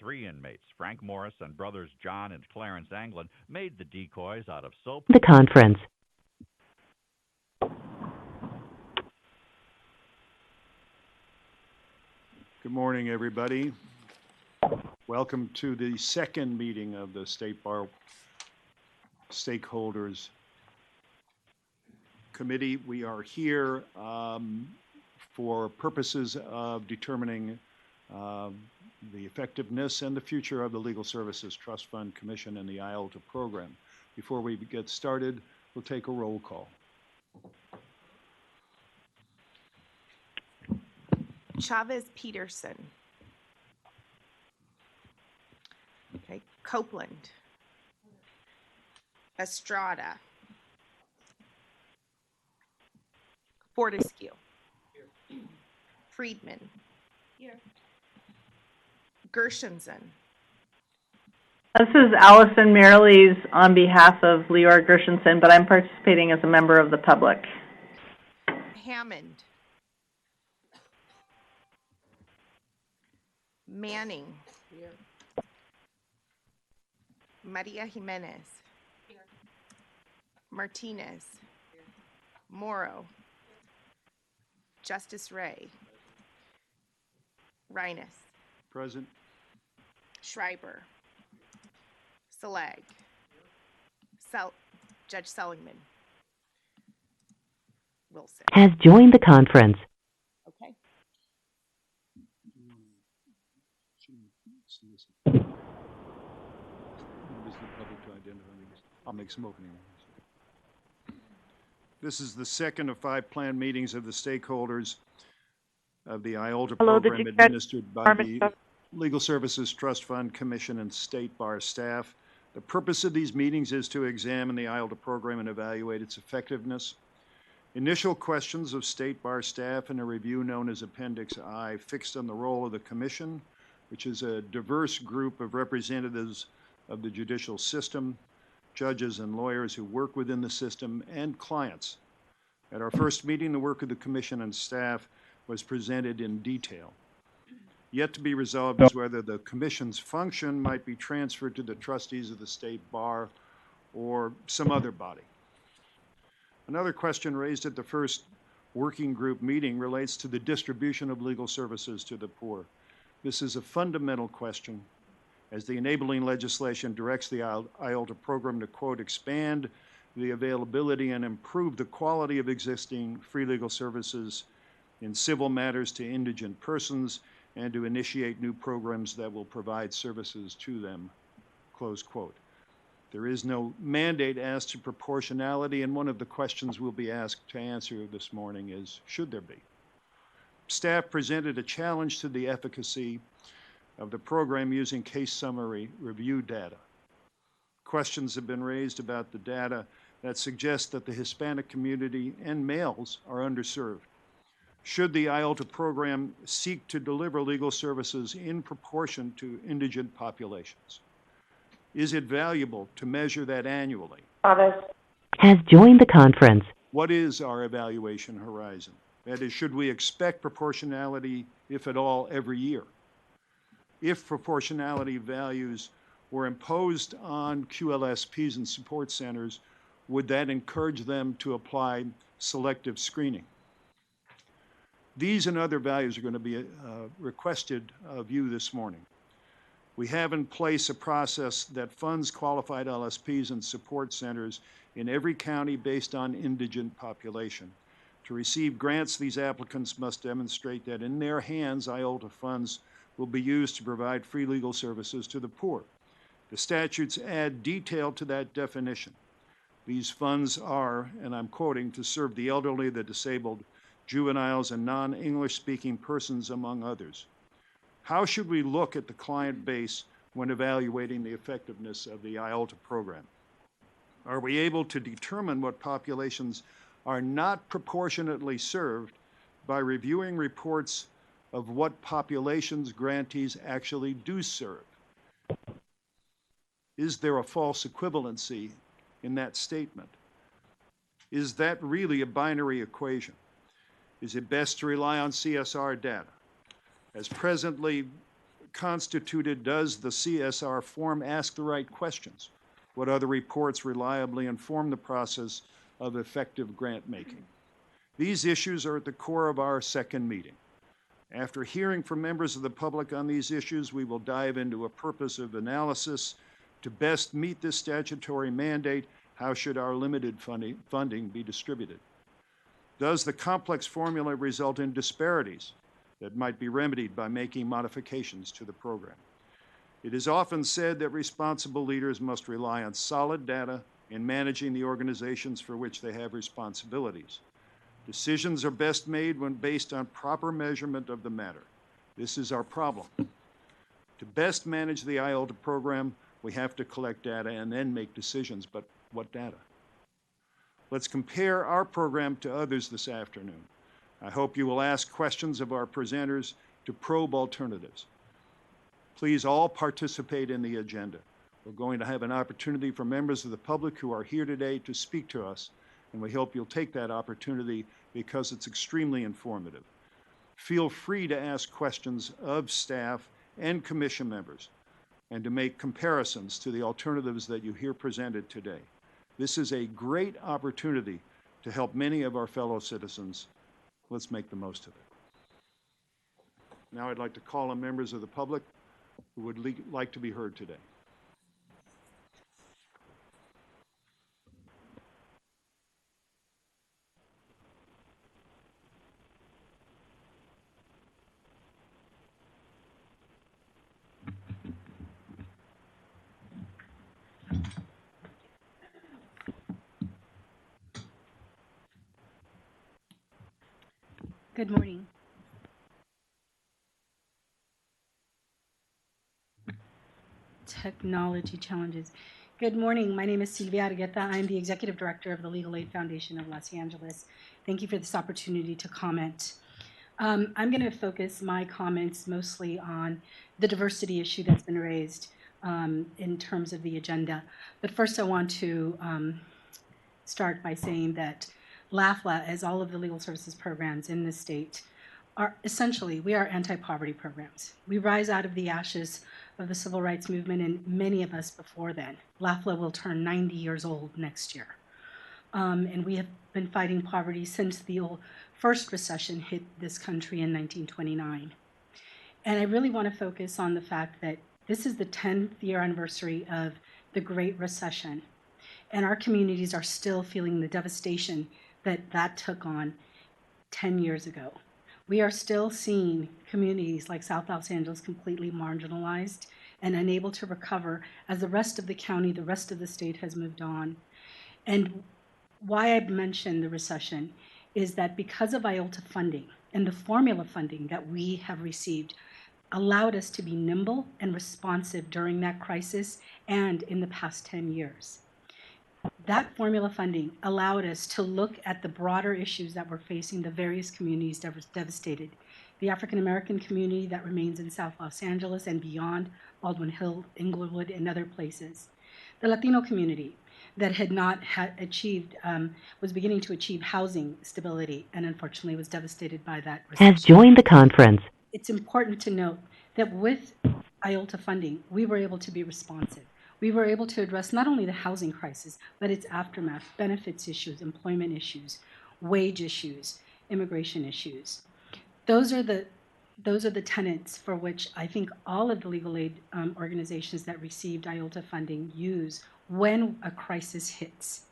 3 inmates, Frank Morris and brothers John and Clarence Anglin, made the decoys out of soap. The conference. Good morning, everybody. Welcome to the second meeting of the State Bar Stakeholders Committee. We are here for purposes of determining the effectiveness and the future of the Legal Services Trust Fund Commission and the IALTA program. Before we get started, we'll take a roll call. Chavez Peterson. Okay, Copeland. Estrada. Fortescue. Here. Friedman. Here. Gershenson. This is Allison Merrilees on behalf of Leora Gershenson, but I'm participating as a member of the public. Hammond. Manning. Here. Maria Jimenez. Here. Martinez. Here. Morrow. Justice Ray. Reines. Present. Schreiber. Salag. Judge Seligman. Wilson. Has joined the conference. Okay. I'll make some opening remarks. This is the second of 5 planned meetings of the stakeholders of the IALTA program administered by the Legal Services Trust Fund Commission and State Bar staff. The purpose of these meetings is to examine the IALTA program and evaluate its effectiveness. Initial questions of State Bar staff in a review known as Appendix I fixed on the role of the Commission, which is a diverse group of representatives of the judicial system, judges and lawyers who work within the system, and clients. At our first meeting, the work of the Commission and staff was presented in detail. Yet to be resolved is whether the Commission's function might be transferred to the trustees of the State Bar or some other body. Another question raised at the first working group meeting relates to the distribution of legal services to the poor. This is a fundamental question, as the enabling legislation directs the IALTA program to, quote, expand the availability and improve the quality of existing free legal services in civil matters to indigent persons and to initiate new programs that will provide services to them, close quote. There is no mandate as to proportionality, and one of the questions we'll be asked to answer this morning is, should there be? Staff presented a challenge to the efficacy of the program using case summary review data. Questions have been raised about the data that suggest that the Hispanic community and males are underserved. Should the IALTA program seek to deliver legal services in proportion to indigent populations? Is it valuable to measure that annually? Has joined the conference. What is our evaluation horizon? That is, should we expect proportionality, if at all, every year? If proportionality values were imposed on QLSPs and support centers, would that encourage them to apply selective screening? These and other values are going to be requested of you this morning. We have in place a process that funds qualified LSPs and support centers in every county based on indigent population. To receive grants, these applicants must demonstrate that in their hands, IALTA funds will be used to provide free legal services to the poor. The statutes add detail to that definition. These funds are, and I'm quoting, to serve the elderly, the disabled, juveniles, and non-English speaking persons, among others. How should we look at the client base when evaluating the effectiveness of the IALTA program? Are we able to determine what populations are not proportionately served by reviewing reports of what populations grantees actually do serve? Is there a false equivalency in that statement? Is that really a binary equation? Is it best to rely on CSR data? As presently constituted, does the CSR form ask the right questions? What other reports reliably inform the process of effective grant making? These issues are at the core of our second meeting. After hearing from members of the public on these issues, we will dive into a purposive analysis to best meet this statutory mandate. How should our limited funding be distributed? Does the complex formula result in disparities that might be remedied by making modifications to the program? It is often said that responsible leaders must rely on solid data in managing the organizations for which they have responsibilities. Decisions are best made when based on proper measurement of the matter. This is our problem. To best manage the IOLTA program, we have to collect data and then make decisions, but what data? Let's compare our program to others this afternoon. I hope you will ask questions of our presenters to probe alternatives. Please all participate in the agenda. We're going to have an opportunity for members of the public who are here today to speak to us, and we hope you'll take that opportunity because it's extremely informative. Feel free to ask questions of staff and commission members and to make comparisons to the alternatives that you hear presented today. This is a great opportunity to help many of our fellow citizens. Let's make the most of it. Now I'd like to call on members of the public who would like to be heard today. Good morning. Technology challenges. Good morning. My name is Silvia Argueta. I'm the Executive Director of the Legal Aid Foundation of Los Angeles. Thank you for this opportunity to comment. I'm going to focus my comments mostly on the diversity issue that's been raised in terms of the agenda. But first I want to start by saying that LAFLA, as all of the legal services programs in the state, are essentially, we are anti-poverty programs. We rise out of the ashes of the civil rights movement and many of us before then. LAFLA will turn 90 years old next year. And we have been fighting poverty since the first recession hit this country in 1929. And I really want to focus on the fact that this is the 10th year anniversary of the Great Recession. And our communities are still feeling the devastation that took on 10 years ago. We are still seeing communities like South Los Angeles completely marginalized and unable to recover as the rest of the county, the rest of the state has moved on. And why I mentioned the recession is that because of IOLTA funding and the formula funding that we have received allowed us to be nimble and responsive during that crisis and in the past 10 years. That formula funding allowed us to look at the broader issues that were facing the various communities that were devastated. The African American community that remains in South Los Angeles and beyond, Baldwin Hill, Inglewood, and other places. The Latino community that had not achieved, was beginning to achieve housing stability and unfortunately was devastated by that recession. Has joined the conference. It's important to note that with IOLTA funding, we were able to be responsive. We were able to address not only the housing crisis, but its aftermath, benefits issues, employment issues, wage issues, immigration issues. Those are the tenets for which I think all of the legal aid organizations that received IOLTA funding use when a crisis hits.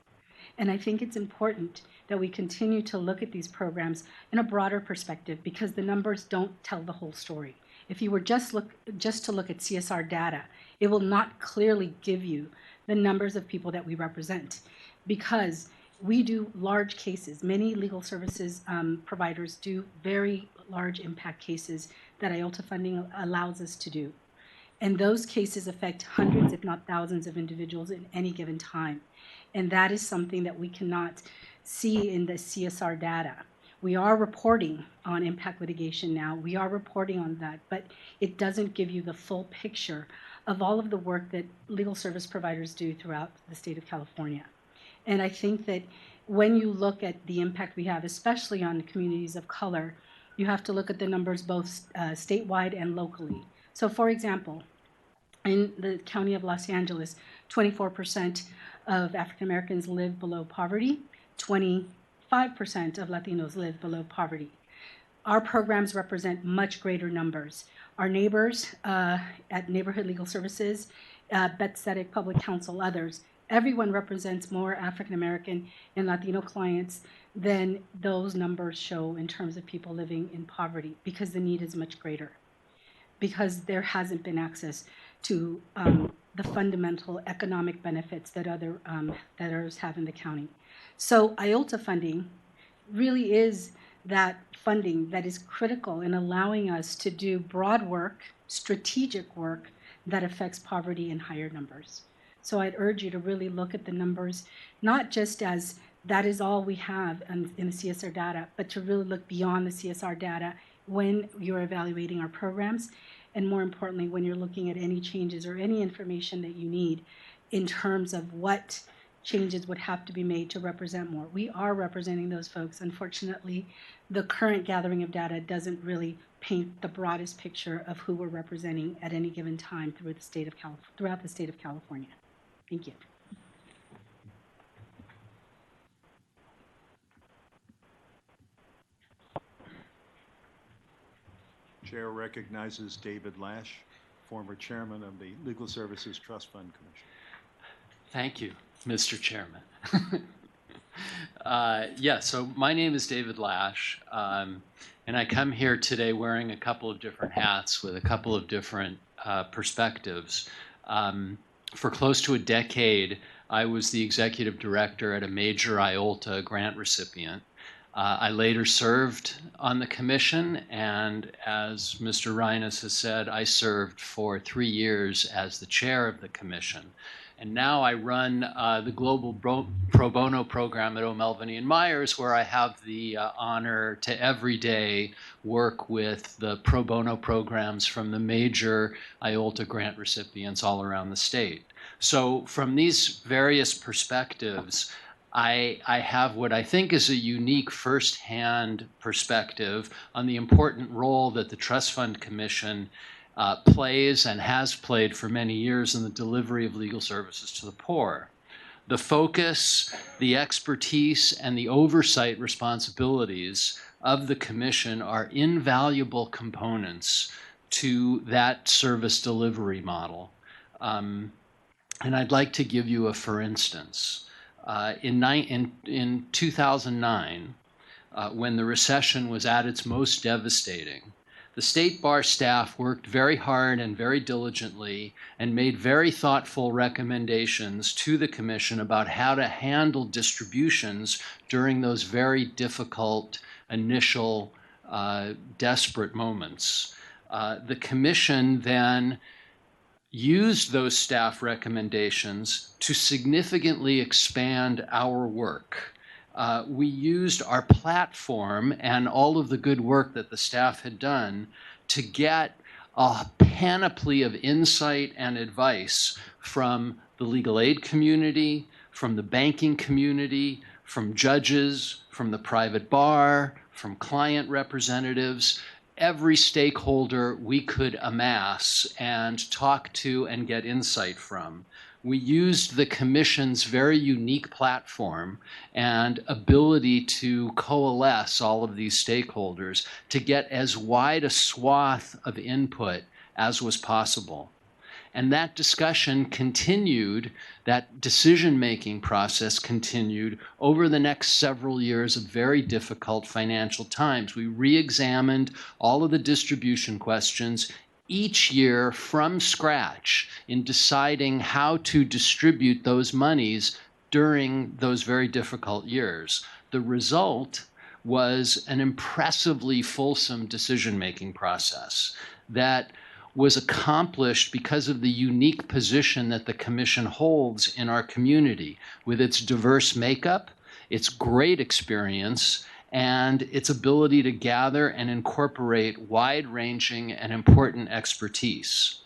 And I think it's important that we continue to look at these programs in a broader perspective because the numbers don't tell the whole story. If you were just to look at CSR data, it will not clearly give you the numbers of people that we represent because we do large cases. Many legal services providers do very large impact cases that IOLTA funding allows us to do. And those cases affect hundreds, if not thousands, of individuals at any given time. And that is something that we cannot see in the CSR data. We are reporting on impact litigation now. We are reporting on that, but it doesn't give you the full picture of all of the work that legal service providers do throughout the state of California. And I think that when you look at the impact we have, especially on communities of color, you have to look at the numbers both statewide and locally. So for example, in the county of Los Angeles, 24% of African Americans live below poverty, 25% of Latinos live below poverty. Our programs represent much greater numbers. Our neighbors at Neighborhood Legal Services, Bethesda Public Counsel, others, everyone represents more African American and Latino clients than those numbers show in terms of people living in poverty, because the need is much greater, because there hasn't been access to the fundamental economic benefits that others have in the county. So IOLTA funding really is that funding that is critical in allowing us to do broad work, strategic work that affects poverty in higher numbers. So I'd urge you to really look at the numbers, not just as that is all we have in the CSR data, but to really look beyond the CSR data when you're evaluating our programs, and more importantly, when you're looking at any changes or any information that you need in terms of what changes would have to be made to represent more. We are representing those folks. Unfortunately, the current gathering of data doesn't really paint the broadest picture of who we're representing at any given time throughout the state of California. Thank you. Chair recognizes David Lash, former chairman of the Legal Services Trust Fund Commission. Thank you, Mr. Chairman. So my name is David Lash, and I come here today wearing a couple of different hats with a couple of different perspectives. For close to a decade, I was the executive director at a major IOLTA grant recipient. I later served on the commission, and as Mr. Reines has said, I served for 3 years as the chair of the commission. And now I run the global pro bono program at O'Melveny and Myers, where I have the honor to every day work with the pro bono programs from the major IOLTA grant recipients all around the state. So from these various perspectives, I have what I think is a unique firsthand perspective on the important role that the Trust Fund Commission plays and has played for many years in the delivery of legal services to the poor. The focus, the expertise, and the oversight responsibilities of the Commission are invaluable components to that service delivery model. And I'd like to give you a for instance. In 2009, when the recession was at its most devastating, the State Bar staff worked very hard and very diligently and made very thoughtful recommendations to the Commission about how to handle distributions during those very difficult initial desperate moments. The Commission then used those staff recommendations to significantly expand our work. We used our platform and all of the good work that the staff had done to get a panoply of insight and advice from the legal aid community, from the banking community, from judges, from the private bar, from client representatives, every stakeholder we could amass and talk to and get insight from. We used the Commission's very unique platform and ability to coalesce all of these stakeholders to get as wide a swath of input as was possible. And that discussion continued, that decision-making process continued over the next several years of very difficult financial times. We re-examined all of the distribution questions each year from scratch in deciding how to distribute those monies during those very difficult years. The result was an impressively fulsome decision-making process that was accomplished because of the unique position that the Commission holds in our community with its diverse makeup, its great experience, and its ability to gather and incorporate wide-ranging and important expertise.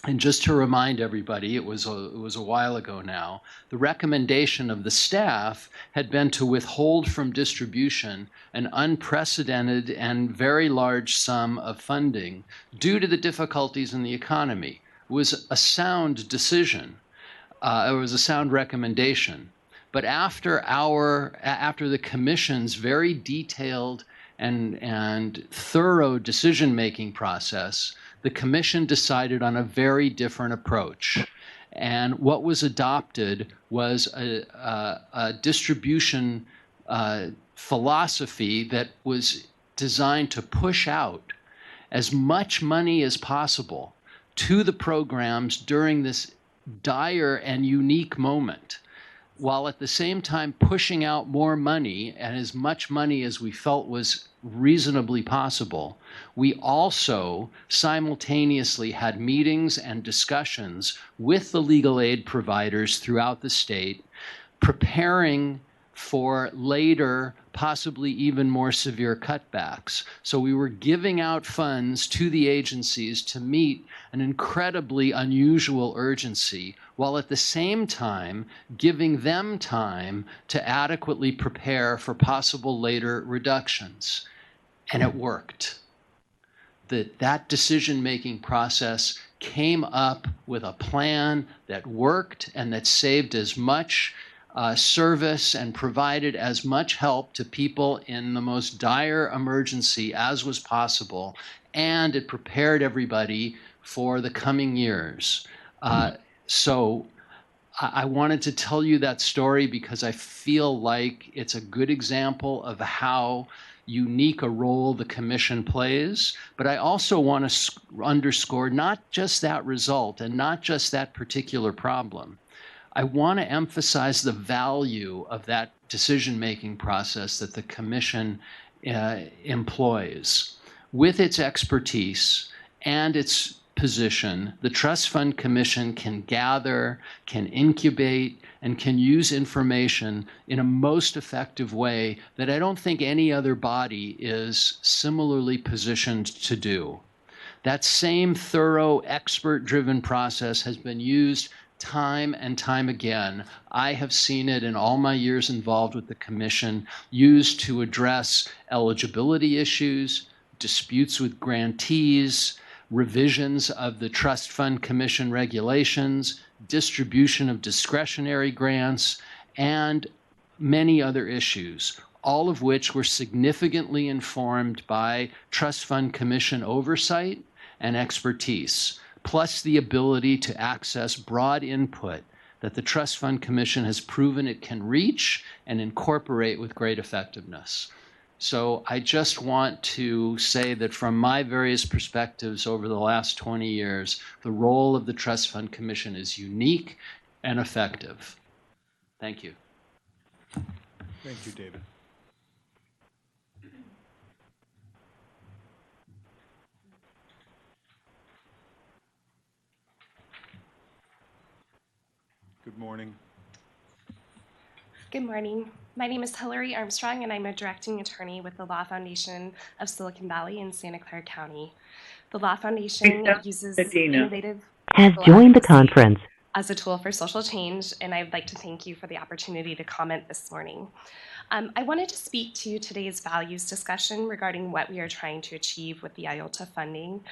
And just to remind everybody, it was a while ago now, the recommendation of the staff had been to withhold from distribution an unprecedented and very large sum of funding due to the difficulties in the economy. It was a sound decision. It was a sound recommendation. But after the commission's very detailed and thorough decision-making process, the commission decided on a very different approach. And what was adopted was a distribution philosophy that was designed to push out as much money as possible to the programs during this dire and unique moment, while at the same time pushing out more money, and as much money as we felt was reasonably possible. We also simultaneously had meetings and discussions with the legal aid providers throughout the state, preparing for later, possibly even more severe cutbacks. So we were giving out funds to the agencies to meet an incredibly unusual urgency, while at the same time giving them time to adequately prepare for possible later reductions. And it worked. That decision-making process came up with a plan that worked and that saved as much service and provided as much help to people in the most dire emergency as was possible, and it prepared everybody for the coming years. So I wanted to tell you that story because I feel like it's a good example of how unique a role the commission plays, but I also want to underscore not just that result and not just that particular problem. I want to emphasize the value of that decision-making process that the commission employs. With its expertise and its position, the Trust Fund Commission can gather, can incubate, and can use information in a most effective way that I don't think any other body is similarly positioned to do. That same thorough, expert-driven process has been used time and time again. I have seen it in all my years involved with the commission, used to address eligibility issues, disputes with grantees, revisions of the Trust Fund Commission regulations, distribution of discretionary grants, and many other issues, all of which were significantly informed by Trust Fund Commission oversight and expertise, plus the ability to access broad input that the Trust Fund Commission has proven it can reach and incorporate with great effectiveness. So I just want to say that from my various perspectives over the last 20 years, the role of the Trust Fund Commission is unique and effective. Thank you. Thank you, David. Good morning. Good morning. My name is Hillary Armstrong, and I'm a directing attorney with the Law Foundation of Silicon Valley in Santa Clara County. The Law Foundation uses innovative Has joined the conference. as a tool for social change, and I'd like to thank you for the opportunity to comment this morning. I wanted to speak to today's values discussion regarding what we are trying to achieve with the IOLTA funding.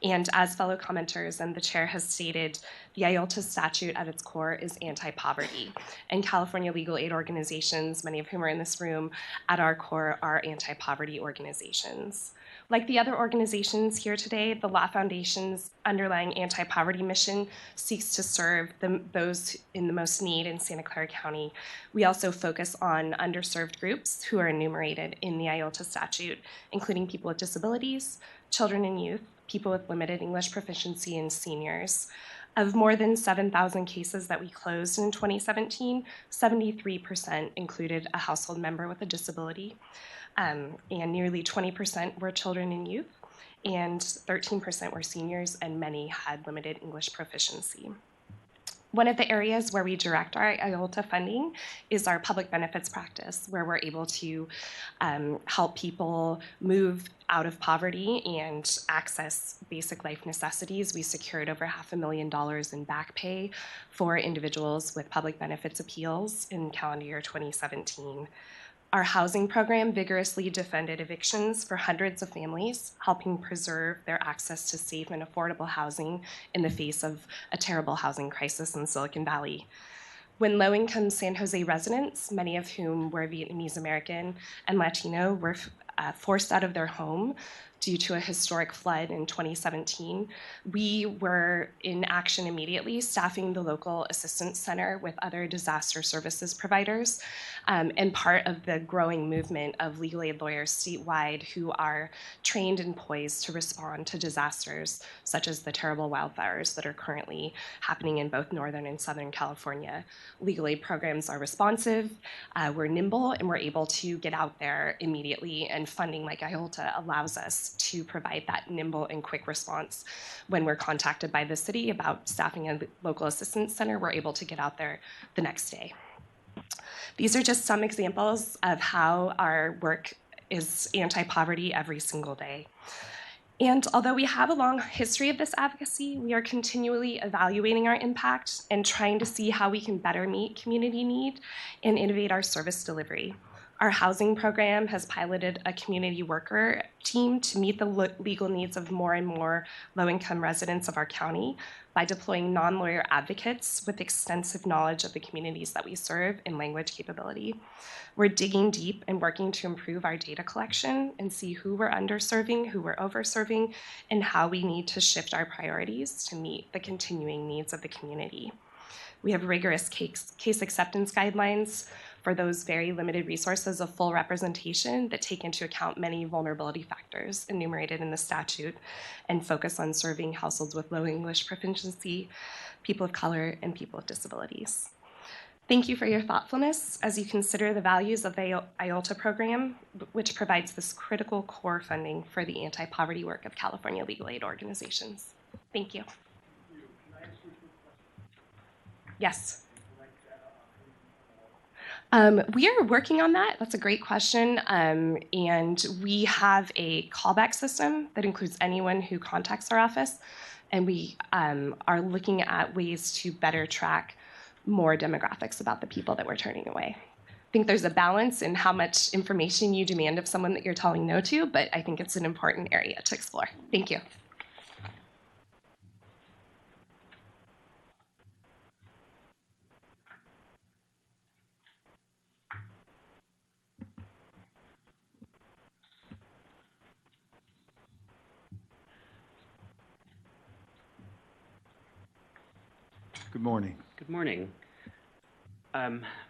And as fellow commenters and the chair has stated, the IOLTA statute at its core is anti-poverty. And California legal aid organizations, many of whom are in this room, at our core are anti-poverty organizations. Like the other organizations here today, the Law Foundation's underlying anti-poverty mission seeks to serve those in the most need in Santa Clara County. We also focus on underserved groups who are enumerated in the IOLTA statute, including people with disabilities, children and youth, people with limited English proficiency, and seniors. Of more than 7,000 cases that we closed in 2017, 73% included a household member with a disability. And nearly 20% were children and youth, and 13% were seniors, and many had limited English proficiency. One of the areas where we direct our IOLTA funding is our public benefits practice, where we're able to help people move out of poverty and access basic life necessities. We secured over $500,000 in back pay for individuals with public benefits appeals in calendar year 2017. Our housing program vigorously defended evictions for hundreds of families, helping preserve their access to safe and affordable housing in the face of a terrible housing crisis in Silicon Valley. When low-income San Jose residents, many of whom were Vietnamese American and Latino, were forced out of their home due to a historic flood in 2017, we were in action immediately, staffing the local assistance center with other disaster services providers, and part of the growing movement of legal aid lawyers statewide who are trained and poised to respond to disasters such as the terrible wildfires that are currently happening in both Northern and Southern California. Legal aid programs are responsive, we're nimble, and we're able to get out there immediately, and funding like IOLTA allows us to provide that nimble and quick response. When we're contacted by the city about staffing a local assistance center, we're able to get out there the next day. These are just some examples of how our work is anti-poverty every single day. And although we have a long history of this advocacy, we are continually evaluating our impact and trying to see how we can better meet community need and innovate our service delivery. Our housing program has piloted a community worker team to meet the legal needs of more and more low-income residents of our county by deploying non-lawyer advocates with extensive knowledge of the communities that we serve and language capability. We're digging deep and working to improve our data collection and see who we're underserving, who we're overserving, and how we need to shift our priorities to meet the continuing needs of the community. We have rigorous case acceptance guidelines for those very limited resources of full representation that take into account many vulnerability factors enumerated in the statute and focus on serving households with low English proficiency, people of color, and people with disabilities. Thank you for your thoughtfulness as you consider the values of the IOLTA program, which provides this critical core funding for the anti-poverty work of California legal aid organizations. Thank you. Yes. We are working on that. That's a great question. And we have a callback system that includes anyone who contacts our office. And we are looking at ways to better track more demographics about the people that we're turning away. I think there's a balance in how much information you demand of someone that you're telling no to, but I think it's an important area to explore. Thank you. Good morning. Good morning.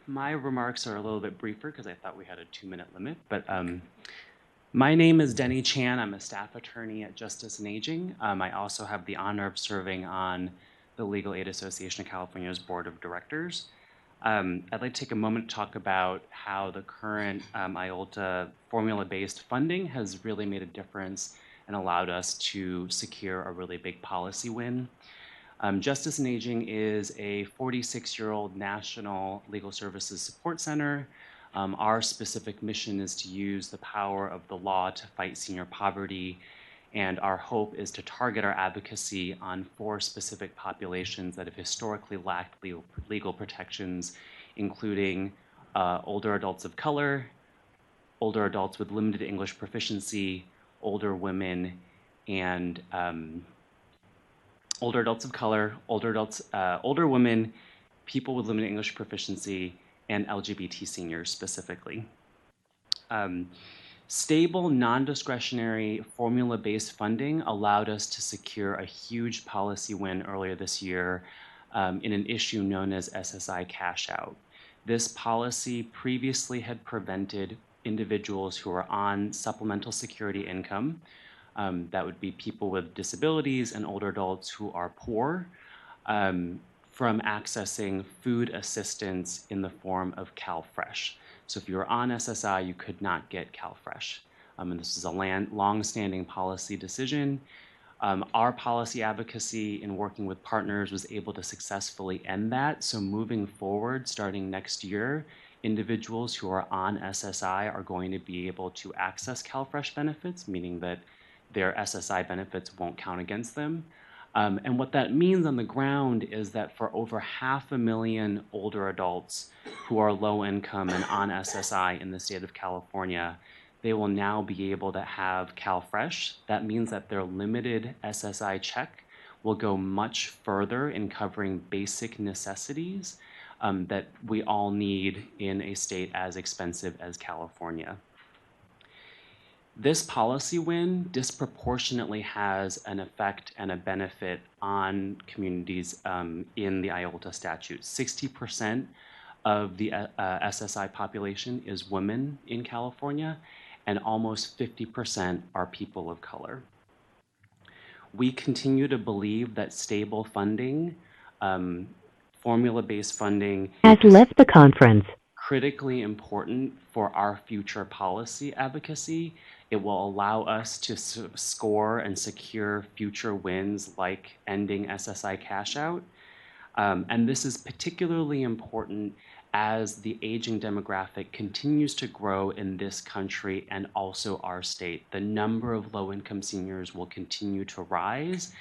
My remarks are a little bit briefer because I thought we had a 2-minute limit, but my name is Denny Chan. I'm a staff attorney at Justice and Aging. I also have the honor of serving on the Legal Aid Association of California's Board of Directors. I'd like to take a moment to talk about how the current IOLTA formula-based funding has really made a difference and allowed us to secure a really big policy win. Justice and Aging is a 46-year-old national legal services support center. Our specific mission is to use the power of the law to fight senior poverty, and our hope is to target our advocacy on 4 specific populations that have historically lacked legal protections, including older adults of color, older adults with limited English proficiency, older women, and older adults of color, older women, people with limited English proficiency, and LGBT seniors specifically. Stable, non-discretionary, formula-based funding allowed us to secure a huge policy win earlier this year in an issue known as SSI cash out. This policy previously had prevented individuals who are on supplemental security income, that would be people with disabilities and older adults who are poor, from accessing food assistance in the form of CalFresh. So if you were on SSI, you could not get CalFresh. And this is a long-standing policy decision. Our policy advocacy in working with partners was able to successfully end that. So moving forward, starting next year, individuals who are on SSI are going to be able to access CalFresh benefits, meaning that their SSI benefits won't count against them. And what that means on the ground is that for over 500,000 older adults who are low income and on SSI in the state of California, they will now be able to have CalFresh. That means that their limited SSI check will go much further in covering basic necessities that we all need in a state as expensive as California. This policy win disproportionately has an effect and a benefit on communities in the IOLTA statute. 60% of the SSI population is women in California, and almost 50% are people of color. We continue to believe that stable funding, formula-based funding, has left the conference. Critically important for our future policy advocacy. It will allow us to score and secure future wins like ending SSI cash out. And this is particularly important as the aging demographic continues to grow in this country and also our state. The number of low-income seniors will continue to rise,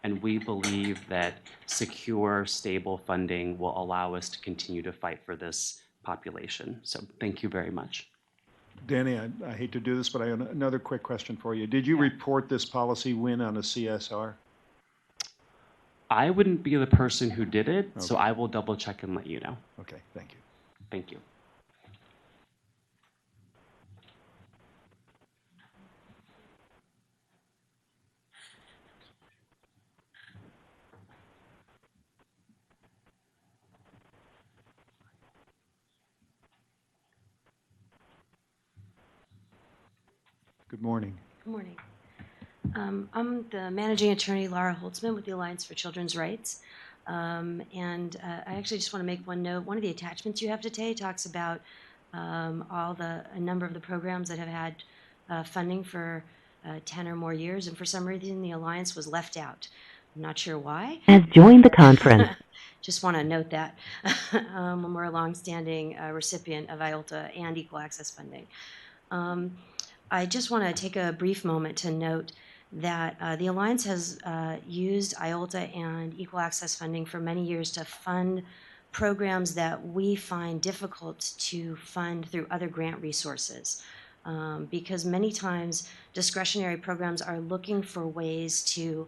and we believe that secure, stable funding will allow us to continue to fight for this population. So thank you very much. Danny, I hate to do this, but I have another quick question for you. Did you report this policy win on a CSR? I wouldn't be the person who did it, so I will double check and let you know. Okay, thank you. Thank you. Good morning. Good morning. I'm the managing attorney, Laura Holtzman, with the Alliance for Children's Rights. I actually just want to make one note. One of the attachments you have today talks about a number of the programs that have had funding for 10 or more years, and for some reason the Alliance was left out. I'm not sure why. Has joined the conference. Just want to note that we're a longstanding recipient of IOLTA and equal access funding. I just want to take a brief moment to note that the Alliance has used IOLTA and equal access funding for many years to fund programs that we find difficult to fund through other grant resources. Because many times discretionary programs are looking for ways to,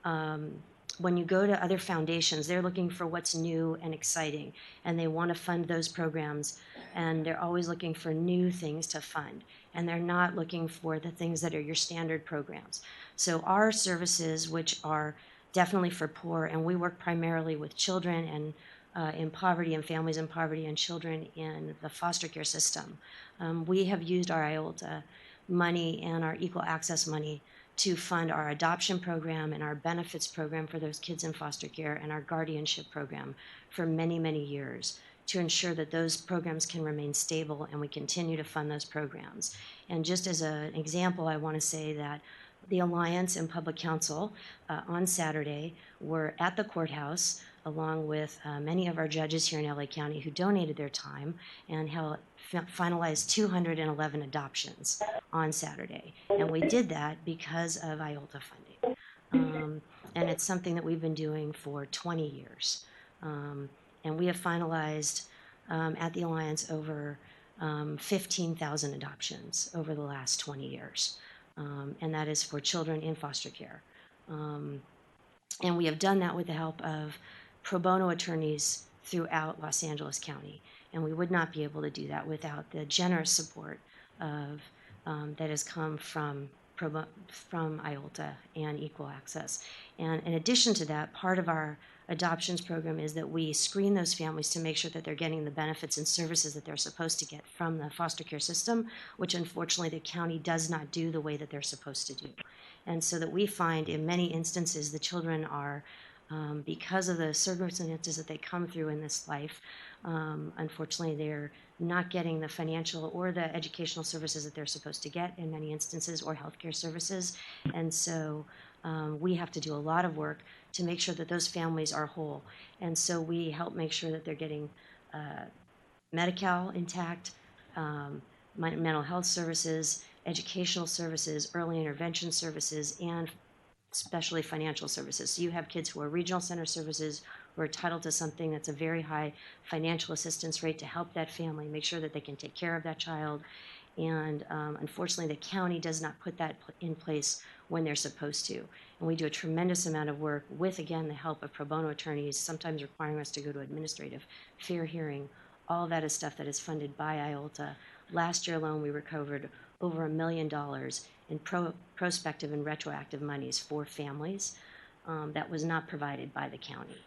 when you go to other foundations, they're looking for what's new and exciting, and they want to fund those programs, and they're always looking for new things to fund, and they're not looking for the things that are your standard programs. So our services, which are definitely for poor, and we work primarily with children and in poverty and families in poverty and children in the foster care system. We have used our IOLTA money and our equal access money to fund our adoption program and our benefits program for those kids in foster care and our guardianship program for many, many years to ensure that those programs can remain stable and we continue to fund those programs. And just as an example, I want to say that the Alliance and Public Counsel on Saturday were at the courthouse along with many of our judges here in LA County who donated their time and finalized 211 adoptions on Saturday. And we did that because of IOLTA funding. And it's something that we've been doing for 20 years. And we have finalized at the Alliance over 15,000 adoptions over the last 20 years. And that is for children in foster care. And we have done that with the help of pro bono attorneys throughout Los Angeles County. And we would not be able to do that without the generous support of that has come from IOLTA and Equal Access. And in addition to that, part of our adoptions program is that we screen those families to make sure that they're getting the benefits and services that they're supposed to get from the foster care system, which unfortunately the county does not do the way that they're supposed to do. And so that we find in many instances the children are, because of the circumstances that they come through in this life, unfortunately they're not getting the financial or the educational services that they're supposed to get in many instances, or healthcare services. And so we have to do a lot of work to make sure that those families are whole. And so we help make sure that they're getting Medi-Cal intact, mental health services, educational services, early intervention services, and especially financial services. So you have kids who are regional center services who are entitled to something that's a very high financial assistance rate to help that family, make sure that they can take care of that child. And unfortunately, the county does not put that in place when they're supposed to. And we do a tremendous amount of work with, again, the help of pro bono attorneys, sometimes requiring us to go to administrative fair hearing. All of that is stuff that is funded by IOLTA. Last year alone, we recovered over $1 million in prospective and retroactive monies for families that was not provided by the county.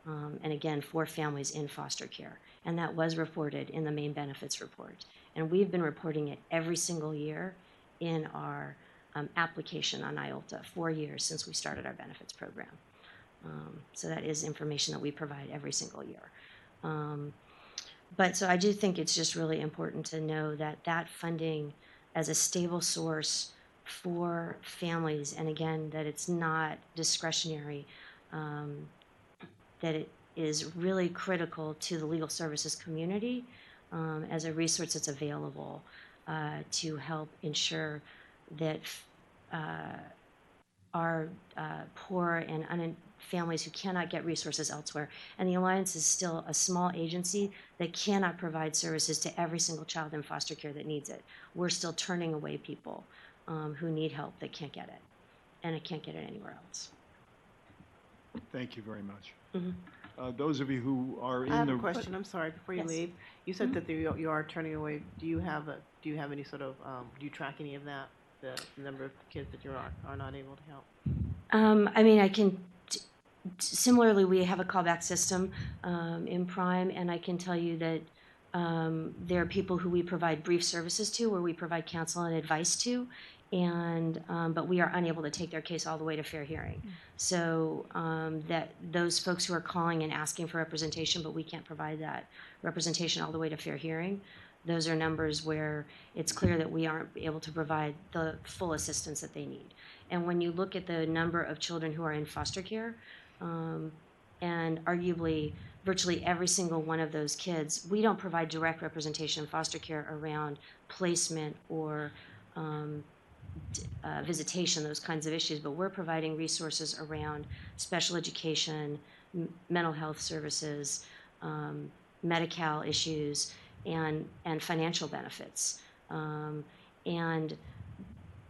And again, for families in foster care. And that was reported in the main benefits report. And we've been reporting it every single year in our application on IOLTA, 4 years since we started our benefits program. So that is information that we provide every single year. But so I do think it's just really important to know that that funding as a stable source for families, and again, that it's not discretionary, that it is really critical to the legal services community as a resource that's available to help ensure that our poor and families who cannot get resources elsewhere. And the Alliance is still a small agency that cannot provide services to every single child in foster care that needs it. We're still turning away people who need help that can't get it, and it can't get it anywhere else. Thank you very much. Mm-hmm. Those of you who are in I have the a question. I'm sorry. Before you Yes. leave, you said that you are turning away. Do you have any sort of do you track any of that? The number of kids that you are not able to help. I mean, I can. Similarly, we have a callback system in Prime, and I can tell you that there are people who we provide brief services to, where we provide counsel and advice to, and but we are unable to take their case all the way to fair hearing. So that those folks who are calling and asking for representation, but we can't provide that representation all the way to fair hearing, those are numbers where it's clear that we aren't able to provide the full assistance that they need. And when you look at the number of children who are in foster care, and arguably virtually every single one of those kids, we don't provide direct representation in foster care around placement or visitation, those kinds of issues, but we're providing resources around special education, mental health services, Medi-Cal issues, and financial benefits. And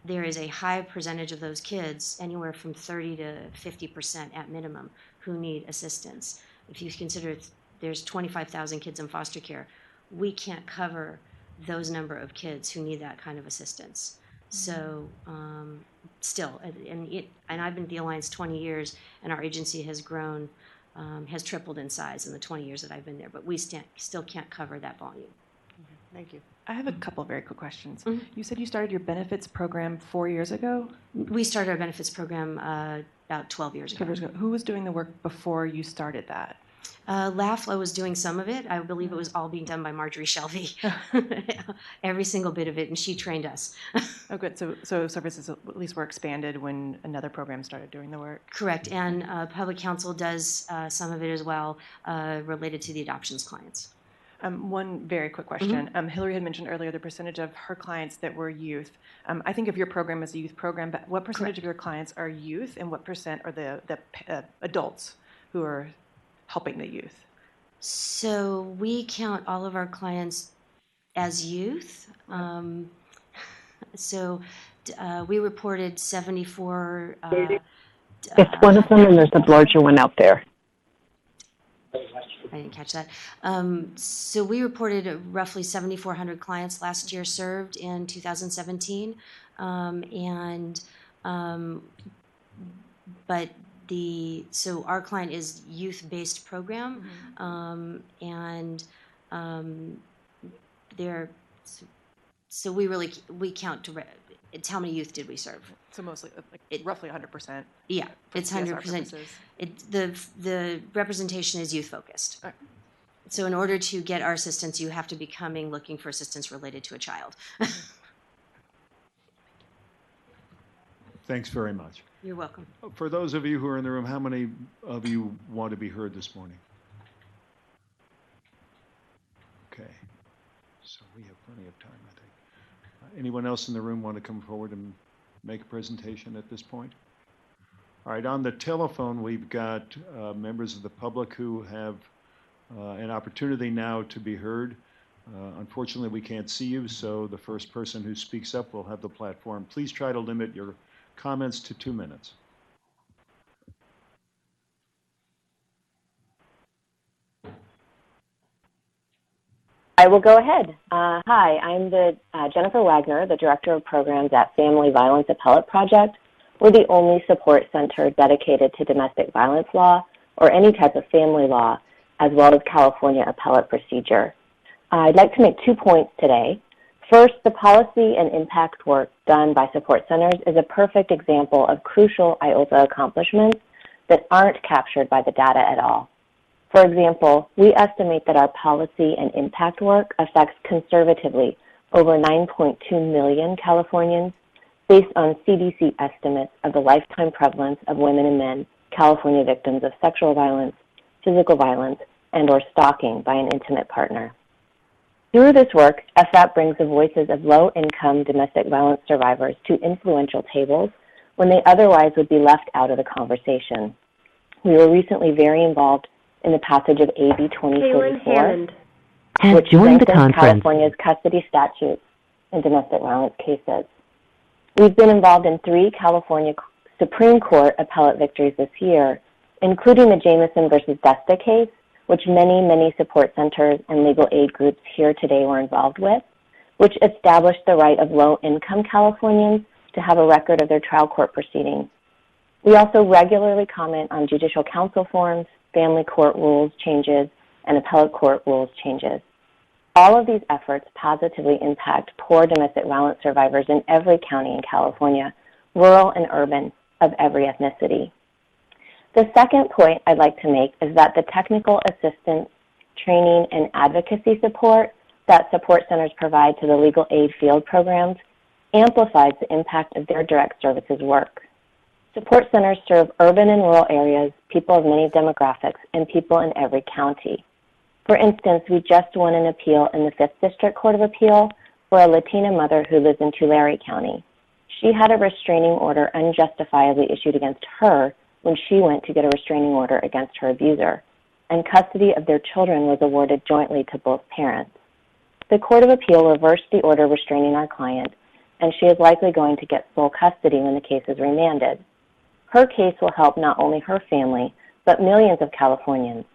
there is a high percentage of those kids, anywhere from 30 to 50% at minimum, who need assistance. If you consider there's 25,000 kids in foster care, we can't cover those number of kids who need that kind of assistance. So still, and I've been at the Alliance 20 years, and our agency has grown, has tripled in size in the 20 years that I've been there, but we still can't cover that volume. Thank you. I have a couple of very quick questions. Mm-hmm. You said you started your benefits program 4 years ago? We started our benefits program about 12 years ago. Who was doing the work before you started that? LAFLA was doing some of it. I believe it was all being done by Marjorie Shelby. Every single bit of it, and she trained us. Oh, good. So services at least were expanded when another program started doing the work? Correct. And Public Counsel does some of it as well, related to the adoptions clients. One very quick question. Mm-hmm. Hillary had mentioned earlier the percentage of her clients that were youth. I think of your program as a youth program, but what percentage Correct. of your clients are youth, and what percent are the adults who are helping the youth? So we count all of our clients as youth. We reported 74. It's one of them, and there's a larger one out there. I didn't catch that. So we reported roughly 7,400 clients last year served in 2017, so our client is youth-based program, so we count it's how many youth did we serve. So mostly, roughly 100%. Yeah, it's 100%. The representation is youth-focused. Right. So in order to get our assistance, you have to be looking for assistance related to a child. Thanks very much. You're welcome. For those of you who are in the room, how many of you want to be heard this morning? Okay. So we have plenty of time, I think. Anyone else in the room want to come forward and make a presentation at this point? All right, on the telephone, we've got members of the public who have an opportunity now to be heard. Unfortunately, we can't see you, so the first person who speaks up will have the platform. Please try to limit your comments to 2 minutes. I will go ahead. Hi, I'm Jennifer Wagner, the Director of Programs at Family Violence Appellate Project. We're the only support center dedicated to domestic violence law or any type of family law, as well as California appellate procedure. I'd like to make 2 points today. First, the policy and impact work done by support centers is a perfect example of crucial IOLTA accomplishments that aren't captured by the data at all. For example, we estimate that our policy and impact work affects conservatively over 9.2 million Californians based on CDC estimates of the lifetime prevalence of women and men, California victims of sexual violence, physical violence, and/or stalking by an intimate partner. Through this work, FVAP brings the voices of low-income domestic violence survivors to influential tables when they otherwise would be left out of the conversation. We were recently very involved in the passage of AB 2044, which strengthens California's custody statutes in domestic violence cases. We've been involved in 3 California Supreme Court appellate victories this year, including the Jamison versus Desta case, which many support centers and legal aid groups here today were involved with, which established the right of low-income Californians to have a record of their trial court proceedings. We also regularly comment on judicial council forms, family court rules changes, and appellate court rules changes. All of these efforts positively impact poor domestic violence survivors in every county in California, rural and urban, of every ethnicity. The second point I'd like to make is that the technical assistance, training, and advocacy support that support centers provide to the legal aid field programs amplifies the impact of their direct services work. Support centers serve urban and rural areas, people of many demographics, and people in every county. For instance, we just won an appeal in the 5th District Court of Appeal for a Latina mother who lives in Tulare County. She had a restraining order unjustifiably issued against her when she went to get a restraining order against her abuser, and custody of their children was awarded jointly to both parents. The Court of Appeal reversed the order restraining our client, and she is likely going to get sole custody when the case is remanded. Her case will help not only her family, but millions of Californians.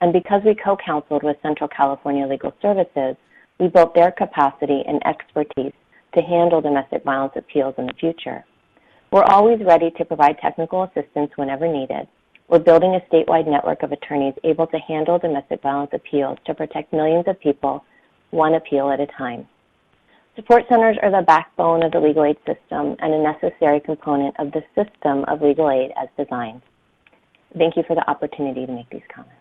And because we co-counseled with Central California Legal Services, we built their capacity and expertise to handle domestic violence appeals in the future. We're always ready to provide technical assistance whenever needed. We're building a statewide network of attorneys able to handle domestic violence appeals to protect millions of people, one appeal at a time. Support centers are the backbone of the legal aid system and a necessary component of the system of legal aid as designed. Thank you for the opportunity to make these comments.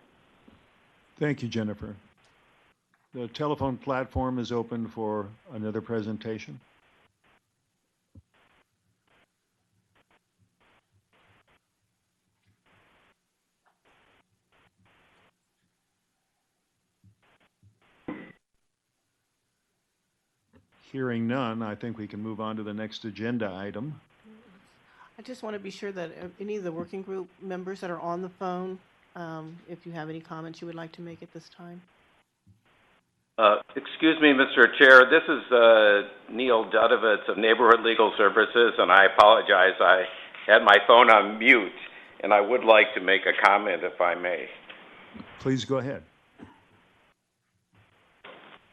Thank you, Jennifer. The telephone platform is open for another presentation. Hearing none, I think we can move on to the next agenda item. I just want to be sure that any of the working group members that are on the phone, if you have any comments you would like to make at this time. Excuse me, Mr. Chair. This is Neil Dudovitz of Neighborhood Legal Services, and I apologize. I had my phone on mute, and I would like to make a comment if I may. Please go ahead.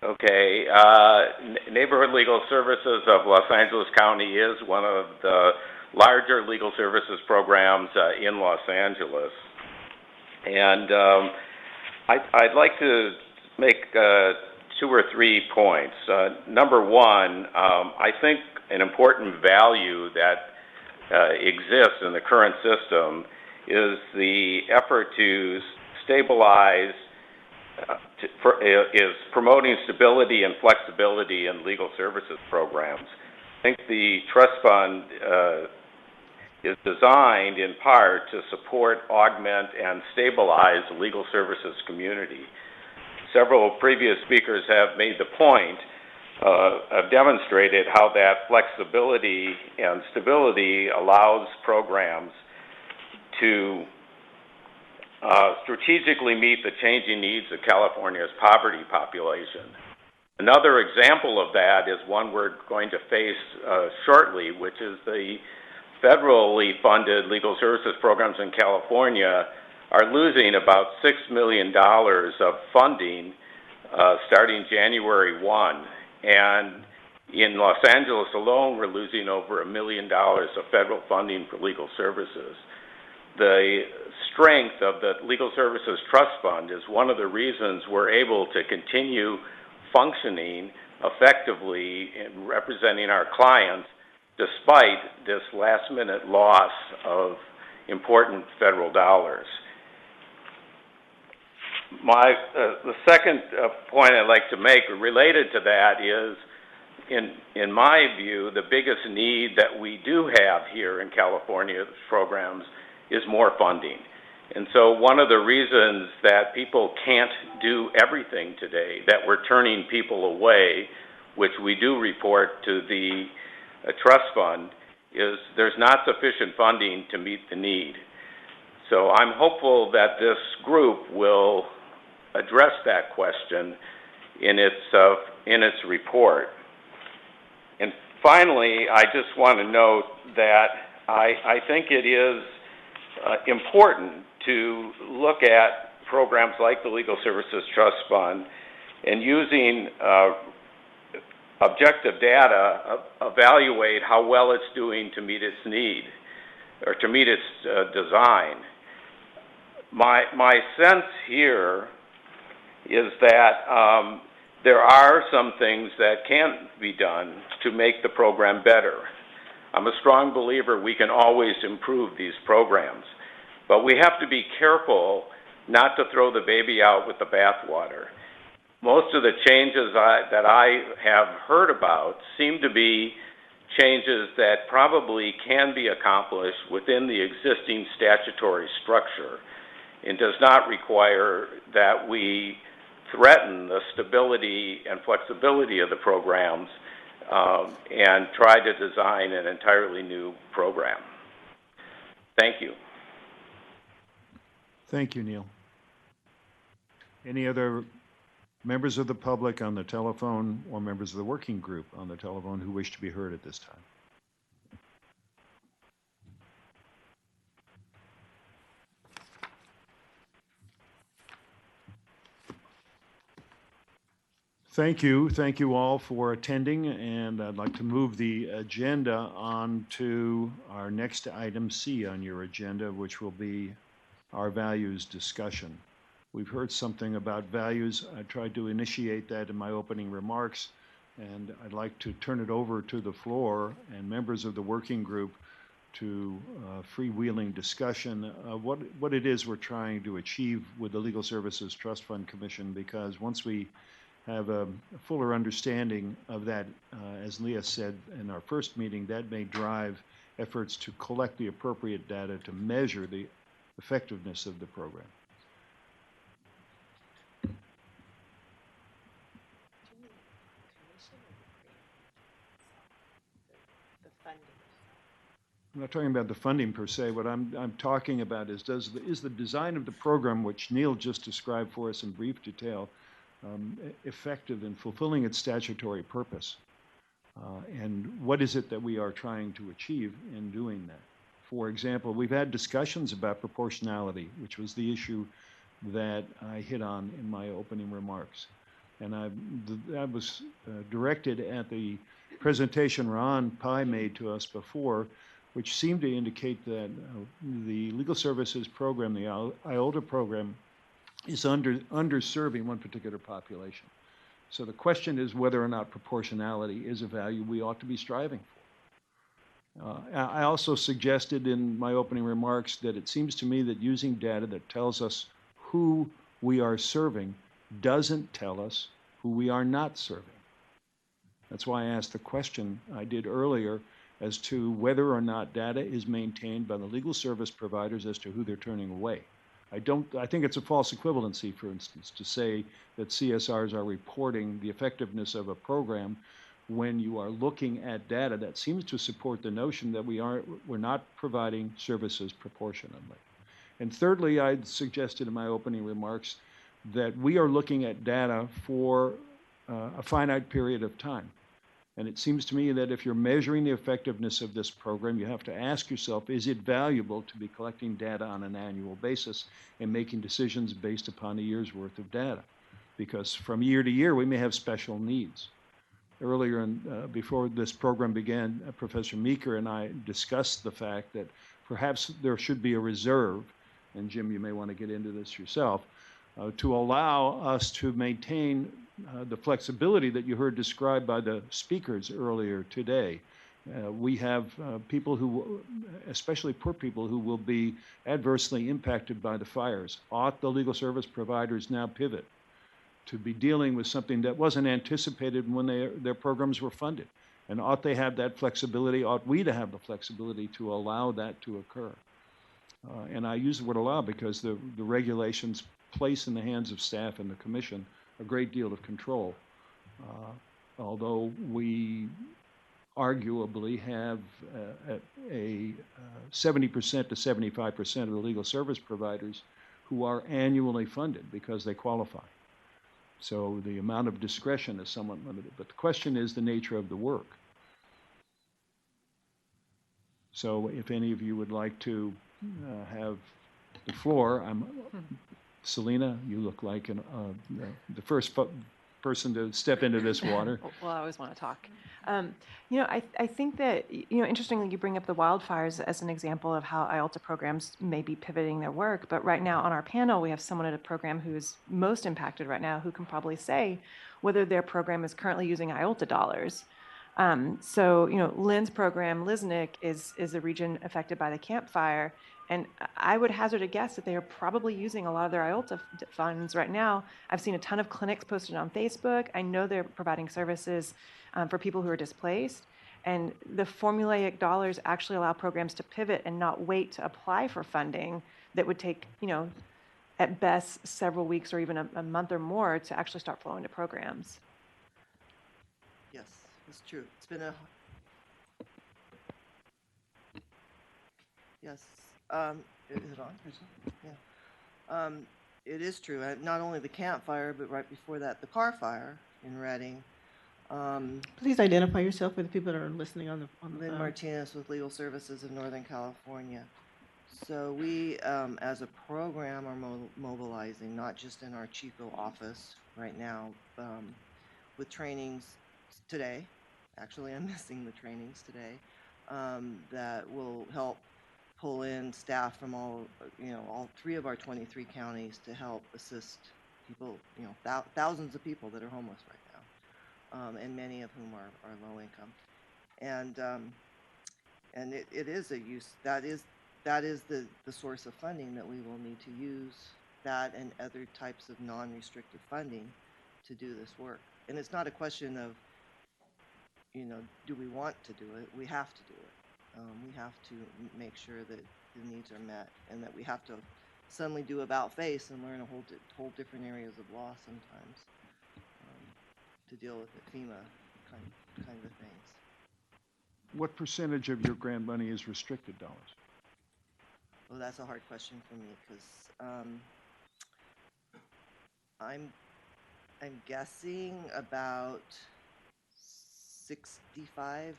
Okay. Neighborhood Legal Services of Los Angeles County is one of the larger legal services programs in Los Angeles. And I'd like to make 2 or 3 points. Number one, I think an important value that exists in the current system is the effort to stabilize, is promoting stability and flexibility in legal services programs. I think the trust fund is designed in part to support, augment, and stabilize the legal services community. Several previous speakers have made the point, have demonstrated how that flexibility and stability allows programs to strategically meet the changing needs of California's poverty population. Another example of that is one we're going to face shortly, which is the federally funded legal services programs in California are losing about $6 million of funding starting January 1. And in Los Angeles alone, we're losing over $1 million of federal funding for legal services. The strength of the Legal Services Trust Fund is one of the reasons we're able to continue functioning effectively in representing our clients despite this last-minute loss of important federal dollars. The second point I'd like to make related to that is, in my view, the biggest need that we do have here in California's programs is more funding. And so one of the reasons that people can't do everything today, that we're turning people away, which we do report to the trust fund, is there's not sufficient funding to meet the need. So I'm hopeful that this group will address that question in its report. And finally, I just want to note that I think it is important to look at programs like the Legal Services Trust Fund and using objective data, evaluate how well it's doing to meet its need or to meet its design. My sense here is that there are some things that can be done to make the program better. I'm a strong believer we can always improve these programs, but we have to be careful not to throw the baby out with the bathwater. Most of the changes that I have heard about seem to be changes that probably can be accomplished within the existing statutory structure and does not require that we threaten the stability and flexibility of the programs and try to design an entirely new program. Thank you. Thank you, Neil. Any other members of the public on the telephone or members of the working group on the telephone who wish to be heard at this time? Thank you. Thank you all for attending, and I'd like to move the agenda on to our next item C on your agenda, which will be our values discussion. We've heard something about values. I tried to initiate that in my opening remarks, and I'd like to turn it over to the floor and members of the working group to freewheeling discussion of what it is we're trying to achieve with the Legal Services Trust Fund Commission, because once we have a fuller understanding of that, as Leah said in our first meeting, that may drive efforts to collect the appropriate data to measure the effectiveness of the program. I'm not talking about the funding per se. What I'm talking about is is the design of the program, which Neil just described for us in brief detail, effective in fulfilling its statutory purpose? And what is it that we are trying to achieve in doing that? For example, we've had discussions about proportionality, which was the issue that I hit on in my opening remarks. And that was directed at the presentation Ron Pai made to us before, which seemed to indicate that the legal services program, the IOLTA program, is underserving one particular population. So the question is whether or not proportionality is a value we ought to be striving for. I also suggested in my opening remarks that it seems to me that using data that tells us who we are serving doesn't tell us who we are not serving. That's why I asked the question I did earlier, as to whether or not data is maintained by the legal service providers as to who they're turning away. I think it's a false equivalency, for instance, to say that CSRs are reporting the effectiveness of a program when you are looking at data that seems to support the notion that we're not providing services proportionately. And thirdly, I suggested in my opening remarks that we are looking at data for a finite period of time. And it seems to me that if you're measuring the effectiveness of this program, you have to ask yourself, is it valuable to be collecting data on an annual basis and making decisions based upon a year's worth of data? Because from year to year, we may have special needs. Earlier, before this program began, Professor Meeker and I discussed the fact that perhaps there should be a reserve, and Jim, you may want to get into this yourself, to allow us to maintain the flexibility that you heard described by the speakers earlier today. We have people who, especially poor people, who will be adversely impacted by the fires. Ought the legal service providers now pivot to be dealing with something that wasn't anticipated when their programs were funded? And ought they have that flexibility? Ought we to have the flexibility to allow that to occur? And I use the word allow because the regulations place in the hands of staff and the commission a great deal of control. Although we arguably have a 70% to 75% of the legal service providers who are annually funded because they qualify. So the amount of discretion is somewhat limited. But the question is the nature of the work. So if any of you would like to have the floor, Selena, you look like the first person to step into this water. Well, I always want to talk. I think that, interestingly, you bring up the wildfires as an example of how IALTA programs may be pivoting their work. But right now on our panel, we have someone at a program who is most impacted right now who can probably say whether their program is currently using IALTA dollars. Lynn's program, Liznick, is a region affected by the Camp Fire. And I would hazard a guess that they are probably using a lot of their IALTA funds right now. I've seen a ton of clinics posted on Facebook. I know they're providing services for people who are displaced. And the formulaic dollars actually allow programs to pivot and not wait to apply for funding that would take, at best several weeks or even a month or more to actually start flowing to programs. Yes, it's true. It's been a... Yes. Is it on? Yeah. It is true. Not only the Camp Fire, but right before that, the Car Fire in Reading. Please identify yourself for the people that are listening on the Lynn phone. Martinez with Legal Services in Northern California. So we, as a program, are mobilizing, not just in our Chico office right now, with trainings today. Actually, I'm missing the trainings today that will help pull in staff from all three of our 23 counties to help assist people, thousands of people that are homeless right now, and many of whom are low income. And it is a use, that is the source of funding that we will need to use, that and other types of non-restricted funding to do this work. And it's not a question of, do we want to do it? We have to do it. We have to make sure that the needs are met, and that we have to suddenly do about face and learn a whole different areas of law sometimes to deal with the FEMA kind of things. What percentage of your grant money is restricted dollars? Well, that's a hard question for me because I'm guessing about 65%,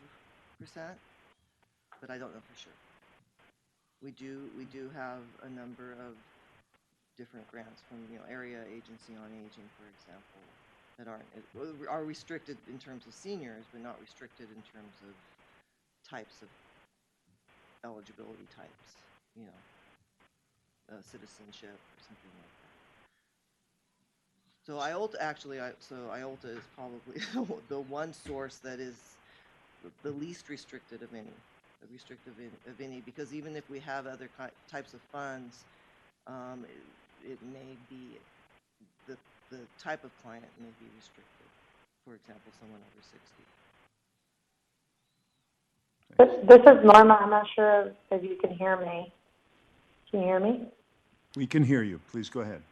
but I don't know for sure. We do have a number of different grants from Area Agency on Aging, for example, that are restricted in terms of seniors, but not restricted in terms of types of eligibility types, citizenship or something like that. So IALTA is probably the one source that is the least restricted of any. Because even if we have other types of funds, it may be the type of client may be restricted. For example, someone over 60. This is Norma. I'm not sure if you can hear me. Can you hear me? We can hear you. Please go ahead.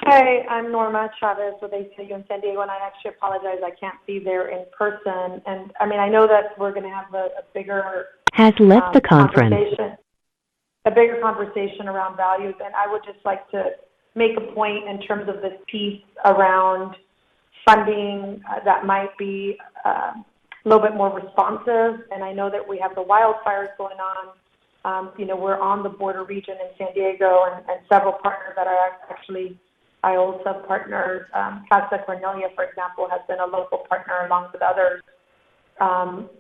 Hey, I'm Norma Chavez with ACLU in San Diego, and I actually apologize I can't be there in person. And I mean, I know that we're going to have a bigger has left the conference. A bigger conversation around values, and I would just like to make a point in terms of this piece around funding that might be a little bit more responsive. And I know that we have the wildfires going on. You know, we're on the border region in San Diego, and several partners that are actually IOLTA partners. Casa Cornelia, for example, has been a local partner along with others,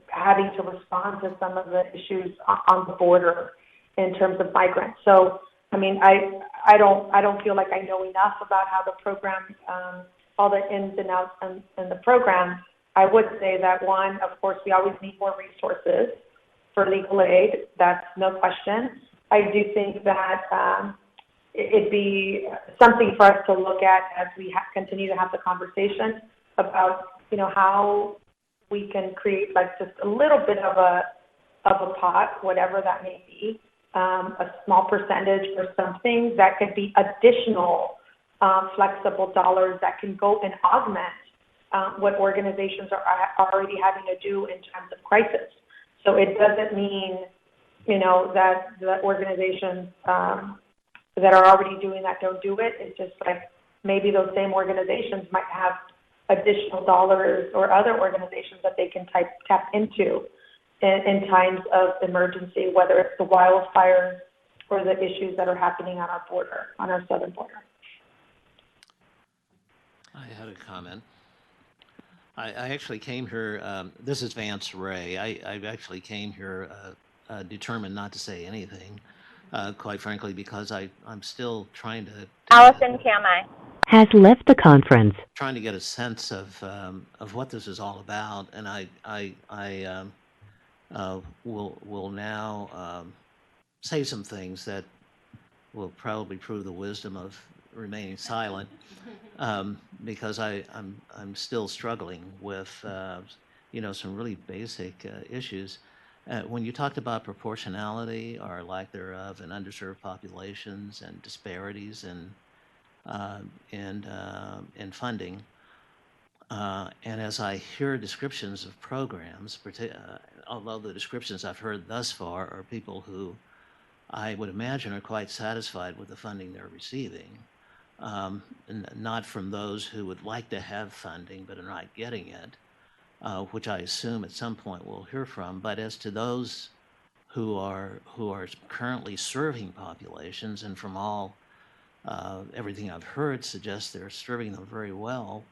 having to respond to some of the issues on the border in terms of migrants. So, I mean, I don't feel like I know enough about how the program, all the ins and outs in the program. I would say that one, of course, we always need more resources for legal aid. That's no question. I do think that it'd be something for us to look at as we continue to have the conversation about, you know, how we can create like just a little bit of a pot, whatever that may be, a small percentage for some things that could be additional flexible dollars that can go and augment what organizations are already having to do in times of crisis. So it doesn't mean, you know, that the organizations that are already doing that don't do it. It's just like maybe those same organizations might have additional dollars or other organizations that they can tap into in times of emergency, whether it's the wildfires or the issues that are happening on our border, on our southern border. I had a comment. I actually came here, this is Vance Ray. I actually came here determined not to say anything, quite frankly, because I'm still trying to... Allison Kamai has left the conference. Trying to get a sense of what this is all about, and I will now say some things that will probably prove the wisdom of remaining silent, because I'm still struggling with you know, some really basic issues. When you talked about proportionality or lack thereof in underserved populations and disparities in funding, and as I hear descriptions of programs, although the descriptions I've heard thus far are people who I would imagine are quite satisfied with the funding they're receiving, and not from those who would like to have funding but are not getting it, which I assume at some point we'll hear from. But as to those who are currently serving populations, and from all everything I've heard suggests they're serving them very well,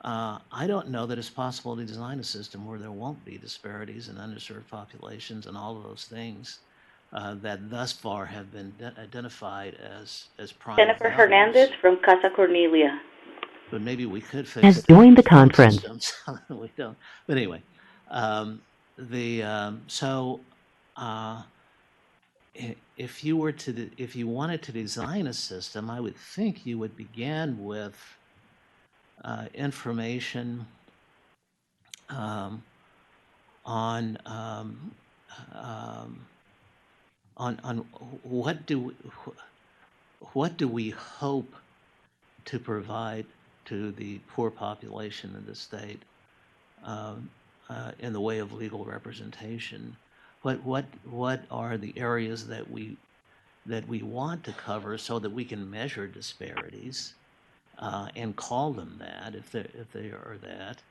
I don't know that it's possible to design a system where there won't be disparities in underserved populations and all of those things that thus far have been identified as prime Jennifer values. Hernandez from Casa Cornelia But maybe we could fix has joined the phone conference. systems. We don't. But anyway, if you wanted to design a system, I would think you would begin with information on what do we hope to provide to the poor population in the state in the way of legal representation. What are the areas that we want to cover so that we can measure disparities and call them that if they are that?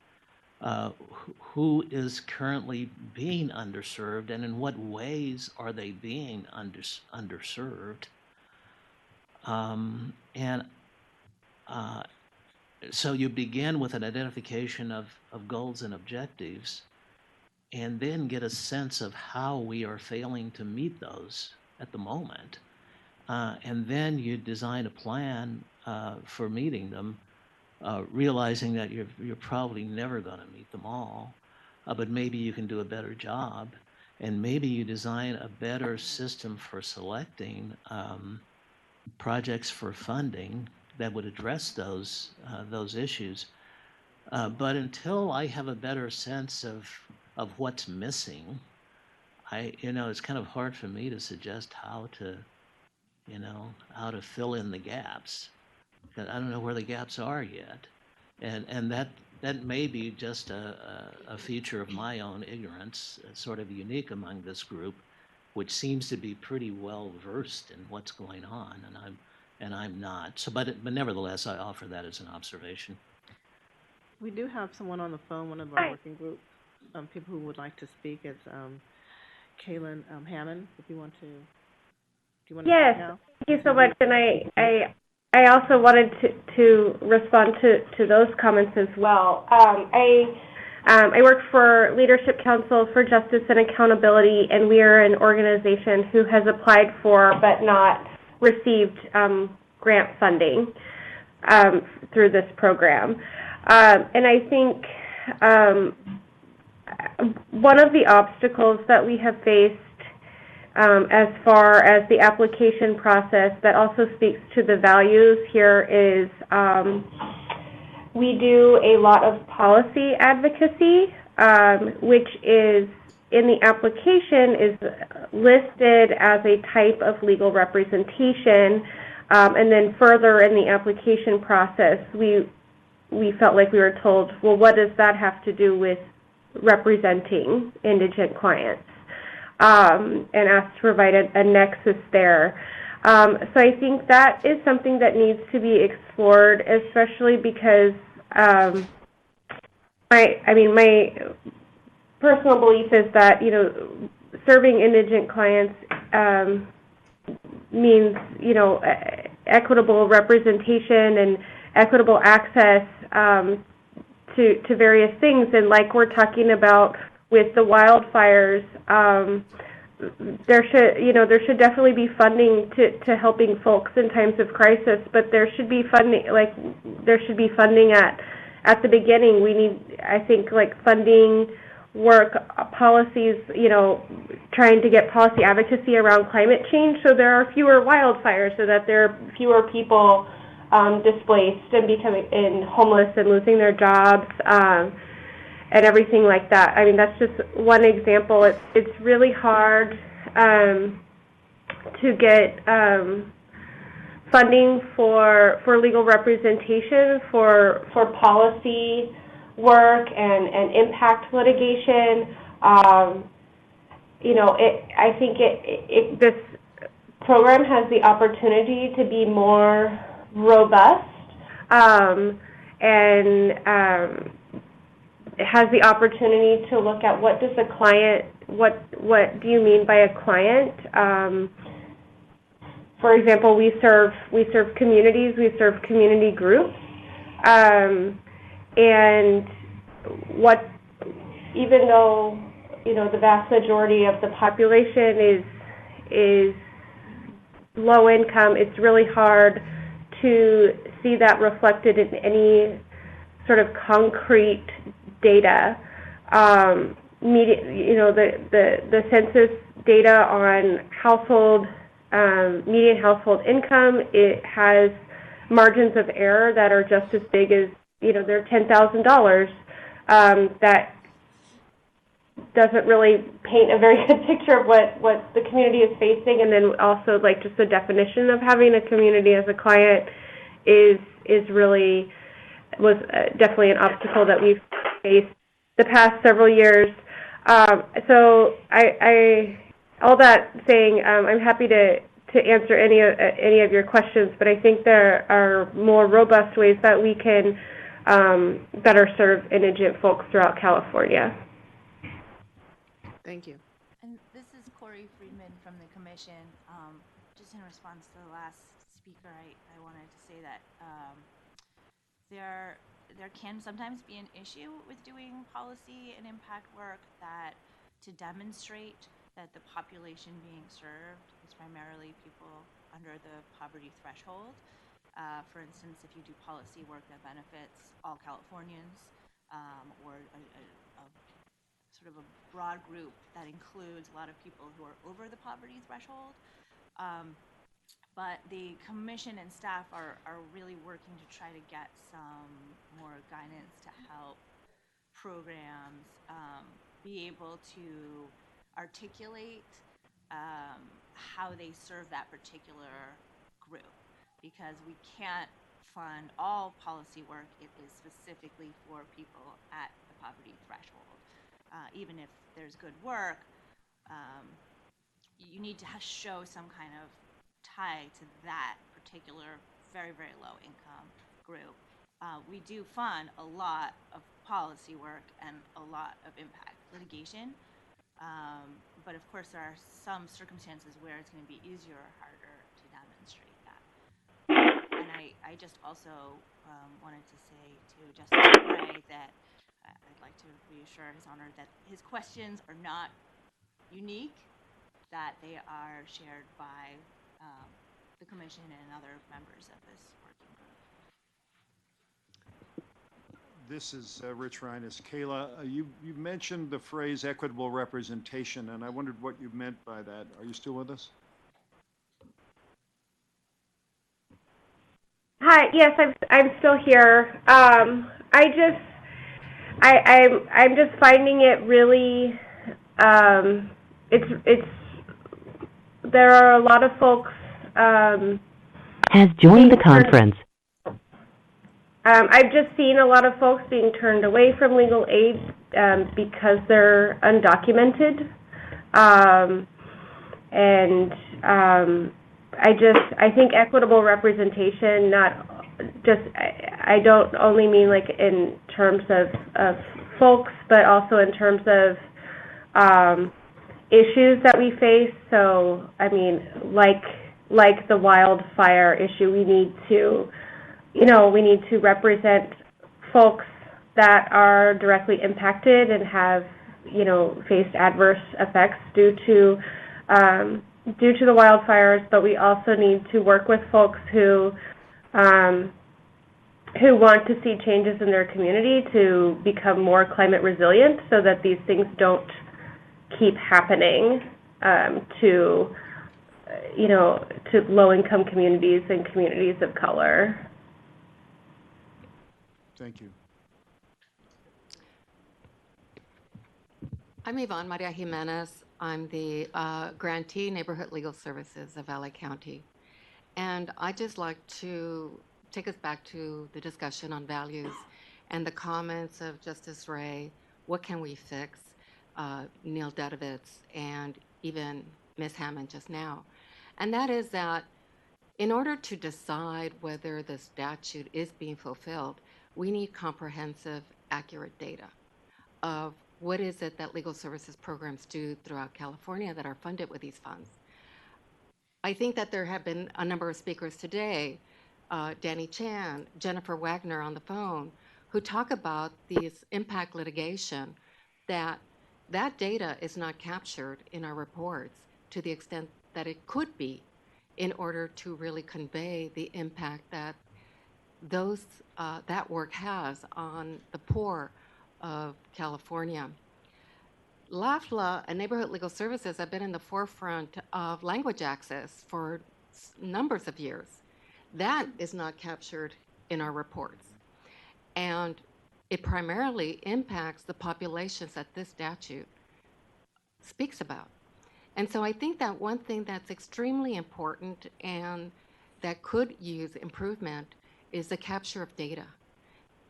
Who is currently being underserved, and in what ways are they being underserved? So you begin with an identification of goals and objectives, and then get a sense of how we are failing to meet those at the moment. And then you design a plan for meeting them, realizing that you're probably never going to meet them all, but maybe you can do a better job, and maybe you design a better system for selecting projects for funding that would address those issues. But until I have a better sense of of what's missing, it's kind of hard for me to suggest how to fill in the gaps. 'Cause I don't know where the gaps are yet. And that may be just a feature of my own ignorance, sort of unique among this group, which seems to be pretty well versed in what's going on, and I'm not. So, but nevertheless, I offer that as an observation. We do have someone on the phone, one of our working group people who would like to speak. It's Kaylin Hammond. If you want to, do you want to Yes, speak now? thank you so much. And I also wanted to respond to those comments as well. I work for Leadership Council for Justice and Accountability, and we are an organization who has applied for but not received grant funding through this program. And I think one of the obstacles that we have faced as far as the application process that also speaks to the values here is we do a lot of policy advocacy, which is in the application is listed as a type of legal representation, and then further in the application process we felt like we were told, well, what does that have to do with representing indigent clients? And asked to provide a nexus there. So I think that is something that needs to be explored, especially because my personal belief is that serving indigent clients means equitable representation and equitable access to various things, and like we're talking about with the wildfires, there should definitely be funding to helping folks in times of crisis, but there should be funding at the beginning. We need, I think, funding work, policies, trying to get policy advocacy around climate change so there are fewer wildfires, so that there are fewer people displaced and becoming homeless and losing their jobs. And everything like that. I mean, that's just one example. It's really hard to get funding for legal representation, for policy work and impact litigation. I think this program has the opportunity to be more robust and it has the opportunity to look at what does a client, what do you mean by a client? For example, we serve communities, we serve community groups, and even though the vast majority of the population is low income, it's really hard to see that reflected in any sort of concrete data. The census data on median household income, it has margins of error that are just as big as, they're $10,000. That doesn't really paint a very good picture of what the community is facing. And then also just the definition of having a community as a client was definitely an obstacle that we've faced the past several years. So all that saying, I'm happy to answer any of your questions, but I think there are more robust ways that we can better serve indigent folks throughout California. Thank you. And this is Corey Friedman from the Commission. Just in response to the last speaker, I wanted to say that there can sometimes be an issue with doing policy and impact work to demonstrate that the population being served is primarily people under the poverty threshold. For instance, if you do policy work that benefits all Californians, or a sort of a broad group that includes a lot of people who are over the poverty threshold. But the commission and staff are really working to try to get some more guidance to help programs be able to articulate how they serve that particular group, because we can't fund all policy work. It is specifically for people at the poverty threshold. Even if there's good work, you need to show some kind of tie to that particular very, very low income group. We do fund a lot of policy work and a lot of impact litigation, but of course there are some circumstances where it's going to be easier or harder to demonstrate that. And I just also wanted to say to Justice Gray that I'd like to reassure His Honor that his questions are not unique, that they are shared by the Commission and other members of this working group. This is Rich Reines. Kayla, you mentioned the phrase equitable representation, and I wondered what you meant by that. Are you still with us? Hi, yes, I'm still here. I'm just finding it really, it's there are a lot of folks has joined the conference. I've just seen a lot of folks being turned away from legal aid because they're undocumented, and I think equitable representation, not just, I don't only mean like in terms of folks, but also in terms of issues that we face. So, I mean, like the wildfire issue, we need to represent folks that are directly impacted and have, faced adverse effects due to the wildfires, but we also need to work with folks who want to see changes in their community to become more climate resilient so that these things don't keep happening to low-income communities and communities of color. Thank you. I'm Yvonne Maria Jimenez. I'm the grantee Neighborhood Legal Services of LA County. And I'd just like to take us back to the discussion on values and the comments of Justice Ray, what can we fix, Neil Dedovitz, and even Ms. Hammond just now. And that is that in order to decide whether the statute is being fulfilled, we need comprehensive, accurate data of what is it that legal services programs do throughout California that are funded with these funds. I think that there have been a number of speakers today, Danny Chan, Jennifer Wagner on the phone, who talk about these impact litigation, that data is not captured in our reports to the extent that it could be in order to really convey the impact that that work has on the poor of California. LAFLA and Neighborhood Legal Services have been in the forefront of language access for numbers of years. That is not captured in our reports. And it primarily impacts the populations that this statute speaks about. And so I think that one thing that's extremely important and that could use improvement is the capture of data,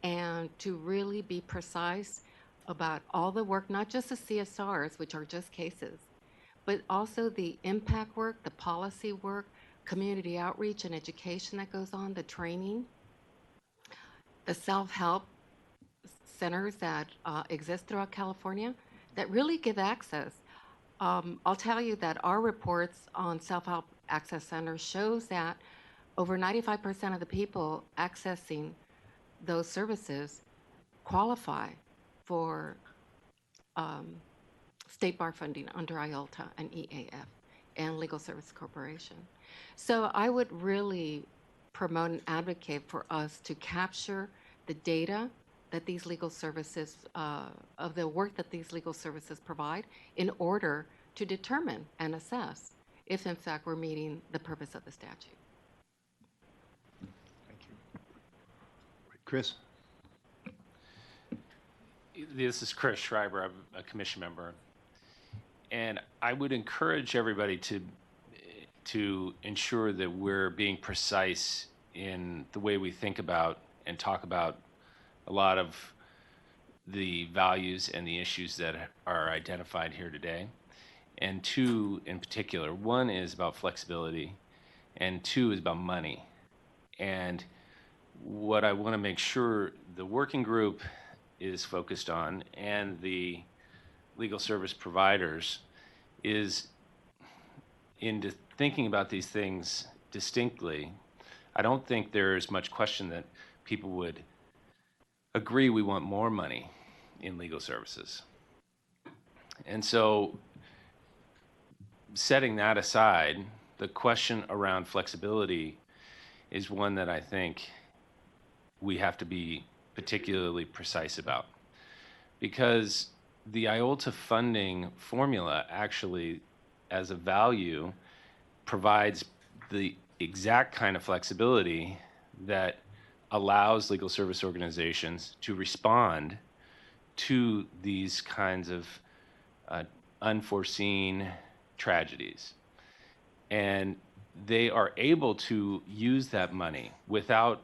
and to really be precise about all the work, not just the CSRs, which are just cases, but also the impact work, the policy work, community outreach and education that goes on, the training, the self-help centers that exist throughout California that really give access. I'll tell you that our reports on self-help access centers shows that over 95% of the people accessing those services qualify for state bar funding under IOLTA and EAF and Legal Service Corporation. So I would really promote and advocate for us to capture the data that these legal services, of the work that these legal services provide in order to determine and assess if in fact we're meeting the purpose of the statute. Thank you. Chris? This is Chris Schreiber. I'm a commission member. And I would encourage everybody to ensure that we're being precise in the way we think about and talk about a lot of the values and the issues that are identified here today. And two in particular. One is about flexibility, and two is about money. And what I want to make sure the working group is focused on, and the legal service providers, is in thinking about these things distinctly. I don't think there's much question that people would agree we want more money in legal services. And so, setting that aside, the question around flexibility is one that I think we have to be particularly precise about. Because the IOLTA funding formula actually, as a value, provides the exact kind of flexibility that allows legal service organizations to respond to these kinds of unforeseen tragedies. And they are able to use that money without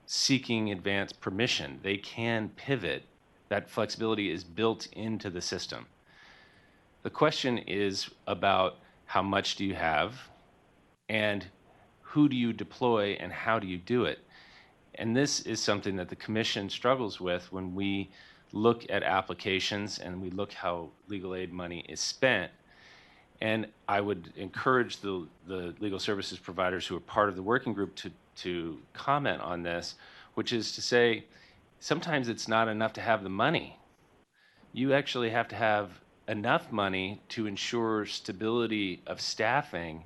seeking advance permission. They can pivot. That flexibility is built into the system. The question is about how much do you have, and who do you deploy, and how do you do it? And this is something that the Commission struggles with when we look at applications and we look how legal aid money is spent. And I would encourage the legal services providers who are part of the working group to comment on this, which is to say, sometimes it's not enough to have the money. You actually have to have enough money to ensure stability of staffing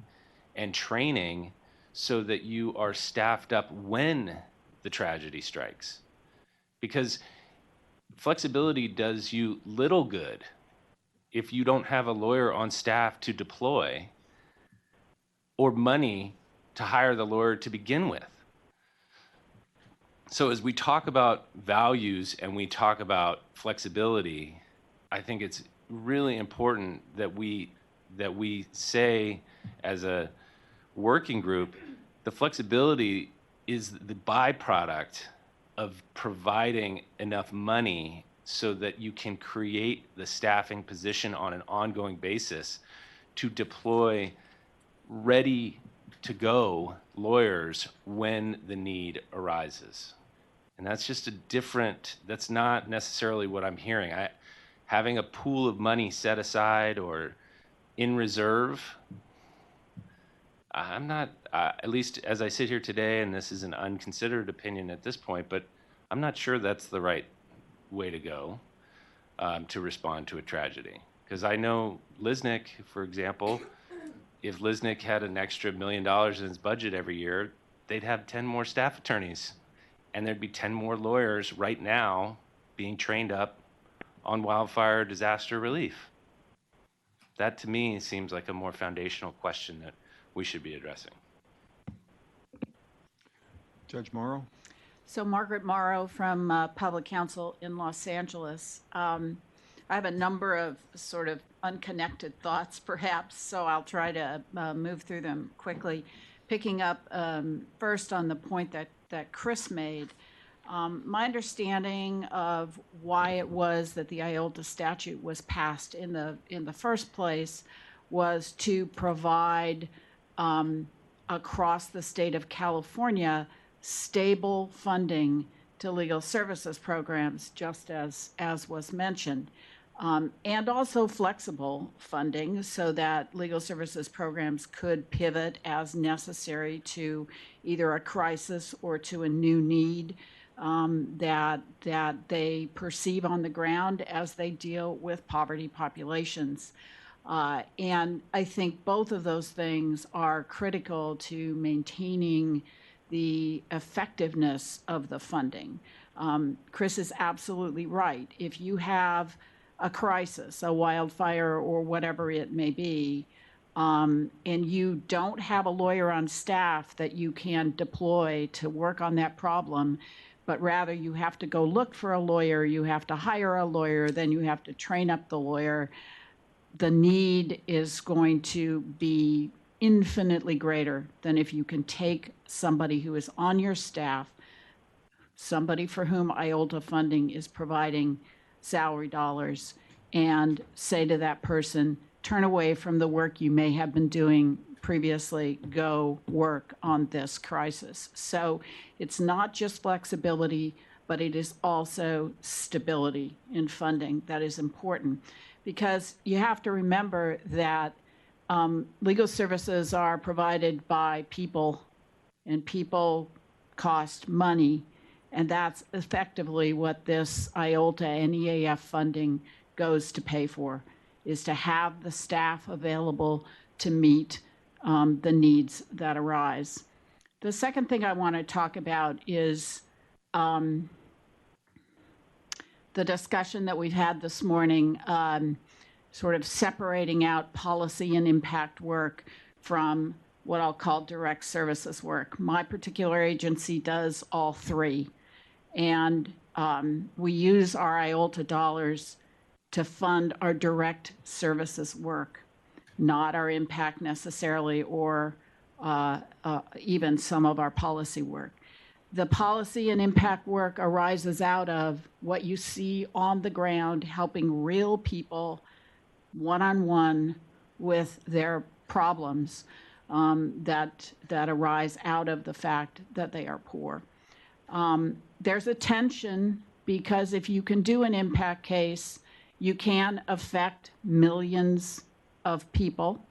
and training so that you are staffed up when the tragedy strikes. Because flexibility does you little good if you don't have a lawyer on staff to deploy or money to hire the lawyer to begin with. So as we talk about values and we talk about flexibility, I think it's really important that we say as a working group, the flexibility is the byproduct of providing enough money so that you can create the staffing position on an ongoing basis to deploy ready to go lawyers when the need arises. And that's just that's not necessarily what I'm hearing. Having a pool of money set aside or in reserve, I'm not, at least as I sit here today, and this is an unconsidered opinion at this point, but I'm not sure that's the right way to go to respond to a tragedy. Because I know Lisnick, for example, if Lisnick had an extra $1 million in his budget every year, they'd have 10 more staff attorneys, and there'd be 10 more lawyers right now being trained up on wildfire disaster relief. That, to me, seems like a more foundational question that we should be addressing. Judge Morrow? So Margaret Morrow from Public Counsel in Los Angeles. I have a number of sort of unconnected thoughts, perhaps, so I'll try to move through them quickly. Picking up first on the point that Chris made, my understanding of why it was that the IOLTA statute was passed in the first place was to provide across the state of California stable funding to legal services programs, just as was mentioned, and also flexible funding so that legal services programs could pivot as necessary to either a crisis or to a new need that they perceive on the ground as they deal with poverty populations. And I think both of those things are critical to maintaining the effectiveness of the funding. Chris is absolutely right. If you have a crisis, a wildfire or whatever it may be, and you don't have a lawyer on staff that you can deploy to work on that problem, but rather you have to go look for a lawyer, you have to hire a lawyer, then you have to train up the lawyer, the need is going to be infinitely greater than if you can take somebody who is on your staff, somebody for whom IOLTA funding is providing salary dollars, and say to that person, turn away from the work you may have been doing previously, go work on this crisis. So it's not just flexibility, but it is also stability in funding that is important. Because you have to remember that legal services are provided by people, and people cost money, and that's effectively what this IOLTA and EAF funding goes to pay for, is to have the staff available to meet the needs that arise. The second thing I want to talk about is the discussion that we've had this morning, sort of separating out policy and impact work from what I'll call direct services work. My particular agency does all three. And we use our IOLTA dollars to fund our direct services work, not our impact necessarily, or even some of our policy work. The policy and impact work arises out of what you see on the ground, helping real people one-on-one with their problems that arise out of the fact that they are poor. There's a tension because if you can do an impact case, you can affect millions of people,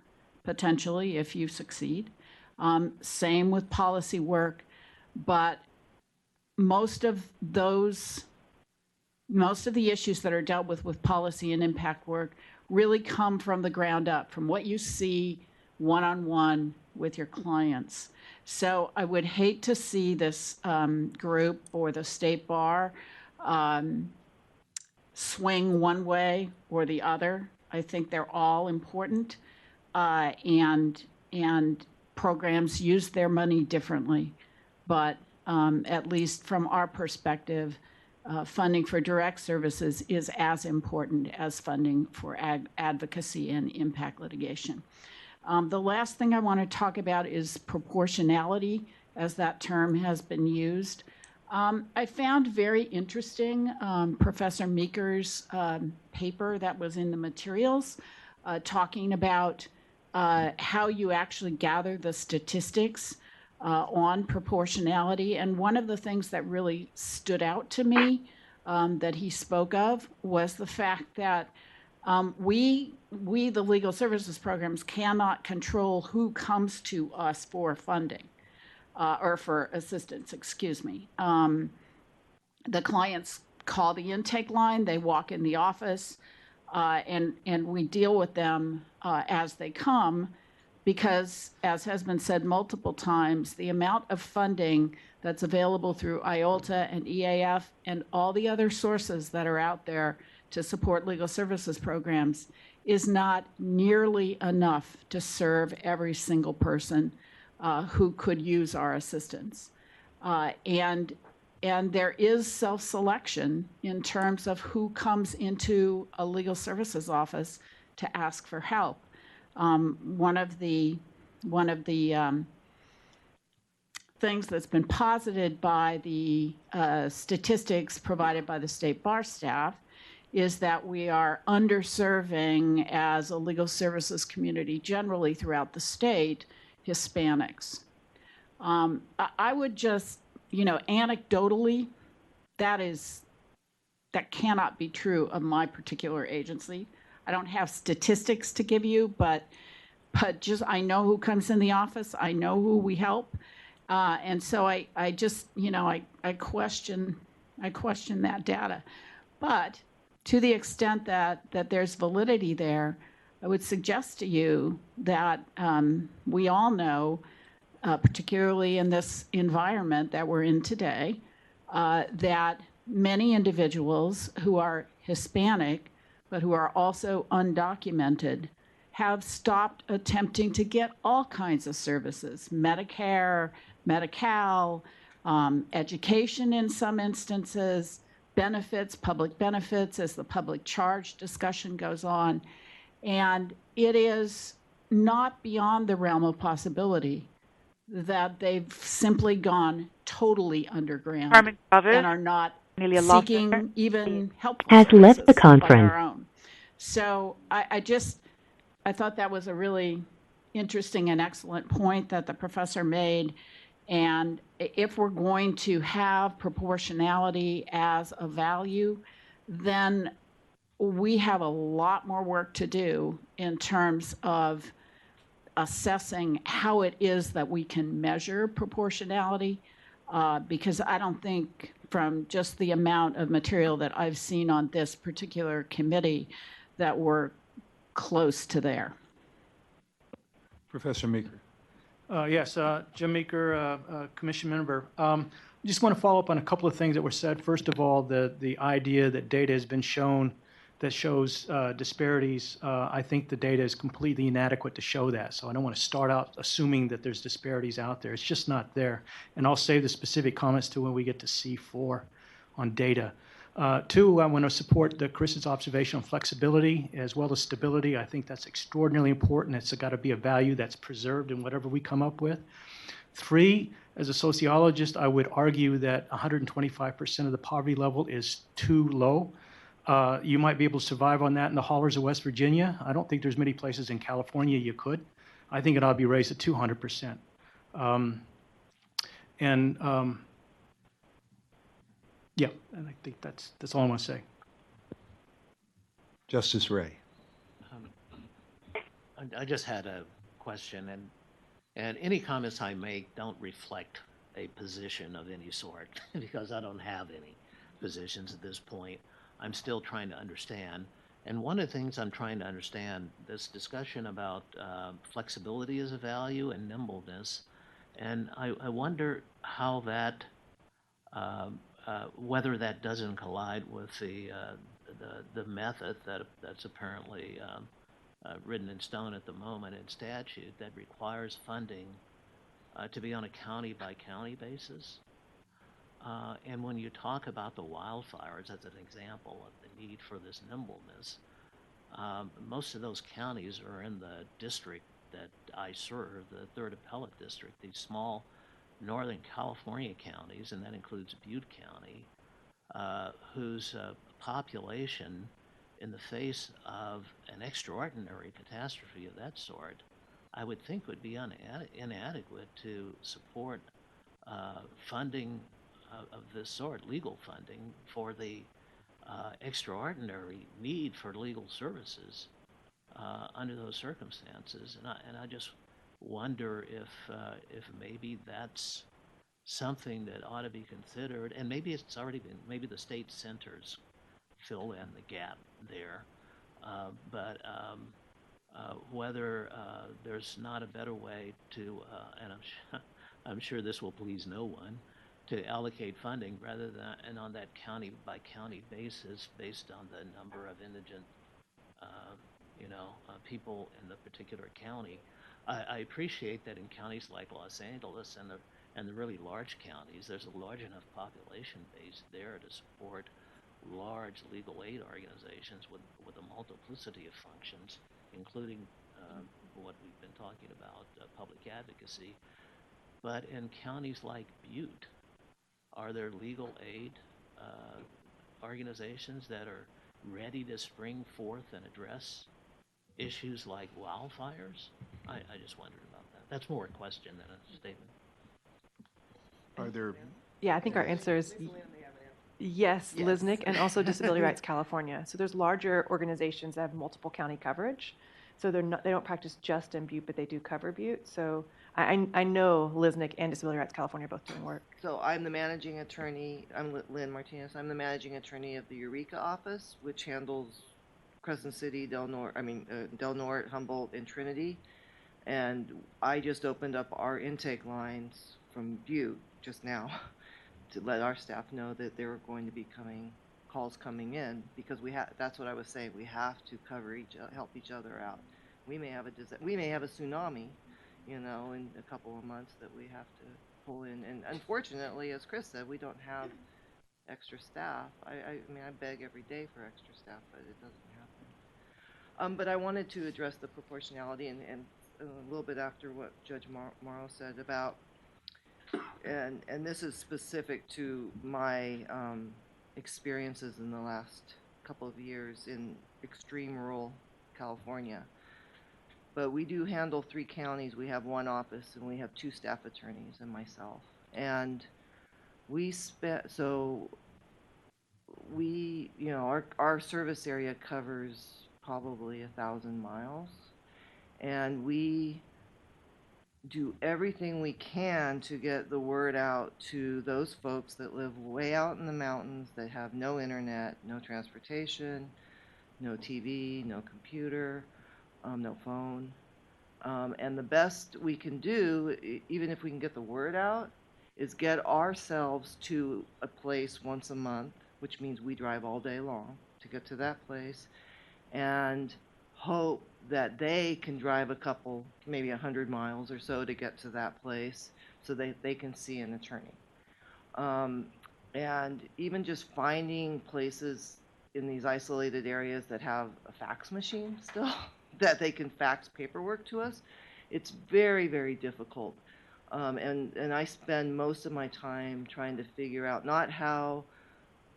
potentially, if you succeed. Same with policy work, but most of the issues that are dealt with policy and impact work really come from the ground up, from what you see one-on-one with your clients. So I would hate to see this group or the state bar swing one way or the other. I think they're all important, and programs use their money differently. But at least from our perspective, funding for direct services is as important as funding for advocacy and impact litigation. The last thing I want to talk about is proportionality, as that term has been used. I found very interesting Professor Meeker's paper that was in the materials, talking about how you actually gather the statistics on proportionality. And one of the things that really stood out to me that he spoke of was the fact that we, the legal services programs, cannot control who comes to us for funding or for assistance, excuse me. The clients call the intake line, they walk in the office, and we deal with them as they come. Because, as has been said multiple times, the amount of funding that's available through IOLTA and EAF and all the other sources that are out there to support legal services programs is not nearly enough to serve every single person who could use our assistance. And there is self-selection in terms of who comes into a legal services office to ask for help. One of the things that's been posited by the statistics provided by the state bar staff is that we are underserving, as a legal services community generally throughout the state, Hispanics. I would just, anecdotally, that cannot be true of my particular agency. I don't have statistics to give you, but just I know who comes in the office. I know who we help, and so I just I question that data. But to the extent that there's validity there, I would suggest to you that we all know, particularly in this environment that we're in today, that many individuals who are Hispanic but who are also undocumented have stopped attempting to get all kinds of services, Medicare, Medi-Cal, education in some instances, benefits, public benefits as the public charge discussion goes on. And it is not beyond the realm of possibility that they've simply gone totally underground and are not seeking even helpful Has left the services like conference. our own. So I thought that was a really interesting and excellent point that the professor made. And if we're going to have proportionality as a value, then we have a lot more work to do in terms of assessing how it is that we can measure proportionality, because I don't think from just the amount of material that I've seen on this particular committee that we're close to there. Professor Meeker. Yes, Jim Meeker, Commission member. I just want to follow up on a couple of things that were said. First of all, the idea that data has been shown that shows disparities. I think the data is completely inadequate to show that. So I don't want to start out assuming that there's disparities out there. It's just not there. And I'll save the specific comments to when we get to C4 on data. Two, I want to support Chris's observation on flexibility as well as stability. I think that's extraordinarily important. It's got to be a value that's preserved in whatever we come up with. Three, as a sociologist, I would argue that 125% of the poverty level is too low. You might be able to survive on that in the hollers of West Virginia. I don't think there's many places in California you could. I think it ought to be raised to 200%. Yeah, and I think that's all I want to say. Justice Ray. I just had a question, and any comments I make don't reflect a position of any sort because I don't have any positions at this point. I'm still trying to understand. And one of the things I'm trying to understand, this discussion about flexibility as a value and nimbleness, and I wonder how that, whether that doesn't collide with the method that's apparently written in stone at the moment in statute that requires funding to be on a county-by-county basis. And when you talk about the wildfires as an example of the need for this nimbleness, most of those counties are in the district that I serve, the 3rd Appellate District, these small Northern California counties, and that includes Butte County, whose population, in the face of an extraordinary catastrophe of that sort, I would think would be inadequate to support funding of this sort, legal funding, for the extraordinary need for legal services under those circumstances. And I just wonder if maybe that's something that ought to be considered, and maybe it's already been, maybe the state centers fill in the gap there, but whether there's not a better way to, and I'm sure this will please no one, to allocate funding rather than, and on that county by county basis based on the number of indigent people in the particular county. I appreciate that in counties like Los Angeles and the really large counties, there's a large enough population base there to support large legal aid organizations with a multiplicity of functions, including what we've been talking about, public advocacy. But in counties like Butte, are there legal aid organizations that are ready to spring forth and address issues like wildfires? I just wondered about that. That's more a question than a statement. Are there? Yeah, I think our answer is yes, LISNIC, and also Disability Rights California. So there's larger organizations that have multiple county coverage. So they don't practice just in Butte, but they do cover Butte. So I know LISNIC and Disability Rights California are both doing work. So I'm the managing attorney. I'm Lynn Martinez. I'm the managing attorney of the Eureka office, which handles Crescent City, Del Norte, Humboldt, and Trinity. And I just opened up our intake lines from Butte just now to let our staff know that there are going to be calls coming in, because that's what I was saying. We have to help each other out. we may have we may have a tsunami, in a couple of months that we have to pull in. And unfortunately, as Chris said, we don't have extra staff. I mean, I beg every day for extra staff, but it doesn't happen. But I wanted to address the proportionality and a little bit after what Judge Morrow said about, and this is specific to my experiences in the last couple of years in extreme rural California. But we do handle 3 counties. We have 1 office, and we have 2 staff attorneys and myself. And we our service area covers probably 1,000 miles, and we do everything we can to get the word out to those folks that live way out in the mountains, that have no internet, no transportation, no TV, no computer, no phone. And the best we can do, even if we can get the word out, is get ourselves to a place once a month, which means we drive all day long to get to that place, and hope that they can drive a couple, maybe 100 miles or so to get to that place so they can see an attorney. And even just finding places in these isolated areas that have a fax machine still, that they can fax paperwork to us, it's very, very difficult. And I spend most of my time trying to figure out not how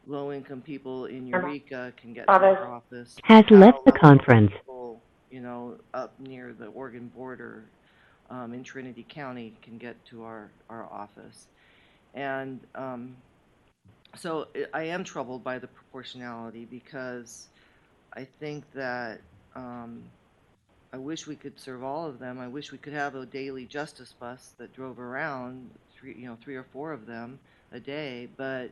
low-income people in Eureka can get to our office, Has how left the low-income conference. people, up near the Oregon border in Trinity County can get to our office. And so I am troubled by the proportionality, because I think that I wish we could serve all of them. I wish we could have a daily justice bus that drove around, 3 or 4 of them a day, but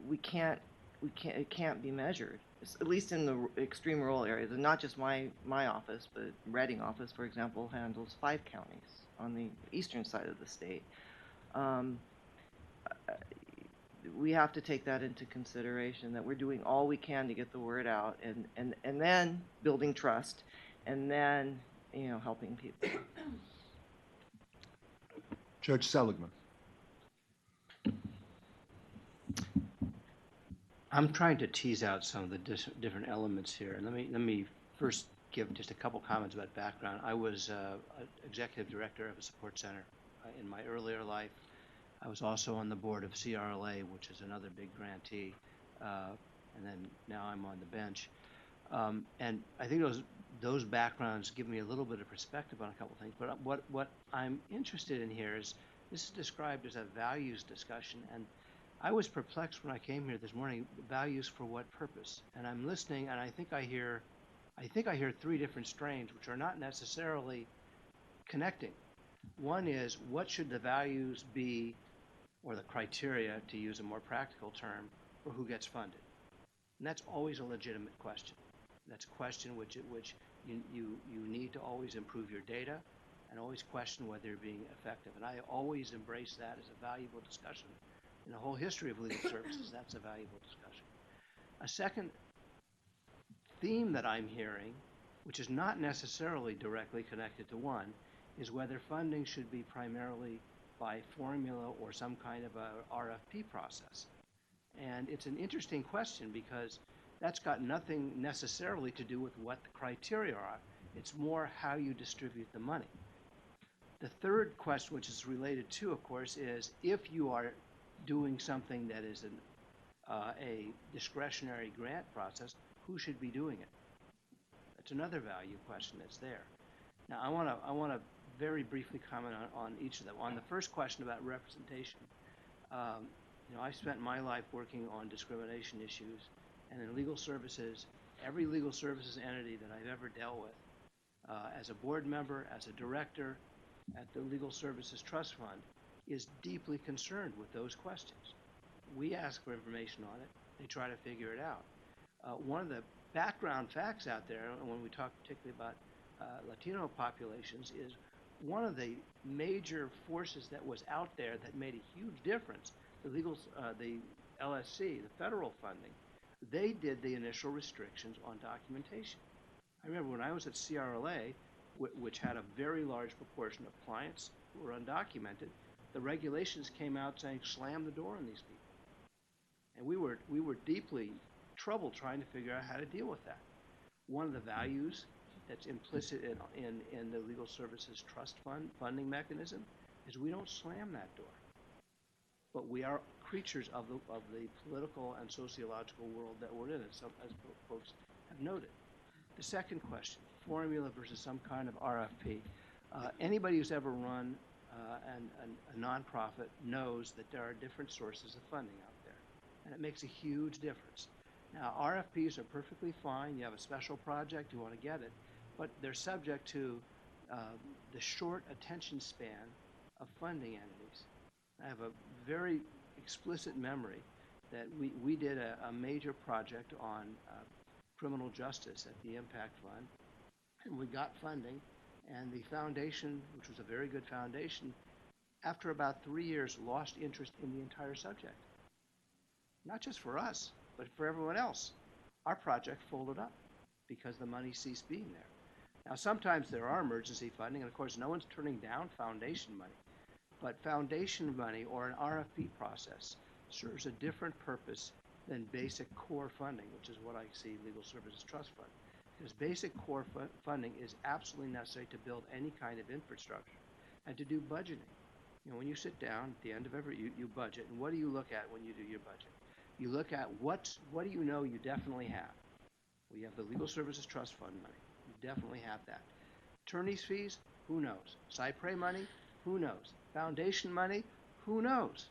we can't. It can't be measured. At least in the extreme rural areas, and not just my office, but Reading office, for example, handles 5 counties on the eastern side of the state. We have to take that into consideration, that we're doing all we can to get the word out, and then building trust, and then helping people. Judge Seligman. I'm trying to tease out some of the different elements here, and let me first give just a couple comments about background. I was executive director of a support center in my earlier life. I was also on the board of CRLA, which is another big grantee, and then now I'm on the bench. And I think those backgrounds give me a little bit of perspective on a couple things. But what I'm interested in here is, this is described as a values discussion, and I was perplexed when I came here this morning. Values for what purpose? And I'm listening, and I think I hear 3 different strains, which are not necessarily connecting. One is, what should the values be, or the criteria, to use a more practical term, for who gets funded? And that's always a legitimate question. That's a question which you need to always improve your data, and always question whether you're being effective. And I always embrace that as a valuable discussion. In the whole history of legal services, that's a valuable discussion. A second theme that I'm hearing, which is not necessarily directly connected to one, is whether funding should be primarily by formula or some kind of a RFP process. And it's an interesting question, because that's got nothing necessarily to do with what the criteria are. It's more how you distribute the money. The third question, which is related to, of course, is if you are doing something that is a discretionary grant process, who should be doing it? That's another value question that's there. Now, I want to very briefly comment on each of them. On the first question about representation, I spent my life working on discrimination issues, and in legal services, every legal services entity that I've ever dealt with, as a board member, as a director at the Legal Services Trust Fund, is deeply concerned with those questions. We ask for information on it. They try to figure it out. One of the background facts out there, when we talk particularly about Latino populations, is one of the major forces that was out there that made a huge difference, the LSC, the federal funding, they did the initial restrictions on documentation. I remember when I was at CRLA, which had a very large proportion of clients who were undocumented, the regulations came out saying slam the door on these people. And we were deeply troubled trying to figure out how to deal with that. One of the values that's implicit in the Legal Services Trust Fund funding mechanism is we don't slam that door. But we are creatures of the political and sociological world that we're in, as folks have noted. The second question, formula versus some kind of RFP. Anybody who's ever run a nonprofit knows that there are different sources of funding out there, and it makes a huge difference. Now, RFPs are perfectly fine. You have a special project, you want to get it, but they're subject to the short attention span of funding entities. I have a very explicit memory that we did a major project on criminal justice at the Impact Fund, and we got funding, and the foundation, which was a very good foundation, after about 3 years lost interest in the entire subject. Not just for us, but for everyone else. Our project folded up because the money ceased being there. Now, sometimes there are emergency funding, and of course, no one's turning down foundation money. But foundation money or an RFP process serves a different purpose than basic core funding, which is what I see Legal Services Trust Fund. Because basic core funding is absolutely necessary to build any kind of infrastructure and to do budgeting. You know, when you sit down at the end of you budget, and what do you look at when you do your budget? You look at what do you know you definitely have? Well, you have the Legal Services Trust Fund money. You definitely have that. Attorney's fees? Who knows? Cypre money? Who knows? Foundation money? Who knows?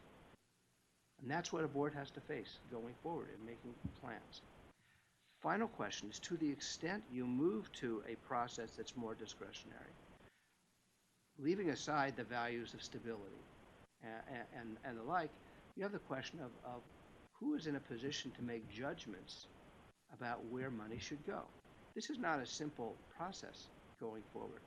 And that's what a board has to face going forward in making plans. Final question is, to the extent you move to a process that's more discretionary, leaving aside the values of stability and the like, you have the question of who is in a position to make judgments about where money should go. This is not a simple process going forward.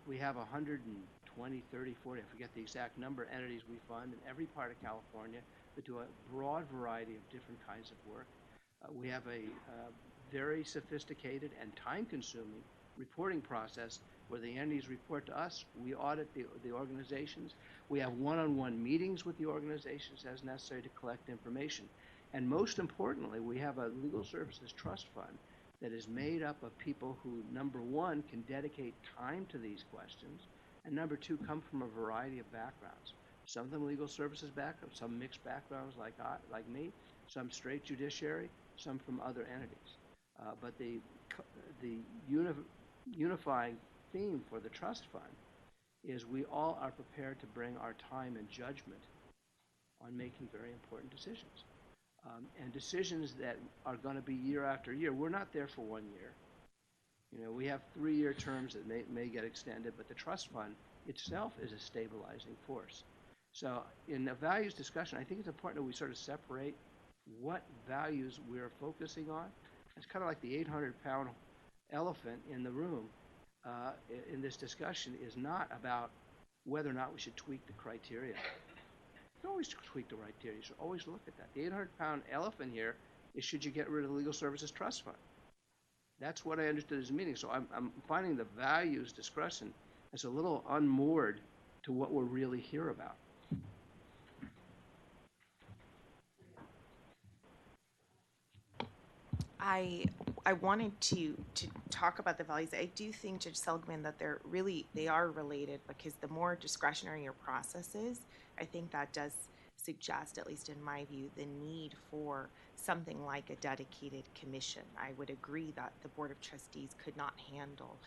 We have 120, 30, 40, I forget the exact number, entities we fund in every part of California that do a broad variety of different kinds of work. We have a very sophisticated and time-consuming reporting process where the entities report to us. We audit the organizations. We have one-on-one meetings with the organizations as necessary to collect information. And most importantly, we have a Legal Services Trust Fund that is made up of people who, number one, can dedicate time to these questions, and number two, come from a variety of backgrounds. Some of them legal services backgrounds, some mixed backgrounds like me, some straight judiciary, some from other entities. But the unifying theme for the trust fund is we all are prepared to bring our time and judgment on making very important decisions. And decisions that are going to be year after year. We're not there for 1 year. You know, we have 3-year terms that may get extended, but the trust fund itself is a stabilizing force. So in the values discussion, I think it's important that we sort of separate what values we're focusing on. It's kind of like the 800-pound elephant in the room in this discussion is not about whether or not we should tweak the criteria. You always tweak the criteria. You should always look at that. The 800-pound elephant here is, should you get rid of the Legal Services Trust Fund? That's what I understood as a meaning. So I'm finding the values discussion as a little unmoored to what we're really here about. I wanted to talk about the values. I do think, Judge Seligman, that they are related, because the more discretionary your process is, I think that does suggest, at least in my view, the need for something like a dedicated commission. I would agree that the Board of Trustees could not handle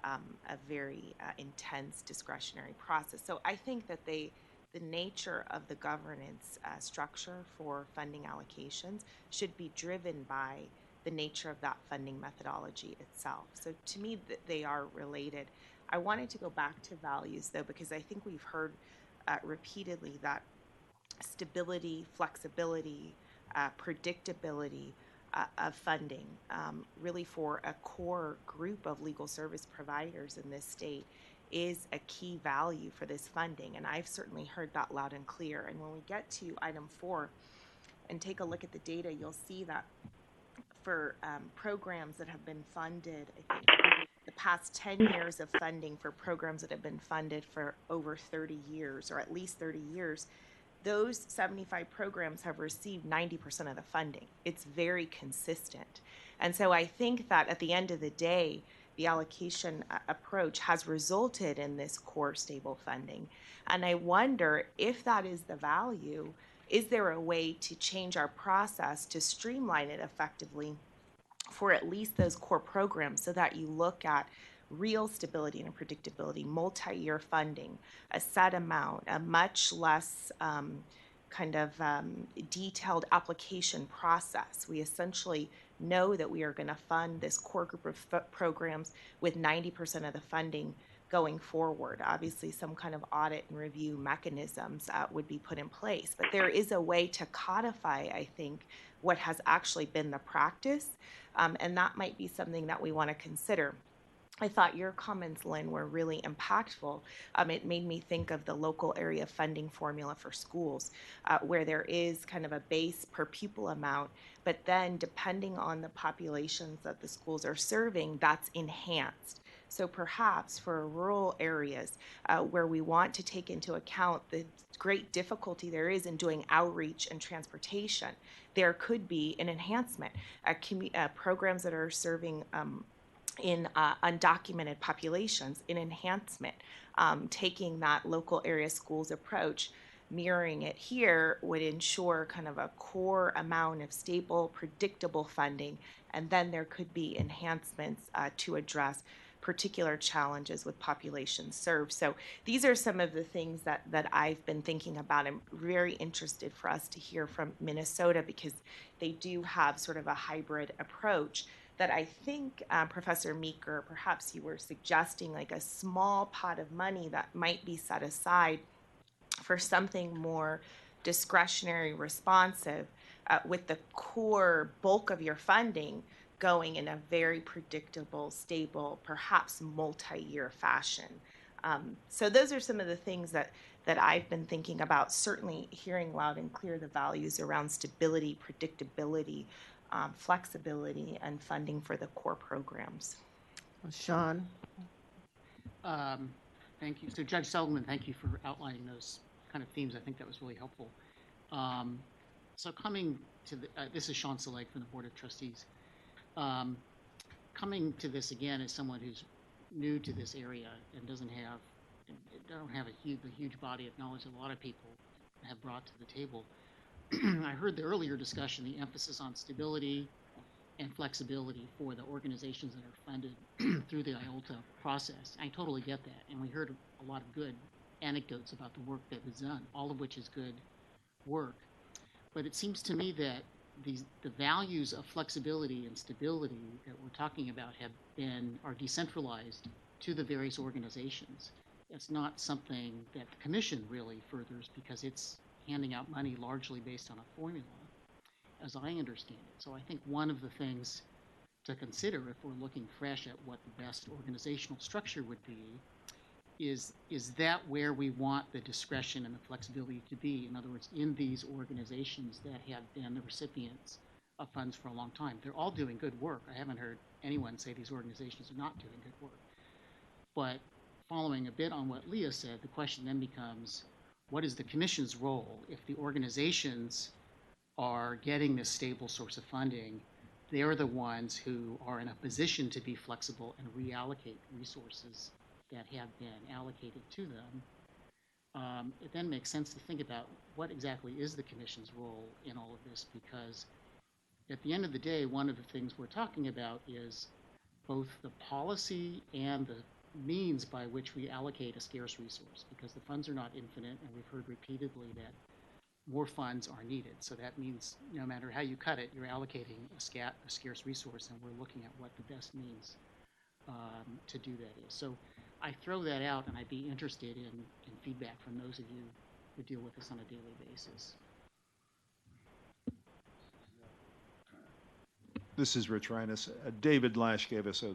a very intense discretionary process. So I think that the nature of the governance structure for funding allocations should be driven by the nature of that funding methodology itself. So to me, they are related. I wanted to go back to values, though, because I think we've heard repeatedly that stability, flexibility, predictability of funding, really for a core group of legal service providers in this state, is a key value for this funding. And I've certainly heard that loud and clear. And when we get to item 4 and take a look at the data, you'll see that for programs that have been funded, I think the past 10 years of funding for programs that have been funded for over 30 years, or at least 30 years, those 75 programs have received 90% of the funding. It's very consistent. And so I think that at the end of the day, the allocation approach has resulted in this core stable funding. And I wonder if that is the value, is there a way to change our process to streamline it effectively for at least those core programs so that you look at real stability and predictability, multi-year funding, a set amount, a much less detailed application process. We essentially know that we are going to fund this core group of programs with 90% of the funding going forward. Obviously, some kind of audit and review mechanisms would be put in place, but there is a way to codify, I think, what has actually been the practice, and that might be something that we want to consider. I thought your comments, Lynn, were really impactful. It made me think of the local area funding formula for schools, where there is kind of a base per pupil amount, but then depending on the populations that the schools are serving, that's enhanced. So perhaps for rural areas where we want to take into account the great difficulty there is in doing outreach and transportation, there could be an enhancement. Programs that are serving in undocumented populations, in enhancement, taking that local area schools approach, mirroring it here would ensure kind of a core amount of stable, predictable funding, and then there could be enhancements to address particular challenges with populations served. So these are some of the things that I've been thinking about. I'm very interested for us to hear from Minnesota because they do have sort of a hybrid approach that I think, Professor Meeker, perhaps you were suggesting like a small pot of money that might be set aside for something more discretionary, responsive, with the core bulk of your funding going in a very predictable, stable, perhaps multi-year fashion. So those are some of the things that I've been thinking about, certainly hearing loud and clear the values around stability, predictability, flexibility, and funding for the core programs. Sean? Thank you. So Judge Seligman, thank you for outlining those kind of themes. I think that was really helpful. So coming to this is Sean Seleg from the Board of Trustees. Coming to this again as someone who's new to this area and don't have a huge body of knowledge that a lot of people have brought to the table. I heard the earlier discussion, the emphasis on stability and flexibility for the organizations that are funded through the IOLTA process. I totally get that. And we heard a lot of good anecdotes about the work that was done, all of which is good work. But it seems to me that the values of flexibility and stability that we're talking about are decentralized to the various organizations. It's not something that the commission really furthers because it's handing out money largely based on a formula, as I understand it. So I think one of the things to consider if we're looking fresh at what the best organizational structure would be is that where we want the discretion and the flexibility to be? In other words, in these organizations that have been the recipients of funds for a long time. They're all doing good work. I haven't heard anyone say these organizations are not doing good work. But following a bit on what Leah said, the question then becomes, what is the commission's role if the organizations are getting this stable source of funding? They're the ones who are in a position to be flexible and reallocate resources that have been allocated to them. It then makes sense to think about what exactly is the commission's role in all of this, because at the end of the day, one of the things we're talking about is both the policy and the means by which we allocate a scarce resource, because the funds are not infinite, and we've heard repeatedly that more funds are needed. So that means no matter how you cut it, you're allocating a scarce resource, and we're looking at what the best means to do that is. So I throw that out, and I'd be interested in feedback from those of you who deal with this on a daily basis. This is Rich Reines. David Lash gave us a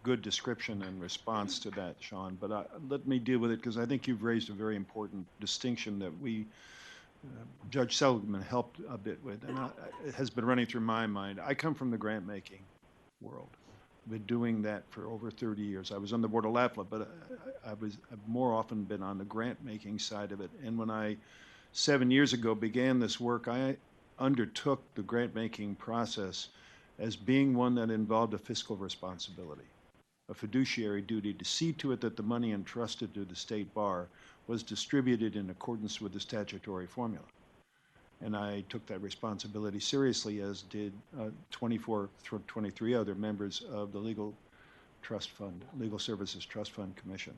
good description and response to that, Sean, but let me deal with it because I think you've raised a very important distinction that we Judge Seligman helped a bit with, and it has been running through my mind. I come from the grant-making world. I've been doing that for over 30 years. I was on the board of LAFLA, but I've more often been on the grant-making side of it. And when I, 7 years ago, began this work, I undertook the grant-making process as being one that involved a fiscal responsibility, a fiduciary duty to see to it that the money entrusted to the state bar was distributed in accordance with the statutory formula. And I took that responsibility seriously, as did 23 other members of the Legal Services Trust Fund Commission.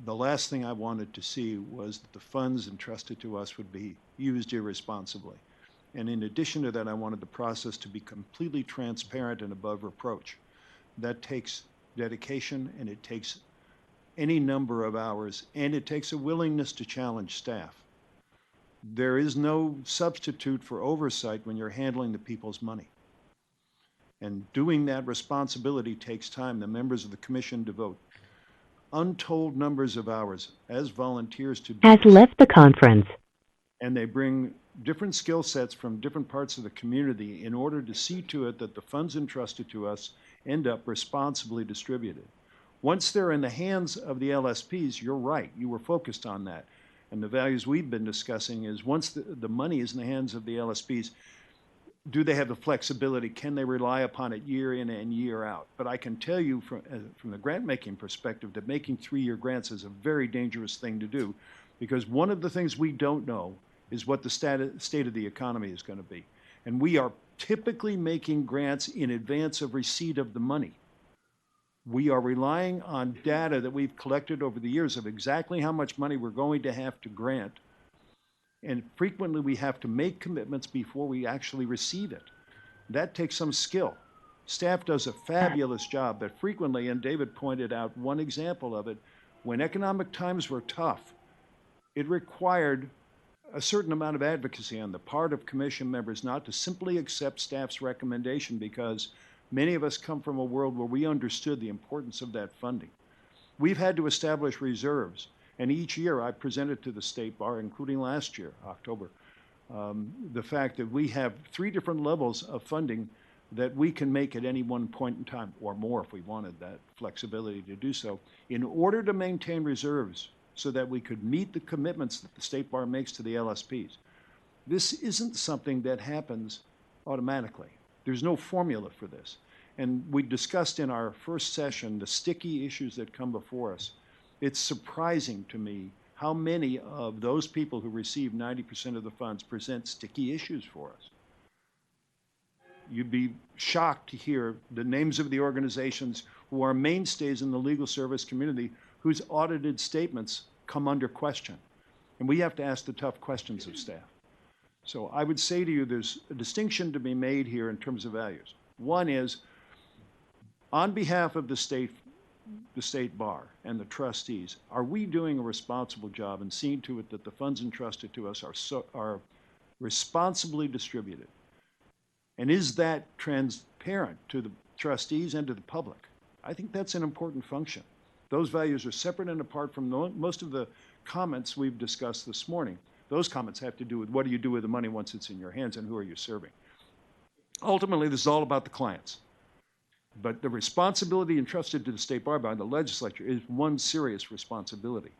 The last thing I wanted to see was that the funds entrusted to us would be used irresponsibly. And in addition to that, I wanted the process to be completely transparent and above reproach. That takes dedication, and it takes any number of hours, and it takes a willingness to challenge staff. There is no substitute for oversight when you're handling the people's money. And doing that responsibility takes time. The members of the commission devote untold numbers of hours as volunteers to do Has this. left the conference. And they bring different skill sets from different parts of the community in order to see to it that the funds entrusted to us end up responsibly distributed. Once they're in the hands of the LSPs, you're right, you were focused on that. And the values we've been discussing is once the money is in the hands of the LSPs, do they have the flexibility? Can they rely upon it year in and year out? But I can tell you from the grant-making perspective that making 3-year grants is a very dangerous thing to do, because one of the things we don't know is what the state of the economy is going to be. And we are typically making grants in advance of receipt of the money. We are relying on data that we've collected over the years of exactly how much money we're going to have to grant. And frequently we have to make commitments before we actually receive it. That takes some skill. Staff does a fabulous job, but frequently, and David pointed out one example of it, when economic times were tough, it required a certain amount of advocacy on the part of commission members not to simply accept staff's recommendation, because many of us come from a world where we understood the importance of that funding. We've had to establish reserves, and each year I presented to the state bar, including last year, October, the fact that we have 3 different levels of funding that we can make at any one point in time, or more if we wanted that flexibility to do so, in order to maintain reserves so that we could meet the commitments that the state bar makes to the LSPs. This isn't something that happens automatically. There's no formula for this. And we discussed in our first session the sticky issues that come before us. It's surprising to me how many of those people who receive 90% of the funds present sticky issues for us. You'd be shocked to hear the names of the organizations who are mainstays in the legal service community whose audited statements come under question. And we have to ask the tough questions of staff. So I would say to you, there's a distinction to be made here in terms of values. One is, on behalf of the state bar and the trustees, are we doing a responsible job in seeing to it that the funds entrusted to us are responsibly distributed? And is that transparent to the trustees and to the public? I think that's an important function. Those values are separate and apart from most of the comments we've discussed this morning. Those comments have to do with what do you do with the money once it's in your hands and who are you serving. Ultimately, this is all about the clients. But the responsibility entrusted to the state bar by the legislature is one serious responsibility.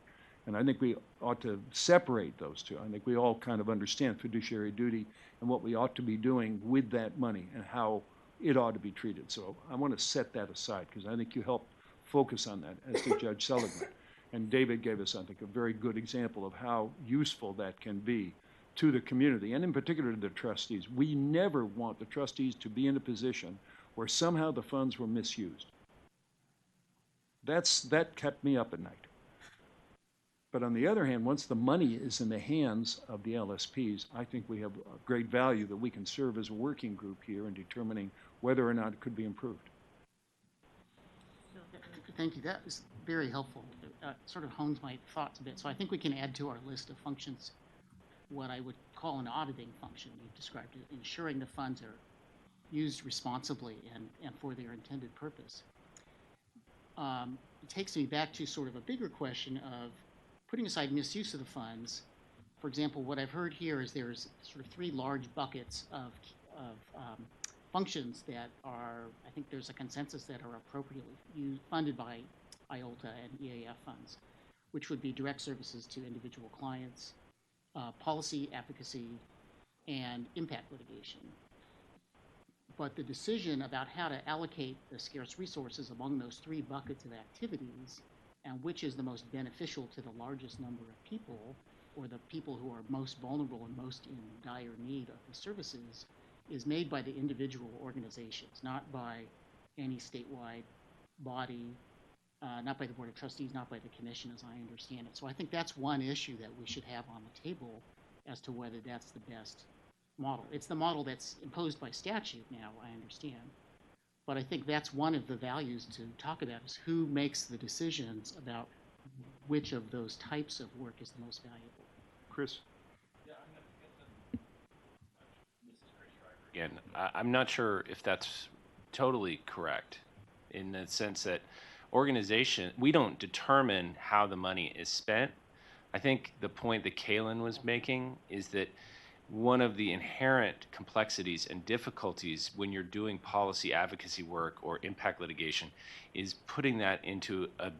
And I think we ought to separate those two. I think we all kind of understand fiduciary duty and what we ought to be doing with that money and how it ought to be treated. So I want to set that aside, because I think you helped focus on that, as did Judge Seligman. And David gave us, I think, a very good example of how useful that can be to the community, and in particular to the trustees. We never want the trustees to be in a position where somehow the funds were misused. That kept me up at night. But on the other hand, once the money is in the hands of the LSPs, I think we have a great value that we can serve as a working group here in determining whether or not it could be improved. Thank you. That is very helpful. Sort of hones my thoughts a bit. So I think we can add to our list of functions what I would call an auditing function. You've described it, ensuring the funds are used responsibly and for their intended purpose. It takes me back to sort of a bigger question of putting aside misuse of the funds. for example, what I've heard here is there's sort of three large buckets of functions that are, I think there's a consensus that are appropriately funded by IOLTA and EAF funds, which would be direct services to individual clients, policy advocacy, and impact litigation. But the decision about how to allocate the scarce resources among those three buckets of activities and which is the most beneficial to the largest number of people, or the people who are most vulnerable and most in dire need of the services, is made by the individual organizations, not by any statewide body, not by the Board of Trustees, not by the Commission, as I understand it. So I think that's one issue that we should have on the table as to whether that's the best model. It's the model that's imposed by statute now, I understand. But I think that's one of the values to talk about, is who makes the decisions about which of those types of work is the most valuable. Chris? Again, I'm not sure if that's totally correct, in the sense that we don't determine how the money is spent. I think the point that Kaylin was making is that one of the inherent complexities and difficulties when you're doing policy advocacy work or impact litigation is putting that into a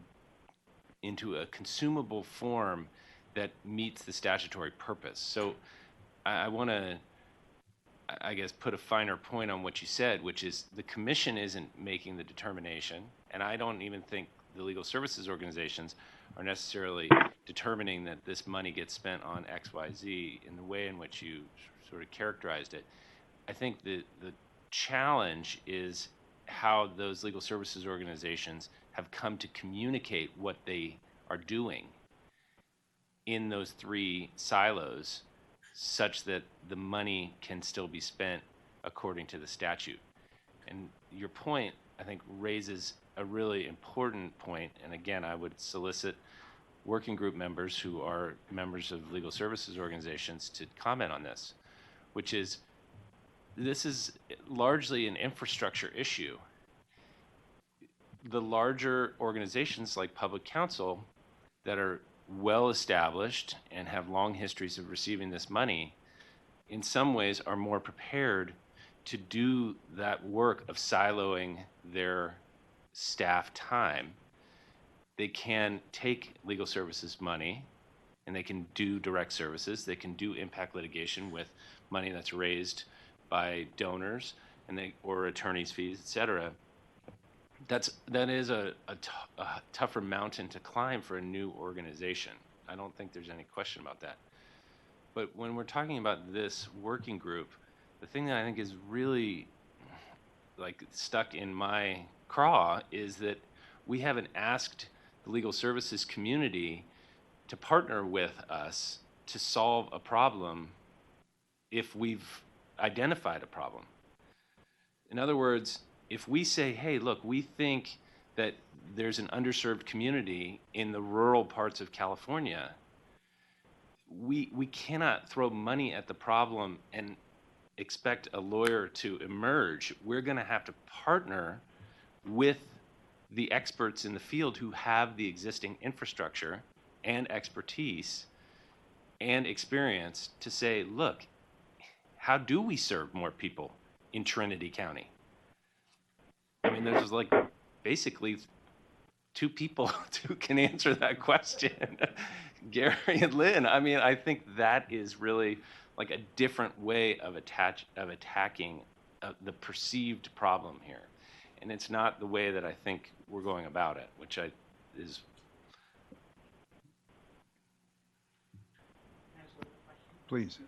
consumable form that meets the statutory purpose. So I want to, I guess, put a finer point on what you said, which is the Commission isn't making the determination, and I don't even think the legal services organizations are necessarily determining that this money gets spent on X, Y, Z in the way in which you sort of characterized it. I think the challenge is how those legal services organizations have come to communicate what they are doing in those three silos, such that the money can still be spent according to the statute. And your point, I think, raises a really important point, and again, I would solicit working group members who are members of legal services organizations to comment on this, which is, this is largely an infrastructure issue. The larger organizations like public counsel that are well established and have long histories of receiving this money, in some ways are more prepared to do that work of siloing their staff time. They can take legal services money and they can do direct services. They can do impact litigation with money that's raised by donors or attorney's fees, et cetera. That is a tougher mountain to climb for a new organization. I don't think there's any question about that. But when we're talking about this working group, the thing that I think is really like stuck in my craw is that we haven't asked the legal services community to partner with us to solve a problem if we've identified a problem. In other words, if we say, hey, look, we think that there's an underserved community in the rural parts of California, we cannot throw money at the problem and expect a lawyer to emerge. We're going to have to partner with the experts in the field who have the existing infrastructure and expertise and experience to say, look, how do we serve more people in Trinity County? I mean, there's like basically two people who can answer that question, Gary and Lynn. I mean, I think that is really like a different way of attacking the perceived problem here. And it's not the way that I think we're going about it, which is. Please.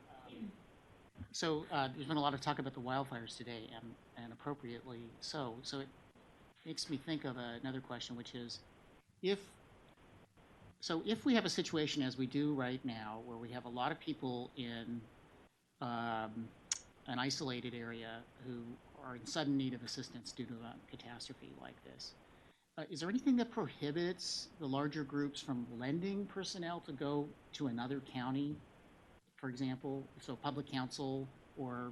So there's been a lot of talk about the wildfires today, and appropriately so. So it makes me think of another question, which is, if we have a situation as we do right now, where we have a lot of people in an isolated area who are in sudden need of assistance due to a catastrophe like this, is there anything that prohibits the larger groups from lending personnel to go to another county, for example? So public counsel or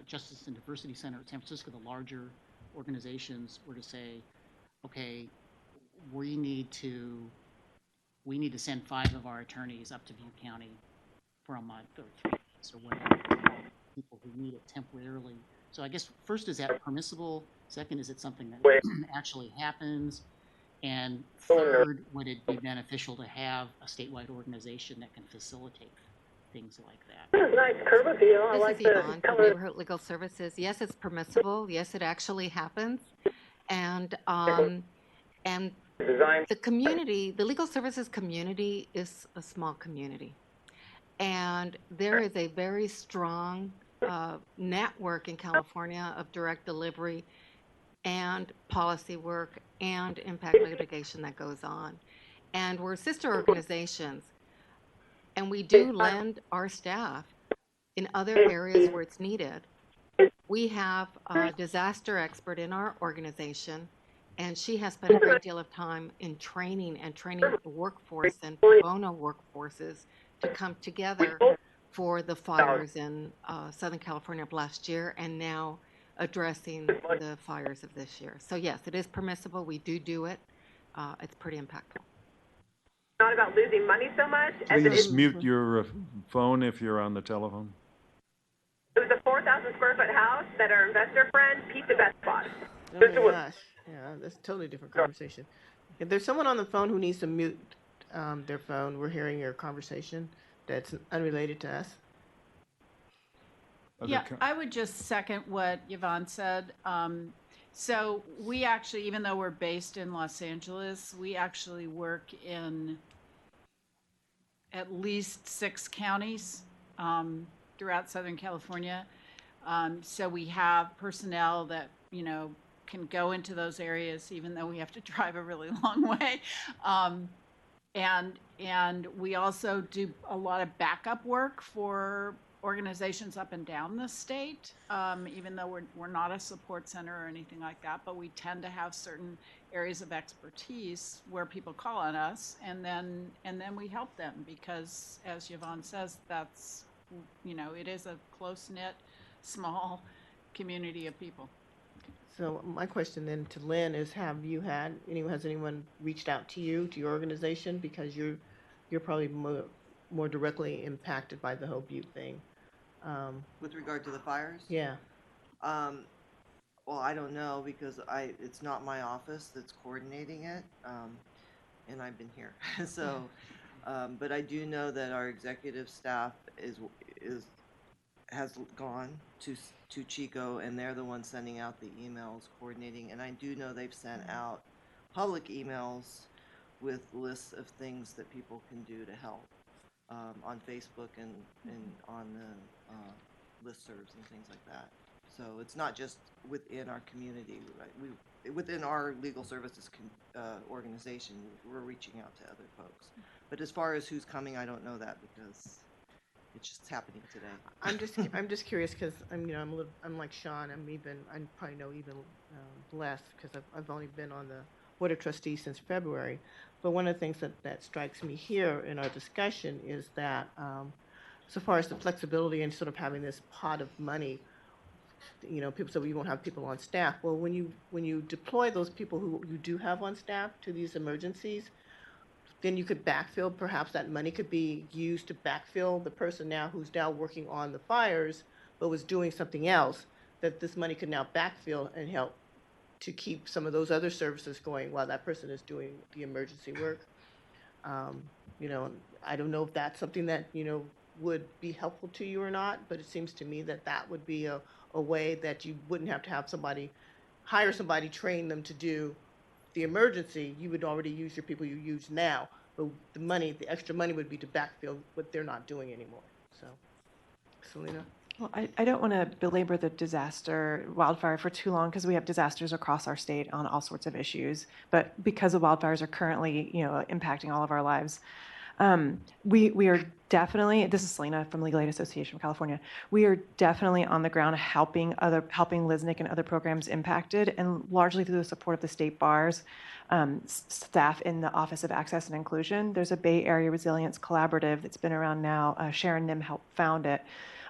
Justice and Diversity Center at San Francisco, the larger organizations, were to say, okay, we need to send 5 of our attorneys up to Butte County for a month or 3 months or whatever, to help people who need it temporarily. So I guess first, is that permissible? Second, is it something that actually happens? And third, would it be beneficial to have a statewide organization that can facilitate things like that? Nice curb appeal. I This like is the Yvonne from color. Neighborhood Legal Services. Yes, it's permissible. Yes, it actually happens. And the community, the legal services community, is a small community. And there is a very strong network in California of direct delivery and policy work and impact litigation that goes on. And we're sister organizations, and we do lend our staff in other areas where it's needed. We have a disaster expert in our organization, and she has spent a great deal of time in training the workforce and pro bono workforces to come together for the fires in Southern California of last year, and now addressing the fires of this year. So yes, it is permissible. We do it. It's pretty impactful. Not about losing money so much as it Please is. mute your phone if you're on the telephone. It was a 4,000 square foot house that our investor friend Pete the Best bought. Oh my gosh. Yeah, that's a totally different conversation. If there's someone on the phone who needs to mute their phone, we're hearing your conversation that's unrelated to us. Yeah, I would just second what Yvonne said. So we actually, even though we're based in Los Angeles, we actually work in at least 6 counties throughout Southern California. So we have personnel that, can go into those areas, even though we have to drive a really long way. And we also do a lot of backup work for organizations up and down the state, even though we're not a support center or anything like that, but we tend to have certain areas of expertise where people call on us, and then we help them, because as Yvonne says, that's, it is a close-knit, small community of people. So my question then to Lynn is, has anyone reached out to you, to your organization, because you're probably more directly impacted by the whole Butte thing? With regard to the fires? Yeah. Well, I don't know, because it's not my office that's coordinating it, and I've been here. So, but I do know that our executive staff has gone to Chico, and they're the ones sending out the emails, coordinating. And I do know they've sent out public emails with lists of things that people can do to help on Facebook and on the listservs and things like that. So it's not just within our community, right? Within our legal services organization, we're reaching out to other folks. But as far as who's coming, I don't know that, because it's just happening today. I'm just curious, because I'm like Sean. I probably know even less, because I've only been on the Board of Trustees since February. But one of the things that strikes me here in our discussion is that so far as the flexibility and sort of having this pot of money, people say, well, you won't have people on staff. Well, when you deploy those people who you do have on staff to these emergencies, then you could backfill. Perhaps that money could be used to backfill the person who's now working on the fires, but was doing something else, that this money could now backfill and help to keep some of those other services going while that person is doing the emergency work. I don't know if that's something that, would be helpful to you or not, but it seems to me that would be a way that you wouldn't have to have hire somebody, train them to do the emergency. You would already use your people you use now, but the extra money would be to backfill what they're not doing anymore. So, Selena? Well, I don't want to belabor the wildfire for too long, because we have disasters across our state on all sorts of issues. But because the wildfires are currently, impacting all of our lives, we are definitely, this is Selena from Legal Aid Association of California, we are definitely on the ground helping LISNIC and other programs impacted, and largely through the support of the state bars, staff in the Office of Access and Inclusion. There's a Bay Area Resilience Collaborative that's been around now. Sharon Nim helped found it,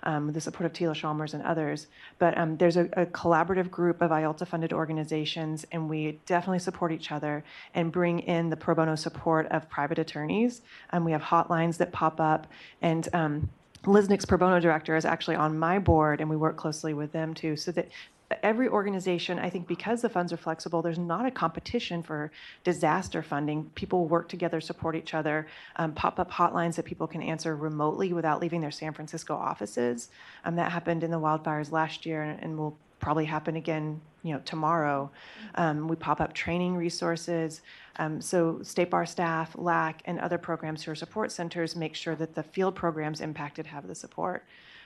with the support of Tila Chalmers and others. But there's a collaborative group of IOLTA-funded organizations, and we definitely support each other and bring in the pro bono support of private attorneys. We have hotlines that pop up, and Lisnick's pro bono director is actually on my board, and we work closely with them too, so that every organization, I think because the funds are flexible, there's not a competition for disaster funding. People work together, support each other, pop-up hotlines that people can answer remotely without leaving their San Francisco offices. That happened in the wildfires last year and will probably happen again, tomorrow. We pop up training resources. So State Bar staff, LAC, and other programs through our support centers make sure that the field programs impacted have the support.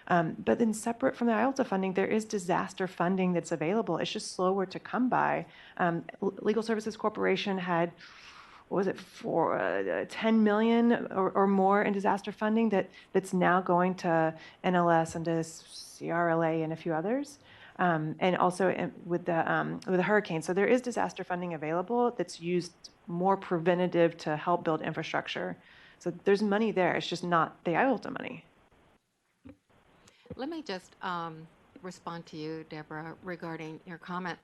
But then separate from the IELTS funding, there is disaster funding that's available. It's just slower to come by. Legal Services Corporation had, what was it, for 10 million or more in disaster funding that's now going to NLS and to CRLA and a few others. And also with the hurricane. So there is disaster funding available that's used more preventative to help build infrastructure. So there's money there. It's just not the IELTS money. Let me just respond to you, Deborah, regarding your comment.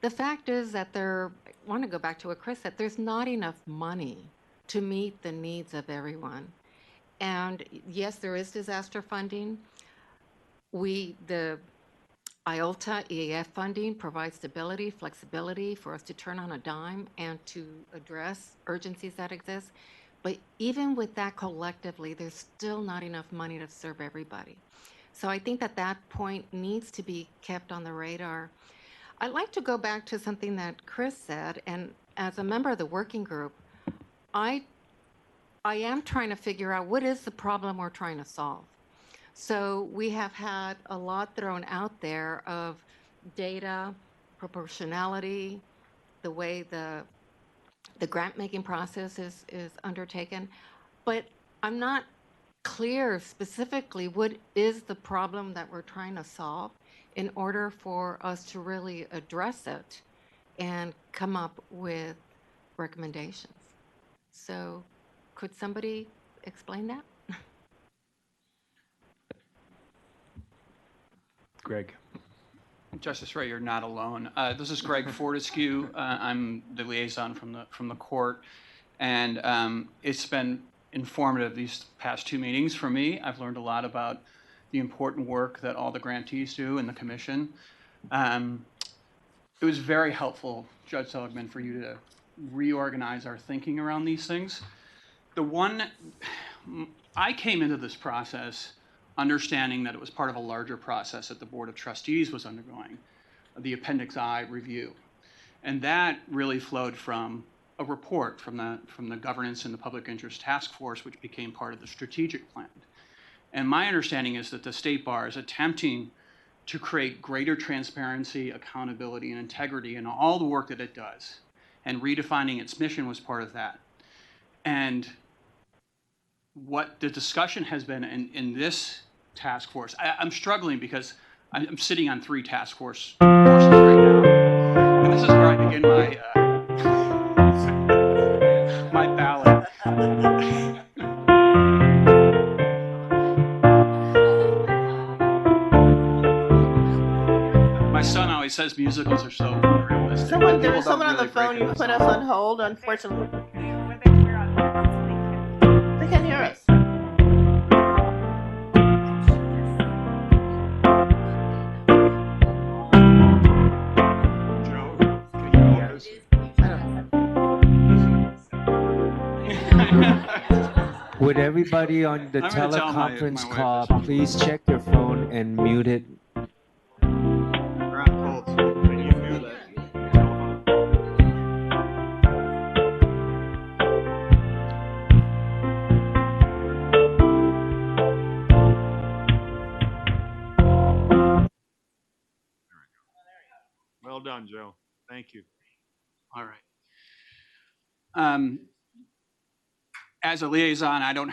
The fact is that I want to go back to what Chris said, there's not enough money to meet the needs of everyone. And yes, there is disaster funding. The IOLTA EAF funding provides stability, flexibility for us to turn on a dime and to address urgencies that exist. But even with that collectively, there's still not enough money to serve everybody. So I think that point needs to be kept on the radar. I'd like to go back to something that Chris said, and as a member of the working group, I am trying to figure out what is the problem we're trying to solve. So we have had a lot thrown out there of data, proportionality, the way the grant-making process is undertaken, but I'm not clear specifically what is the problem that we're trying to solve in order for us to really address it and come up with recommendations. So could somebody explain that? Greg. Justice Ray, you're not alone. This is Greg Fortescue. I'm the liaison from the court, and it's been informative these past two meetings for me. I've learned a lot about the important work that all the grantees do in the commission. It was very helpful, Judge Seligman, for you to reorganize our thinking around these things. I came into this process understanding that it was part of a larger process that the Board of Trustees was undergoing, the Appendix I review. And that really flowed from a report from the Governance and the Public Interest Task Force, which became part of the strategic plan. And my understanding is that the State Bar is attempting to create greater transparency, accountability, and integrity in all the work that it does. And redefining its mission was part of that. And what the discussion has been in this task force, I'm struggling because I'm sitting on 3 task forces right now. And this is where I begin my ballot. My son always says musicals are so unrealistic. There was someone on the phone. You put us on hold, unfortunately. They can't hear us. Would everybody on the teleconference call please check your phone and mute it? Well done, Joe. Thank you. All right. As a liaison, I don't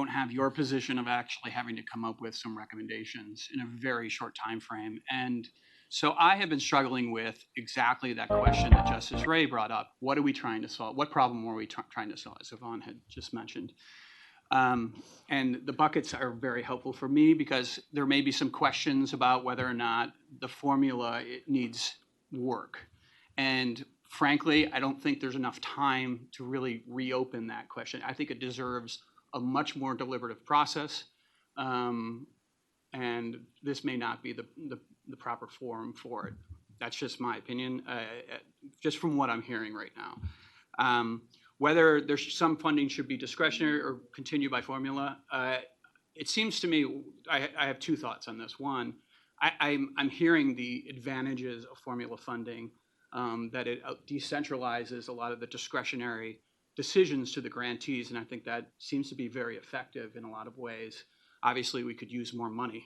have your position of actually having to come up with some recommendations in a very short time frame. And so I have been struggling with exactly that question that Justice Ray brought up. What are we trying to solve? What problem were we trying to solve, as Yvonne had just mentioned? And the buckets are very helpful for me because there may be some questions about whether or not the formula needs work. And frankly, I don't think there's enough time to really reopen that question. I think it deserves a much more deliberative process. And this may not be the proper forum for it. That's just my opinion, just from what I'm hearing right now. Whether there's some funding should be discretionary or continue by formula, it seems to me, I have two thoughts on this. One, I'm hearing the advantages of formula funding, that it decentralizes a lot of the discretionary decisions to the grantees, and I think that seems to be very effective in a lot of ways. Obviously, we could use more money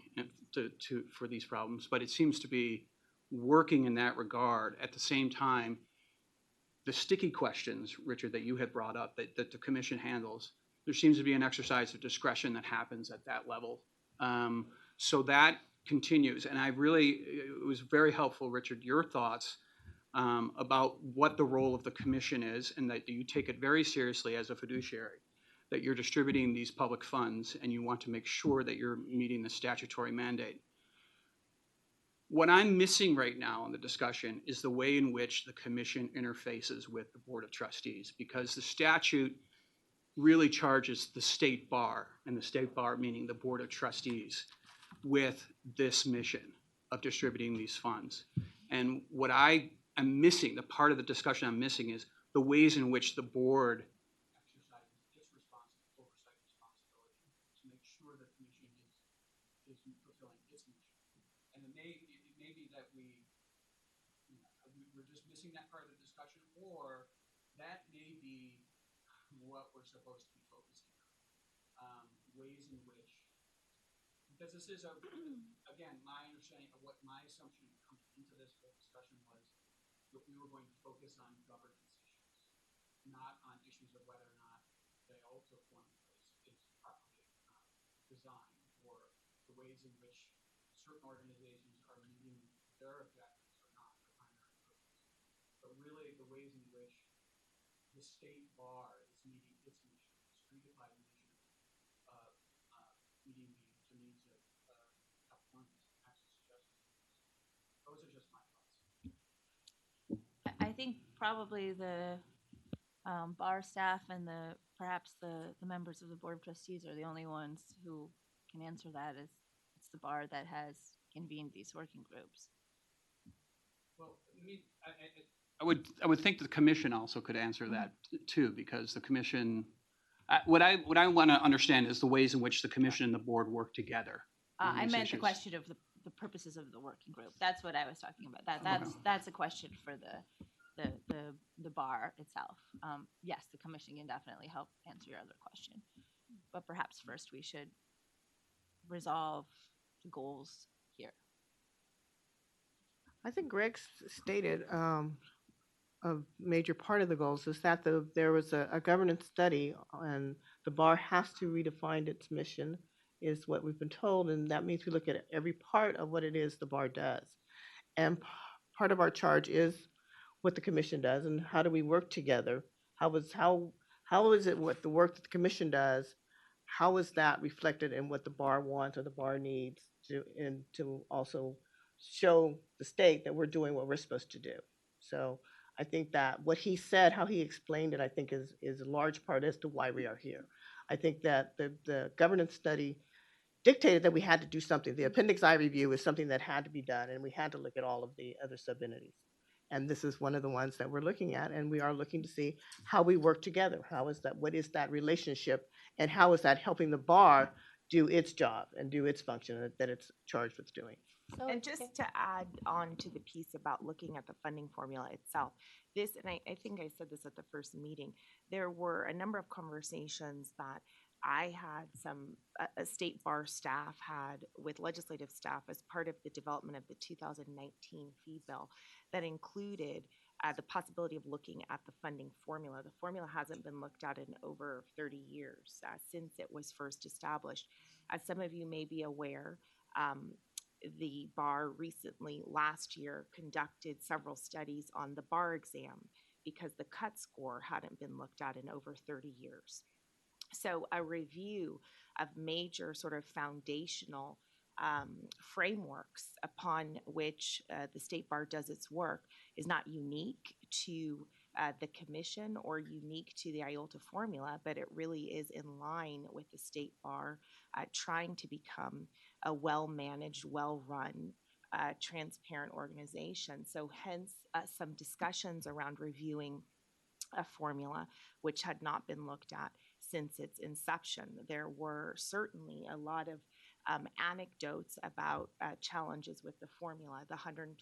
for these problems, but it seems to be working in that regard. At the same time, the sticky questions, Richard, that you had brought up that the commission handles, there seems to be an exercise of discretion that happens at that level. So that continues. And it was very helpful, Richard, your thoughts about what the role of the commission is, and that you take it very seriously as a fiduciary, that you're distributing these public funds and you want to make sure that you're meeting the statutory mandate. What I'm missing right now in the discussion is the way in which the commission interfaces with the Board of Trustees, because the statute really charges the state bar, and the state bar meaning the Board of Trustees, with this mission of distributing these funds. And what I am missing, the part of the discussion I'm missing, is the ways in which the board exercises its oversight responsibility to make sure the commission is fulfilling its mission. And it may be that we're just missing that part of the discussion, or that may be what we're supposed to be focusing on. Ways in which, because this is again, my understanding of what my assumption coming into this whole discussion was that we were going to focus on governance issues, not on issues of whether or not the IOLTA formula is properly designed, or the ways in which certain organizations are meeting their objectives or not, their primary purpose. But really the ways in which the state bar is meeting its mission, its predefined mission of meeting the needs of Californians and access to justice. Those are just my thoughts. I think probably the bar staff and perhaps the members of the Board of Trustees are the only ones who can answer that, as it's the bar that has convened these working groups. Well, I would think the commission also could answer that too, because the commission, what I want to understand is the ways in which the commission and the board work together. I meant the question of the purposes of the working group. That's what I was talking about. That's a question for the bar itself. Yes, the commission can definitely help answer your other question, but perhaps first we should resolve the goals here. I think Greg stated a major part of the goals is that there was a governance study, and the bar has to redefine its mission, is what we've been told, and that means we look at every part of what it is the bar does. And part of our charge is what the commission does, and how do we work together? How is it what the work that the commission does, how is that reflected in what the bar wants or the bar needs to also show the state that we're doing what we're supposed to do? So I think that what he said, how he explained it, I think is a large part as to why we are here. I think that the governance study dictated that we had to do something. The Appendix I review is something that had to be done, and we had to look at all of the other sub-entities. And this is one of the ones that we're looking at, and we are looking to see how we work together. What is that relationship, and how is that helping the bar do its job and do its function that it's charged with doing? And just to add on to the piece about looking at the funding formula itself, I think I said this at the first meeting, there were a number of conversations that I had a state bar staff had with legislative staff as part of the development of the 2019 fee bill that included the possibility of looking at the funding formula. The formula hasn't been looked at in over 30 years since it was first established. As some of you may be aware, the bar recently, last year, conducted several studies on the bar exam because the cut score hadn't been looked at in over 30 years. So a review of major sort of foundational frameworks upon which the state bar does its work is not unique to the commission or unique to the IOLTA formula, but it really is in line with the state bar trying to become a well-managed, well-run, transparent organization. So hence some discussions around reviewing a formula which had not been looked at since its inception. There were certainly a lot of anecdotes about challenges with the formula, the 125%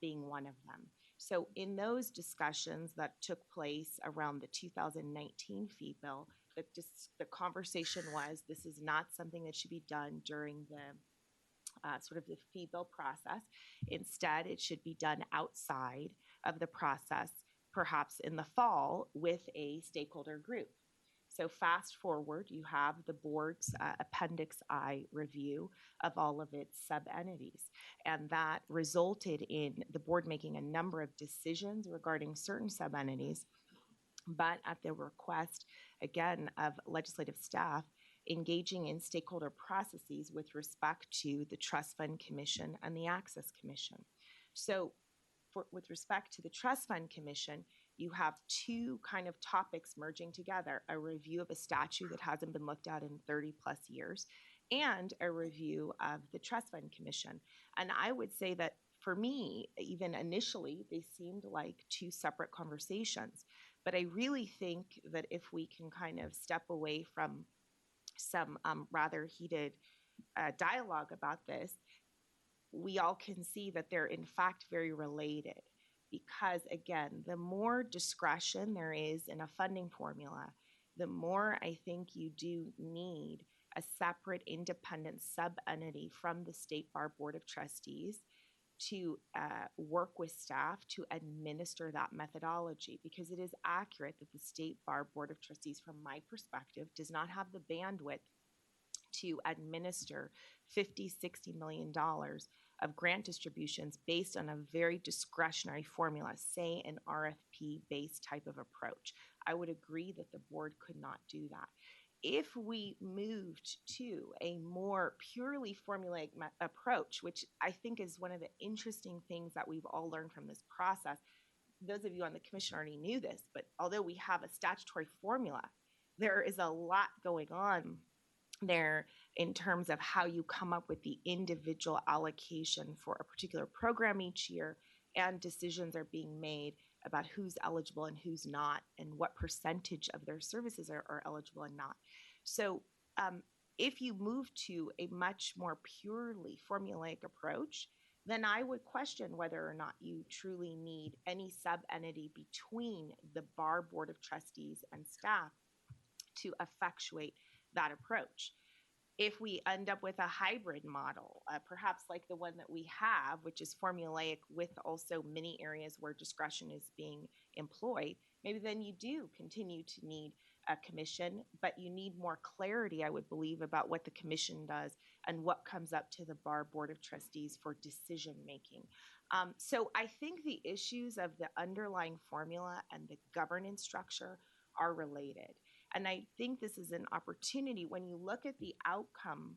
being one of them. So in those discussions that took place around the 2019 fee bill, the conversation was this is not something that should be done during the sort of the fee bill process. Instead, it should be done outside of the process, perhaps in the fall, with a stakeholder group. So fast forward, you have the board's Appendix I review of all of its sub-entities. And that resulted in the board making a number of decisions regarding certain sub-entities, but at the request, again, of legislative staff, engaging in stakeholder processes with respect to the Trust Fund Commission and the Access Commission. So with respect to the Trust Fund Commission, you have two kind of topics merging together: a review of a statute that hasn't been looked at in 30 plus years, and a review of the Trust Fund Commission. And I would say that for me, even initially, they seemed like two separate conversations. But I really think that if we can kind of step away from some rather heated dialogue about this, we all can see that they're in fact very related. Because again, the more discretion there is in a funding formula, the more I think you do need a separate independent sub-entity from the State Bar Board of Trustees to work with staff to administer that methodology, because it is accurate that the State Bar Board of Trustees, from my perspective, does not have the bandwidth to administer $50–60 million of grant distributions based on a very discretionary formula, say an RFP-based type of approach. I would agree that the board could not do that. If we moved to a more purely formulaic approach, which I think is one of the interesting things that we've all learned from this process, those of you on the commission already knew this, but although we have a statutory formula, there is a lot going on there in terms of how you come up with the individual allocation for a particular program each year, and decisions are being made about who's eligible and who's not, and what percentage of their services are eligible and not. So if you move to a much more purely formulaic approach, then I would question whether or not you truly need any sub-entity between the Bar Board of Trustees and staff to effectuate that approach. If we end up with a hybrid model, perhaps like the one that we have, which is formulaic with also many areas where discretion is being employed, maybe then you do continue to need a commission, but you need more clarity, I would believe, about what the commission does and what comes up to the Bar Board of Trustees for decision making. So I think the issues of the underlying formula and the governance structure are related. And I think this is an opportunity when you look at the outcome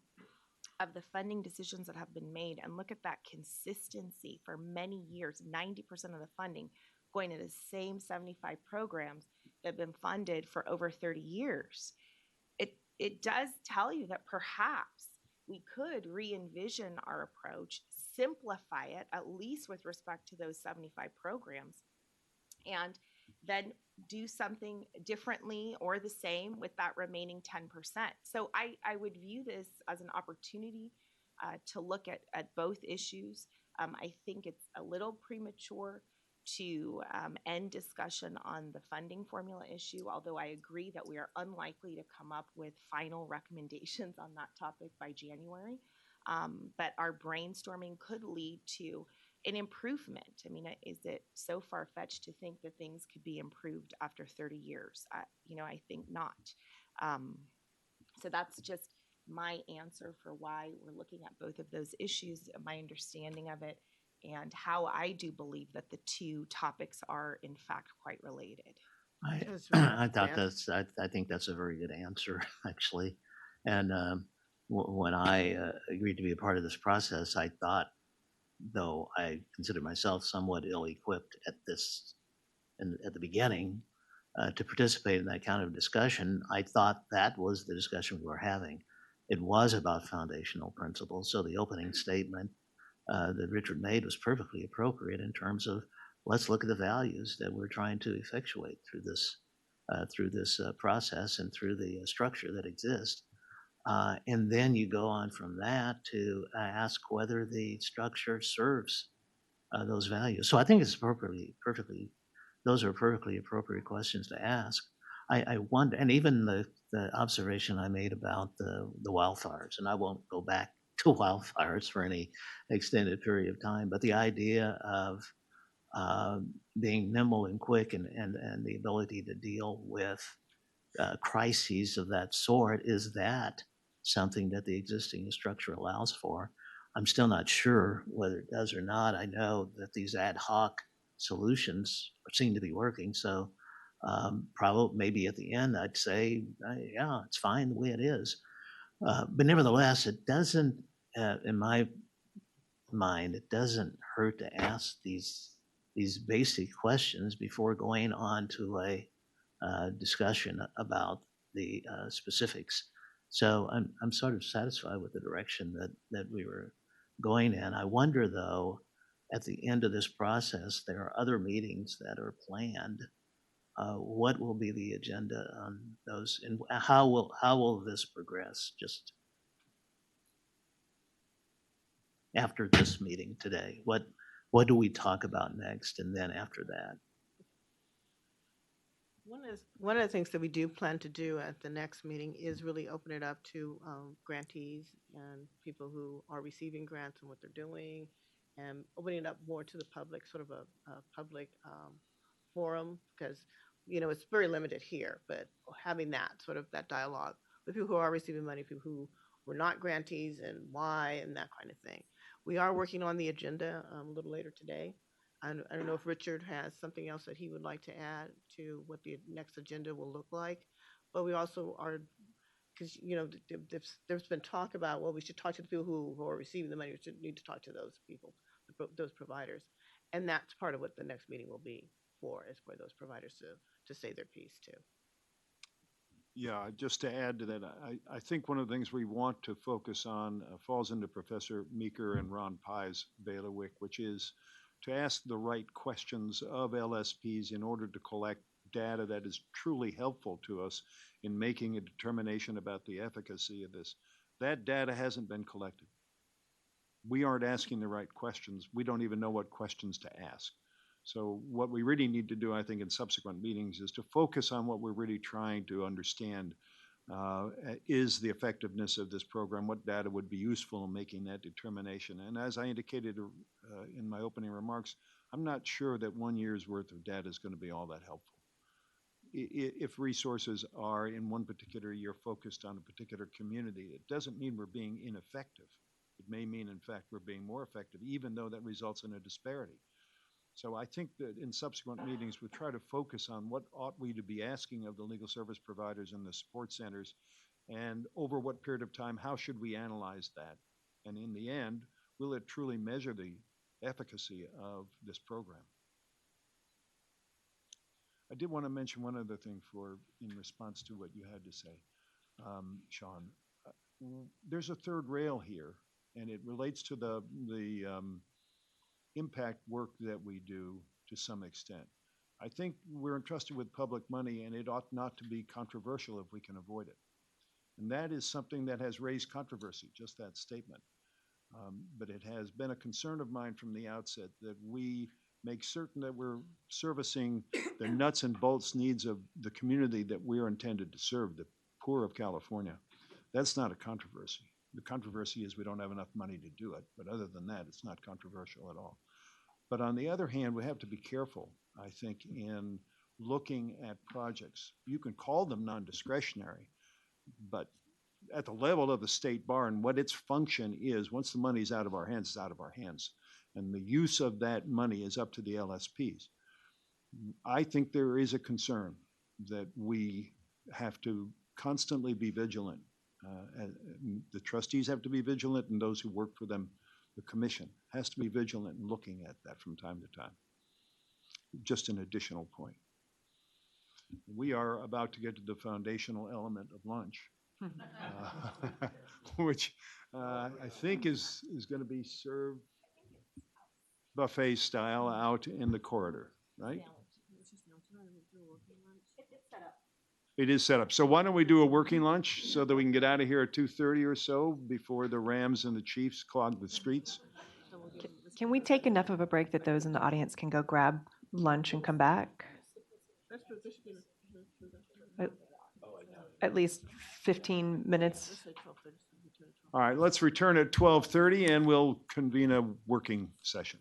of the funding decisions that have been made and look at that consistency for many years, 90% of the funding going to the same 75 programs that have been funded for over 30 years. It does tell you that perhaps we could re-envision our approach, simplify it, at least with respect to those 75 programs, and then do something differently or the same with that remaining 10%. So I would view this as an opportunity to look at both issues. I think it's a little premature to end discussion on the funding formula issue, although I agree that we are unlikely to come up with final recommendations on that topic by January. But our brainstorming could lead to an improvement. I mean, is it so far-fetched to think that things could be improved after 30 years? I think not. So that's just my answer for why we're looking at both of those issues, my understanding of it, and how I do believe that the two topics are in fact quite related. I think that's a very good answer, actually. And when I agreed to be a part of this process, I thought, though I consider myself somewhat ill-equipped at this at the beginning to participate in that kind of discussion. I thought that was the discussion we were having. It was about foundational principles. So the opening statement that Richard made was perfectly appropriate in terms of let's look at the values that we're trying to effectuate through this process and through the structure that exists. And then you go on from that to ask whether the structure serves those values. So I think it's those are perfectly appropriate questions to ask. I wonder, and even the observation I made about the wildfires, and I won't go back to wildfires for any extended period of time, but the idea of being nimble and quick and the ability to deal with crises of that sort, is that something that the existing structure allows for? I'm still not sure whether it does or not. I know that these ad hoc solutions seem to be working. So probably maybe at the end I'd say, yeah, it's fine the way it is. But nevertheless, it doesn't, in my mind, it doesn't hurt to ask these basic questions before going on to a discussion about the specifics. So I'm sort of satisfied with the direction that we were going in. I wonder, though, at the end of this process, there are other meetings that are planned. What will be the agenda on those, and how will this progress? Just after this meeting today, what do we talk about next, and then after that? One of the things that we do plan to do at the next meeting is really open it up to grantees and people who are receiving grants and what they're doing, and opening it up more to the public, sort of a public forum, because it's very limited here. But having that sort of that dialogue with people who are receiving money, people who were not grantees, and why, and that kind of thing. We are working on the agenda a little later today. I don't know if Richard has something else that he would like to add to what the next agenda will look like, but we also are, because there's been talk about, well, we should talk to the people who are receiving the money. We should need to talk to those people, those providers, and that's part of what the next meeting will be for, is for those providers to say their piece too. Yeah, just to add to that, I think one of the things we want to focus on falls into Professor Meeker and Ron Pye's bailiwick, which is to ask the right questions of LSPs in order to collect data that is truly helpful to us in making a determination about the efficacy of this. That data hasn't been collected. We aren't asking the right questions. We don't even know what questions to ask. So what we really need to do, I think, in subsequent meetings is to focus on what we're really trying to understand. Is the effectiveness of this program? What data would be useful in making that determination? And as I indicated in my opening remarks, I'm not sure that 1 year's worth of data is going to be all that helpful. If resources are in one particular year focused on a particular community, it doesn't mean we're being ineffective. It may mean, in fact, we're being more effective, even though that results in a disparity. So I think that in subsequent meetings, we'll try to focus on what ought we to be asking of the legal service providers and the support centers, and over what period of time, how should we analyze that? And in the end, will it truly measure the efficacy of this program? I did want to mention one other thing in response to what you had to say, Sean. There's a third rail here, and it relates to the impact work that we do to some extent. I think we're entrusted with public money, and it ought not to be controversial if we can avoid it. And that is something that has raised controversy, just that statement. But it has been a concern of mine from the outset that we make certain that we're servicing the nuts and bolts needs of the community that we're intended to serve, the poor of California. That's not a controversy. The controversy is we don't have enough money to do it. But other than that, it's not controversial at all. But on the other hand, we have to be careful, I think, in looking at projects. You can call them non-discretionary, but at the level of the state bar and what its function is, once the money's out of our hands, it's out of our hands. And the use of that money is up to the LSPs. I think there is a concern that we have to constantly be vigilant. The trustees have to be vigilant, and those who work for them, the commission, has to be vigilant in looking at that from time to time. just an additional point. We are about to get to the foundational element of lunch, which I think is going to be served buffet style out in the corridor, right? It is set up. So why don't we do a working lunch so that we can get out of here at 2:30 or so before the Rams and the Chiefs clog the streets? Can we take enough of a break that those in the audience can go grab lunch and come back? At least 15 minutes. All right, let's return at 12:30 and we'll convene a working session.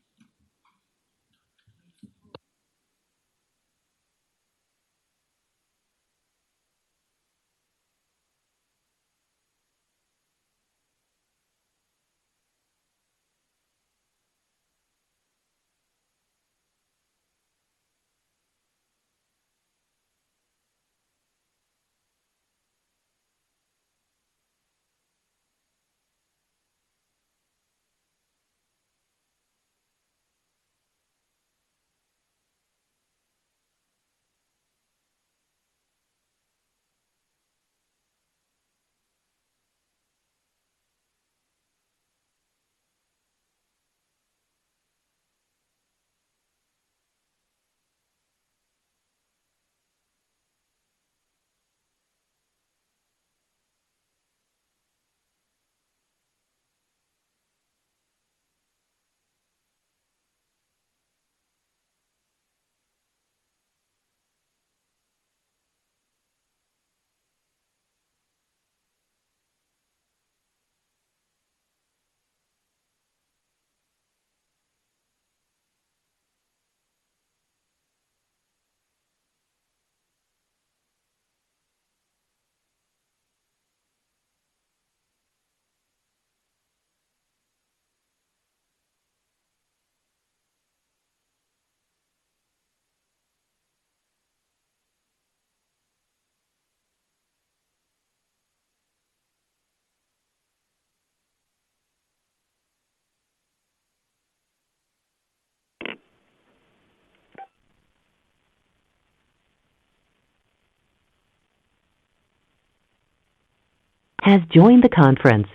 Has joined the conference.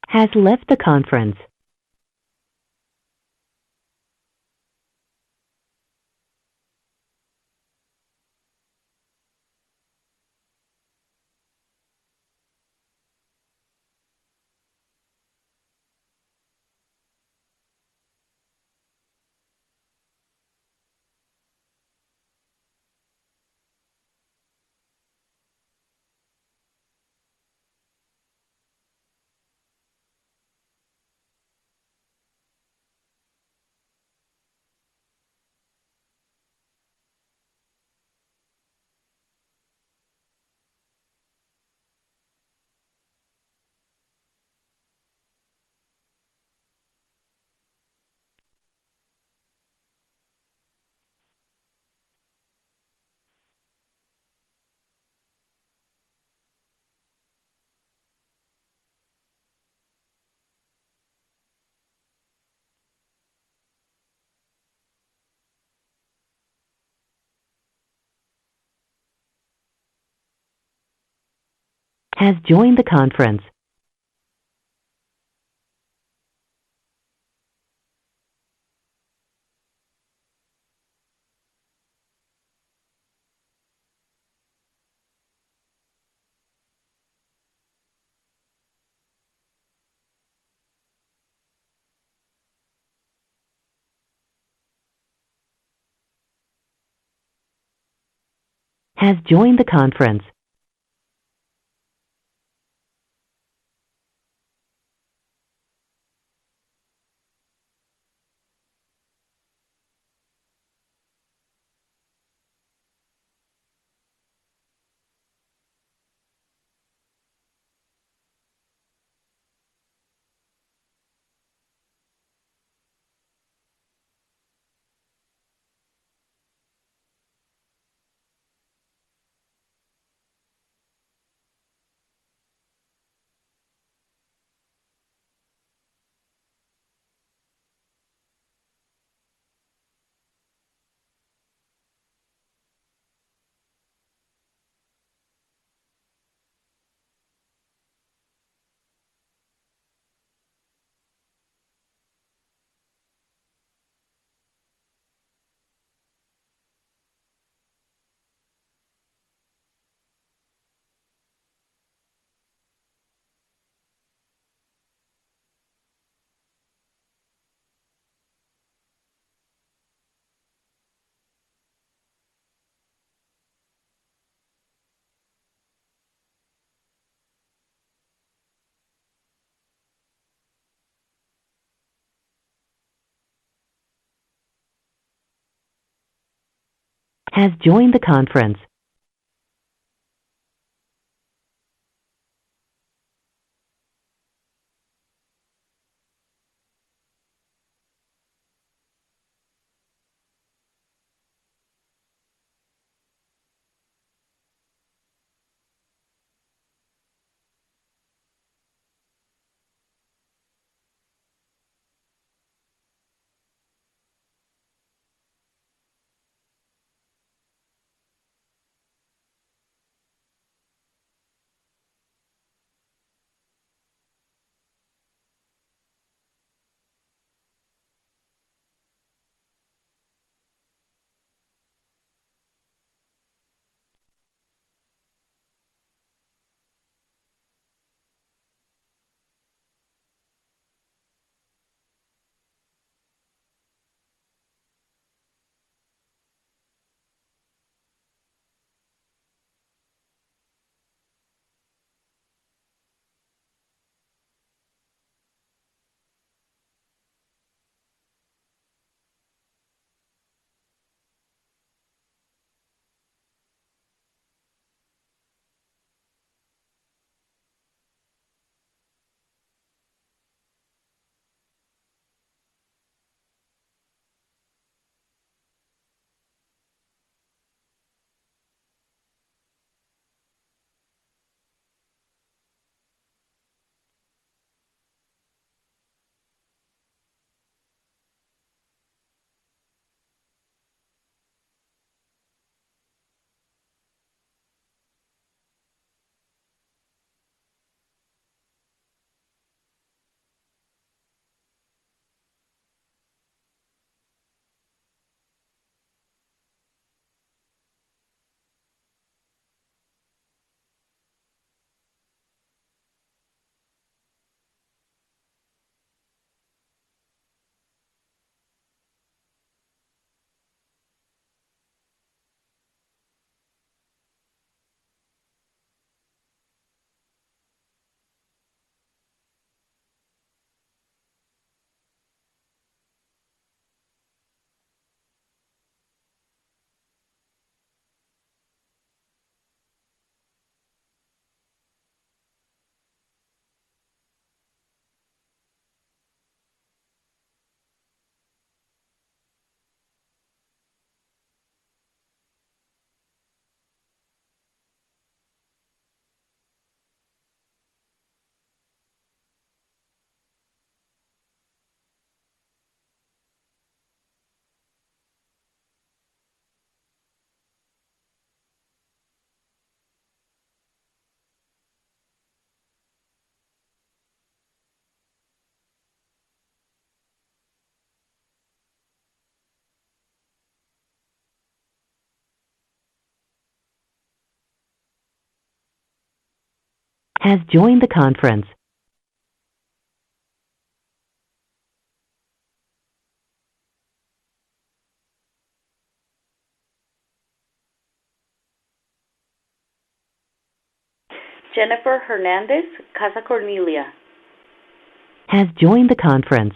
has left the conference. Has joined the conference. Has joined the conference. Has joined the conference. has joined the conference. Jennifer Hernandez, Casa Cornelia. Has joined the conference.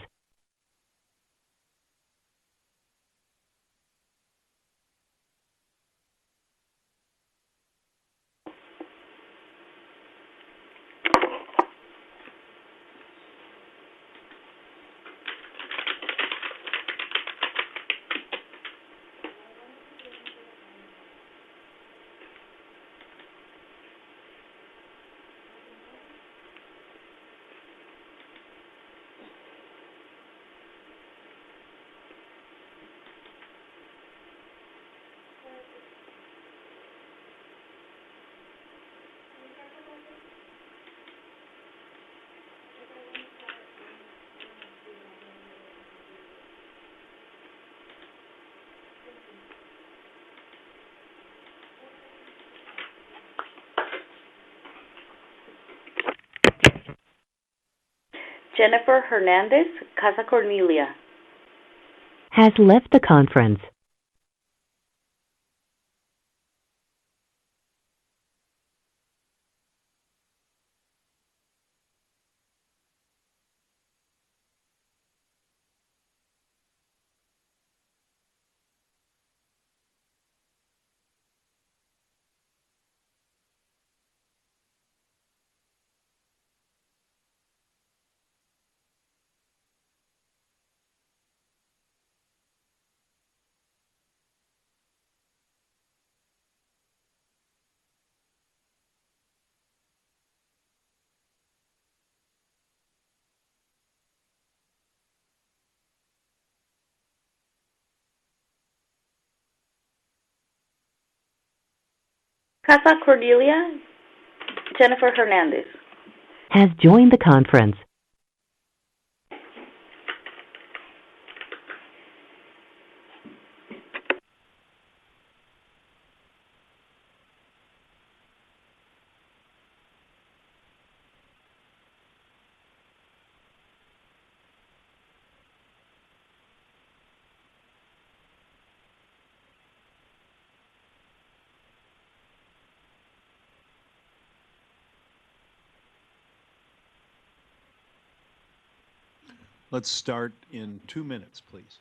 Jennifer Hernandez, Casa Cornelia. Has left the conference. Casa Cornelia, Jennifer Hernandez. Has joined the conference. Let's start in 2 minutes, please.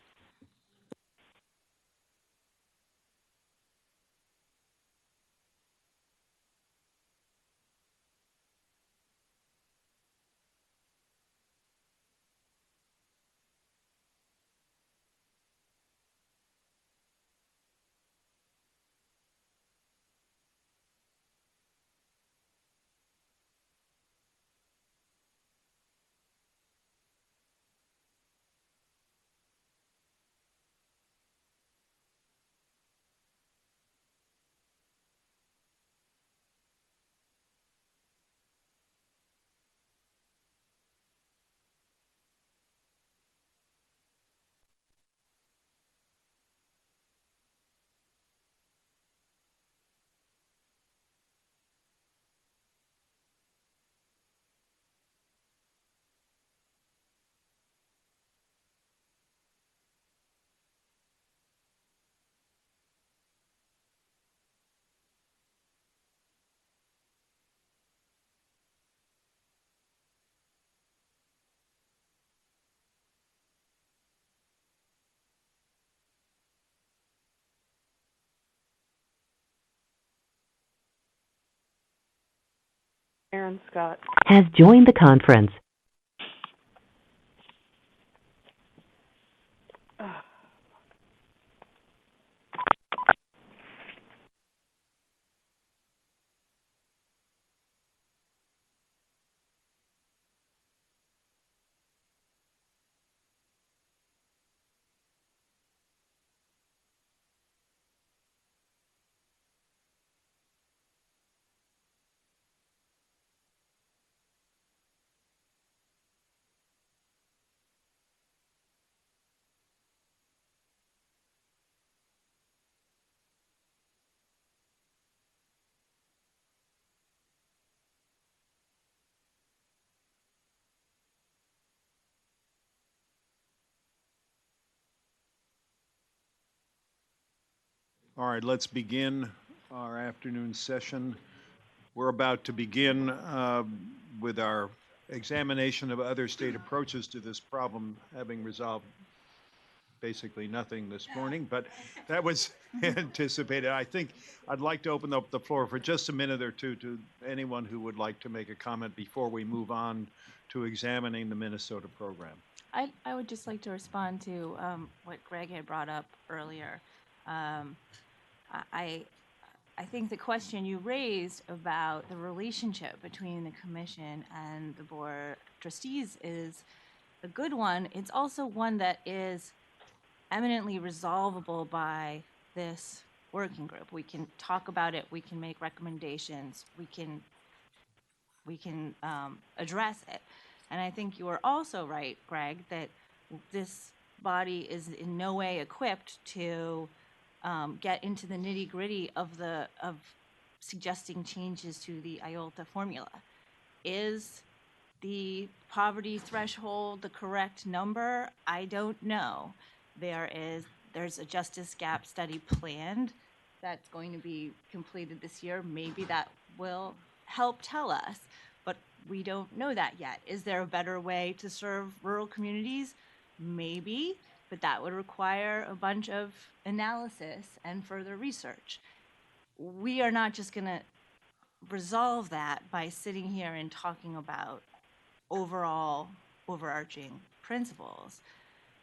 Aaron Scott. Has joined the conference. All right, let's begin our afternoon session. We're about to begin with our examination of other state approaches to this problem, having resolved basically nothing this morning, but that was anticipated. I think I'd like to open up the floor for just a minute or two to anyone who would like to make a comment before we move on to examining the Minnesota program. I would just like to respond to what Greg had brought up earlier. I think the question you raised about the relationship between the commission and the board of trustees is a good one. It's also one that is eminently resolvable by this working group. We can talk about it. We can make recommendations. We can address it. And I think you are also right, Greg, that this body is in no way equipped to get into the nitty-gritty of suggesting changes to the IOLTA formula. Is the poverty threshold the correct number? I don't know. There's a justice gap study planned that's going to be completed this year. Maybe that will help tell us, but we don't know that yet. Is there a better way to serve rural communities? Maybe, but that would require a bunch of analysis and further research. We are not just going to resolve that by sitting here and talking about overall overarching principles.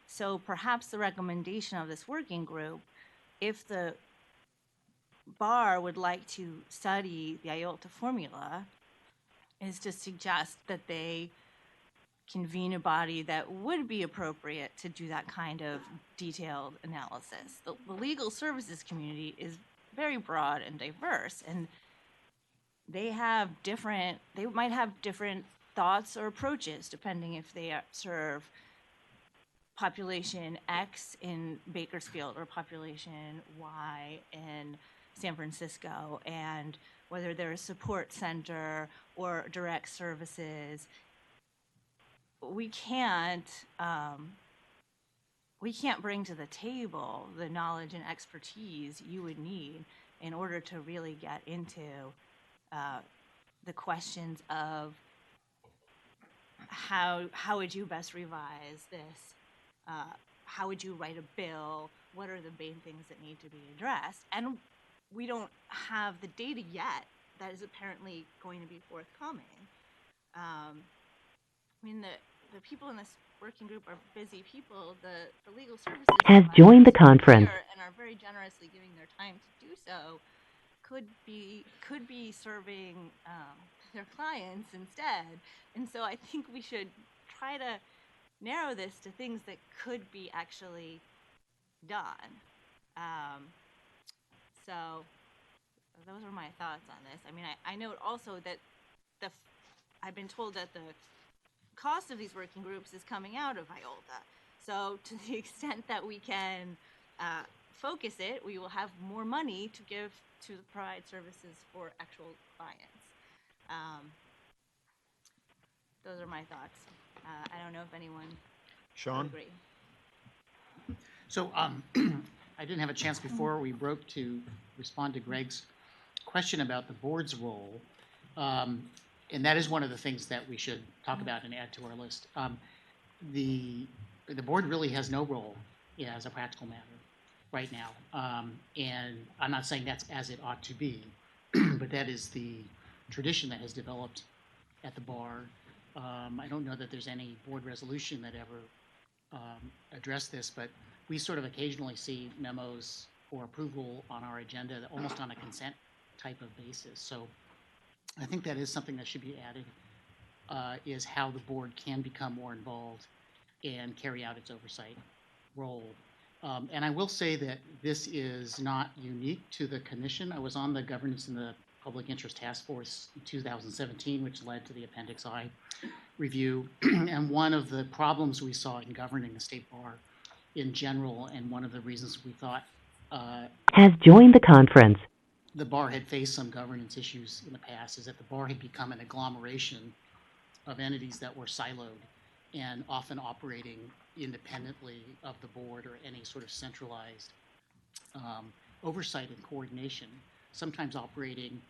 So perhaps the recommendation of this working group, if the bar would like to study the IOLTA formula, is to suggest that they convene a body that would be appropriate to do that kind of detailed analysis. The legal services community is very broad and diverse, and they might have different thoughts or approaches depending if they serve population X in Bakersfield or population Y in San Francisco, and whether they're a support center or direct services. We can't bring to the table the knowledge and expertise you would need in order to really get into the questions of how would you best revise this? How would you write a bill? What are the main things that need to be addressed? And we don't have the data yet that is apparently going to be forthcoming. I mean, the people in this working group are busy people. The legal services Has joined the conference. and are very generously giving their time to do so could be serving their clients instead. And so I think we should try to narrow this to things that could be actually done. So those are my thoughts on this. I mean, I note also that I've been told that the cost of these working groups is coming out of IOLTA. So to the extent that we can focus it, we will have more money to give to provide services for actual clients. Those are my thoughts. I don't know if anyone Sean? would agree. So I didn't have a chance before we broke to respond to Greg's question about the board's role. And that is one of the things that we should talk about and add to our list. The board really has no role as a practical matter right now. And I'm not saying that's as it ought to be, but that is the tradition that has developed at the bar. I don't know that there's any board resolution that ever addressed this, but we sort of occasionally see memos for approval on our agenda almost on a consent type of basis. So I think that is something that should be added, is how the board can become more involved and carry out its oversight role. And I will say that this is not unique to the commission. I was on the Governance in the Public Interest Task Force in 2017, which led to the Appendix I review. And one of the problems we saw in governing the state bar in general, and one of the reasons we thought Has joined the conference. the bar had faced some governance issues in the past, is that the bar had become an agglomeration of entities that were siloed and often operating independently of the board or any sort of centralized oversight and coordination, sometimes operating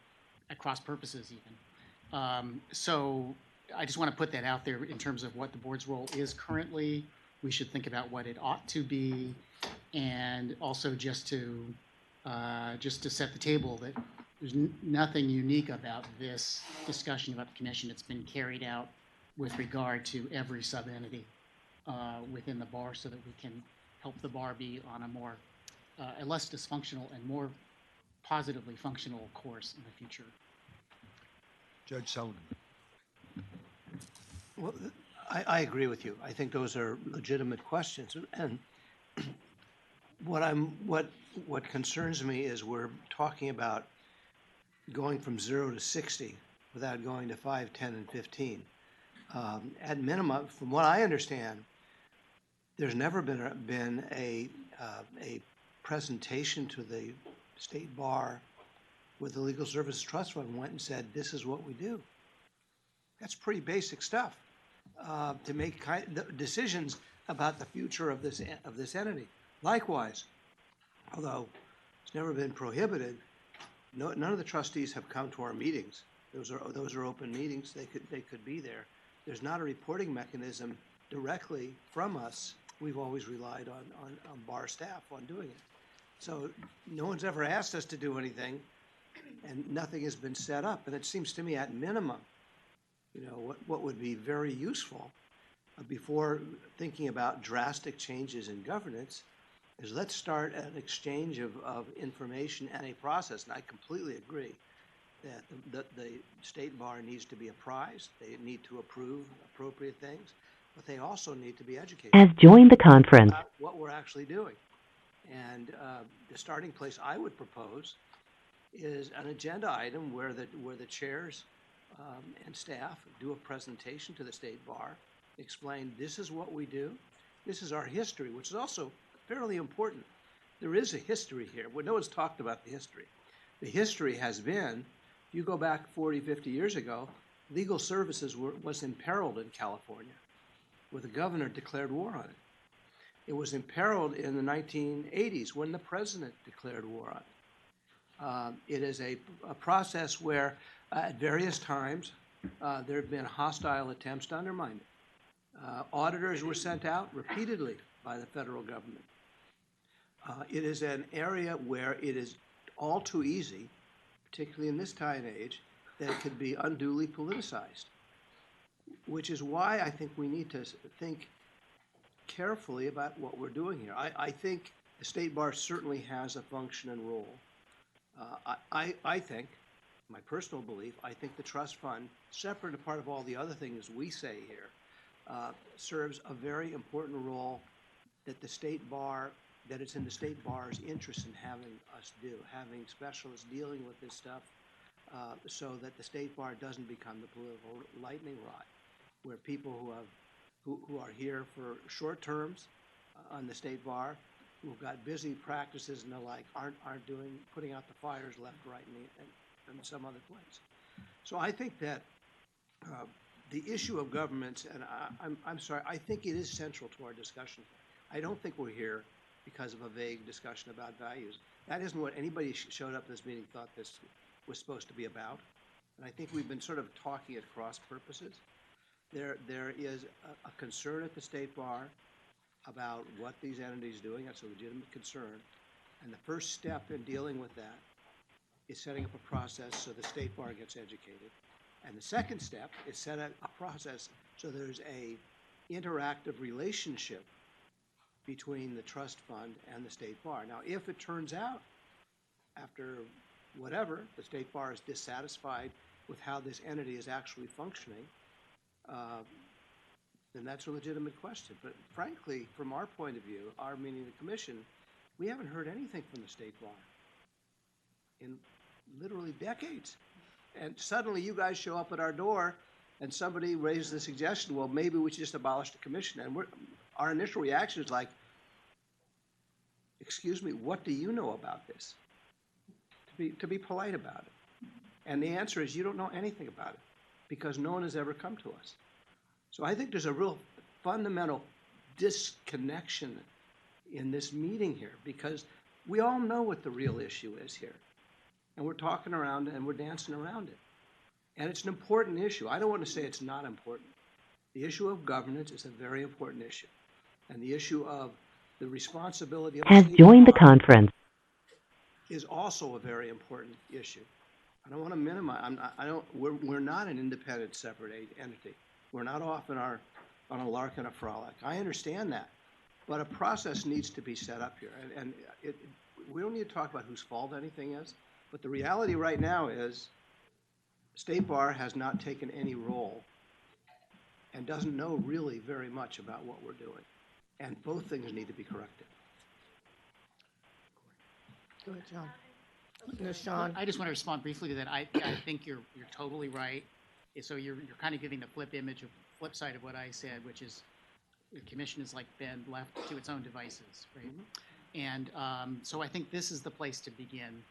at cross purposes even. So I just want to put that out there in terms of what the board's role is currently. We should think about what it ought to be, and also just to set the table that there's nothing unique about this discussion about the commission. It's been carried out with regard to every sub-entity within the bar, so that we can help the bar be on a less dysfunctional and more positively functional course in the future. Judge Sullivan. Well, I agree with you. I think those are legitimate questions. And what concerns me is we're talking about going from 0 to 60 without going to 5, 10, and 15. At minimum, from what I understand, there's never been a presentation to the state bar where the Legal Services Trust Fund went and said, "This is what we do." That's pretty basic stuff to make decisions about the future of this entity. Likewise, although it's never been prohibited, none of the trustees have come to our meetings. Those are open meetings. They could be there. There's not a reporting mechanism directly from us. We've always relied on bar staff on doing it. So no one's ever asked us to do anything, and nothing has been set up. And it seems to me, at minimum, what would be very useful before thinking about drastic changes in governance is let's start an exchange of information and a process. And I completely agree that the state bar needs to be apprised. They need to approve appropriate things, but they also need to be educated. Has joined the conference. About what we're actually doing. And the starting place I would propose is an agenda item where the chairs and staff do a presentation to the state bar, explain this is what we do, this is our history, which is also fairly important. There is a history here. Well, no one's talked about the history. The history has been, if you go back 40, 50 years ago, legal services was imperiled in California, where the governor declared war on it. It was imperiled in the 1980s when the president declared war on it. It is a process where at various times there have been hostile attempts to undermine it. Auditors were sent out repeatedly by the federal government. It is an area where it is all too easy, particularly in this time and age, that it could be unduly politicized, which is why I think we need to think carefully about what we're doing here. I think the state bar certainly has a function and role. I think, my personal belief, I think the trust fund, separate and apart of all the other things we say here, serves a very important role that the state bar, that it's in the state bar's interest in having us do, having specialists dealing with this stuff, so that the state bar doesn't become the political lightning rod, where people who are here for short terms on the state bar, who've got busy practices and the like, aren't putting out the fires left, right, and some other place. So I think that the issue of governments, and I'm sorry, I think it is central to our discussion. I don't think we're here because of a vague discussion about values. That isn't what anybody showed up at this meeting thought this was supposed to be about. And I think we've been sort of talking at cross purposes. There is a concern at the state bar about what these entities are doing. That's a legitimate concern. And the first step in dealing with that is setting up a process so the state bar gets educated. And the second step is set up a process so there's a interactive relationship between the trust fund and the state bar. Now, if it turns out, after whatever, the state bar is dissatisfied with how this entity is actually functioning, then that's a legitimate question. But frankly, from our point of view, our meaning the commission, we haven't heard anything from the state bar in literally decades. And suddenly you guys show up at our door and somebody raises the suggestion, well, maybe we should just abolish the commission. And our initial reaction is like, excuse me, what do you know about this? To be polite about it. And the answer is you don't know anything about it because no one has ever come to us. So I think there's a real fundamental disconnection in this meeting here because We all know what the real issue is here. And we're talking around and we're dancing around it. And it's an important issue. I don't want to say it's not important. The issue of governance is a very important issue. And the issue of the responsibility of the Has state joined the bar conference. is also a very important issue. I don't want to minimize. We're not an independent, separate entity. We're not off on a lark and a frolic. I understand that, but a process needs to be set up here, and we don't need to talk about whose fault anything is. But the reality right now is, State Bar has not taken any role, and doesn't know really very much about what we're doing, and both things need to be corrected. Go ahead, John. No, Sean. I just want to respond briefly to that. I think you're totally right. So you're kind of giving the flip side of what I said, which is the commission has like been left to its own devices, right? Mm-hmm. And so I think this is the place to begin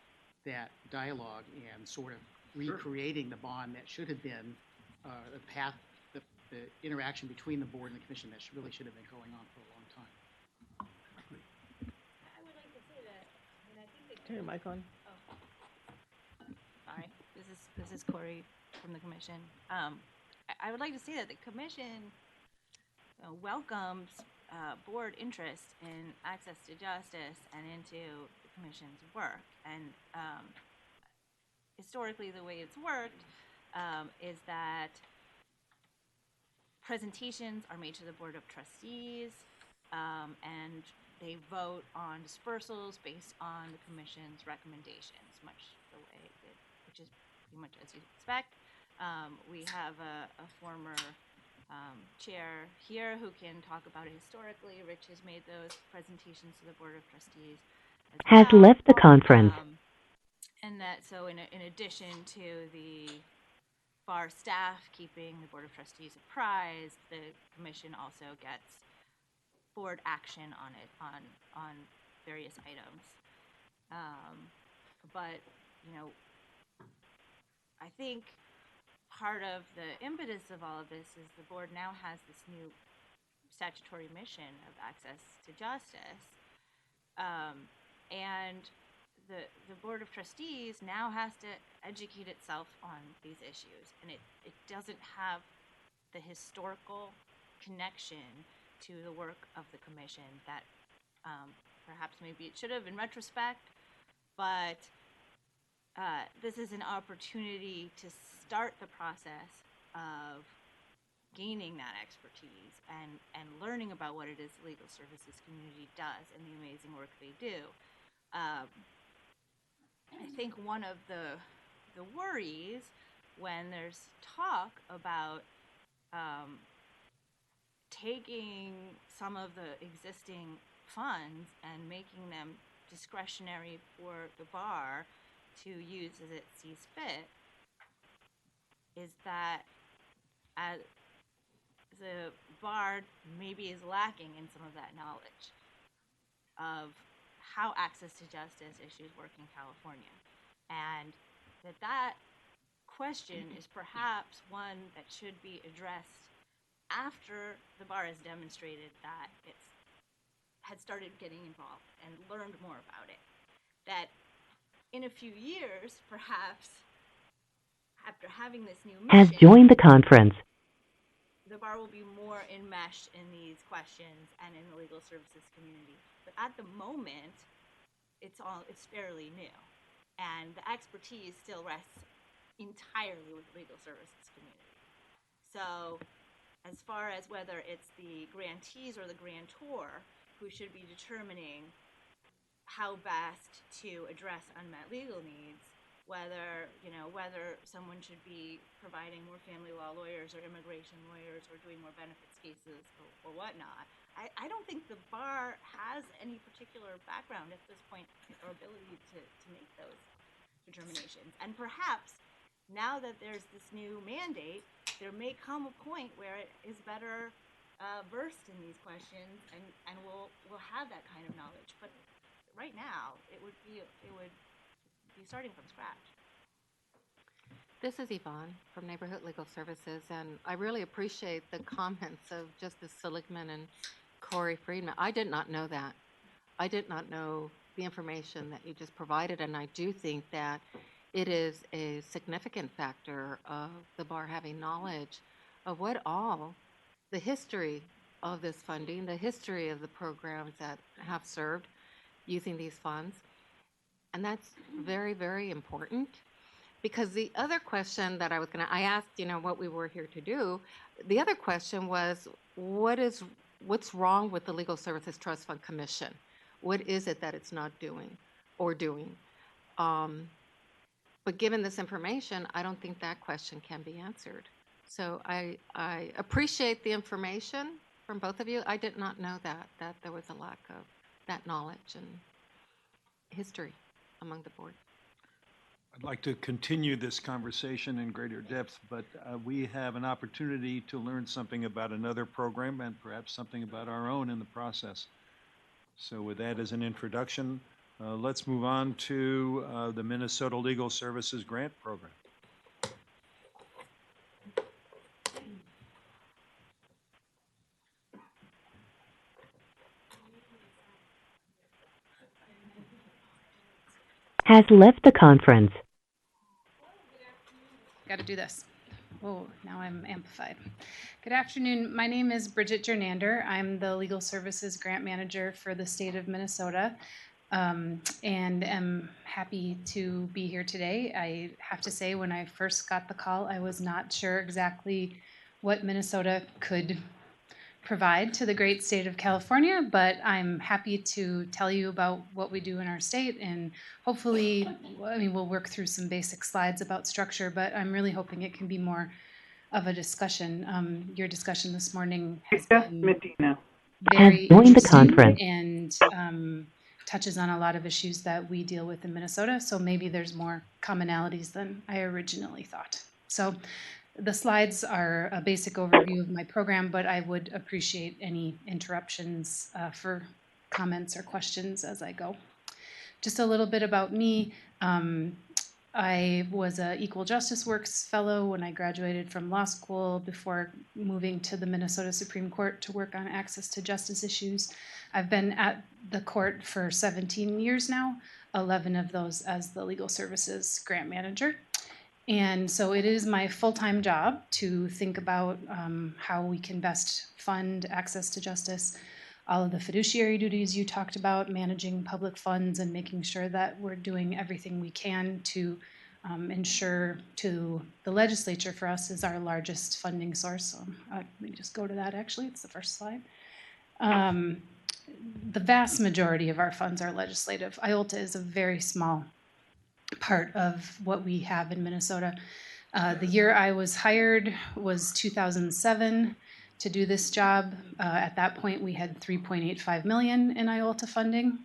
that dialogue and sort of recreating the bond that should have been the path, the interaction between the board and the commission that really should have been going on for a long time. I would like to say that, I mean, I think that. Turn your mic on. Oh. Sorry, this is Corey from the commission. I would like to say that the commission welcomes board interest in access to justice and into the commission's work. And historically, the way it's worked is that presentations are made to the Board of Trustees, and they vote on dispersals based on the commission's recommendations, which is pretty much as you expect. We have a former chair here who can talk about it historically. Rich has made those presentations to the Board of Trustees as Has well. left the conference. And that, so in addition to the bar staff keeping the Board of Trustees apprised, the commission also gets board action on it, on various items. But, you know, I think part of the impetus of all of this is the board now has this new statutory mission of access to justice. And the Board of Trustees now has to educate itself on these issues, and it doesn't have the historical connection to the work of the commission that perhaps maybe it should have in retrospect, but this is an opportunity to start the process of gaining that expertise and learning about what it is the legal services community does and the amazing work they do. I think one of the worries when there's talk about taking some of the existing funds and making them discretionary for the bar to use as it sees fit, is that as the bar maybe is lacking in some of that knowledge of how access to justice issues work in California. And that question is perhaps one that should be addressed after the bar has demonstrated that it's had started getting involved and learned more about it. That in a few years, perhaps, after having this new mission, Has joined the conference. the bar will be more enmeshed in these questions and in the legal services community. But at the moment, it's fairly new, and the expertise still rests entirely with the legal services community. So, as far as whether it's the grantees or the grantor who should be determining how best to address unmet legal needs, whether someone should be providing more family law lawyers or immigration lawyers or doing more benefits cases or whatnot. I don't think the bar has any particular background at this point or ability to make those determinations. And perhaps now that there's this new mandate, there may come a point where it is better versed in these questions and will have that kind of knowledge. But right now, it would be starting from scratch. This is Yvonne from Neighborhood Legal Services, and I really appreciate the comments of Justice Seligman and Corey Friedman. I did not know that. I did not know the information that you just provided, and I do think that it is a significant factor of the bar having knowledge of what all the history of this funding, the history of the programs that have served using these funds. And that's very, very important. Because the other question that I asked, what we were here to do. The other question was, what's wrong with the Legal Services Trust Fund Commission? What is it that it's not doing or doing? But given this information, I don't think that question can be answered. So I appreciate the information from both of you. I did not know that there was a lack of that knowledge and history among the board. I'd like to continue this conversation in greater depth, but we have an opportunity to learn something about another program and perhaps something about our own in the process. So with that as an introduction, let's move on to the Minnesota Legal Services Grant Program. Has left the conference. Got to do this. Oh, now I'm amplified. Good afternoon. My name is Bridget Jernander. I'm the Legal Services Grant Manager for the state of Minnesota, and am happy to be here today. I have to say, when I first got the call, I was not sure exactly what Minnesota could provide to the great state of California, but I'm happy to tell you about what we do in our state, and hopefully, we'll work through some basic slides about structure, but I'm really hoping it can be more of a discussion. Your discussion this morning has been very interesting and touches on a lot of issues that we deal with in Minnesota, so maybe there's more commonalities than I originally thought. So the slides are a basic overview of my program, but I would appreciate any interruptions for comments or questions as I go. Just a little bit about me. I was an Equal Justice Works Fellow when I graduated from law school before moving to the Minnesota Supreme Court to work on access to justice issues. I've been at the court for 17 years now, 11 of those as the Legal Services Grant Manager. And so it is my full-time job to think about how we can best fund access to justice, all of the fiduciary duties you talked about, managing public funds and making sure that we're doing everything we can to ensure to the legislature for us is our largest funding source. So let me just go to that actually, it's the first slide. The vast majority of our funds are legislative. IOLTA is a very small part of what we have in Minnesota. The year I was hired was 2007 to do this job. At that point, we had $3.85 million in IOLTA funding.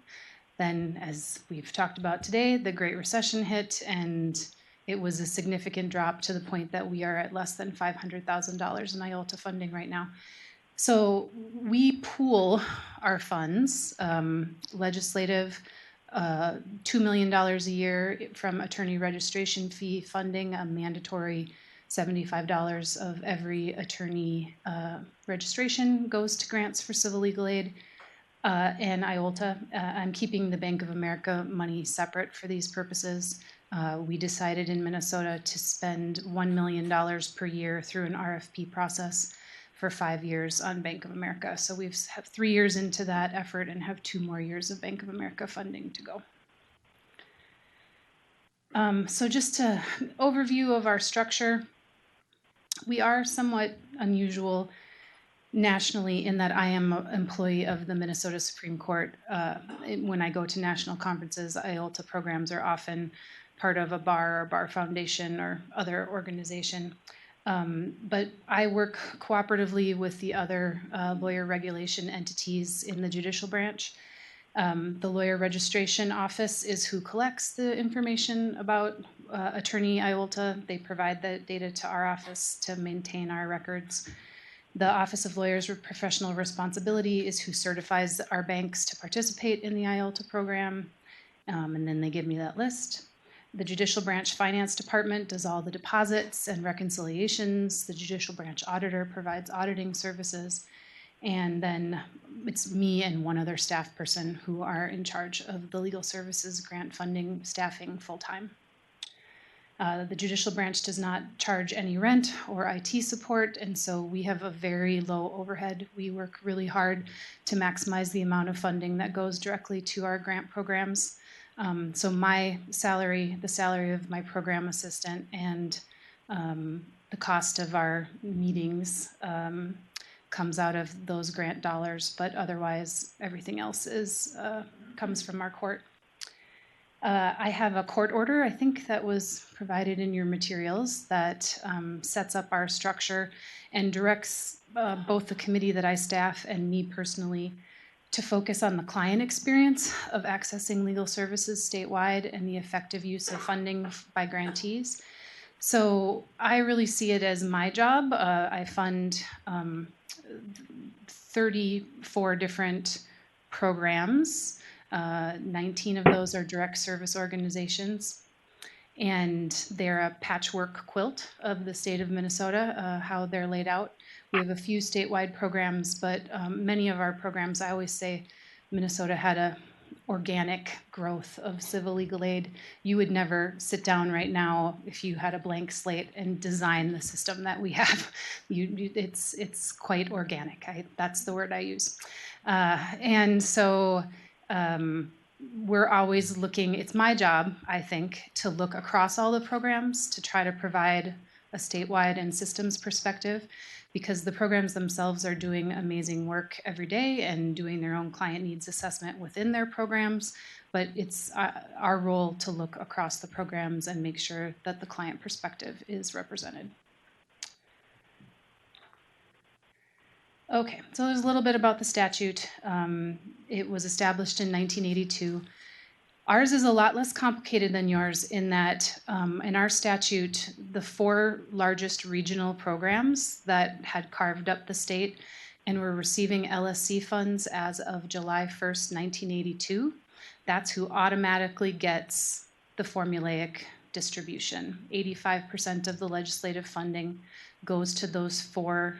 Then, as we've talked about today, the Great Recession hit, and it was a significant drop to the point that we are at less than $500,000 in IOLTA funding right now. So we pool our funds, legislative, $2 million a year from attorney registration fee funding, a mandatory $75 of every attorney registration goes to grants for civil legal aid, and IOLTA. I'm keeping the Bank of America money separate for these purposes. We decided in Minnesota to spend $1 million per year through an RFP process for 5 years on Bank of America. So we have 3 years into that effort and have 2 more years of Bank of America funding to go. So just an overview of our structure. We are somewhat unusual nationally in that I am an employee of the Minnesota Supreme Court. When I go to national conferences, IOLTA programs are often part of a bar or bar foundation or other organization. But I work cooperatively with the other lawyer regulation entities in the judicial branch. The Lawyer Registration Office is who collects the information about attorney IOLTA. They provide the data to our office to maintain our records. The Office of Lawyers with Professional Responsibility is who certifies our banks to participate in the IOLTA program, and then they give me that list. The Judicial Branch Finance Department does all the deposits and reconciliations. The Judicial Branch Auditor provides auditing services. And then it's me and one other staff person who are in charge of the legal services grant funding staffing full-time. The judicial branch does not charge any rent or IT support, and so we have a very low overhead. We work really hard to maximize the amount of funding that goes directly to our grant programs. So my salary, the salary of my program assistant, and the cost of our meetings comes out of those grant dollars, but otherwise everything else is comes from our court. I have a court order, I think, that was provided in your materials that sets up our structure and directs both the committee that I staff and me personally to focus on the client experience of accessing legal services statewide and the effective use of funding by grantees. So I really see it as my job. I fund 34 different programs. 19 of those are direct service organizations, and they're a patchwork quilt of the state of Minnesota, how they're laid out. We have a few statewide programs, but many of our programs, I always say Minnesota had a organic growth of civil legal aid. You would never sit down right now if you had a blank slate and design the system that we have. It's quite organic. That's the word I use. And so we're always looking, it's my job, I think, to look across all the programs to try to provide a statewide and systems perspective, because the programs themselves are doing amazing work every day and doing their own client needs assessment within their programs. But it's our role to look across the programs and make sure that the client perspective is represented. Okay, so there's a little bit about the statute. It was established in 1982. Ours is a lot less complicated than yours in that in our statute, the 4 largest regional programs that had carved up the state and were receiving LSC funds as of July 1st, 1982, that's who automatically gets the formulaic distribution. 85% of the legislative funding goes to those 4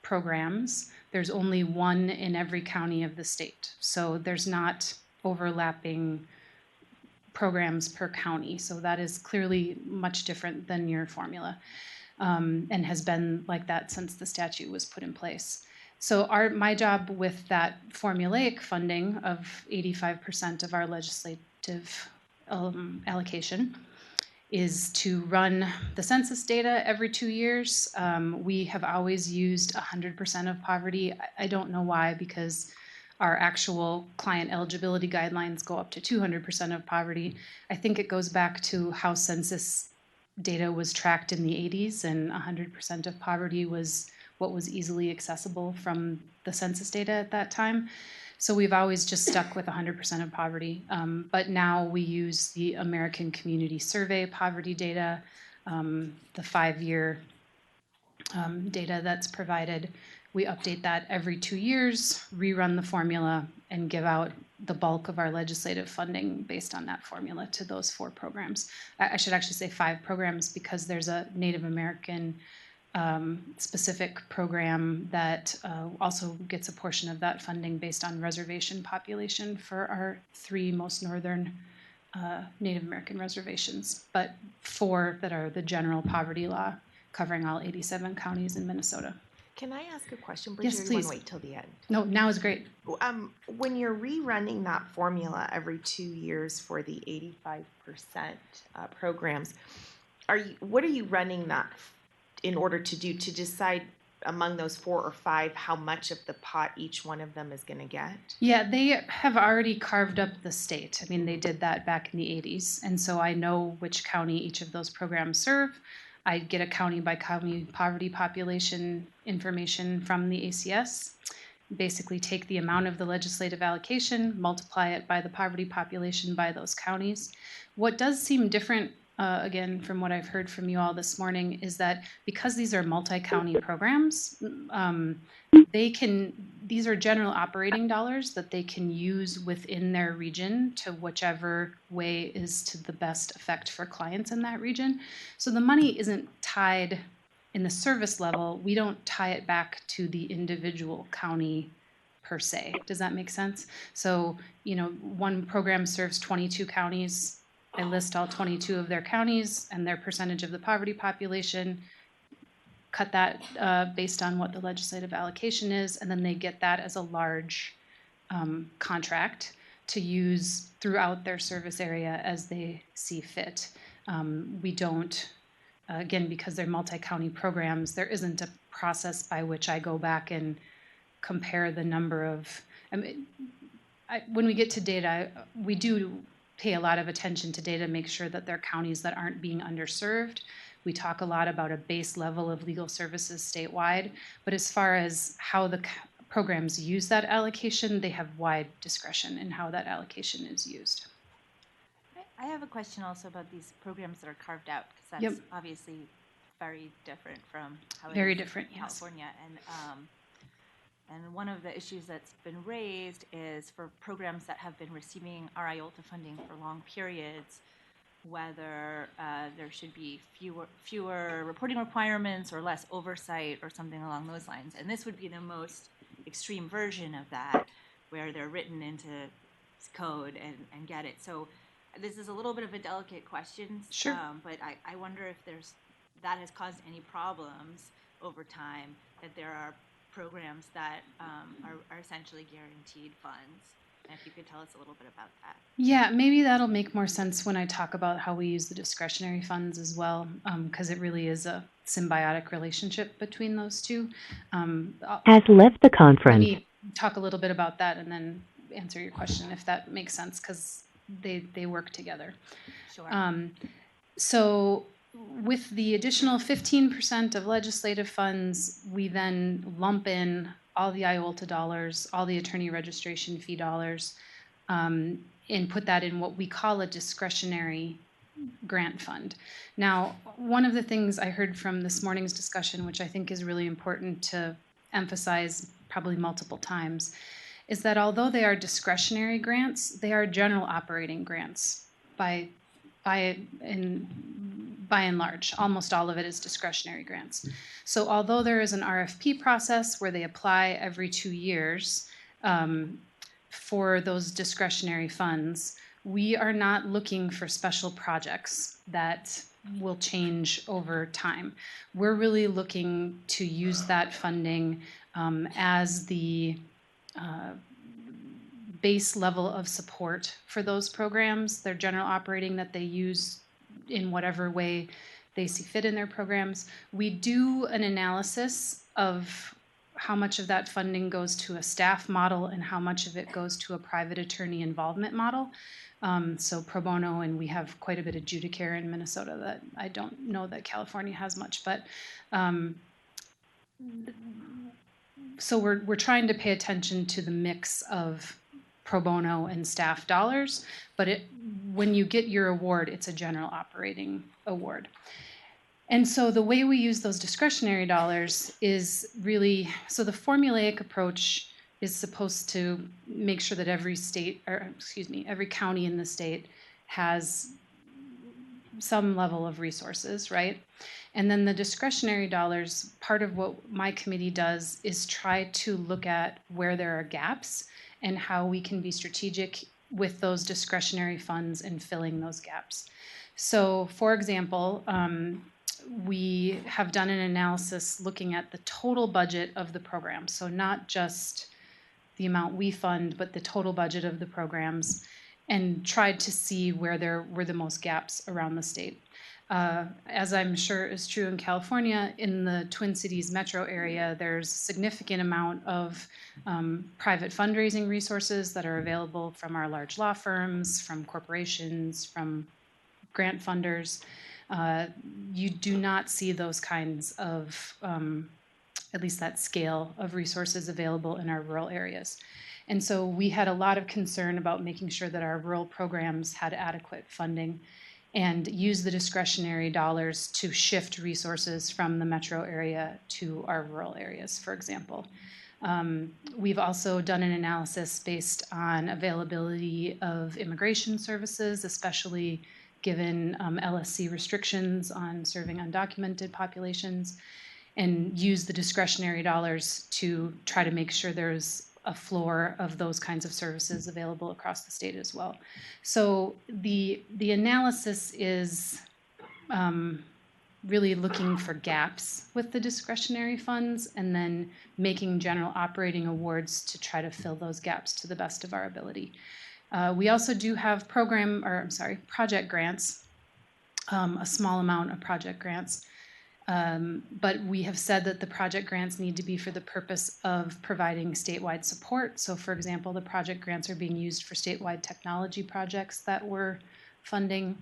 programs. There's only 1 in every county of the state. So there's not overlapping programs per county. So that is clearly much different than your formula, and has been like that since the statute was put in place. So my job with that formulaic funding of 85% of our legislative allocation is to run the census data every 2 years. We have always used 100% of poverty. I don't know why, because our actual client eligibility guidelines go up to 200% of poverty. I think it goes back to how census data was tracked in the 80s, and 100% of poverty was what was easily accessible from the census data at that time. So we've always just stuck with 100% of poverty. But now we use the American Community Survey poverty data, the 5-year data that's provided. We update that every 2 years, rerun the formula, and give out the bulk of our legislative funding based on that formula to those 4 programs. I should actually say 5 programs, because there's a Native American specific program that also gets a portion of that funding based on reservation population for our 3 most northern Native American reservations, but 4 that are the general poverty law covering all 87 counties in Minnesota. Can I ask a question, Bridget? Yes, or please. You want to wait till the end? No, now is great. When you're rerunning that formula every 2 years for the 85% programs, what are you running that in order to do to decide among those 4 or 5 how much of the pot each one of them is going to get? Yeah, they have already carved up the state. I mean, they did that back in the 80s, and so I know which county each of those programs serve. I get a county by county poverty population information from the ACS. Basically take the amount of the legislative allocation, multiply it by the poverty population by those counties. What does seem different, again, from what I've heard from you all this morning, is that because these are multi-county programs, these are general operating dollars that they can use within their region to whichever way is to the best effect for clients in that region. So the money isn't tied in the service level, we don't tie it back to the individual county per se. Does that make sense? So, one program serves 22 counties. I list all 22 of their counties and their percentage of the poverty population, cut that based on what the legislative allocation is, and then they get that as a large contract to use throughout their service area as they see fit. We don't, again, because they're multi-county programs, there isn't a process by which I go back and compare the number of, when we get to data, we do pay a lot of attention to data, make sure that they're counties that aren't being underserved. We talk a lot about a base level of legal services statewide, but as far as how the programs use that allocation, they have wide discretion in how that allocation is used. I have a question also about these programs that are carved out, because that's obviously very different from how it is in California. And one of the issues that's been raised is for programs that have been receiving our IOLTA funding for long periods, whether there should be fewer reporting requirements or less oversight or something along those lines. And this would be the most extreme version of that, where they're written into code and get it. So this is a little bit of a delicate question, but I wonder if that has caused any problems over time, that there are programs that are essentially guaranteed funds. And if you could tell us a little bit about that. Yeah, maybe that'll make more sense when I talk about how we use the discretionary funds as well, because it really is a symbiotic relationship between those two. Has left the conference. Let me talk a little bit about that and then answer your question, if that makes sense, because they work together. Sure. So with the additional 15% of legislative funds, we then lump in all the IOLTA dollars, all the attorney registration fee dollars, and put that in what we call a discretionary grant fund. Now, one of the things I heard from this morning's discussion, which I think is really important to emphasize probably multiple times, is that although they are discretionary grants, they are general operating grants by and large. Almost all of it is discretionary grants. So although there is an RFP process where they apply every 2 years for those discretionary funds, we are not looking for special projects that will change over time. We're really looking to use that funding as the base level of support for those programs. They're general operating that they use in whatever way they see fit in their programs. We do an analysis of how much of that funding goes to a staff model and how much of it goes to a private attorney involvement model. So pro bono, and we have quite a bit of Judicare in Minnesota that I don't know that California has much, but so we're trying to pay attention to the mix of pro bono and staff dollars, but when you get your award, it's a general operating award. And so the way we use those discretionary dollars is really, so the formulaic approach is supposed to make sure that every county in the state has some level of resources, right? And then the discretionary dollars, part of what my committee does is try to look at where there are gaps and how we can be strategic with those discretionary funds and filling those gaps. So, for example, we have done an analysis looking at the total budget of the program. So not just the amount we fund, but the total budget of the programs, and tried to see where there were the most gaps around the state. As I'm sure is true in California, in the Twin Cities metro area, there's a significant amount of private fundraising resources that are available from our large law firms, from corporations, from grant funders. You do not see those kinds of, at least that scale of resources available in our rural areas. And so we had a lot of concern about making sure that our rural programs had adequate funding and use the discretionary dollars to shift resources from the metro area to our rural areas, for example. We've also done an analysis based on availability of immigration services, especially given LSC restrictions on serving undocumented populations, and use the discretionary dollars to try to make sure there's a floor of those kinds of services available across the state as well. So the analysis is really looking for gaps with the discretionary funds and then making general operating awards to try to fill those gaps to the best of our ability. We also do have project grants, a small amount of project grants. But we have said that the project grants need to be for the purpose of providing statewide support. So for example, the project grants are being used for statewide technology projects that we're funding.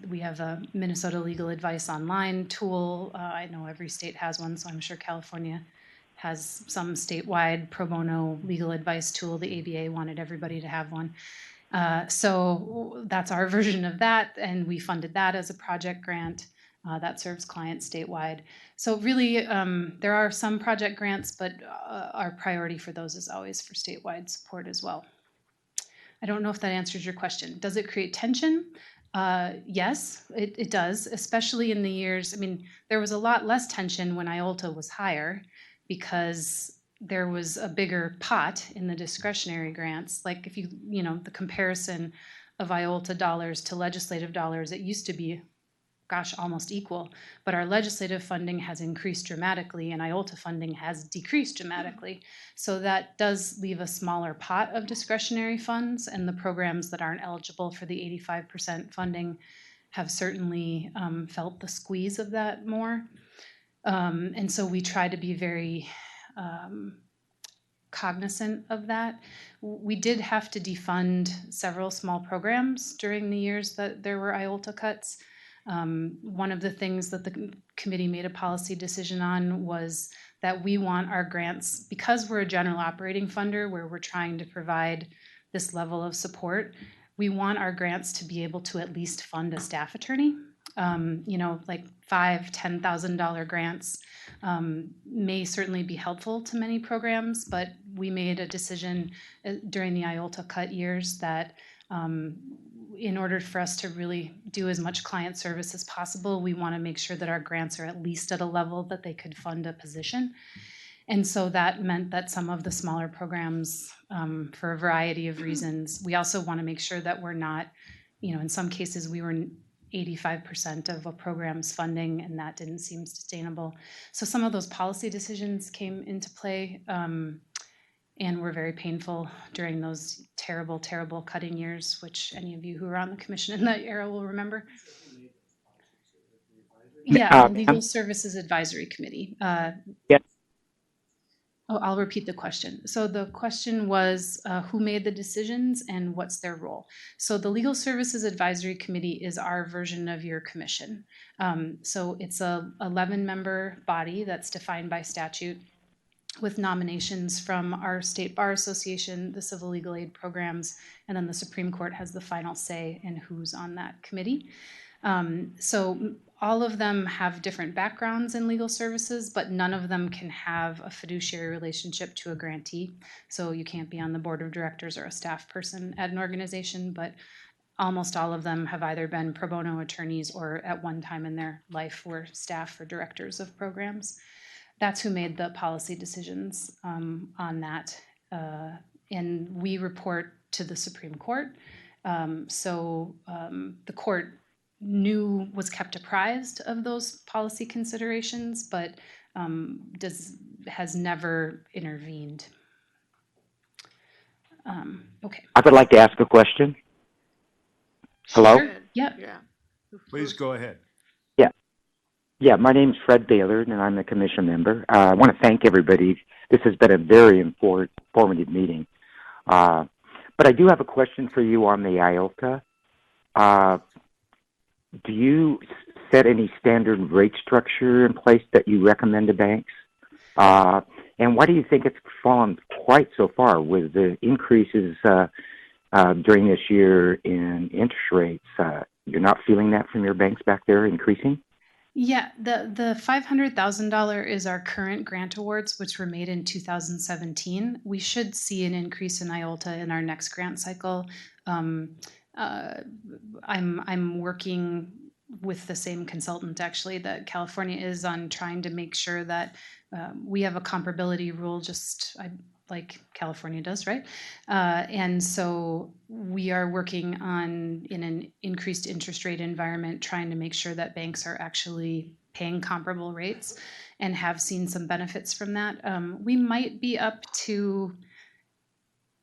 We have a Minnesota Legal Advice Online tool. I know every state has one, so I'm sure California has some statewide pro bono legal advice tool. The ABA wanted everybody to have one. So that's our version of that, and we funded that as a project grant. That serves clients statewide. So really, there are some project grants, but our priority for those is always for statewide support as well. I don't know if that answers your question. Does it create tension? Yes, it does, especially in the years. I mean, there was a lot less tension when IOLTA was higher because there was a bigger pot in the discretionary grants. Like if the comparison of IOLTA dollars to legislative dollars, it used to be almost equal, but our legislative funding has increased dramatically and IOLTA funding has decreased dramatically. So that does leave a smaller pot of discretionary funds, and the programs that aren't eligible for the 85% funding have certainly felt the squeeze of that more. And so we try to be very cognizant of that. We did have to defund several small programs during the years that there were IOLTA cuts. One of the things that the committee made a policy decision on was that we want our grants, because we're a general operating funder where we're trying to provide this level of support, we want our grants to be able to at least fund a staff attorney. Like $5,000, $10,000 grants may certainly be helpful to many programs, but we made a decision during the IOLTA cut years that in order for us to really do as much client service as possible, we want to make sure that our grants are at least at a level that they could fund a position. And so that meant that some of the smaller programs, for a variety of reasons, we also want to make sure that we're not, in some cases we were 85% of a program's funding, and that didn't seem sustainable. So some of those policy decisions came into play and were very painful during those terrible, terrible cutting years, which any of you who were on the commission in that era will remember. Yeah, the Legal Services Advisory Committee. Yes. Oh, I'll repeat the question. So the question was, who made the decisions and what's their role? So the Legal Services Advisory Committee is our version of your commission. So it's a 11-member body that's defined by statute, with nominations from our State Bar Association, the Civil Legal Aid programs, and then the Supreme Court has the final say in who's on that committee. So all of them have different backgrounds in legal services, but none of them can have a fiduciary relationship to a grantee. So you can't be on the board of directors or a staff person at an organization, but almost all of them have either been pro bono attorneys or at one time in their life were staff or directors of programs. That's who made the policy decisions on that. And we report to the Supreme Court. So the court was kept apprised of those policy considerations, but has never intervened. Okay. I would like to ask a question. Hello? Sure. Yep. Yeah. Please go ahead. Yeah, my name is Fred Baylor, and I'm a commission member. I want to thank everybody. This has been a very informative meeting. But I do have a question for you on the IOLTA. Do you set any standard rate structure in place that you recommend to banks? And why do you think it's fallen quite so far with the increases during this year in interest rates? You're not feeling that from your banks back there increasing? Yeah, the $500,000 is our current grant awards, which were made in 2017. We should see an increase in IOLTA in our next grant cycle. I'm working with the same consultant actually that California is on trying to make sure that we have a comparability rule like California does, right? And so we are working on, in an increased interest rate environment, trying to make sure that banks are actually paying comparable rates and have seen some benefits from that. We might be up to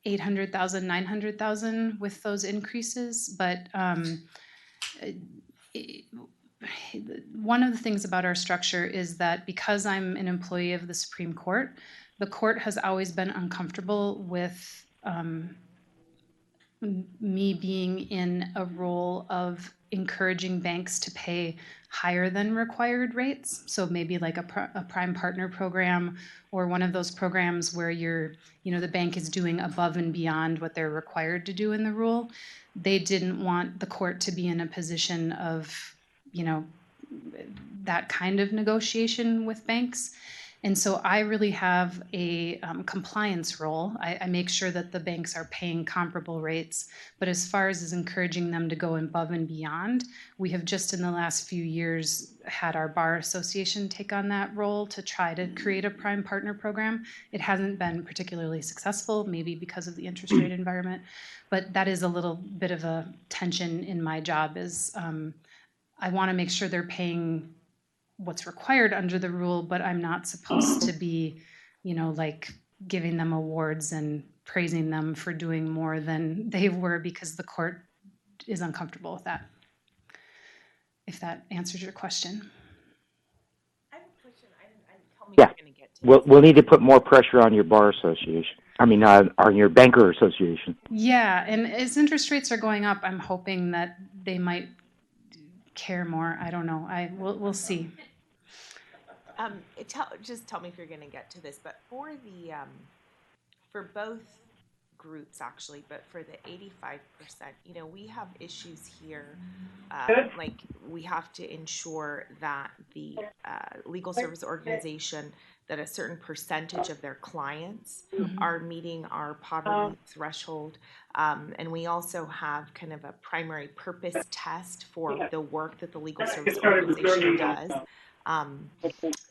800,000, 900,000 with those increases, but one of the things about our structure is that because I'm an employee of the Supreme Court, the court has always been uncomfortable with me being in a role of encouraging banks to pay higher than required rates. So maybe like a prime partner program, or one of those programs where the bank is doing above and beyond what they're required to do in the rule. They didn't want the court to be in a position of, that kind of negotiation with banks. And so I really have a compliance role. I make sure that the banks are paying comparable rates. But as far as encouraging them to go above and beyond, we have just in the last few years had our Bar Association take on that role to try to create a prime partner program. It hasn't been particularly successful, maybe because of the interest rate environment. But that is a little bit of a tension in my job is I want to make sure they're paying what's required under the rule, but I'm not supposed to be, like giving them awards and praising them for doing more than they were because the court is uncomfortable with that. If that answers your question. I have a question. I didn't tell me you're going to get to. We'll need to put more pressure on your bar association. On your banker association. Yeah, and as interest rates are going up, I'm hoping that they might care more. I don't know. We'll see. Just tell me if you're going to get to this, but for both groups actually, but for the 85%, we have issues here. Like we have to ensure that the legal service organization, that a certain percentage of their clients are meeting our poverty threshold. And we also have kind of a primary purpose test for the work that the legal service organization does.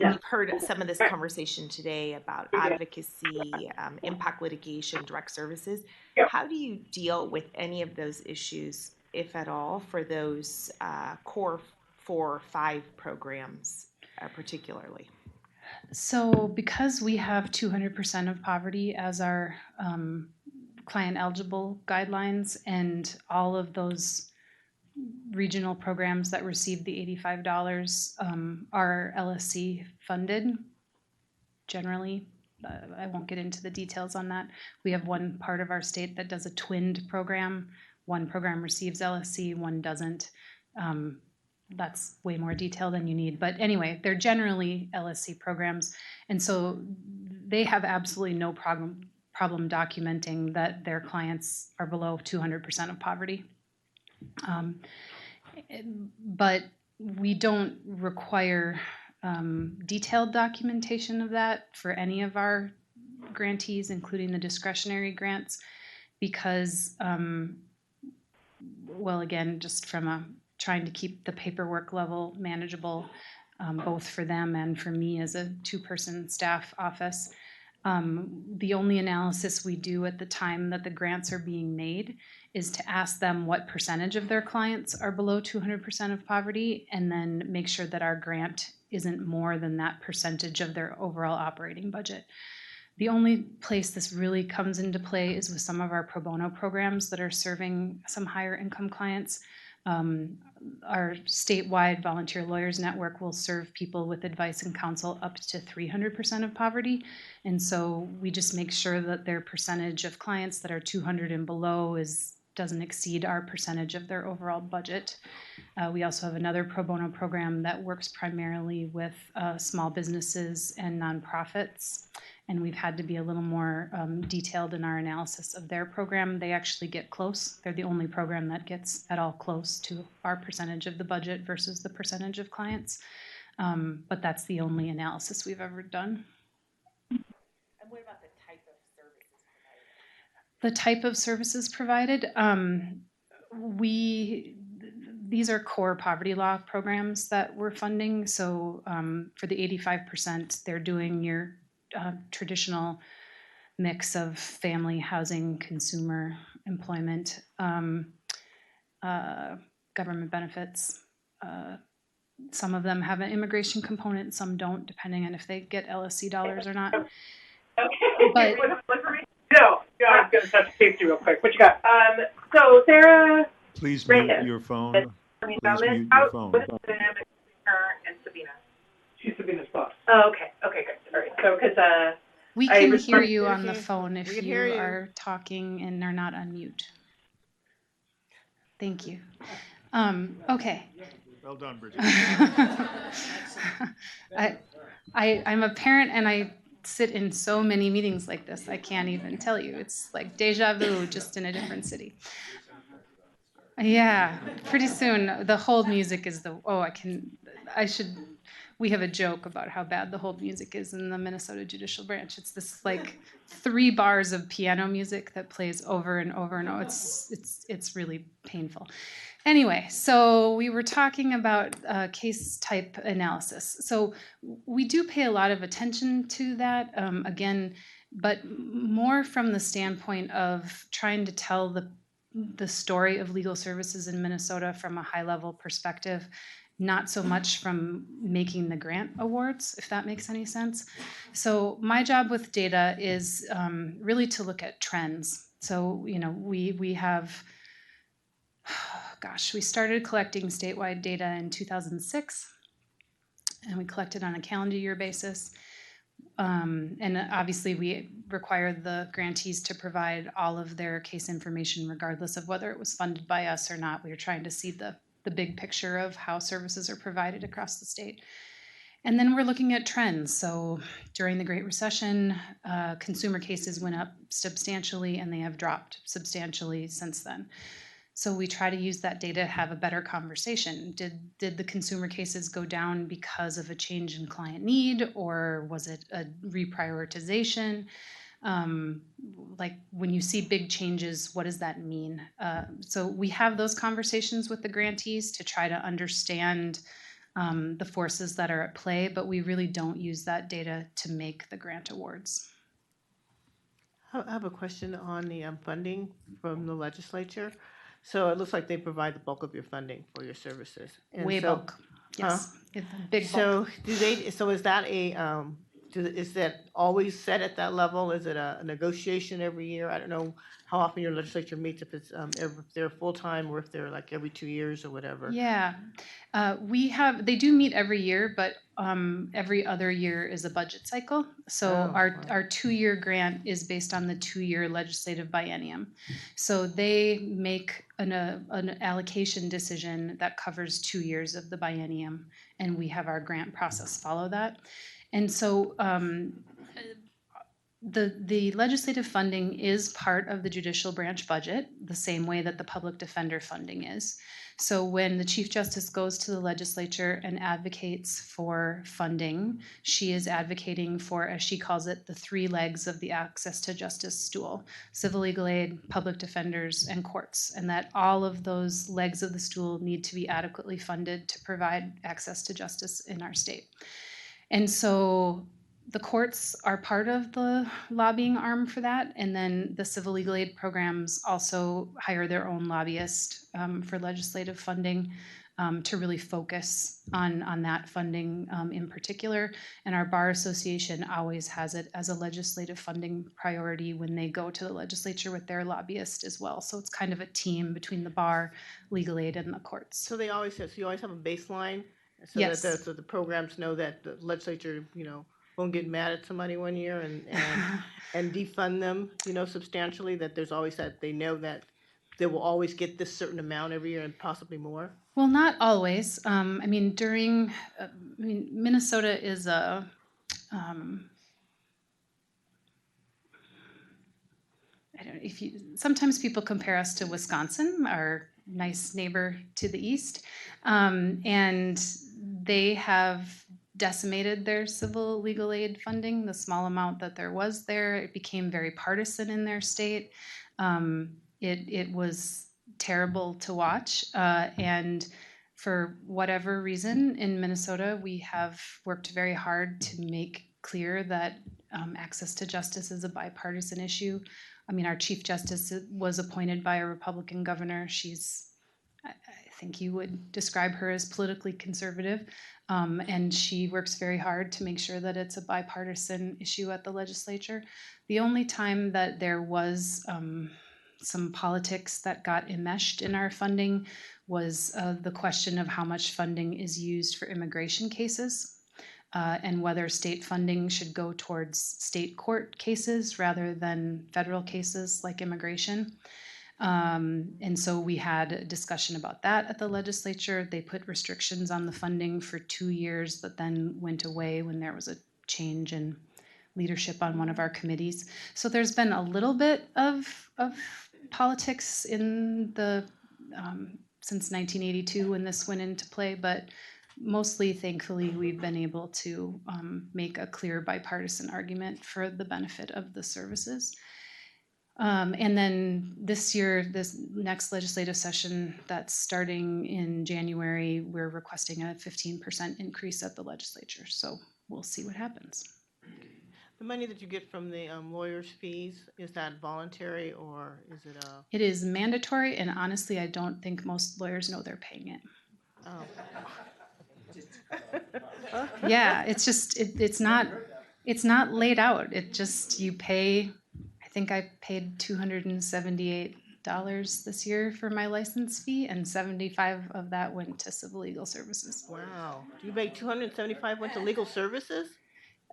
We've heard some of this conversation today about advocacy, impact litigation, direct services. How do you deal with any of those issues, if at all, for those core 4 or 5 programs particularly? So because we have 200% of poverty as our client eligible guidelines, and all of those regional programs that receive the $85 are LSC funded generally. I won't get into the details on that. We have one part of our state that does a twinned program. One program receives LSC, one doesn't. That's way more detail than you need. But anyway, they're generally LSC programs. And so they have absolutely no problem documenting that their clients are below 200% of poverty. But we don't require detailed documentation of that for any of our grantees, including the discretionary grants, because, again, just from trying to keep the paperwork level manageable, both for them and for me as a 2-person staff office. The only analysis we do at the time that the grants are being made is to ask them what percentage of their clients are below 200% of poverty, and then make sure that our grant isn't more than that percentage of their overall operating budget. The only place this really comes into play is with some of our pro bono programs that are serving some higher income clients. Our statewide volunteer lawyers network will serve people with advice and counsel up to 300% of poverty. And so we just make sure that their percentage of clients that are 200 and below doesn't exceed our percentage of their overall budget. We also have another pro bono program that works primarily with small businesses and nonprofits. And we've had to be a little more detailed in our analysis of their program. They actually get close. They're the only program that gets at all close to our percentage of the budget versus the percentage of clients. But that's the only analysis we've ever done. And what about the type of services provided? The type of services provided? these are core poverty law programs that we're funding. So for the 85%, they're doing your traditional mix of family, housing, consumer, employment, government benefits. Some of them have an immigration component, some don't, depending on if they get LSC dollars or not. Okay. But No, I was going to touch base real quick. What you got? So Sarah. Please Brandon, mute your phone. Please mute How, your phone. what is the dynamic between her and Sabina? She's Sabina's boss. Oh, okay. Okay, good. All right. So, because we I can was hear you on the phone if We can you hear you. are talking and are not on mute. Thank you. Okay. Well done, Bridget. I'm a parent and I sit in so many meetings like this. I can't even tell you. It's like deja vu, just in a different city. Yeah, pretty soon the hold music is we have a joke about how bad the hold music is in the Minnesota Judicial Branch. It's this like 3 bars of piano music that plays over and over and over. It's really painful. Anyway, so we were talking about case type analysis. So we do pay a lot of attention to that, again, but more from the standpoint of trying to tell the story of legal services in Minnesota from a high-level perspective, not so much from making the grant awards, if that makes any sense. So my job with data is really to look at trends. So, we have, we started collecting statewide data in 2006, and we collected on a calendar year basis. And obviously we require the grantees to provide all of their case information regardless of whether it was funded by us or not. We were trying to see the big picture of how services are provided across the state. And then we're looking at trends. So during the Great Recession, consumer cases went up substantially and they have dropped substantially since then. So we try to use that data to have a better conversation. Did the consumer cases go down because of a change in client need, or was it a reprioritization? Like when you see big changes, what does that mean? So we have those conversations with the grantees to try to understand the forces that are at play, but we really don't use that data to make the grant awards. I have a question on the funding from the legislature. So it looks like they provide the bulk of your funding for your services. And bulk, yes, it's a big so bulk. So is that is that always set at that level? Is it a negotiation every year? I don't know how often your legislature meets, if it's if they're full-time or if they're like every 2 years or whatever. Yeah, they do meet every year, but every other year is a budget cycle. So our 2-year grant is based on the 2-year legislative biennium. So they make an allocation decision that covers 2 years of the biennium, and we have our grant process follow that. And so the legislative funding is part of the judicial branch budget, the same way that the public defender funding is. So when the Chief Justice goes to the legislature and advocates for funding, she is advocating for, as she calls it, the 3 legs of the access to justice stool: civil legal aid, public defenders, and courts, and that all of those legs of the stool need to be adequately funded to provide access to justice in our state. And so the courts are part of the lobbying arm for that, and then the civil legal aid programs also hire their own lobbyist for legislative funding to really focus on that funding in particular. And our Bar Association always has it as a legislative funding priority when they go to the legislature with their lobbyist as well. So it's kind of a team between the bar, legal aid, and the courts. So you always have a baseline, so Yes. that the programs know that the legislature, won't get mad at somebody one year and defund them, substantially, that there's always that they know that they will always get this certain amount every year and possibly more? Well, not always. Minnesota is a, sometimes people compare us to Wisconsin, our nice neighbor to the east, and they have decimated their civil legal aid funding. The small amount that there was there, it became very partisan in their state. It was terrible to watch. And for whatever reason in Minnesota, we have worked very hard to make clear that access to justice is a bipartisan issue. I mean, our Chief Justice was appointed by a Republican governor. I think you would describe her as politically conservative, and she works very hard to make sure that it's a bipartisan issue at the legislature. The only time that there was some politics that got enmeshed in our funding was the question of how much funding is used for immigration cases. And whether state funding should go towards state court cases rather than federal cases like immigration. And so we had a discussion about that at the legislature. They put restrictions on the funding for 2 years that then went away when there was a change in leadership on one of our committees. So there's been a little bit of politics in the since 1982 when this went into play, but mostly, thankfully, we've been able to make a clear bipartisan argument for the benefit of the services. And then this year, this next legislative session that's starting in January, we're requesting a 15% increase at the legislature. So we'll see what happens. The money that you get from the lawyers' fees, is that voluntary or is it a? It is mandatory, and honestly, I don't think most lawyers know they're paying it. Oh. Yeah, it's just it's not laid out. It just you pay. I think I paid $278 this year for my license fee, and 75 of that went to civil legal services. Wow. You paid 275 went to legal services?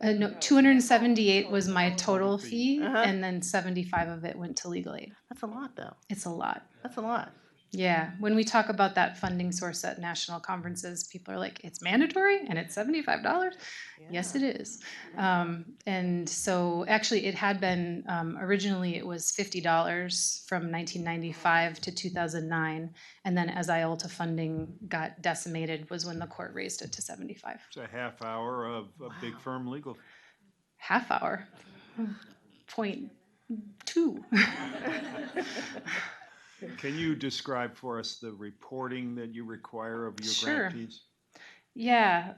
No, 278 was my total fee, and then 75 of it went to legal aid. That's a lot, though. It's a lot. That's a lot. Yeah, when we talk about that funding source at national conferences, people are like, it's mandatory and it's $75? Yeah. Yes, it is. And so actually it had been, originally it was $50 from 1995 to 2009. And then as IOLTA funding got decimated was when the court raised it to 75. It's a half hour of a big firm legal. Half hour? 0.2. Can you describe for us the reporting that you require of your Sure. grantees? Yeah.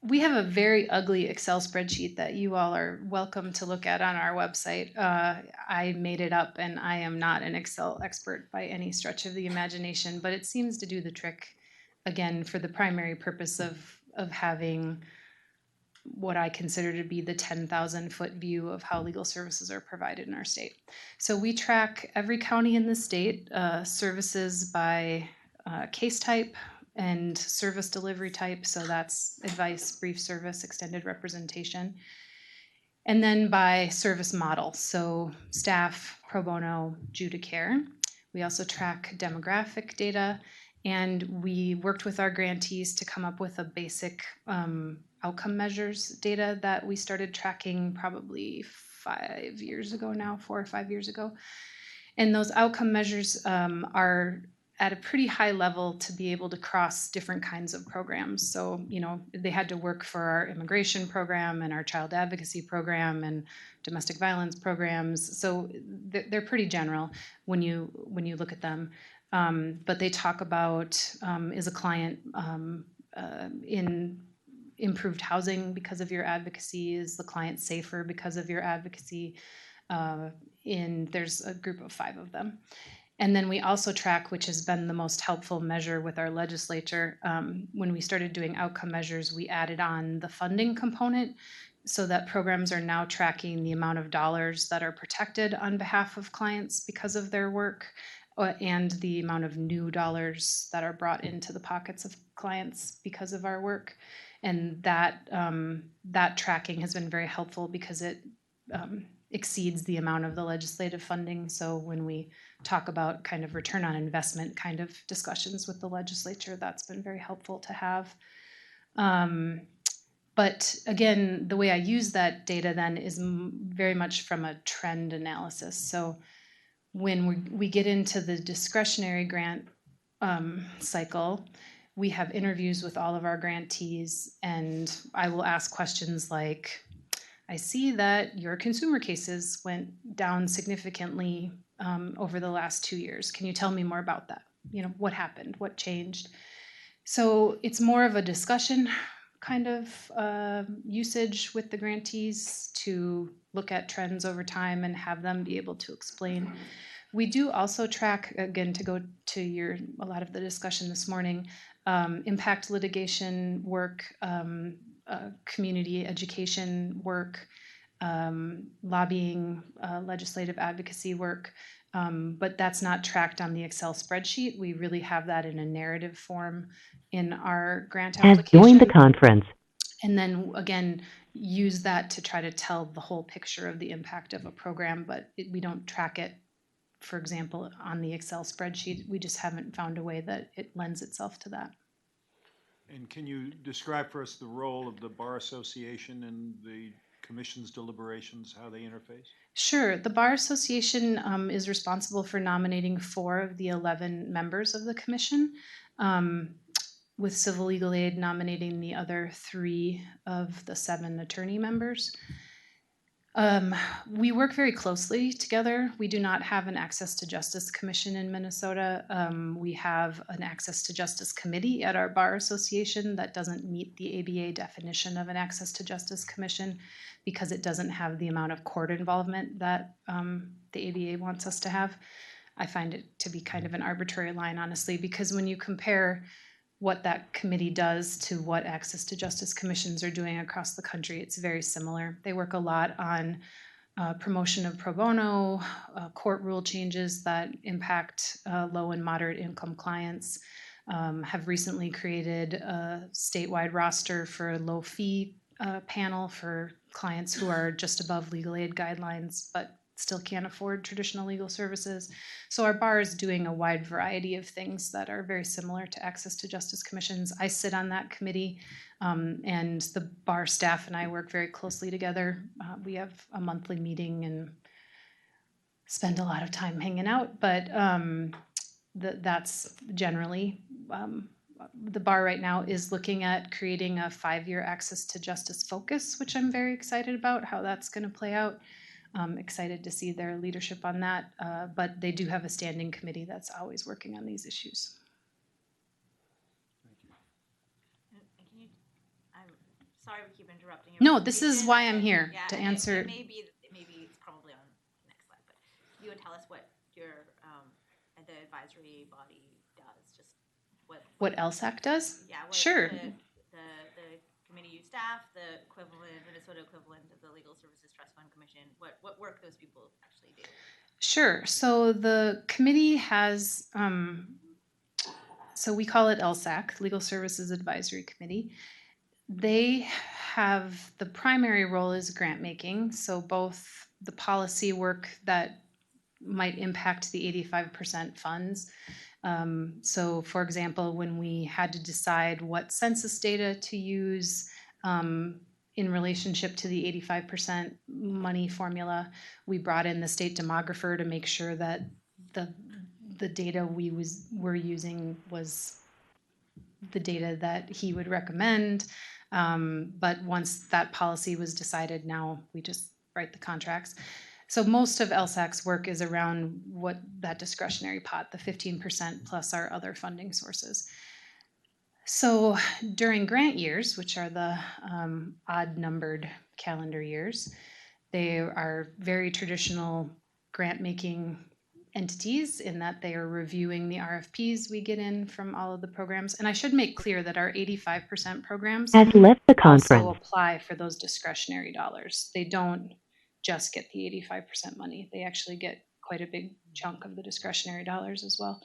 We have a very ugly Excel spreadsheet that you all are welcome to look at on our website. I made it up, and I am not an Excel expert by any stretch of the imagination, but it seems to do the trick, again, for the primary purpose of having what I consider to be the 10,000-foot view of how legal services are provided in our state. So we track every county in the state, services by case type and service delivery type. So that's advice, brief service, extended representation. And then by service model, so staff, pro bono, judicare. We also track demographic data, and we worked with our grantees to come up with a basic outcome measures data that we started tracking probably 5 years ago now, 4 or 5 years ago. And those outcome measures are at a pretty high level to be able to cross different kinds of programs. So, you know, they had to work for our immigration program and our child advocacy program and domestic violence programs. So they're pretty general when you look at them. But they talk about, is a client in improved housing because of your advocacy? Is the client safer because of your advocacy? There's a group of 5 of them. And then we also track, which has been the most helpful measure with our legislature, when we started doing outcome measures, we added on the funding component so that programs are now tracking the amount of dollars that are protected on behalf of clients because of their work, and the amount of new dollars that are brought into the pockets of clients because of our work. And that tracking has been very helpful because it exceeds the amount of the legislative funding. So when we talk about kind of return on investment kind of discussions with the legislature, that's been very helpful to have. But again, the way I use that data then is very much from a trend analysis. So when we get into the discretionary grant cycle, we have interviews with all of our grantees, and I will ask questions like, I see that your consumer cases went down significantly over the last 2 years. Can you tell me more about that? What happened? What changed? So it's more of a discussion kind of usage with the grantees to look at trends over time and have them be able to explain. We do also track, again, to go to a lot of the discussion this morning, impact litigation work, community education work, lobbying, legislative advocacy work, but that's not tracked on the Excel spreadsheet. We really have that in a narrative form in our grant Has application. joined the conference. And then again, use that to try to tell the whole picture of the impact of a program, but we don't track it, for example, on the Excel spreadsheet. We just haven't found a way that it lends itself to that. And can you describe for us the role of the Bar Association in the Commission's deliberations, how they interface? Sure. The Bar Association is responsible for nominating 4 of the 11 members of the Commission, with Civil Legal Aid nominating the other 3 of the 7 attorney members. We work very closely together. We do not have an Access to Justice Commission in Minnesota. We have an Access to Justice Committee at our Bar Association that doesn't meet the ABA definition of an Access to Justice Commission because it doesn't have the amount of court involvement that the ABA wants us to have. I find it to be kind of an arbitrary line, honestly, because when you compare what that committee does to what Access to Justice Commissions are doing across the country, it's very similar. They work a lot on promotion of pro bono, court rule changes that impact low and moderate income clients, have recently created a statewide roster for a low fee panel for clients who are just above legal aid guidelines, but still can't afford traditional legal services. So our bar is doing a wide variety of things that are very similar to Access to Justice Commissions. I sit on that committee, and the bar staff and I work very closely together. We have a monthly meeting and spend a lot of time hanging out, but that's generally the bar right now is looking at creating a 5-year Access to Justice focus, which I'm very excited about how that's going to play out. I'm excited to see their leadership on that, but they do have a standing committee that's always working on these issues. I'm sorry we keep interrupting you. No, this is why I'm here, to answer. Maybe it's probably on the next slide, but you would tell us what your the advisory body does, just what LSAC does? Yeah, sure. The committee you staff, the Minnesota equivalent of the Legal Services Trust Fund Commission, what work those people actually do? Sure. So the committee has, so we call it LSAC, Legal Services Advisory Committee. They have, the primary role is grant making. So both the policy work that might impact the 85% funds. So for example, when we had to decide what census data to use in relationship to the 85% money formula, we brought in the state demographer to make sure that the data we were using was the data that he would recommend. But once that policy was decided, now we just write the contracts. So most of LSAC's work is around what that discretionary pot, the 15% plus our other funding sources. So during grant years, which are the odd numbered calendar years, they are very traditional grant making entities in that they are reviewing the RFPs we get in from all of the programs. And I should make clear that our 85% programs Has left the conference. also apply for those discretionary dollars. They don't just get the 85% money. They actually get quite a big chunk of the discretionary dollars as well.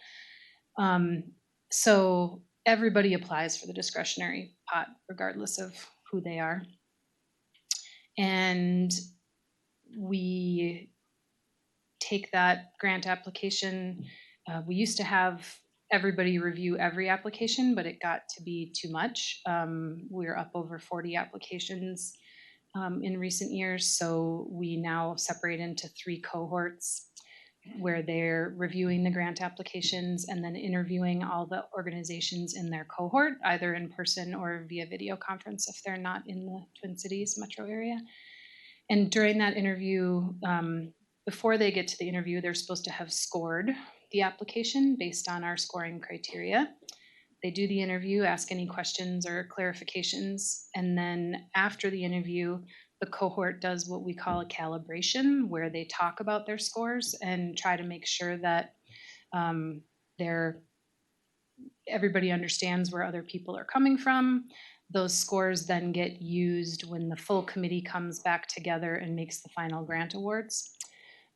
So everybody applies for the discretionary pot, regardless of who they are. And we take that grant application. We used to have everybody review every application, but it got to be too much. We're up over 40 applications in recent years, so we now separate into 3 cohorts where they're reviewing the grant applications and then interviewing all the organizations in their cohort, either in person or via video conference if they're not in the Twin Cities metro area. And during that interview, before they get to the interview, they're supposed to have scored the application based on our scoring criteria. They do the interview, ask any questions or clarifications, and then after the interview, the cohort does what we call a calibration, where they talk about their scores and try to make sure that everybody understands where other people are coming from. Those scores then get used when the full committee comes back together and makes the final grant awards.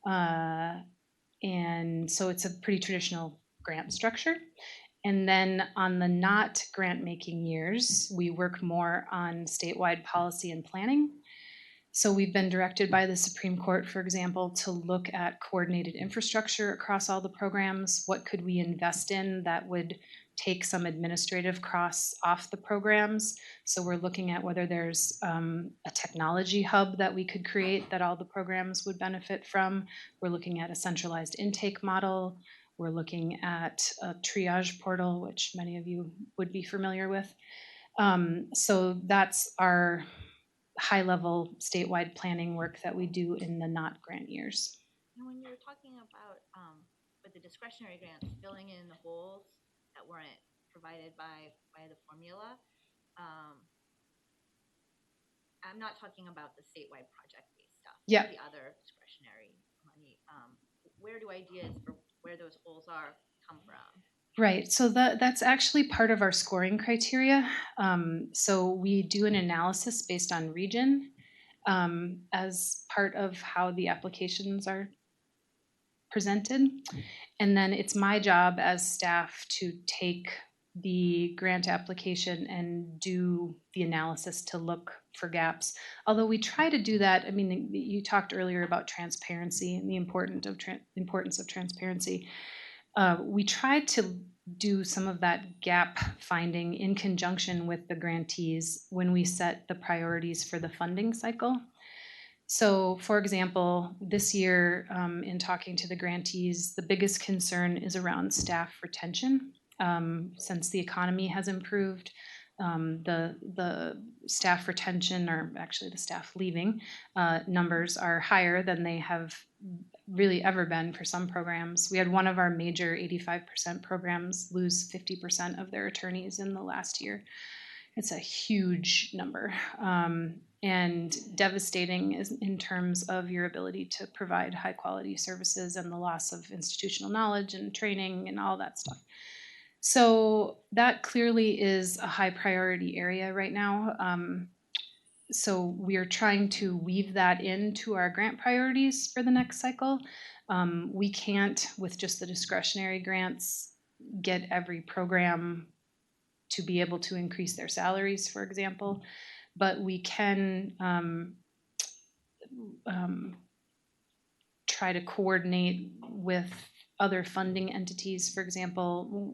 And so it's a pretty traditional grant structure. And then on the not grant making years, we work more on statewide policy and planning. So we've been directed by the Supreme Court, for example, to look at coordinated infrastructure across all the programs. What could we invest in that would take some administrative costs off the programs? So we're looking at whether there's a technology hub that we could create that all the programs would benefit from. We're looking at a centralized intake model. We're looking at a triage portal, which many of you would be familiar with. So that's our high-level statewide planning work that we do in the not grant years. And when you're talking about with the discretionary grants, filling in the holes that weren't provided by the formula, I'm not talking about the statewide project-based stuff. Yeah. The other discretionary money. Where do ideas for where those holes are come from? Right. So that's actually part of our scoring criteria. So we do an analysis based on region as part of how the applications are presented. And then it's my job as staff to take the grant application and do the analysis to look for gaps. Although we try to do that, I mean, you talked earlier about transparency and the importance of transparency. We tried to do some of that gap finding in conjunction with the grantees when we set the priorities for the funding cycle. So, for example, this year, in talking to the grantees, the biggest concern is around staff retention. Since the economy has improved, the staff retention, or actually the staff leaving, numbers are higher than they have really ever been for some programs. We had one of our major 85% programs lose 50% of their attorneys in the last year. It's a huge number and devastating in terms of your ability to provide high quality services and the loss of institutional knowledge and training and all that stuff. So that clearly is a high priority area right now. So we are trying to weave that into our grant priorities for the next cycle. We can't, with just the discretionary grants, get every program to be able to increase their salaries, for example, but we can try to coordinate with other funding entities. For example,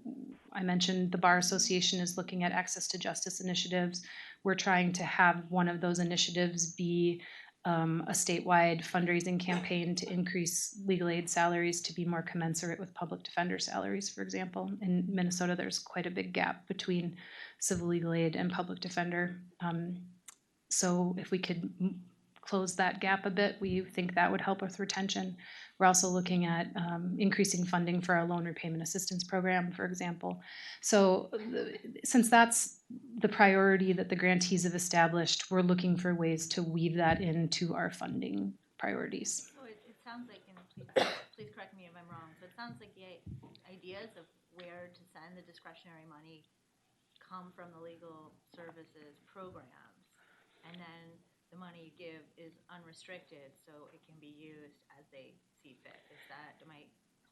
I mentioned the Bar Association is looking at access to justice initiatives. We're trying to have one of those initiatives be a statewide fundraising campaign to increase legal aid salaries to be more commensurate with public defender salaries, for example. In Minnesota, there's quite a big gap between civil legal aid and public defender. So if we could close that gap a bit, we think that would help with retention. We're also looking at increasing funding for our loan repayment assistance program, for example. So since that's the priority that the grantees have established, we're looking for ways to weave that into our funding priorities. So it sounds like, and please correct me if I'm wrong, so it sounds like the ideas of where to send the discretionary money come from the legal services programs, and then the money you give is unrestricted, so it can be used as they see fit. Is that, am I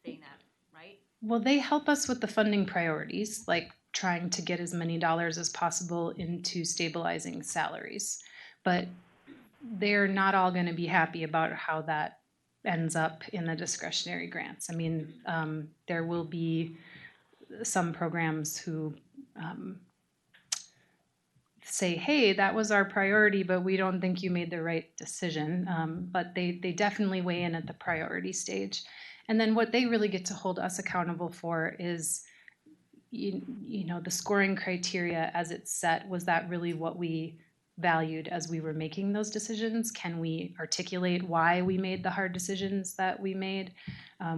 saying that right? Well, they help us with the funding priorities, like trying to get as many dollars as possible into stabilizing salaries. But they're not all going to be happy about how that ends up in the discretionary grants. I mean, there will be some programs who say, hey, that was our priority, but we don't think you made the right decision. But they definitely weigh in at the priority stage. And then what they really get to hold us accountable for is, you know, the scoring criteria as it's set, was that really what we valued as we were making those decisions. Can we articulate why we made the hard decisions that we made?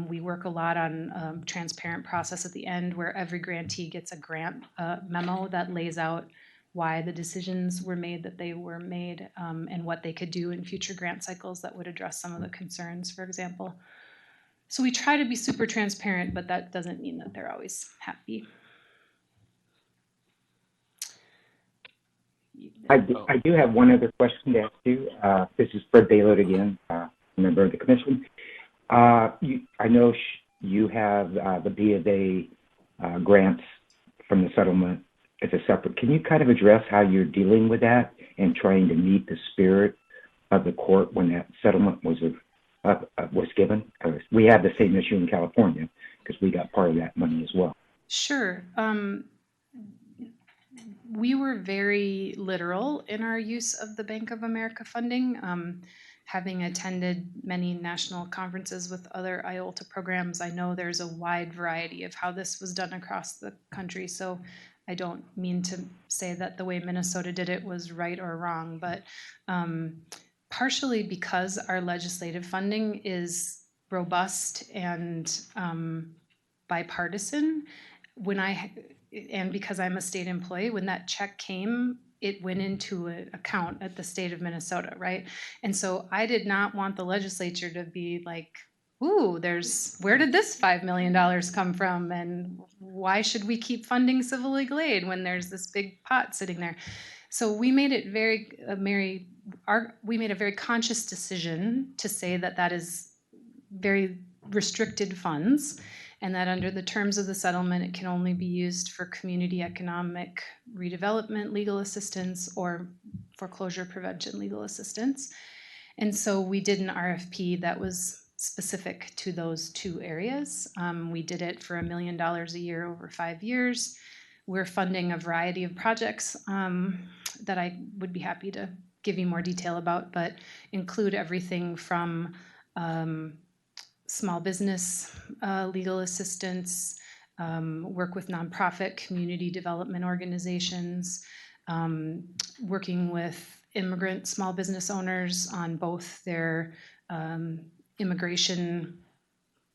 We work a lot on a transparent process at the end where every grantee gets a grant memo that lays out why the decisions were made that they were made, and what they could do in future grant cycles that would address some of the concerns, for example. So we try to be super transparent, but that doesn't mean that they're always happy. I do have one other question to ask you. This is Fred Baylor again, member of the commission. I know you have the B of A grants from the settlement as a separate. Can you kind of address how you're dealing with that and trying to meet the spirit of the court when that settlement was given? We have the same issue in California because we got part of that money as well. Sure. We were very literal in our use of the Bank of America funding. Having attended many national conferences with other IOLTA programs, I know there's a wide variety of how this was done across the country. So I don't mean to say that the way Minnesota did it was right or wrong, but partially because our legislative funding is robust and bipartisan, and because I'm a state employee, when that check came, it went into an account at the state of Minnesota, right? And so I did not want the legislature to be like, ooh, where did this $5 million come from? And why should we keep funding civil legal aid when there's this big pot sitting there? So we made it we made a very conscious decision to say that is very restricted funds, and that under the terms of the settlement, it can only be used for community economic redevelopment legal assistance or foreclosure prevention legal assistance. And so we did an RFP that was specific to those two areas. We did it for $1 million a year over 5 years. We're funding a variety of projects that I would be happy to give you more detail about, but include everything from small business legal assistance, work with nonprofit community development organizations, working with immigrant small business owners on both their immigration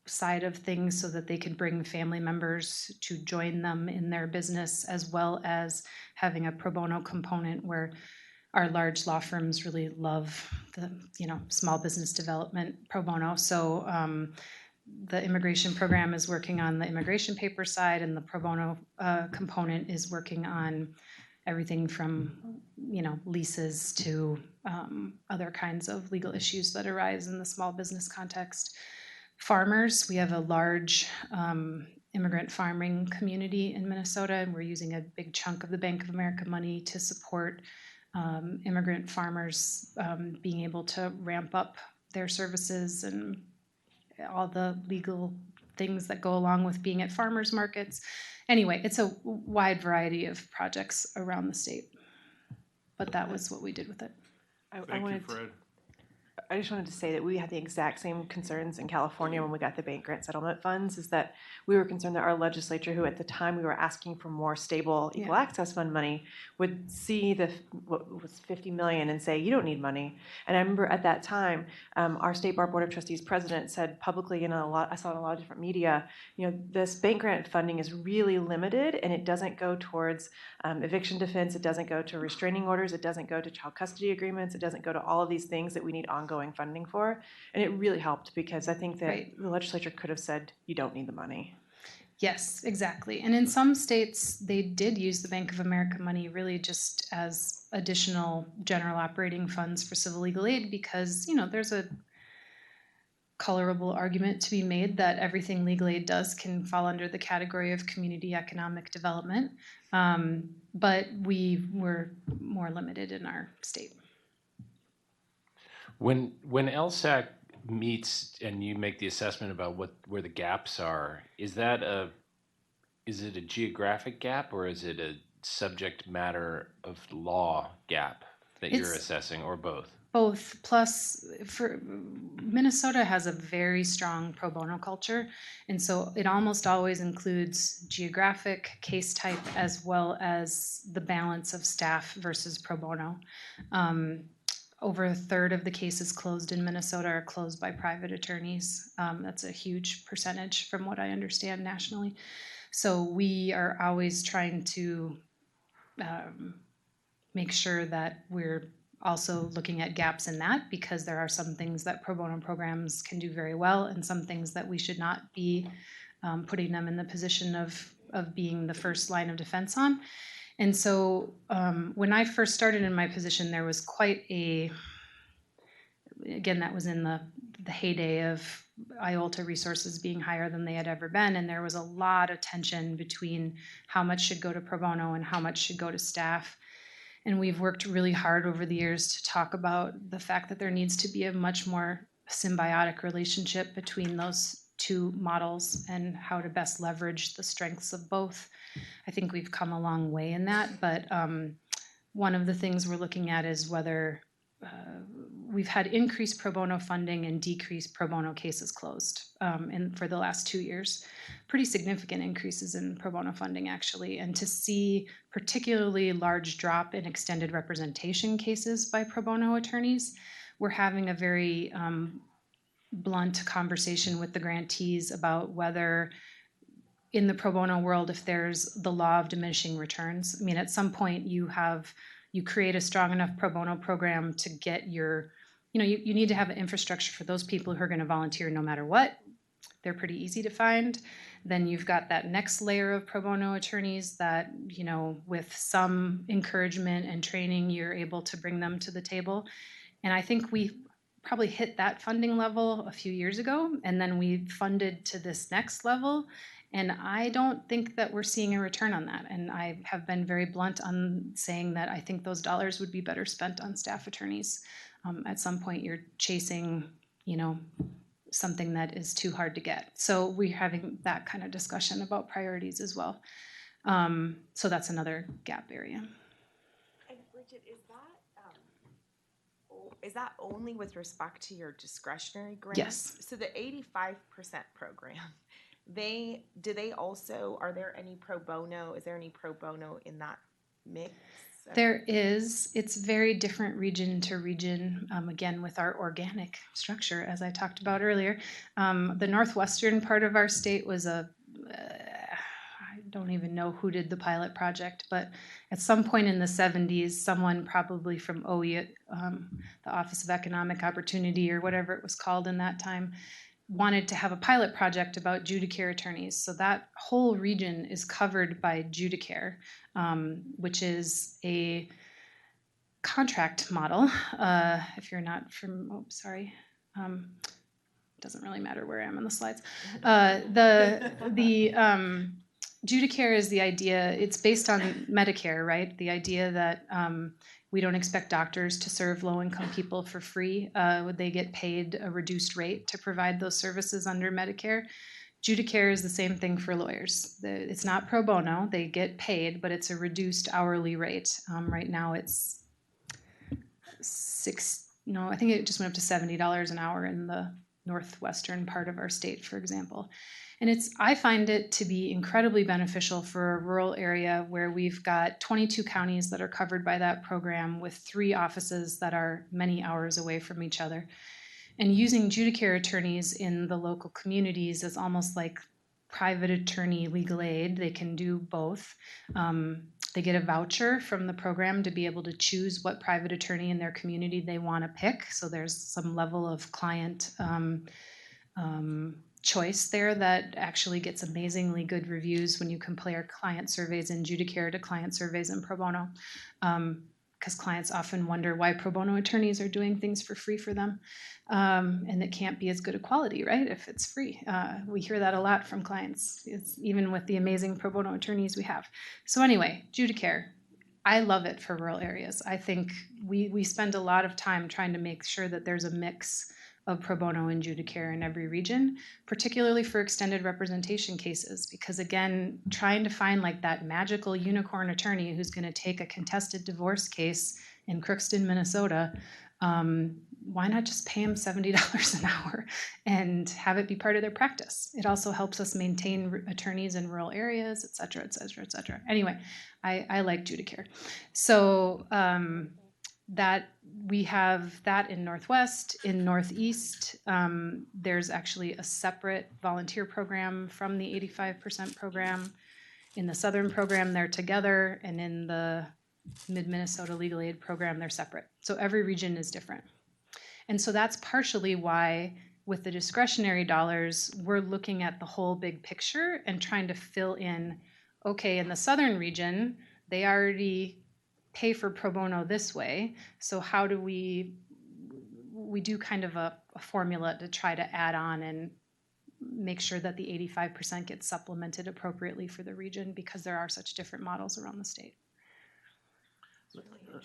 side of things so that they can bring family members to join them in their business, as well as having a pro bono component where our large law firms really love the small business development pro bono. So the immigration program is working on the immigration paper side, and the pro bono component is working on everything from leases to other kinds of legal issues that arise in the small business context. Farmers, we have a large immigrant farming community in Minnesota, and we're using a big chunk of the Bank of America money to support immigrant farmers being able to ramp up their services and all the legal things that go along with being at farmers markets. Anyway, it's a wide variety of projects around the state, but that was what we did with it. Thank you, Fred. I just wanted to say that we had the exact same concerns in California when we got the bank grant settlement funds, is that we were concerned that our legislature, who at the time we were asking for more stable equal access fund money, would see what was $50 million and say, you don't need money. And I remember at that time, our State Bar Board of Trustees president said publicly I saw it in a lot of different media, this bank grant funding is really limited, and it doesn't go towards eviction defense, it doesn't go to restraining orders, it doesn't go to child custody agreements, it doesn't go to all of these things that we need ongoing funding for. And it really helped, because I think that the legislature could have said, you don't need the money. Yes, exactly. And in some states, they did use the Bank of America money really just as additional general operating funds for civil legal aid, because, there's a colorable argument to be made that everything legal aid does can fall under the category of community economic development. But we were more limited in our state. When LSAC meets and you make the assessment about where the gaps are, is it a geographic gap, or is it a subject matter of law gap? that you're It's assessing, or both? both. Plus, for Minnesota has a very strong pro bono culture, and so it almost always includes geographic, case type, as well as the balance of staff versus pro bono. Over a third of the cases closed in Minnesota are closed by private attorneys. That's a huge percentage from what I understand nationally. So we are always trying to make sure that we're also looking at gaps in that, because there are some things that pro bono programs can do very well and some things that we should not be putting them in the position of being the first line of defense on. And so when I first started in my position, there was quite a, again, that was in the heyday of IOLTA resources being higher than they had ever been, and there was a lot of tension between how much should go to pro bono and how much should go to staff. And we've worked really hard over the years to talk about the fact that there needs to be a much more symbiotic relationship between those two models and how to best leverage the strengths of both. I think we've come a long way in that, but one of the things we're looking at is whether we've had increased pro bono funding and decreased pro bono cases closed for the last 2 years. Pretty significant increases in pro bono funding, actually. And to see particularly large drop in extended representation cases by pro bono attorneys, we're having a very blunt conversation with the grantees about whether in the pro bono world, if there's the law of diminishing returns. I mean, at some point you create a strong enough pro bono program to get your, you need to have an infrastructure for those people who are going to volunteer no matter what. They're pretty easy to find. Then you've got that next layer of pro bono attorneys that, with some encouragement and training, you're able to bring them to the table. And I think we probably hit that funding level a few years ago, and then we funded to this next level. And I don't think that we're seeing a return on that. And I have been very blunt on saying that I think those dollars would be better spent on staff attorneys. At some point, you're chasing, something that is too hard to get. So we're having that kind of discussion about priorities as well. So that's another gap area. And Bridget, is that only with respect to your discretionary grants? Yes. So the 85% program, are there any pro bono? Is there any pro bono in that mix? There is. It's very different region to region, again, with our organic structure, as I talked about earlier. The northwestern part of our state was I don't even know who did the pilot project, but at some point in the 70s, someone probably from OE, the Office of Economic Opportunity or whatever it was called in that time, wanted to have a pilot project about Judicare attorneys. So that whole region is covered by Judicare, which is a contract model. If you're not from, doesn't really matter where I am on the slides. Judicare is the idea, it's based on Medicare, right? The idea that we don't expect doctors to serve low-income people for free. They get paid a reduced rate to provide those services under Medicare. Judicare is the same thing for lawyers. It's not pro bono. They get paid, but it's a reduced hourly rate. Right now it's I think it just went up to $70 an hour in the northwestern part of our state, for example. And I find it to be incredibly beneficial for a rural area where we've got 22 counties that are covered by that program with 3 offices that are many hours away from each other. And using Judicare attorneys in the local communities is almost like private attorney legal aid. They can do both. They get a voucher from the program to be able to choose what private attorney in their community they want to pick. So there's some level of client choice there that actually gets amazingly good reviews when you compare client surveys in Judicare to client surveys in pro bono, because clients often wonder why pro bono attorneys are doing things for free for them, and it can't be as good a quality, right, if it's free. We hear that a lot from clients, even with the amazing pro bono attorneys we have. So anyway, Judicare, I love it for rural areas. I think we spend a lot of time trying to make sure that there's a mix of pro bono and Judicare in every region, particularly for extended representation cases, because again, trying to find like that magical unicorn attorney who's going to take a contested divorce case in Crookston, Minnesota, why not just pay them $70 an hour and have it be part of their practice? It also helps us maintain attorneys in rural areas, et cetera, et cetera, et cetera. Anyway, I like Judicare. So that we have that in Northwest. In Northeast, there's actually a separate volunteer program from the 85% program. In the Southern program, they're together, and in the Mid-Minnesota Legal Aid program, they're separate. So every region is different. And so that's partially why with the discretionary dollars, we're looking at the whole big picture and trying to fill in, okay, in the Southern region, they already pay for pro bono this way. So how do we do kind of a formula to try to add on and make sure that the 85% gets supplemented appropriately for the region, because there are such different models around the state.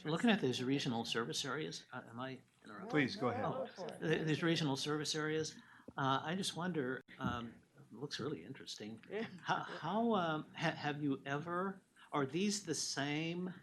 Looking at these regional service areas, am I interrupting? Please, go ahead. These regional service areas, I just wonder, it looks really interesting. How have you ever, are these the same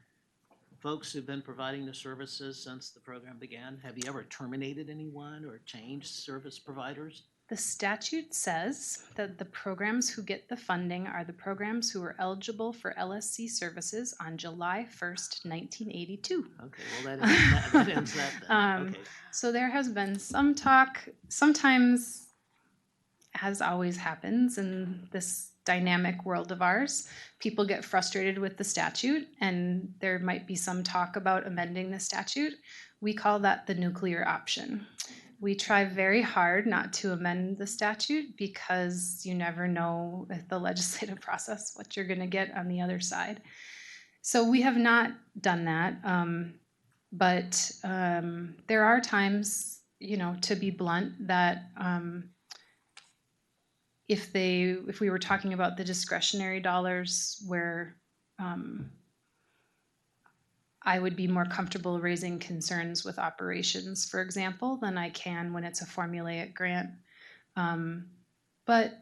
folks who've been providing the services since the program began? Have you ever terminated anyone or changed service providers? The statute says that the programs who get the funding are the programs who were eligible for LSC services on July 1st, 1982. Okay, well, that ends that then. Okay. So there has been some talk, sometimes, as always happens in this dynamic world of ours, people get frustrated with the statute, and there might be some talk about amending the statute. We call that the nuclear option. We try very hard not to amend the statute because you never know with the legislative process what you're going to get on the other side. So we have not done that, but there are times, to be blunt, that if we were talking about the discretionary dollars where I would be more comfortable raising concerns with operations, for example, than I can when it's a formulaic grant. But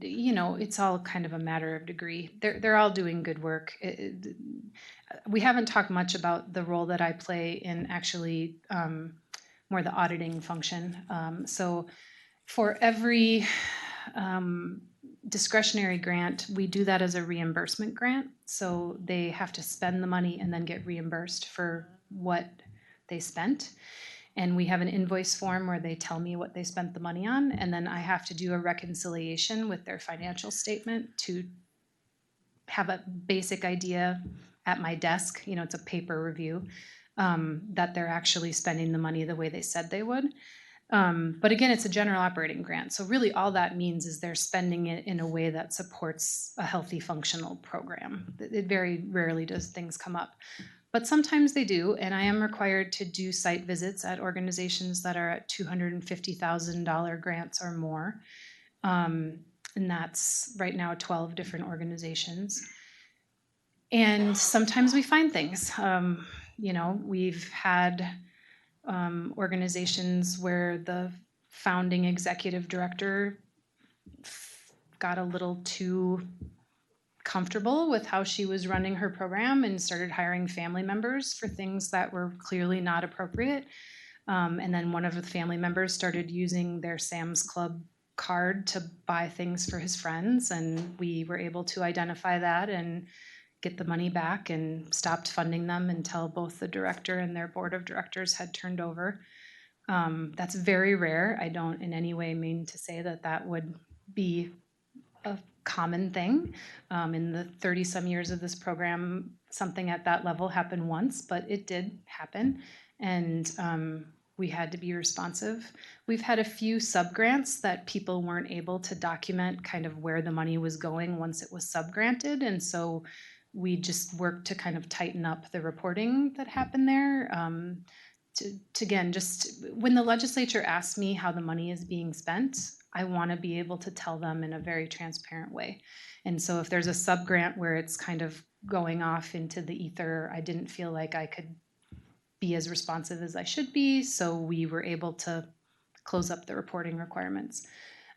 it's all kind of a matter of degree. They're all doing good work. We haven't talked much about the role that I play in actually more the auditing function. So for every discretionary grant, we do that as a reimbursement grant. So they have to spend the money and then get reimbursed for what they spent. And we have an invoice form where they tell me what they spent the money on, and then I have to do a reconciliation with their financial statement to have a basic idea at my desk, it's a paper review, that they're actually spending the money the way they said they would. But again, it's a general operating grant. So really all that means is they're spending it in a way that supports a healthy, functional program. It very rarely does things come up. But sometimes they do, and I am required to do site visits at organizations that are at $250,000 grants or more. And that's right now 12 different organizations. And sometimes we find things. We've had organizations where the founding executive director got a little too comfortable with how she was running her program and started hiring family members for things that were clearly not appropriate. And then one of the family members started using their Sam's Club card to buy things for his friends, and we were able to identify that and get the money back and stopped funding them until both the director and their board of directors had turned over. That's very rare. I don't in any way mean to say that that would be a common thing. In the 30-some years of this program, something at that level happened once, but it did happen, and we had to be responsive. We've had a few subgrants that people weren't able to document kind of where the money was going once it was subgranted, and so we just worked to kind of tighten up the reporting that happened there. Again, just when the legislature asks me how the money is being spent, I want to be able to tell them in a very transparent way. And so if there's a subgrant where it's kind of going off into the ether, I didn't feel like I could be as responsive as I should be, so we were able to close up the reporting requirements.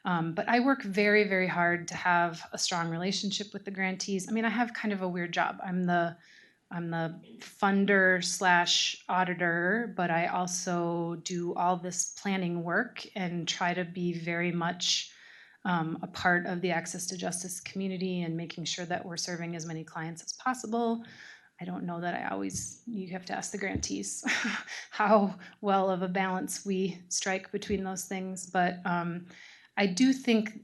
But I work very, very hard to have a strong relationship with the grantees. I mean, I have kind of a weird job. I'm the I'm the funder / auditor, but I also do all this planning work and try to be very much a part of the access to justice community and making sure that we're serving as many clients as possible. I don't know that you have to ask the grantees how well of a balance we strike between those things. But I do think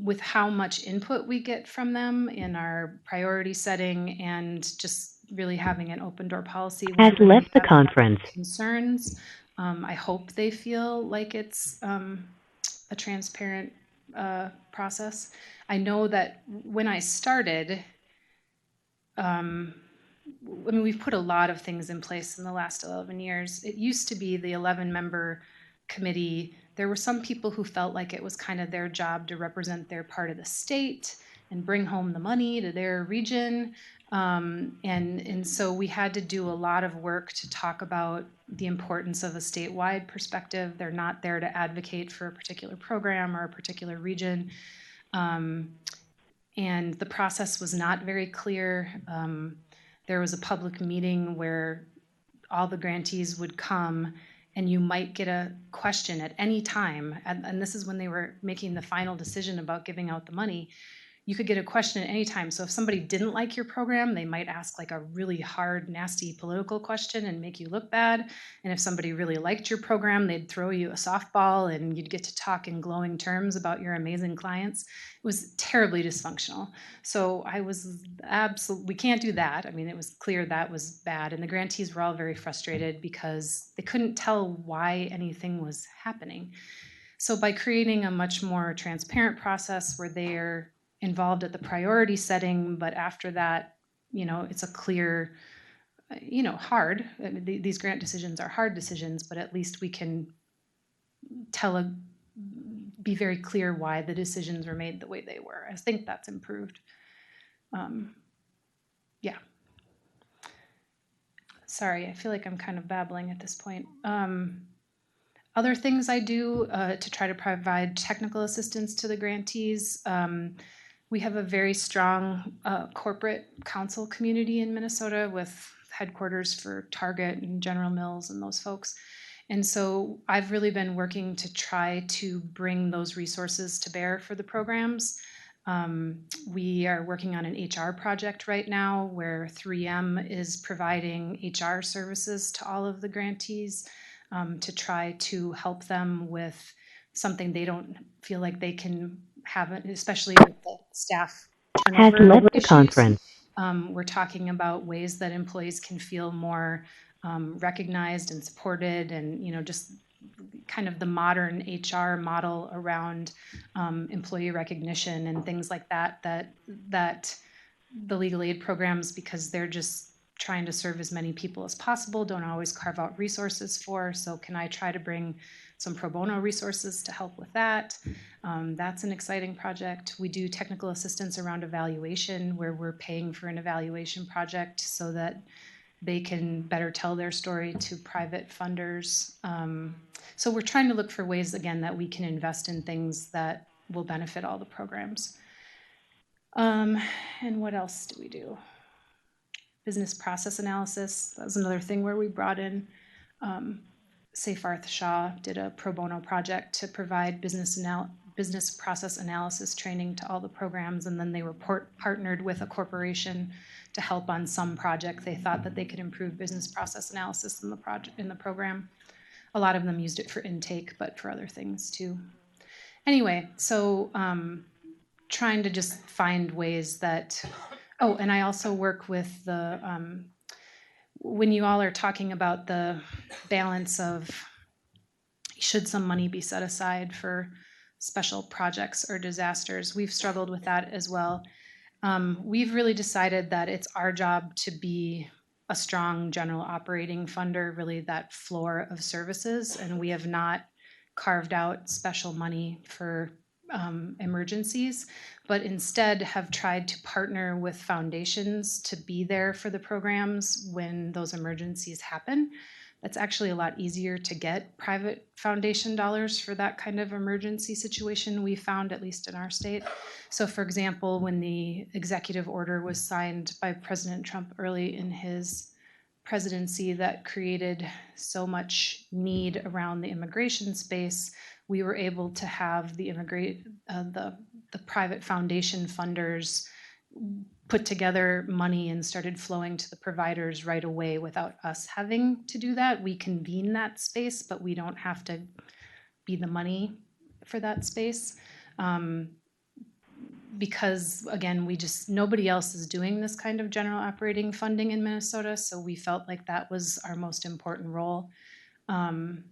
with how much input we get from them in our priority setting and just really having an open door policy Has whenever left they the have conference. concerns, I hope they feel like it's a transparent process. I know that when I started, I mean, we've put a lot of things in place in the last 11 years. It used to be the 11-member committee. There were some people who felt like it was kind of their job to represent their part of the state and bring home the money to their region. And so we had to do a lot of work to talk about the importance of a statewide perspective. They're not there to advocate for a particular program or a particular region. And the process was not very clear. There was a public meeting where all the grantees would come and you might get a question at any time. And this is when they were making the final decision about giving out the money. You could get a question at any time. So if somebody didn't like your program, they might ask like a really hard, nasty political question and make you look bad. And if somebody really liked your program, they'd throw you a softball and you'd get to talk in glowing terms about your amazing clients. It was terribly dysfunctional. So I was we can't do that. I mean, it was clear that was bad. And the grantees were all very frustrated because they couldn't tell why anything was happening. So by creating a much more transparent process where they're involved at the priority setting, but after that, it's a clear, hard. I mean, these grant decisions are hard decisions, but at least we can be very clear why the decisions were made the way they were. I think that's improved. Yeah. Sorry, I feel like I'm kind of babbling at this point. Other things I do to try to provide technical assistance to the grantees. We have a very strong corporate council community in Minnesota with headquarters for Target and General Mills and those folks. And so I've really been working to try to bring those resources to bear for the programs. We are working on an HR project right now where 3M is providing HR services to all of the grantees to try to help them with something they don't feel like they can have, especially with the staff Has turnover left the issues. conference. We're talking about ways that employees can feel more recognized and supported, and just kind of the modern HR model around employee recognition and things like that the legal aid programs, because they're just trying to serve as many people as possible, don't always carve out resources for. So can I try to bring some pro bono resources to help with that? That's an exciting project. We do technical assistance around evaluation, where we're paying for an evaluation project so that they can better tell their story to private funders. So we're trying to look for ways, again, that we can invest in things that will benefit all the programs. And what else do we do? Business process analysis. That was another thing where we brought in Seyfarth Shah, did a pro bono project to provide business process analysis training to all the programs, and then they were partnered with a corporation to help on some project. They thought that they could improve business process analysis in the program. A lot of them used it for intake, but for other things too. Anyway, so trying to just find ways that, and I also work with the, when you all are talking about the balance of should some money be set aside for special projects or disasters, we've struggled with that as well. We've really decided that it's our job to be a strong general operating funder, really that floor of services, and we have not carved out special money for emergencies, but instead have tried to partner with foundations to be there for the programs when those emergencies happen. That's actually a lot easier to get private foundation dollars for that kind of emergency situation, we found, at least in our state. So, for example, when the executive order was signed by President Trump early in his presidency that created so much need around the immigration space, we were able to have the private foundation funders put together money and started flowing to the providers right away without us having to do that. We convene that space, but we don't have to be the money for that space. Because again, nobody else is doing this kind of general operating funding in Minnesota, so we felt like that was our most important role. And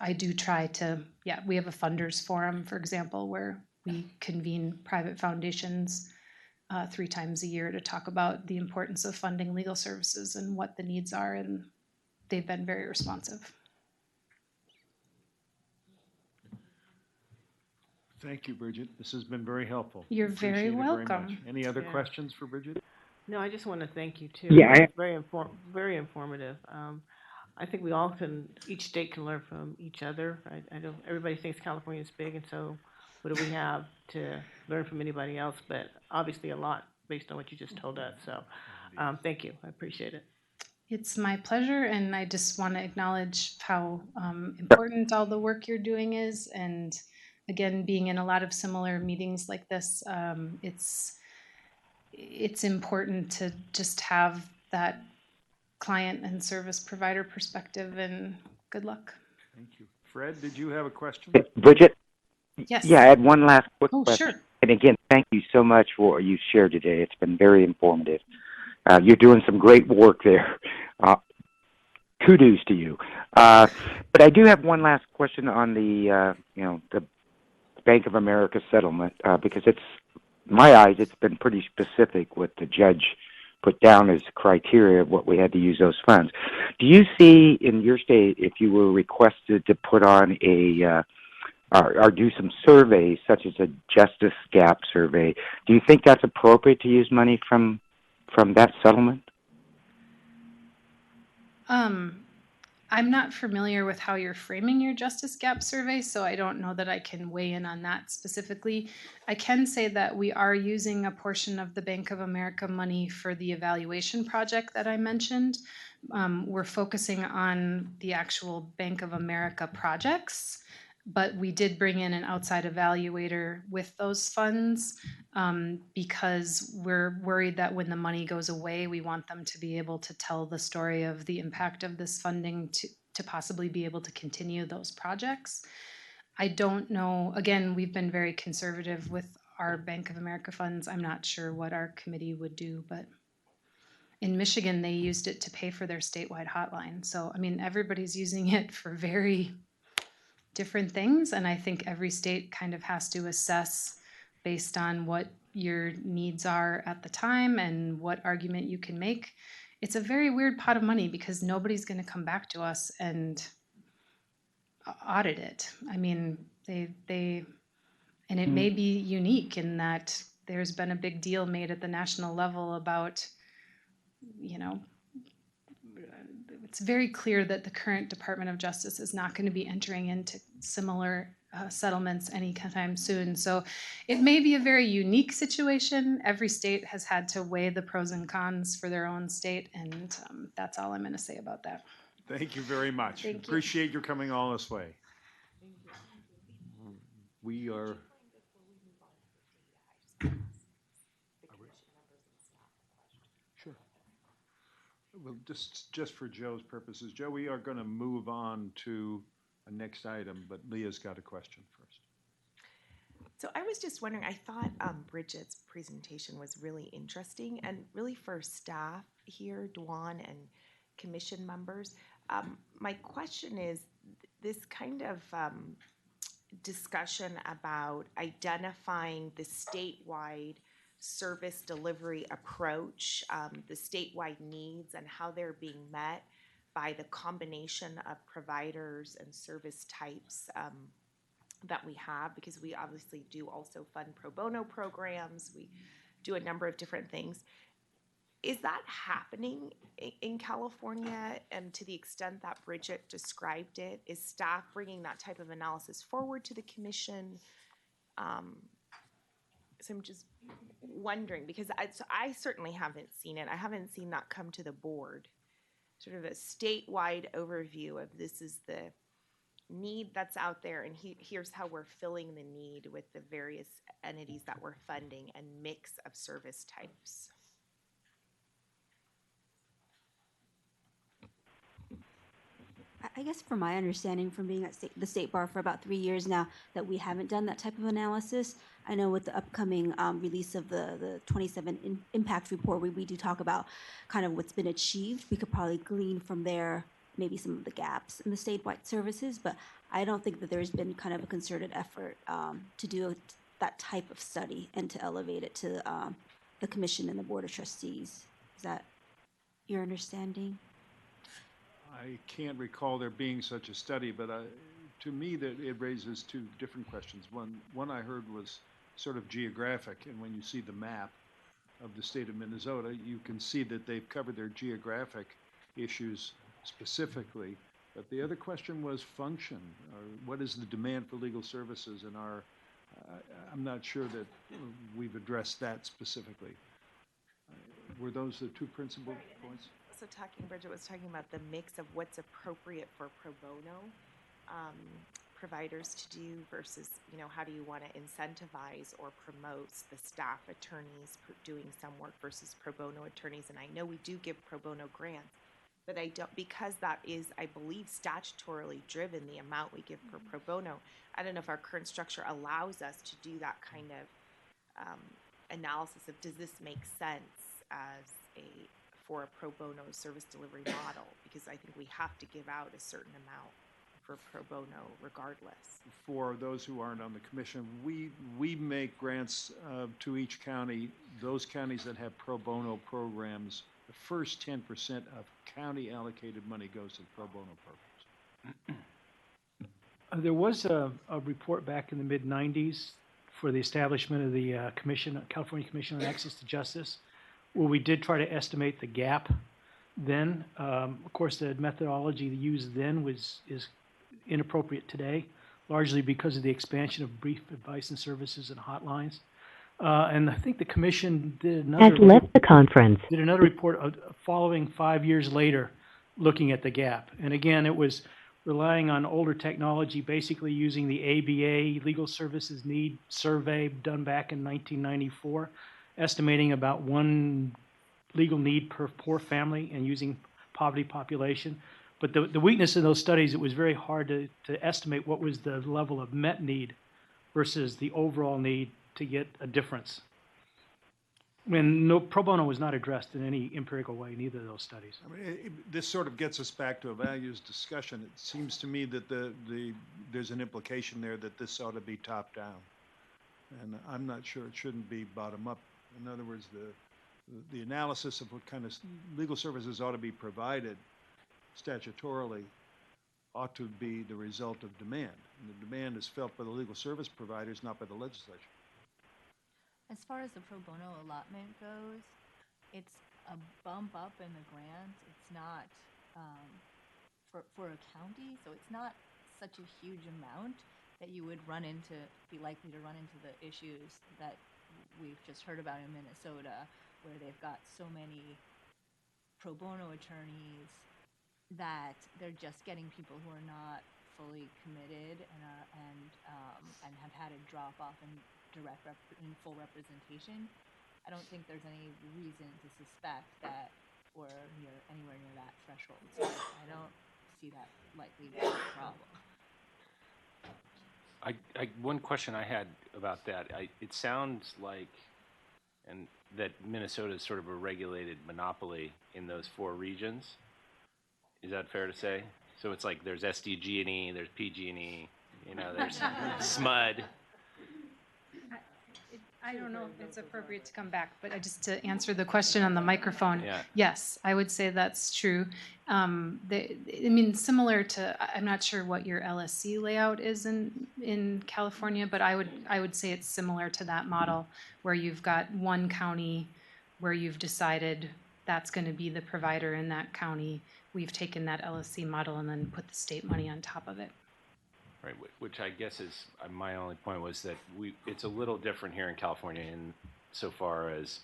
I do try to, we have a funders forum, for example, where we convene private foundations 3 times a year to talk about the importance of funding legal services and what the needs are, and they've been very responsive. Thank you, Bridget. This has been very helpful. You're very welcome. Any other questions for Bridget? No, I just want to thank you too. Yeah, It's very informative. I think each state can learn from each other. I know everybody thinks California is big, and so what do we have to learn from anybody else? But obviously a lot based on what you just told us. So thank you. I appreciate it. It's my pleasure, and I just want to acknowledge how important all the work you're doing is. And again, being in a lot of similar meetings like this, it's important to just have that client and service provider perspective, and good luck. Thank you. Fred, did you have a question? Bridget? Yes. Yeah, I had one last quick question. Sure. Sure. And again, thank you so much for what you shared today. It's been very informative. You're doing some great work there. Kudos to you. But I do have one last question on the Bank of America settlement, because in my eyes, it's been pretty specific what the judge put down as criteria of what we had to use those funds. Do you see in your state, if you were requested to put on or do some surveys, such as a justice gap survey, do you think that's appropriate to use money from that settlement? I'm not familiar with how you're framing your justice gap survey, so I don't know that I can weigh in on that specifically. I can say that we are using a portion of the Bank of America money for the evaluation project that I mentioned. We're focusing on the actual Bank of America projects, but we did bring in an outside evaluator with those funds because we're worried that when the money goes away, we want them to be able to tell the story of the impact of this funding to possibly be able to continue those projects. I don't know. Again, we've been very conservative with our Bank of America funds. I'm not sure what our committee would do, but in Michigan, they used it to pay for their statewide hotline. So, I mean, everybody's using it for very different things, and I think every state kind of has to assess based on what your needs are at the time and what argument you can make. It's a very weird pot of money because nobody's going to come back to us and audit it. I mean, and it may be unique in that there's been a big deal made at the national level about, it's very clear that the current Department of Justice is not going to be entering into similar settlements anytime soon. So it may be a very unique situation. Every state has had to weigh the pros and cons for their own state, and that's all I'm going to say about that. Thank you very much. Thank you. Appreciate your coming all this way. We are... Well, just for Joe's purposes, Joe, we are going to move on to a next item, but Leah's got a question first. So I was just wondering, I thought Bridget's presentation was really interesting, and really for staff here, Dwan and commission members, my question is this kind of discussion about identifying the statewide service delivery approach, the statewide needs and how they're being met by the combination of providers and service types that we have, because we obviously do also fund pro bono programs. We do a number of different things. Is that happening in California? And to the extent that Bridget described it, is staff bringing that type of analysis forward to the commission? So I'm just wondering, because I certainly haven't seen it. I haven't seen that come to the board. Sort of a statewide overview of this is the need that's out there, and here's how we're filling the need with the various entities that we're funding and mix of service types. I guess from my understanding from being at the State Bar for about 3 years now, that we haven't done that type of analysis. I know with the upcoming release of the 27 impact report, we do talk about kind of what's been achieved. We could probably glean from there maybe some of the gaps in the statewide services, but I don't think that there's been kind of a concerted effort to do that type of study and to elevate it to the commission and the Board of Trustees. Is that your understanding? I can't recall there being such a study, but to me that it raises two different questions. One I heard was sort of geographic, and when you see the map of the state of Minnesota, you can see that they've covered their geographic issues specifically. But the other question was function, or what is the demand for legal services in our, I'm not sure that we've addressed that specifically. Were those the two principal points? So Bridget was talking about the mix of what's appropriate for pro bono providers to do versus, how do you want to incentivize or promote the staff attorneys doing some work versus pro bono attorneys. And I know we do give pro bono grants, but I don't, because that is, I believe, statutorily driven, the amount we give for pro bono. I don't know if our current structure allows us to do that kind of analysis of, does this make sense for a pro bono service delivery model, because I think we have to give out a certain amount for pro bono regardless. For those who aren't on the commission, we make grants to each county. Those counties that have pro bono programs, the first 10% of county allocated money goes to the pro bono programs. There was a report back in the mid-90s for the establishment of the California Commission on Access to Justice, where we did try to estimate the gap then. Of course, the methodology used then is inappropriate today, largely because of the expansion of brief advice and services and hotlines. And I think the commission did another report following 5 years later, looking at the gap. And again, it was relying on older technology, basically using the ABA Legal Services Need Survey done back in 1994. Estimating about one legal need per poor family and using poverty population. But the weakness in those studies, it was very hard to estimate what was the level of met need versus the overall need to get a difference. When pro bono was not addressed in any empirical way in either of those studies. I mean, this sort of gets us back to a values discussion. It seems to me that there's an implication there that this ought to be top down. And I'm not sure it shouldn't be bottom up. In other words, the analysis of what kind of legal services ought to be provided statutorily ought to be the result of demand. And the demand is felt by the legal service providers, not by the legislature. As far as the pro bono allotment goes, it's a bump up in the grant. It's not for a county, so it's not such a huge amount that you would be likely to run into the issues that we've just heard about in Minnesota, where they've got so many pro bono attorneys that they're just getting people who are not fully committed and have had a drop off in full representation. I don't think there's any reason to suspect that we're anywhere near that threshold. So I don't see that likely to be a problem. One question I had about that, it sounds like that Minnesota is sort of a regulated monopoly in those 4 regions. Is that fair to say? So it's like there's SDG&E, there's PG&E, there's SMUD. I don't know if it's appropriate to come back, but just to answer the question on the microphone, yes, I would say that's true. Similar to, I'm not sure what your LSC layout is in California, but I would say it's similar to that model where you've got one county where you've decided that's going to be the provider in that county. We've taken that LSC model and then put the state money on top of it. Right, which I guess is my only point was that it's a little different here in California in so far as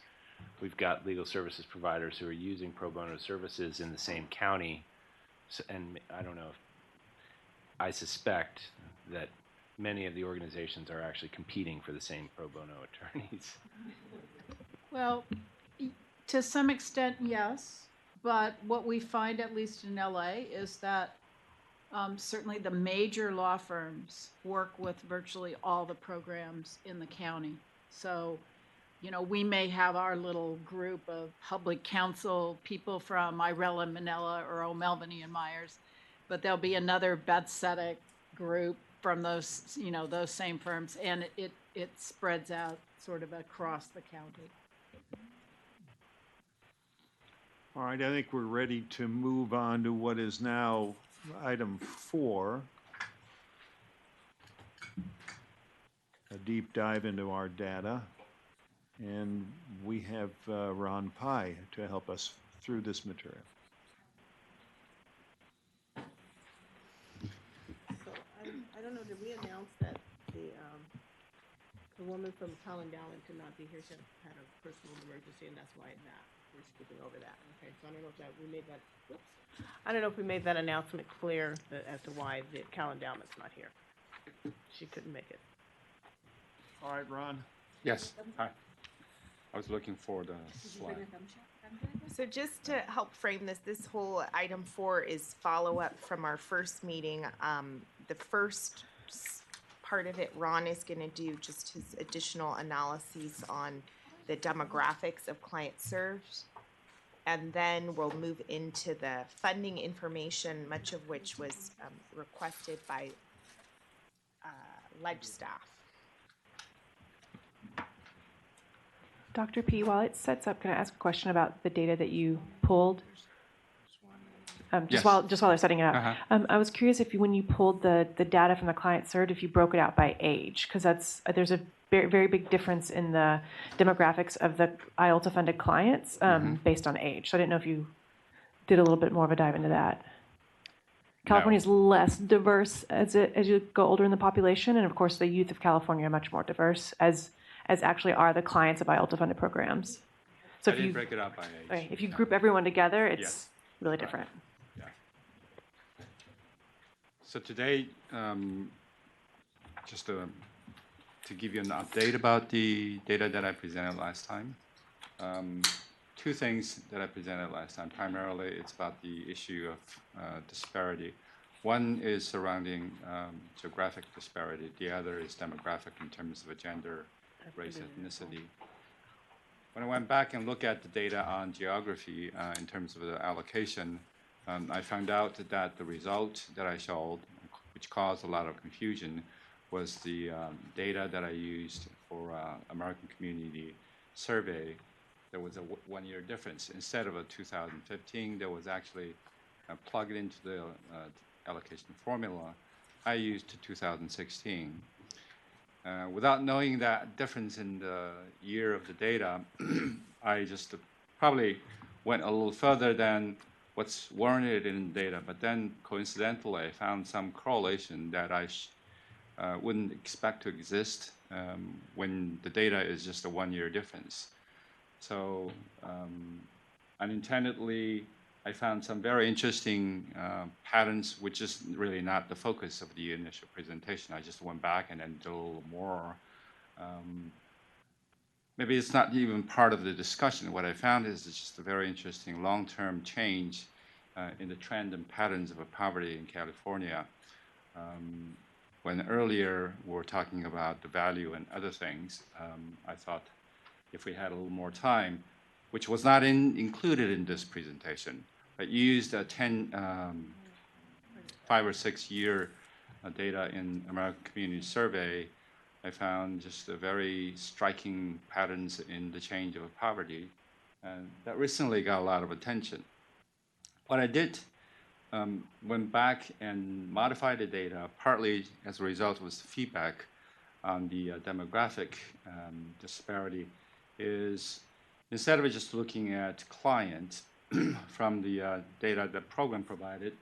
we've got legal services providers who are using pro bono services in the same county, and I don't know if I suspect that many of the organizations are actually competing for the same pro bono attorneys. Well, to some extent, yes. But what we find, at least in LA, is that certainly the major law firms work with virtually all the programs in the county. So, you know, we may have our little group of public counsel people from Irella, Manila, or O'Melveny and Myers, but there'll be another Bethsedic group from those, you know, those same firms, and it spreads out sort of across the county. All right, I think we're ready to move on to what is now item 4, a deep dive into our data. And we have Ron Pai to help us through this material. So I don't know, did we announce that the woman from Calendallan could not be here? She had a personal emergency, and that's why we're skipping over that. Okay, so I don't know if we made that. Oops. I don't know if we made that announcement clear as to why the Calendallan's not here. She couldn't make it. All right, Ron. Yes. Hi. I was looking for the slide. So just to help frame this whole item 4 is follow-up from our first meeting. The first part of it, Ron is going to do just his additional analyses on the demographics of clients served. And then we'll move into the funding information, much of which was requested by ledge staff. Dr. P, while it sets up, can I ask a question about the data that you pulled? Yes. While they're setting it up, I was curious if when you pulled the data from the client served, if you broke it out by age, because there's a very, very big difference in the demographics of the IOLTA funded clients based on age. So I didn't know if you did a little bit more of a dive into that. California is less diverse as you go older in the population, and of course the youth of California are much more diverse as actually are the clients of IOLTA funded programs. So I didn't break it up by age. Okay, if you group everyone together, it's really different. Yeah. So today, just to give you an update about the data that I presented last time. 2 things that I presented last time. Primarily, it's about the issue of disparity. One is surrounding geographic disparity. The other is demographic in terms of a gender, race, ethnicity. When I went back and looked at the data on geography in terms of the allocation, I found out that the result that I showed, which caused a lot of confusion, was the data that I used for American Community Survey. There was a 1-year difference. Instead of a 2015, there was actually plugged into the allocation formula. I used 2016. Without knowing that difference in the year of the data, I just probably went a little further than what's warranted in the data. But then, coincidentally, I found some correlation that I wouldn't expect to exist when the data is just a 1-year difference. So unintendedly, I found some very interesting patterns, which is really not the focus of the initial presentation. I just went back and then did a little more. Maybe it's not even part of the discussion. What I found is it's just a very interesting long-term change in the trend and patterns of poverty in California. When earlier we were talking about the value and other things, I thought if we had a little more time, which was not included in this presentation, but used a 5 or 6 year data in American Community Survey, I found just a very striking patterns in the change of poverty, and that recently got a lot of attention. What I did went back and modified the data, partly as a result was feedback on the demographic disparity, is instead of just looking at clients from the data the program provided,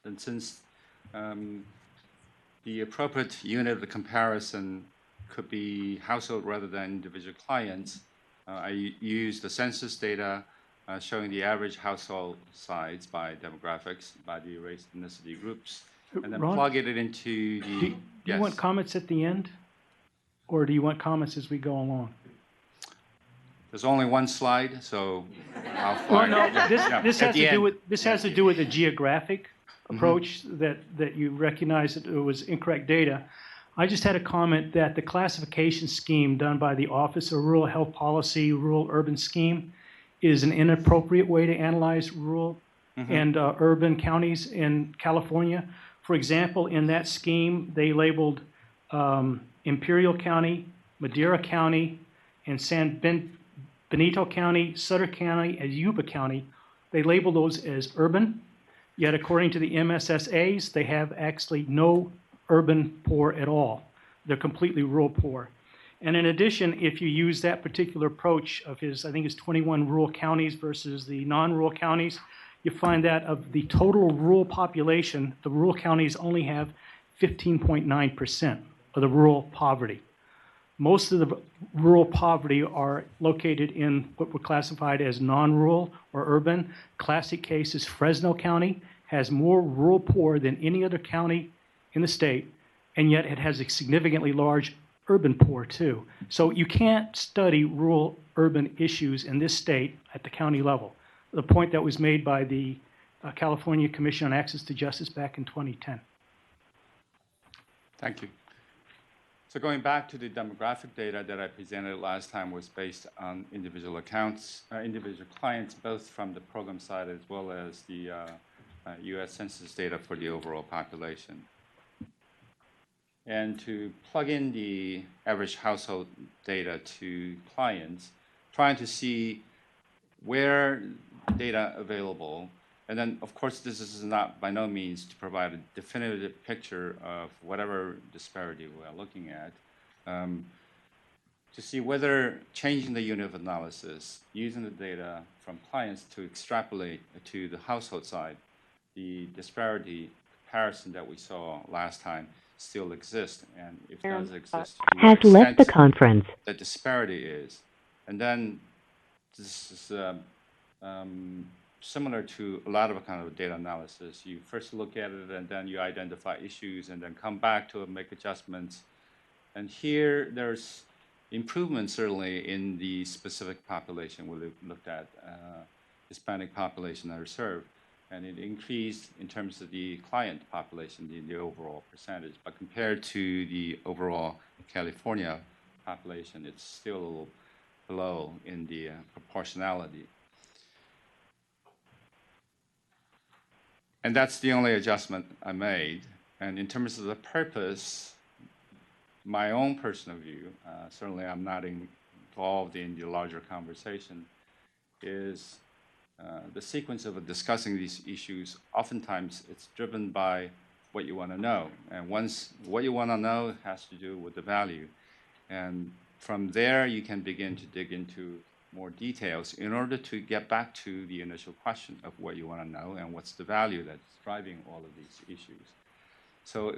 and since the appropriate unit of comparison could be household rather than individual clients, I used the census data showing the average household size by demographics, by the race ethnicity groups, and then Ron, plug it into the. do you want comments at the end, or do you want comments as we go along? There's only one slide, so I'll Well, find. no, Yeah, yeah. this At has the to do end. with has to do with the geographic approach that you recognize that it was incorrect data. I just had a comment that the classification scheme done by the Office of Rural Health Policy, Rural Urban Scheme, is an inappropriate way to analyze rural and urban counties in California. For example, in that scheme, they labeled Imperial County, Madera County, and San Benito County, Sutter County, and Yuba County. They label those as urban, yet according to the MSSAs, they have actually no urban poor at all. They're completely rural poor. And in addition, if you use that particular approach of his, I think it's 21 rural counties versus the non-rural counties, you find that of the total rural population, the rural counties only have 15.9% of the rural poverty. Most of the rural poverty are located in what were classified as non-rural or urban. Classic case is Fresno County, has more rural poor than any other county in the state, and yet it has a significantly large urban poor too. So you can't study rural urban issues in this state at the county level. The point that was made by the California Commission on Access to Justice back in 2010. Thank you. So going back to the demographic data that I presented last time was based on individual accounts, individual clients, both from the program side as well as the U.S. Census data for the overall population. And to plug in the average household data to clients, trying to see where data available. And then, of course, this is not by no means to provide a definitive picture of whatever disparity we are looking at, to see whether changing the unit of analysis, using the data from clients to extrapolate to the household side, the disparity comparison that we saw last time still exists, and if it does exist, to Has what left the extent conference. the disparity is. And then this is similar to a lot of kind of data analysis. You first look at it, and then you identify issues, and then come back to it, make adjustments. And here, there's improvement certainly in the specific population. We looked at Hispanic population that are served, and it increased in terms of the client population, the overall percentage. But compared to the overall California population, it's still a little below in the proportionality. And that's the only adjustment I made. And in terms of the purpose, my own personal view, certainly I'm not involved in the larger conversation, is the sequence of discussing these issues, oftentimes it's driven by what you want to know. And once what you want to know has to do with the value. And from there, you can begin to dig into more details in order to get back to the initial question of what you want to know and what's the value that's driving all of these issues. So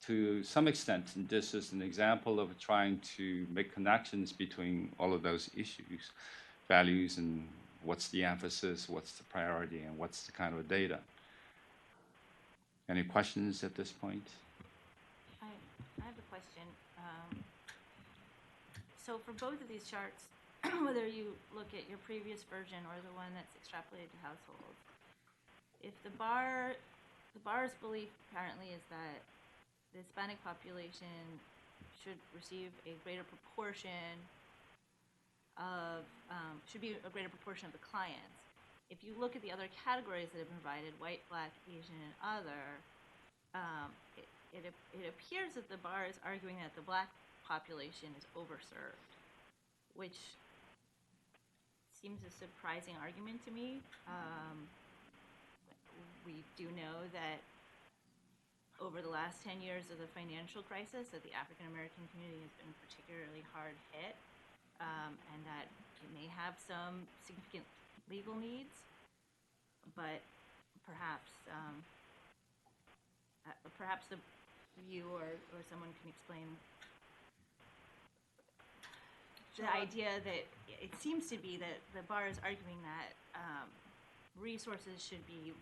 to some extent, this is an example of trying to make connections between all of those issues, values, and what's the emphasis, what's the priority, and what's the kind of data. Any questions at this point? I have a question. So for both of these charts, whether you look at your previous version or the one that's extrapolated to households, if the bar's belief apparently is that the Hispanic population should receive a greater proportion of, should be a greater proportion of the clients. If you look at the other categories that have been provided, white, black, Asian, and other, it appears that the bar is arguing that the black population is overserved, which seems a surprising argument to me. We do know that over the last 10 years of the financial crisis, that the African American community has been particularly hard hit. and that it may have some significant legal needs, but perhaps perhaps you or someone can explain the idea that it seems to be that the bar is arguing that resources should be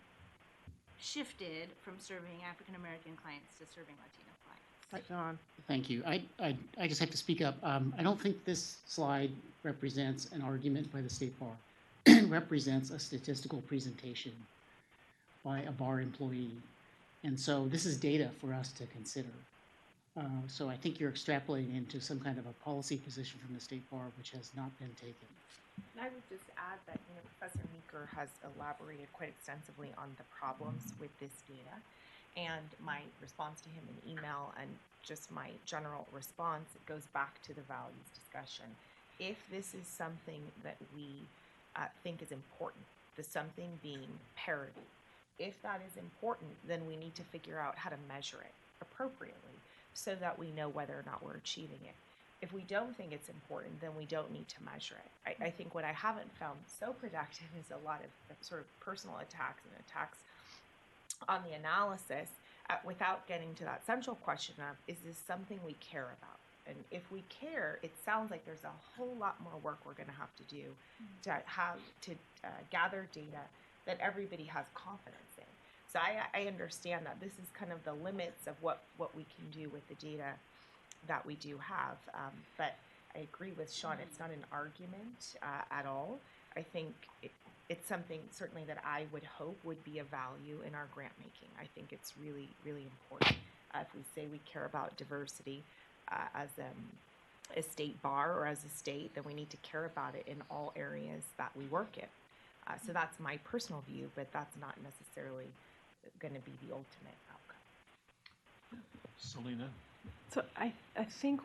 shifted from serving African American clients to serving Latino clients. John. Thank you. I just have to speak up. I don't think this slide represents an argument by the State Bar. It represents a statistical presentation by a bar employee. And so this is data for us to consider. So I think you're extrapolating into some kind of a policy position from the State Bar, which has not been taken. And I would just add that Professor Meeker has elaborated quite extensively on the problems with this data. And my response to him in email and just my general response, it goes back to the values discussion. If this is something that we think is important, the something being parity, if that is important, then we need to figure out how to measure it appropriately so that we know whether or not we're achieving it. If we don't think it's important, then we don't need to measure it. I think what I haven't found so productive is a lot of sort of personal attacks and attacks on the analysis without getting to that central question of, is this something we care about? And if we care, it sounds like there's a whole lot more work we're going to have to do to gather data that everybody has confidence in. So I understand that this is kind of the limits of what we can do with the data that we do have. But I agree with Sean, it's not an argument at all. I think it's something certainly that I would hope would be a value in our grant making. I think it's really, really important. If we say we care about diversity as a state bar or as a state, then we need to care about it in all areas that we work in. So that's my personal view, but that's not necessarily going to be the ultimate outcome. Selena? So I think,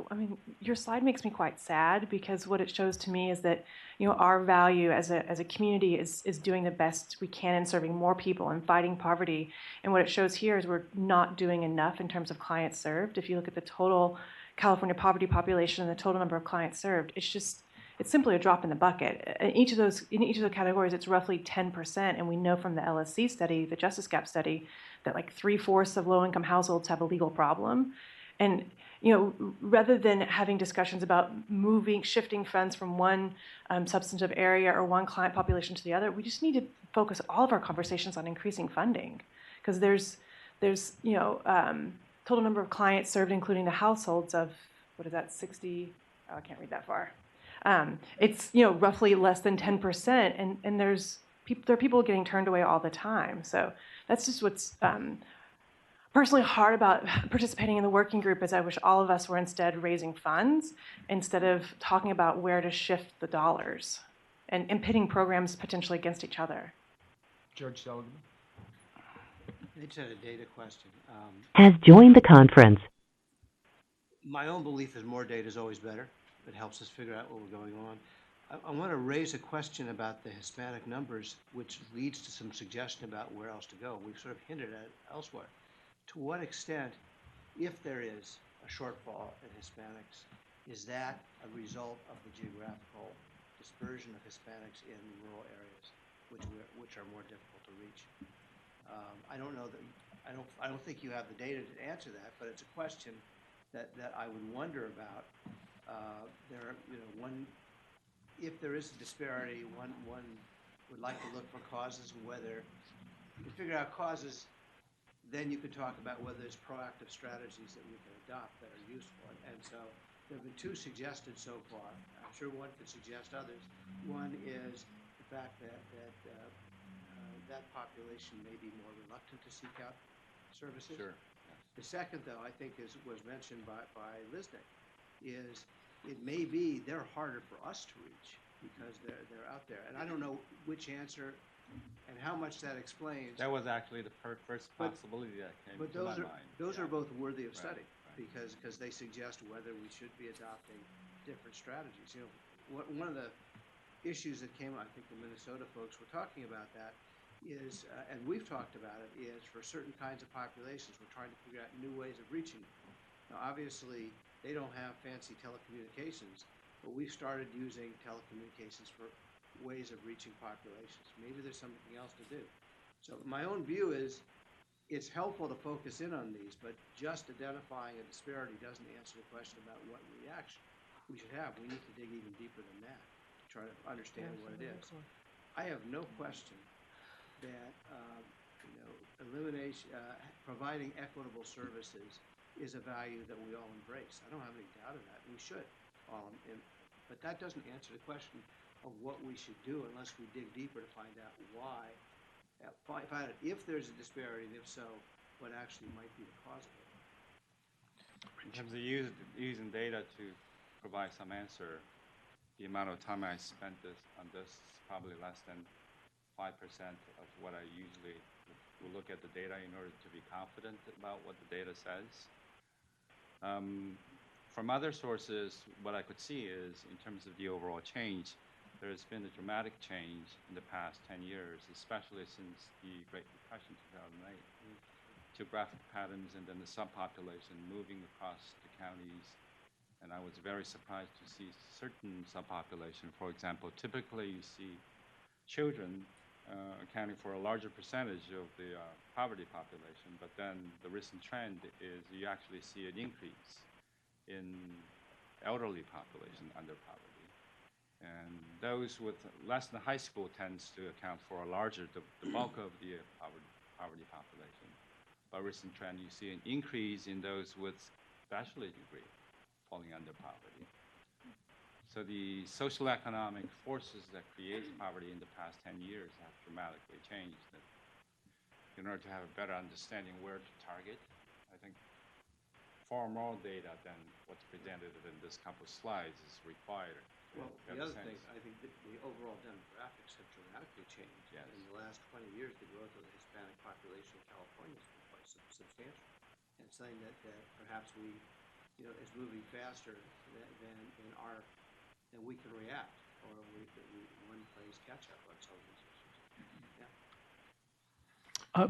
your slide makes me quite sad because what it shows to me is that, our value as a community is doing the best we can in serving more people and fighting poverty. And what it shows here is we're not doing enough in terms of clients served. If you look at the total California poverty population and the total number of clients served, it's simply a drop in the bucket. In each of those categories, it's roughly 10%. And we know from the LSC study, the Justice Gap study, that like 3/4 of low-income households have a legal problem. And, rather than having discussions about shifting funds from one substantive area or one client population to the other, we just need to focus all of our conversations on increasing funding. Because there's total number of clients served, including the households of, 60? Oh, I can't read that far. It's, roughly less than 10%. And there are people getting turned away all the time. So that's just what's personally hard about participating in the working group, is I wish all of us were instead raising funds instead of talking about where to shift the dollars and pitting programs potentially against each other. George Seligman? I just had a data question. Has joined the conference. My own belief is more data is always better. It helps us figure out what we're going on. I want to raise a question about the Hispanic numbers, which leads to some suggestion about where else to go. We've sort of hinted at it elsewhere. To what extent, if there is a shortfall in Hispanics, is that a result of the geographical dispersion of Hispanics in rural areas, which are more difficult to reach? I don't know that. I don't think you have the data to answer that, but it's a question that I would wonder about. If there is a disparity, one would like to look for causes, and whether you can figure out causes. Then you could talk about whether there's proactive strategies that we can adopt that are useful. And so there have been two suggested so far. I'm sure one could suggest others. One is the fact that that population may be more reluctant to seek out services. Sure. The second, though, I think was mentioned by Lisnick, is it may be they're harder for us to reach because they're out there. And I don't know which answer and how much that explains. That was actually the first possibility that came to my mind. Those are both worthy of study, because they suggest whether we should be adopting different strategies. One of the issues that came, I think the Minnesota folks were talking about that, is, and we've talked about it, is for certain kinds of populations, we're trying to figure out new ways of reaching them. Now, obviously, they don't have fancy telecommunications, but we've started using telecommunications for ways of reaching populations. Maybe there's something else to do. So my own view is it's helpful to focus in on these, but just identifying a disparity doesn't answer the question about what reaction we should have. We need to dig even deeper than that to try to understand what it is. I have no question that elimination, providing equitable services is a value that we all embrace. I don't have any doubt of that. We should. But that doesn't answer the question of what we should do unless we dig deeper to find out why. Find out if there's a disparity, and if so, what actually might be the cause of it. In terms of using data to provide some answer, the amount of time I spent on this is probably less than 5% of what I usually will look at the data in order to be confident about what the data says. From other sources, what I could see is, in terms of the overall change, there has been a dramatic change in the past 10 years, especially since the Great Depression, 2008. Geographic patterns and then the subpopulation moving across the counties. And I was very surprised to see certain subpopulation. For example, typically you see children accounting for a larger percentage of the poverty population, but then the recent trend is you actually see an increase in elderly population under poverty. And those with less than high school tends to account for a larger, the bulk of the poverty population. By recent trend, you see an increase in those with bachelor's degree falling under poverty. So the social economic forces that create poverty in the past 10 years have dramatically changed. In order to have a better understanding where to target, I think far more data than what's presented in this couple of slides is required. Well, the other thing, I think that the overall demographics have dramatically changed. Yes. In the last 20 years, the growth of the Hispanic population in California has been quite substantial. And saying that perhaps we, is moving faster than we can react, or one plays catch up on some of these issues. Yeah.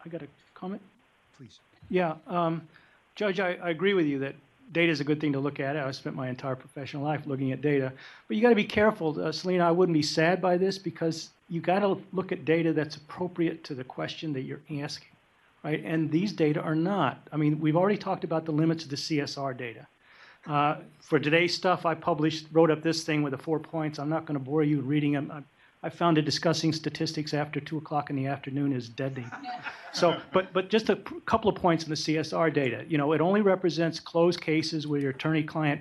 I got a comment? Please. Yeah, Judge, I agree with you that data is a good thing to look at. I spent my entire professional life looking at data. But you got to be careful. Selena, I wouldn't be sad by this because you got to look at data that's appropriate to the question that you're asking, right? And these data are not. I mean, we've already talked about the limits of the CSR data. For today's stuff, I wrote up this thing with the 4 points. I'm not going to bore you reading them. I found that discussing statistics after 2 o'clock in the afternoon is deadening. So, but just a couple of points in the CSR data. It only represents closed cases where your attorney-client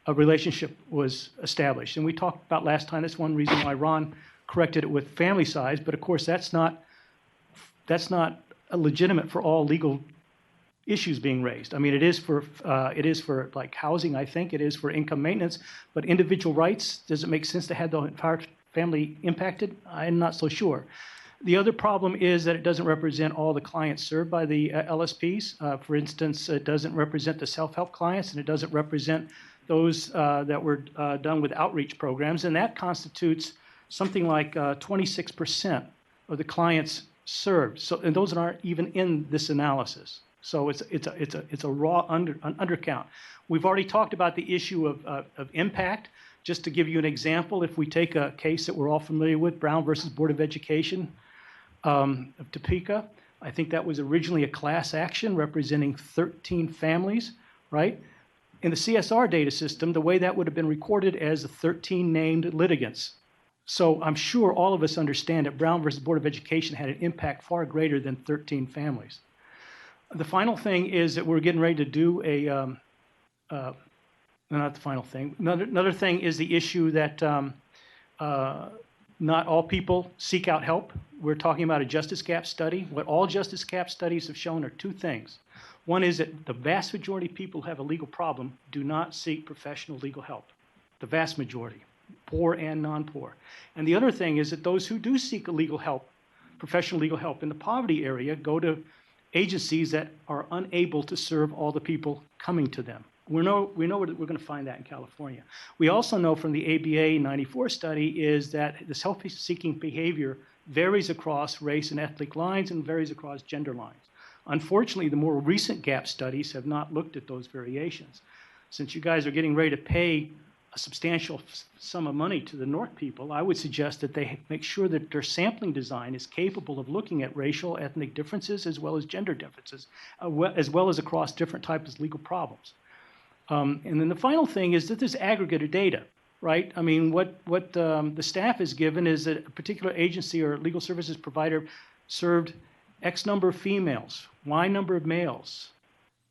relationship was established. And we talked about last time, that's one reason why Ron corrected it with family size. But of course, that's not legitimate for all legal issues being raised. I mean, it is for like housing, I think. It is for income maintenance. But individual rights, does it make sense to have the entire family impacted? I'm not so sure. The other problem is that it doesn't represent all the clients served by the LSPs. For instance, it doesn't represent the self-help clients, and it doesn't represent those that were done with outreach programs, and that constitutes something like 26% of the clients served. So, and those aren't even in this analysis. So it's a raw undercount. We've already talked about the issue of impact. Just to give you an example, if we take a case that we're all familiar with, Brown versus Board of Education of Topeka, I think that was originally a class action representing 13 families, right? In the CSR data system, the way that would have been recorded as the 13 named litigants. So I'm sure all of us understand that Brown versus Board of Education had an impact far greater than 13 families. The final thing is that we're getting ready to do not the final thing. Another thing is the issue that not all people seek out help. We're talking about a justice gap study. What all justice gap studies have shown are 2 things. One is that the vast majority of people who have a legal problem do not seek professional legal help. The vast majority, poor and non-poor. And the other thing is that those who do seek legal help, professional legal help in the poverty area, go to agencies that are unable to serve all the people coming to them. We know we're going to find that in California. We also know from the ABA 94 study is that this help-seeking behavior varies across race and ethnic lines and varies across gender lines. Unfortunately, the more recent gap studies have not looked at those variations. Since you guys are getting ready to pay a substantial sum of money to the North people, I would suggest that they make sure that their sampling design is capable of looking at racial, ethnic differences as well as gender differences, as well as across different types of legal problems. And then the final thing is that there's aggregated data, right? I mean, what the staff is given is that a particular agency or legal services provider served X number of females, Y number of males,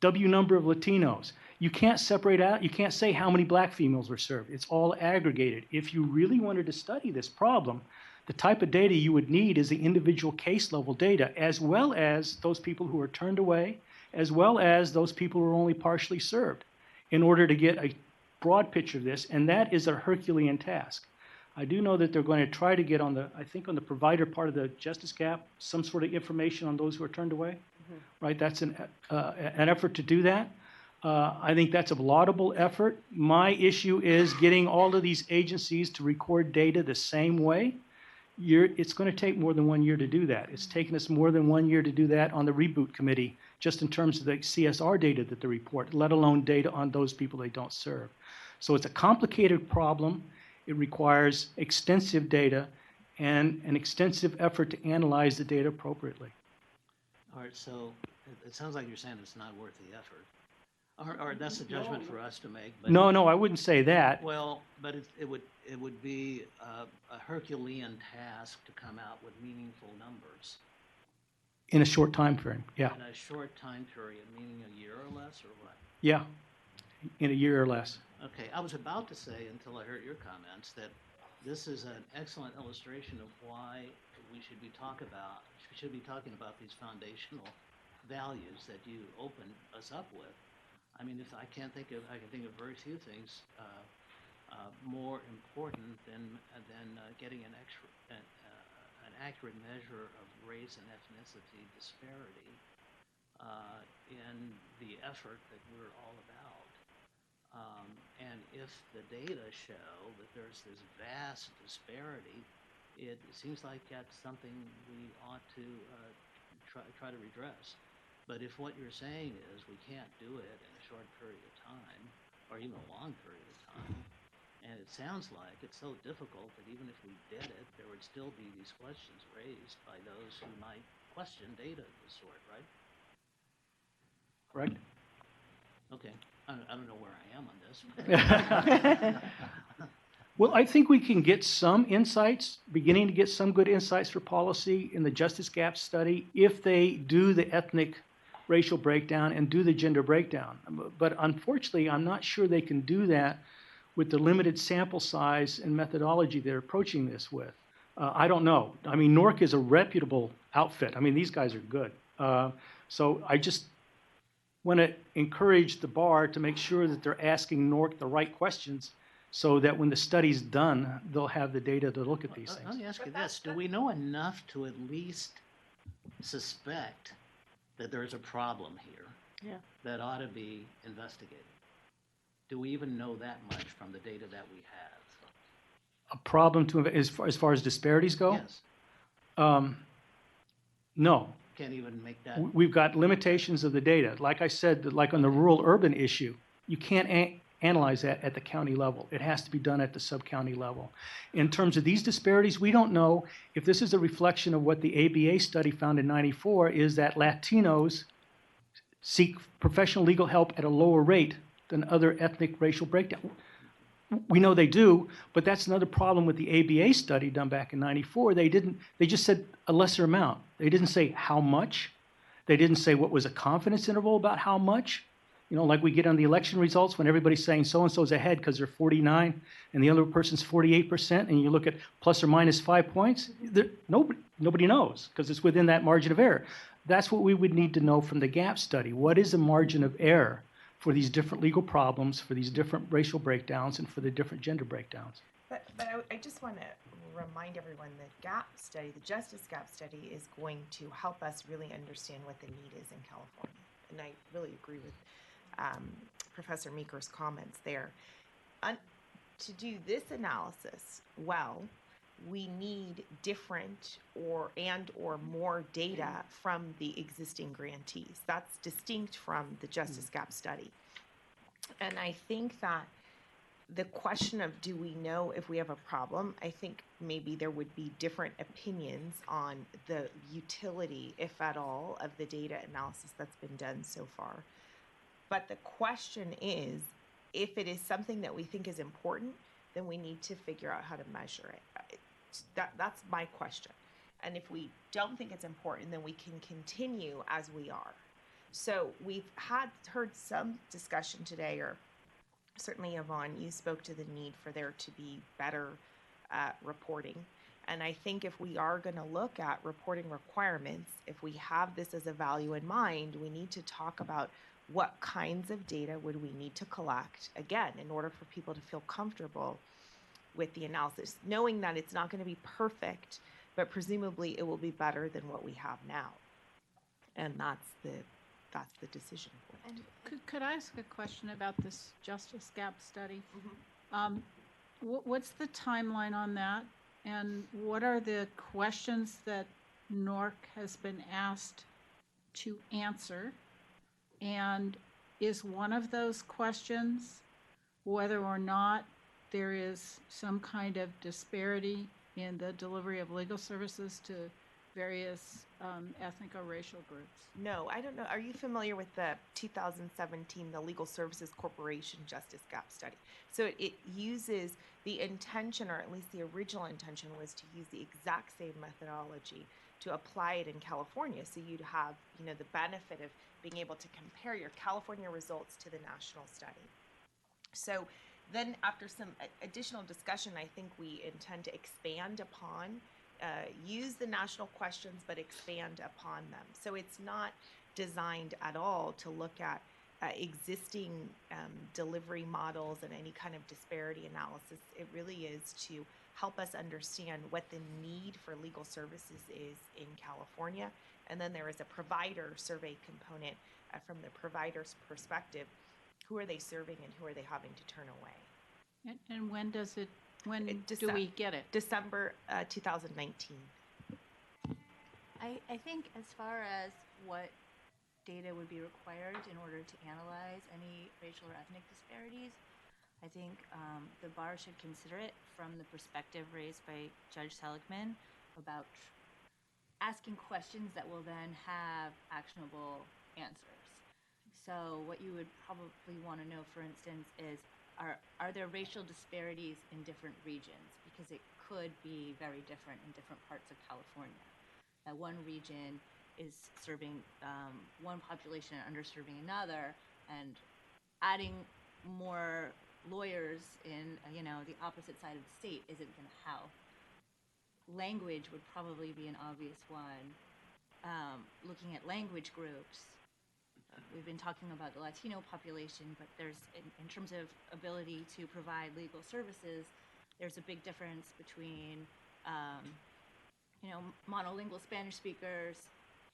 W number of Latinos. You can't separate out, you can't say how many black females were served. It's all aggregated. If you really wanted to study this problem, the type of data you would need is the individual case level data, as well as those people who are turned away, as well as those people who are only partially served, in order to get a broad picture of this, and that is a Herculean task. I do know that they're going to try to get on the, I think on the provider part of the justice gap, some sort of information on those who are turned away, right? That's an effort to do that. I think that's a laudable effort. My issue is getting all of these agencies to record data the same way. It's going to take more than 1 year to do that. It's taken us more than 1 year to do that on the reboot committee, just in terms of the CSR data that they report, let alone data on those people they don't serve. So it's a complicated problem. It requires extensive data and an extensive effort to analyze the data appropriately. All right, so it sounds like you're saying it's not worth the effort. Or that's a judgment for us to make. But No, I wouldn't say that. well, but it would be a Herculean task to come out with meaningful numbers In a short time frame, yeah. in a short time period, meaning a year or less, or what? Yeah, in a year or less. Okay, I was about to say, until I heard your comments, that this is an excellent illustration of why we should be talking about these foundational values that you opened us up with. I mean, I can think of very few things more important than getting an accurate measure of race and ethnicity disparity in the effort that we're all about. And if the data show that there's this vast disparity, it seems like that's something we ought to try to redress. But if what you're saying is we can't do it in a short period of time, or even a long period of time, and it sounds like it's so difficult that even if we did it, there would still be these questions raised by those who might question data of this sort, right? Correct. Okay. I don't know where I am on this. Well, I think we can get some insights, beginning to get some good insights for policy in the Justice Gap study if they do the ethnic racial breakdown and do the gender breakdown. But unfortunately, I'm not sure they can do that with the limited sample size and methodology they're approaching this with. I don't know. I mean, NORC is a reputable outfit. I mean, these guys are good. So I just want to encourage the bar to make sure that they're asking NORC the right questions so that when the study's done, they'll have the data to look at these things. Let me ask you this. Do we know enough to at least suspect that there's a problem here that ought to be investigated? Do we even know that much from the data that we have? A problem as far as disparities go? Yes. No. Can't even make that. We've got limitations of the data. Like I said, like on the rural-urban issue, you can't analyze that at the county level. It has to be done at the sub-county level. In terms of these disparities, we don't know if this is a reflection of what the ABA study found in '94, is that Latinos seek professional legal help at a lower rate than other ethnic racial breakdown. We know they do, but that's another problem with the ABA study done back in '94. They just said a lesser amount. They didn't say how much. They didn't say what was a confidence interval about how much. You know, like we get on the election results when everybody's saying so-and-so's ahead because they're 49 and the other person's 48%, and you look at plus or minus 5 points, nobody knows because it's within that margin of error. That's what we would need to know from the GAP study. What is the margin of error for these different legal problems, for these different racial breakdowns, and for the different gender breakdowns? But I just want to remind everyone that GAP study, the Justice Gap study, is going to help us really understand what the need is in California. And I really agree with Professor Meeker's comments there. To do this analysis well, we need different or more data from the existing grantees. That's distinct from the Justice Gap study. And I think that the question of do we know if we have a problem, I think maybe there would be different opinions on the utility, if at all, of the data analysis that's been done so far. But the question is, if it is something that we think is important, then we need to figure out how to measure it. That's my question. And if we don't think it's important, then we can continue as we are. So we've heard some discussion today, or certainly, Yvonne, you spoke to the need for there to be better reporting. And I think if we are going to look at reporting requirements, if we have this as a value in mind, we need to talk about what kinds of data would we need to collect, again, in order for people to feel comfortable with the analysis, knowing that it's not going to be perfect, but presumably it will be better than what we have now. And that's the decision point. Could I ask a question about this justice gap study? What's the timeline on that? And what are the questions that NORC has been asked to answer? And is one of those questions whether or not there is some kind of disparity in the delivery of legal services to various ethnic or racial groups? No, I don't know. Are you familiar with the 2017, the Legal Services Corporation Justice Gap Study? So it uses the intention, or at least the original intention was to use the exact same methodology to apply it in California. So you'd have, the benefit of being able to compare your California results to the national study. So then after some additional discussion, I think we intend to expand upon, use the national questions, but expand upon them. So it's not designed at all to look at existing delivery models and any kind of disparity analysis. It really is to help us understand what the need for legal services is in California. And then there is a provider survey component from the provider's perspective. Who are they serving and who are they having to turn away? And when do we get it? December 2019. I think as far as what data would be required in order to analyze any racial or ethnic disparities, I think the bar should consider it from the perspective raised by Judge Seligman about asking questions that will then have actionable answers. So what you would probably want to know, for instance, is are there racial disparities in different regions? Because it could be very different in different parts of California. One region is serving one population and underserving another, and adding more lawyers in the opposite side of the state isn't going to help. Language would probably be an obvious one. Looking at language groups, we've been talking about the Latino population, but there's, in terms of ability to provide legal services, there's a big difference between, monolingual Spanish speakers,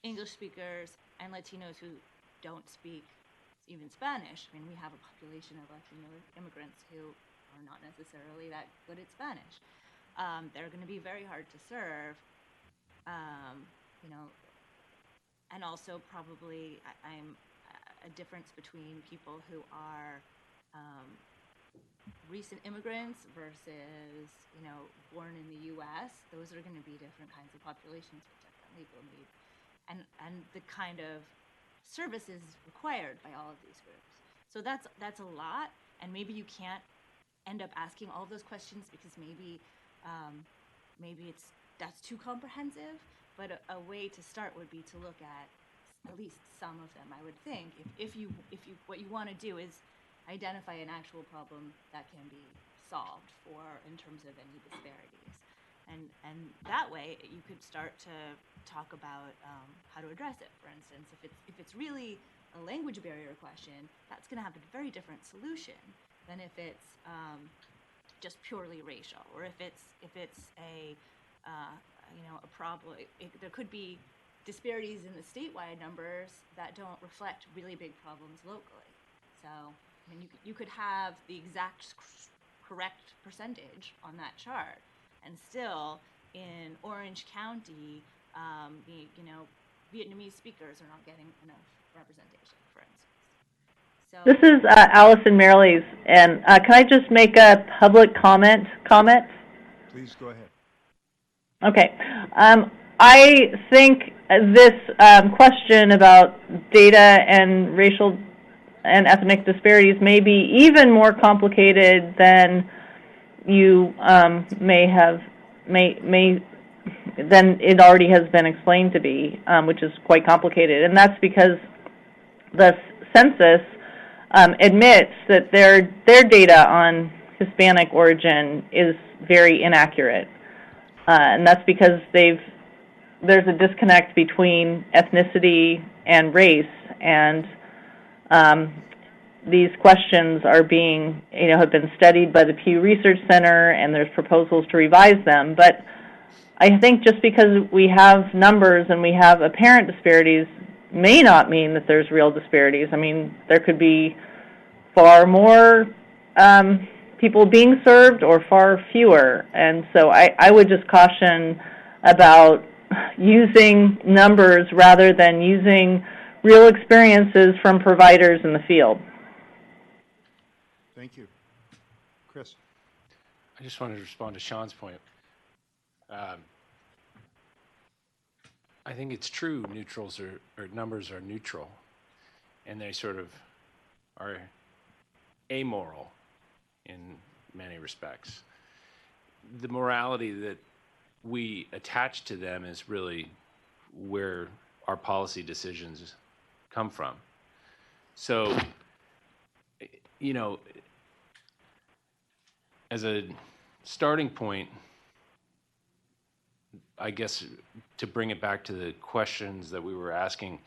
English speakers, and Latinos who don't speak even Spanish. I mean, we have a population of Latino immigrants who are not necessarily that good at Spanish. They're going to be very hard to serve, and also probably I'm a difference between people who are recent immigrants versus, born in the U.S. Those are going to be different kinds of populations with different legal needs, and the kind of services required by all of these groups. So that's a lot, and maybe you can't end up asking all of those questions because maybe that's too comprehensive. But a way to start would be to look at least some of them. I would think if you what you want to do is identify an actual problem that can be solved in terms of any disparities, and that way you could start to talk about how to address it. For instance, if it's really a language barrier question, that's going to have a very different solution than if it's just purely racial, or if it's a problem. There could be disparities in the statewide numbers that don't reflect really big problems locally. So, I mean, you could have the exact correct percentage on that chart, and still in Orange County, Vietnamese speakers are not getting enough representation, for instance. This is Allison Merrilies, and can I just make a public comment? Please go ahead. Okay. I think this question about data and racial and ethnic disparities may be even more complicated than you than it already has been explained to be, which is quite complicated, and that's because the census admits that their data on Hispanic origin is very inaccurate, and that's because there's a disconnect between ethnicity and race, and these questions are being, have been studied by the Pew Research Center, and there's proposals to revise them. But I think just because we have numbers and we have apparent disparities may not mean that there's real disparities. I mean, there could be far more people being served or far fewer. And so I would just caution about using numbers rather than using real experiences from providers in the field. Thank you. Chris. I just wanted to respond to Sean's point. I think it's true or numbers are neutral, and they sort of are amoral in many respects. The morality that we attach to them is really where our policy decisions come from. So, as a starting point, I guess to bring it back to the questions that we were asking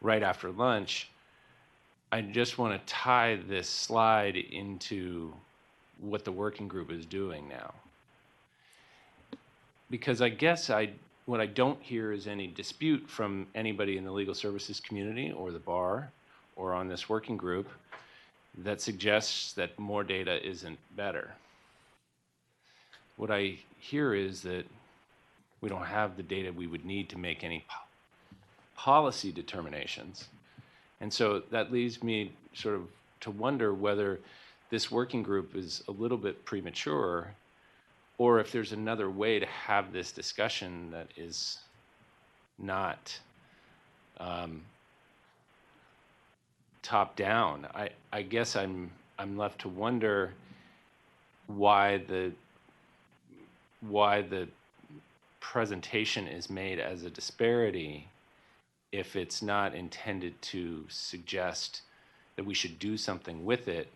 right after lunch, I just want to tie this slide into what the working group is doing now. Because I guess what I don't hear is any dispute from anybody in the legal services community or the bar or on this working group that suggests that more data isn't better. What I hear is that we don't have the data we would need to make any policy determinations. And so that leaves me sort of to wonder whether this working group is a little bit premature, or if there's another way to have this discussion that is not top down. I guess I'm left to wonder why the presentation is made as a disparity if it's not intended to suggest that we should do something with it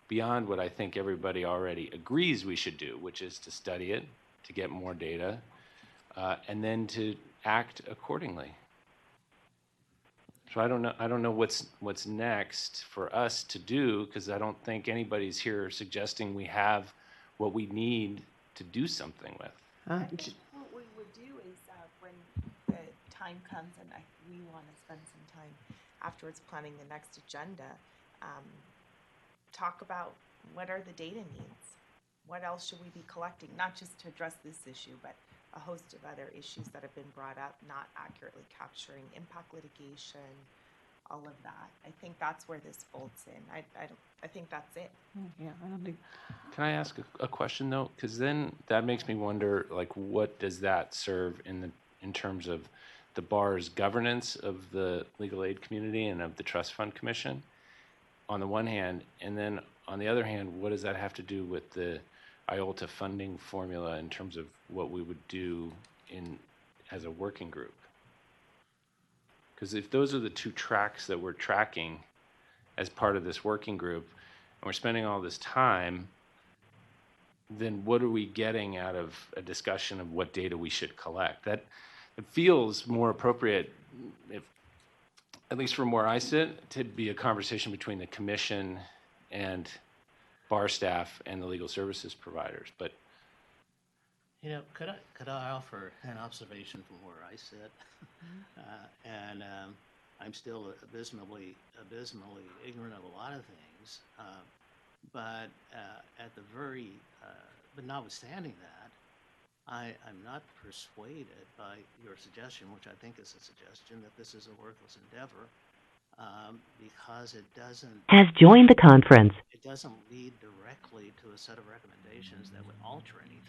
beyond what I think everybody already agrees we should do, which is to study it, to get more data, and then to act accordingly. So I don't know what's next for us to do, because I don't think anybody's here suggesting we have what we need to do something with. I think what we would do is when the time comes and we want to spend some time afterwards planning the next agenda, talk about what are the data needs? What else should we be collecting? Not just to address this issue, but a host of other issues that have been brought up, not accurately capturing impact litigation, all of that. I think that's where this folds in. I think that's it. Yeah, I don't think. Can I ask a question though? Because then that makes me wonder, like, what does that serve in terms of the bar's governance of the legal aid community and of the trust fund commission, on the one hand, and then on the other hand, what does that have to do with the IOLTA funding formula in terms of what we would do as a working group? Because if those are the two tracks that we're tracking as part of this working group, and we're spending all this time, then what are we getting out of a discussion of what data we should collect? That it feels more appropriate, if, at least from where I sit, to be a conversation between the commission and bar staff and the legal services providers. But could I offer an observation from where I sit? And I'm still abysmally ignorant of a lot of things. But notwithstanding that, I'm not persuaded by your suggestion, which I think is a suggestion that this is a worthless endeavor, because it doesn't Has joined the conference. it doesn't lead directly to a set of recommendations that would alter anything.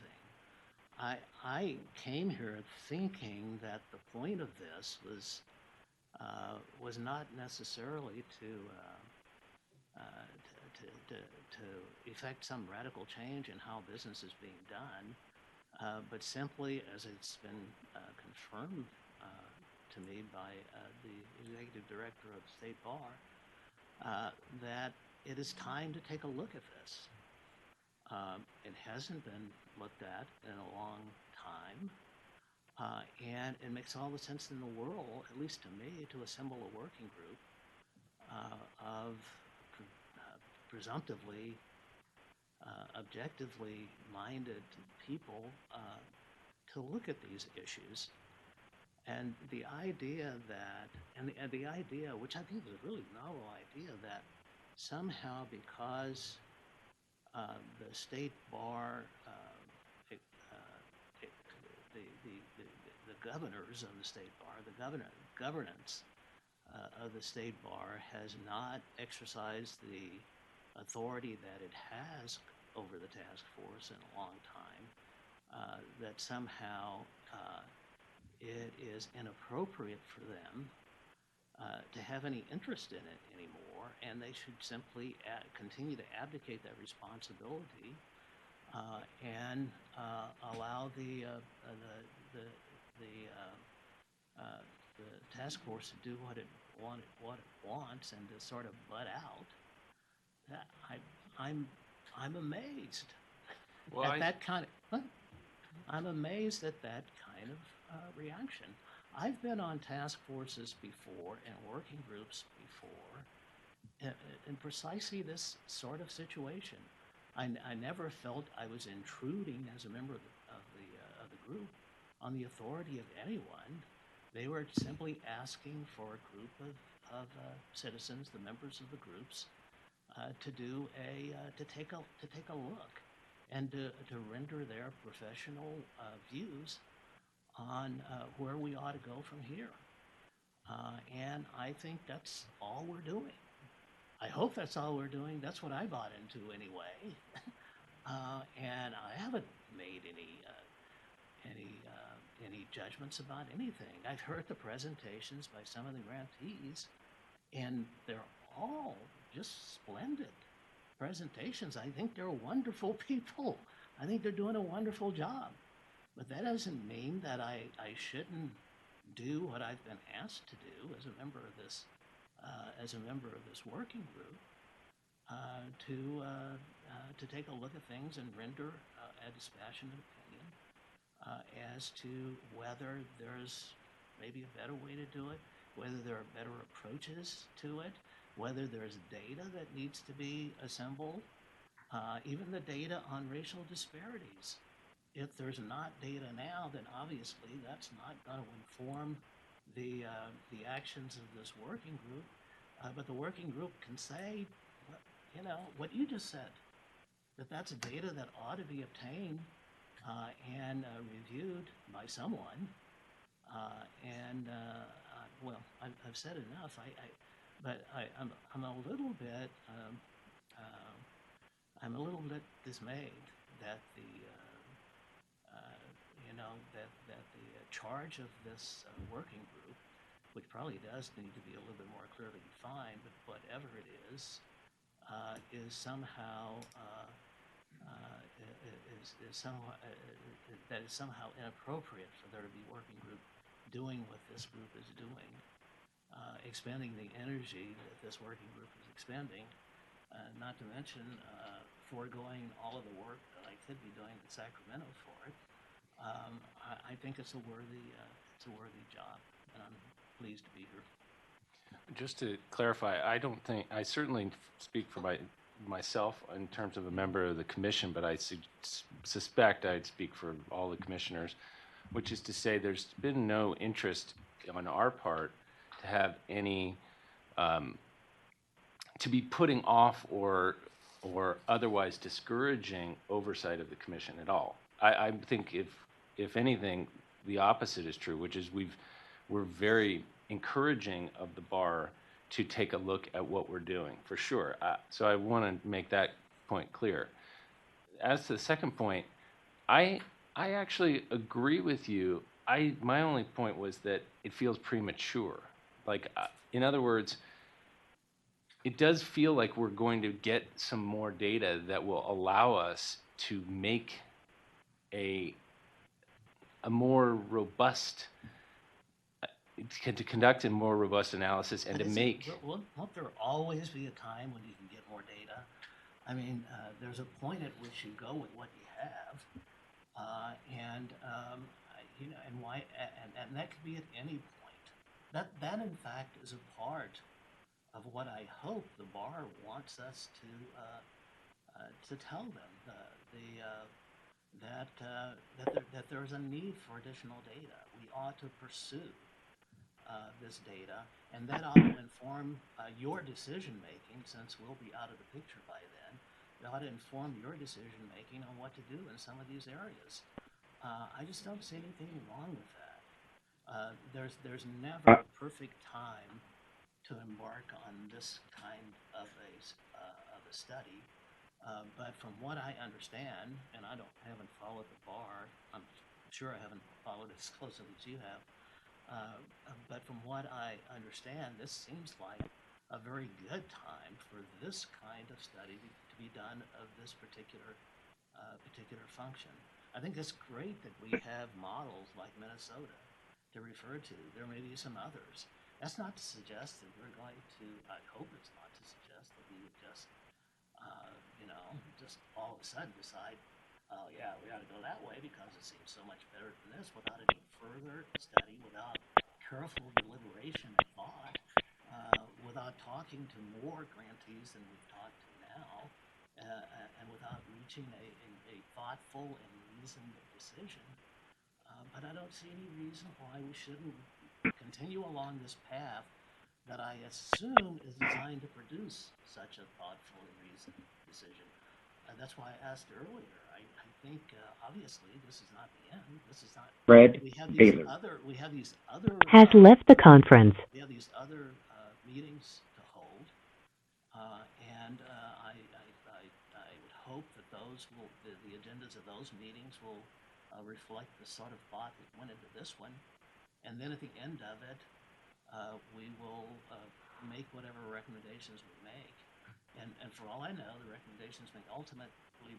I came here thinking that the point of this was not necessarily to effect some radical change in how business is being done, but simply, as it's been confirmed to me by the executive director of the State Bar, that it is time to take a look at this. It hasn't been looked at in a long time, and it makes all the sense in the world, at least to me, to assemble a working group of presumptively, objectively minded people to look at these issues. And the idea that, and the idea, which I think is a really novel idea, that somehow because the state bar, the governors of the state bar, the governance of the state bar has not exercised the authority that it has over the task force in a long time, that somehow it is inappropriate for them to have any interest in it anymore, and they should simply continue to abdicate that responsibility and allow the task force to do what it wants and to sort of butt out. I'm amazed at that kind of. I'm amazed at that kind of reaction. I've been on task forces before and working groups before in precisely this sort of situation. I never felt I was intruding as a member of the group on the authority of anyone. They were simply asking for a group of citizens, the members of the groups, to take a look and to render their professional views on where we ought to go from here. And I think that's all we're doing. I hope that's all we're doing. That's what I bought into anyway. And I haven't made any judgments about anything. I've heard the presentations by some of the grantees, and they're all just splendid presentations. I think they're wonderful people. I think they're doing a wonderful job. But that doesn't mean that I shouldn't do what I've been asked to do as a member of this working group, to take a look at things and render a dispassionate opinion as to whether there's maybe a better way to do it, whether there are better approaches to it, whether there's data that needs to be assembled, even the data on racial disparities. If there's not data now, then obviously that's not going to inform the actions of this working group. But the working group can say, what you just said, that's data that ought to be obtained and reviewed by someone. Well, I've said enough. I'm a little bit dismayed that the charge of this working group, which probably does need to be a little bit more clearly defined, but whatever it is somehow inappropriate for there to be working group doing what this group is doing, expending the energy that this working group is expending, not to mention foregoing all of the work that I could be doing in Sacramento for it. I think it's a worthy job, and I'm pleased to be here. Just to clarify, I certainly speak for myself in terms of a member of the commission, but I suspect I'd speak for all the commissioners, which is to say there's been no interest on our part to have any, to be putting off or otherwise discouraging oversight of the commission at all. I think if anything, the opposite is true, which is we're very encouraging of the bar to take a look at what we're doing, for sure. So I want to make that point clear. As to the second point, I actually agree with you. My only point was that it feels premature. Like, in other words, it does feel like we're going to get some more data that will allow us to make a more robust, to conduct a more robust analysis and to make. Won't there always be a time when you can get more data? I mean, there's a point at which you go with what you have, and why, and that could be at any point. That in fact is a part of what I hope the bar wants us to tell them, that there's a need for additional data. We ought to pursue this data, and that ought to inform your decision making, since we'll be out of the picture by then. It ought to inform your decision making on what to do in some of these areas. I just don't see anything wrong with that. There's never a perfect time to embark on this kind of a study. But from what I understand, and I haven't followed the bar, I'm sure I haven't followed it as closely as you have, but from what I understand, this seems like a very good time for this kind of study to be done of this particular function. I think it's great that we have models like Minnesota to refer to. There may be some others. That's not to suggest that we're going to, I hope it's not to suggest that we would just, just all of a sudden decide, oh yeah, we ought to go that way because it seems so much better than this, without any further study, without careful deliberation and thought, without talking to more grantees than we've talked to now, and without reaching a thoughtful and reasoned decision. But I don't see any reason why we shouldn't continue along this path that I assume is designed to produce such a thoughtful and reasoned decision. That's why I asked earlier. I think obviously this is not the end. This is not. Fred We have these other. Has left the conference. We have these other meetings to hold, and I would hope that the agendas of those meetings will reflect the sort of thought that went into this one, and then at the end of it, we will make whatever recommendations we make. And for all I know, the recommendations may ultimately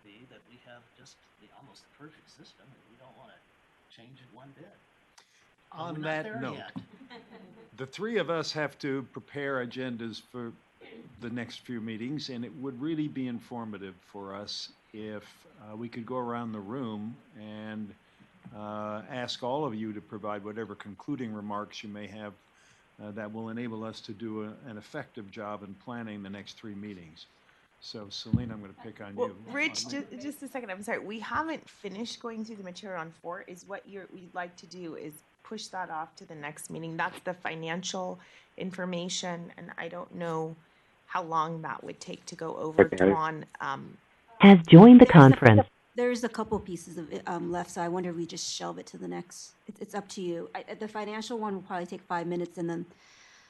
be that we have just almost the perfect system, and we don't want to change it one bit. On that note, the three of us have to prepare agendas for the next few meetings, and it would really be informative for us if we could go around the room and ask all of you to provide whatever concluding remarks you may have that will enable us to do an effective job in planning the next three meetings. So, Celine, I'm going to pick on you. Rich, just a second. I'm sorry. We haven't finished going through the material on 4. Is what we'd like to do is push that off to the next meeting. That's the financial information, and I don't know how long that would take to go over. Duan has joined the conference. There's a couple pieces of it left, so I wonder if we just shelve it to the next. It's up to you. The financial one will probably take 5 minutes, and then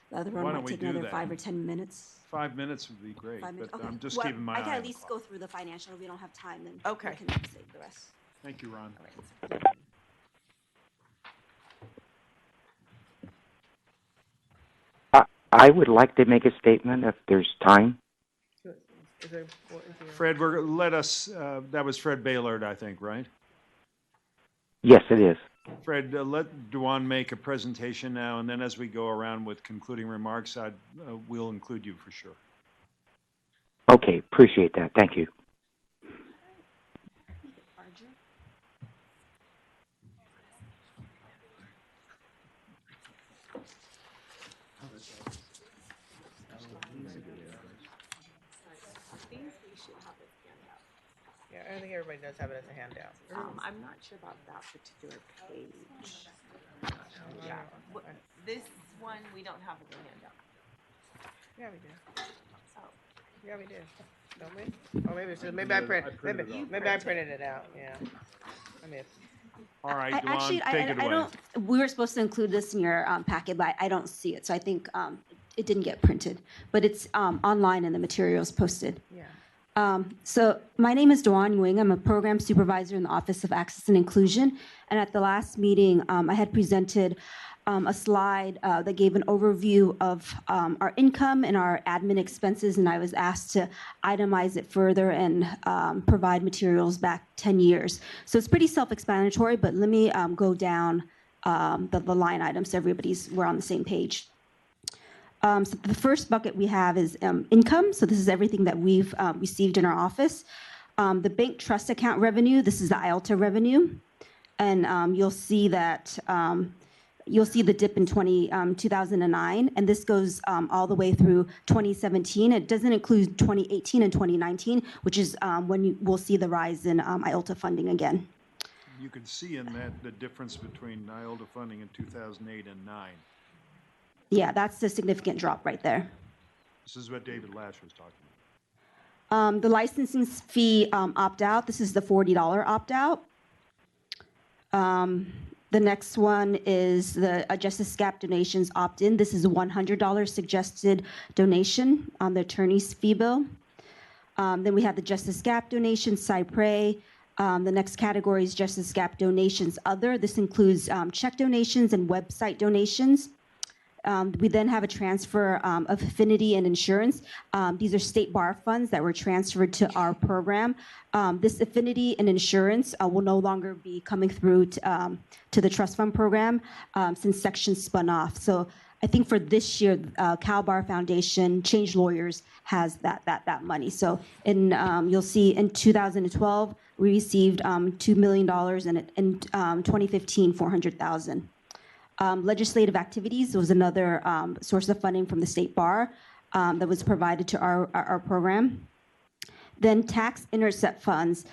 the other one might take another 5 or 10 minutes. 5 minutes would be great, but okay. I'm just keeping my eye on the I can at least clock. go through the financial. If we don't have time, then okay. We can save the rest. Thank you, Ron. I would like to make a statement if there's time. Fred, let us. That was Fred Baylord, I think, right? Yes, it is. Fred, let Duan make a presentation now, and then as we go around with concluding remarks, we'll include you for sure. Okay, appreciate that. Thank you. Yeah, I think everybody does have it as a handout. I'm not sure about that particular page. Yeah, this one we don't have as a handout. Yeah, we do. Oh. Yeah, we do. Don't we? Or maybe I printed it out. Yeah. I missed. All right, Duan, Actually, take it away. we were supposed to include this in your packet, but I don't see it. So I think it didn't get printed, but it's online in the materials posted. Yeah. So my name is Dawn Ewing. I'm a program supervisor in the Office of Access and Inclusion. And at the last meeting, I had presented a slide that gave an overview of our income and our admin expenses, and I was asked to itemize it further and provide materials back 10 years. So it's pretty self-explanatory, but let me go down the line items so we're on the same page. So the first bucket we have is income. So this is everything that we've received in our office. The bank trust account revenue, this is the IELTA revenue. And you'll see that, you'll see the dip in 2009, and this goes all the way through 2017. It doesn't include 2018 and 2019, which is when we'll see the rise in IELTA funding again. You can see in that the difference between IELTA funding in 2008 and 9. Yeah, that's a significant drop right there. This is what David Lasher was talking about. The licensing fee opt-out, this is the $40 opt-out. The next one is the Justice Gap donations opt-in. This is a $100 suggested donation on the attorney's fee bill. Then we have the Justice Gap donations, Cypre. The next category is Justice Gap donations other. This includes check donations and website donations. We then have a transfer of affinity and insurance. These are state bar funds that were transferred to our program. This affinity and insurance will no longer be coming through to the trust fund program since Section spun off. So I think for this year, Cal Bar Foundation, Change Lawyers has that money. So you'll see in 2012, we received $2 million, and in 2015, $400,000. Legislative activities was another source of funding from the State Bar that was provided to our program. Then tax intercept funds.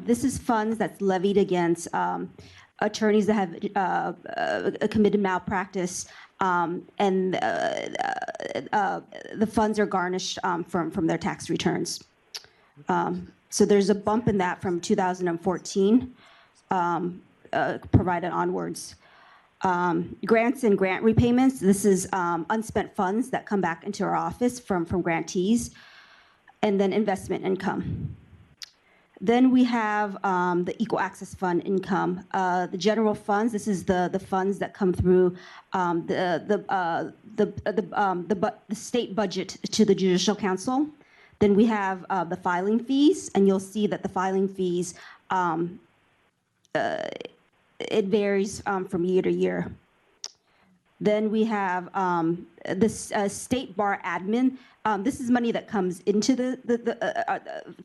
This is funds that's levied against attorneys that have committed malpractice, and the funds are garnished from their tax returns. So there's a bump in that from 2014 provided onwards. Grants and grant repayments. This is unspent funds that come back into our office from grantees. And then investment income. Then we have the Equal Access Fund income. The general funds, this is the funds that come through the state budget to the Judicial Council. Then we have the filing fees, and you'll see that the filing fees, it varies from year to year. Then we have this State Bar admin. This is money that comes into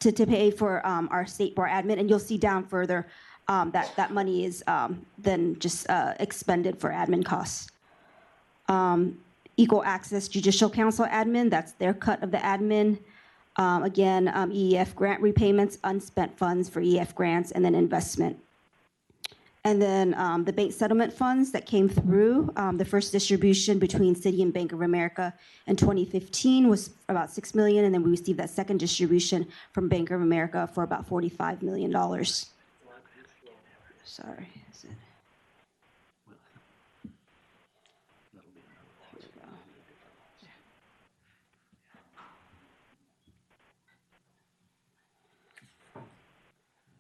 to pay for our State Bar admin, and you'll see down further that money is then just expended for admin costs. Equal Access Judicial Council admin, that's their cut of the admin. Again, EEF grant repayments, unspent funds for EEF grants, and then investment. And then the bank settlement funds that came through, the first distribution between Citi and Bank of America in 2015 was about $6 million, and then we received that second distribution from Bank of America for about $45 million. Sorry. Is it?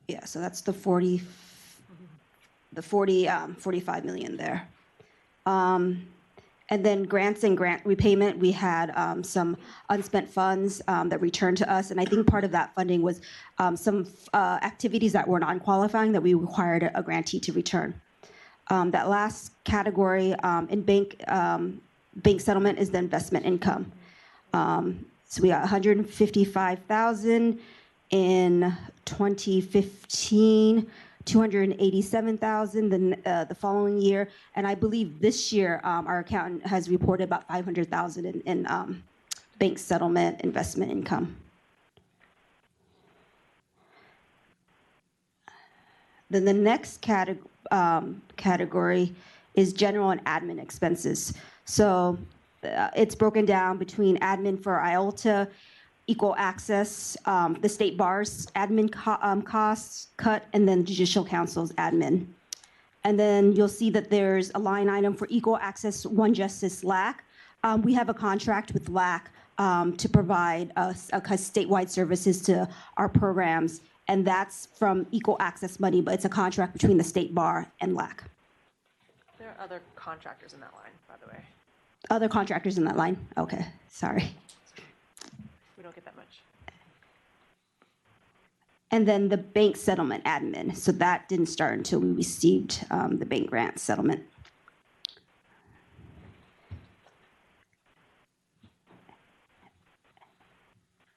Yeah, so that's the 45 million there. And then grants and grant repayment, we had some unspent funds that returned to us, and I think part of that funding was some activities that were non-qualifying that we required a grantee to return. That last category in bank settlement is the investment income. So we got 155,000 in 2015. 287,000 the following year, and I believe this year our accountant has reported about 500,000 in bank settlement investment income. Then the next category is general and admin expenses. So it's broken down between admin for IELTA, Equal Access, the State Bar's admin costs cut, and then Judicial Council's admin. And then you'll see that there's a line item for Equal Access One Justice LAC. We have a contract with LAC to provide statewide services to our programs, and that's from equal access money, but it's a contract between the State Bar and LAC. There are other contractors in that line, by the way. Other contractors in that line? Okay, sorry. We don't get that much. And then the bank settlement admin. So that didn't start until we received the bank grant settlement.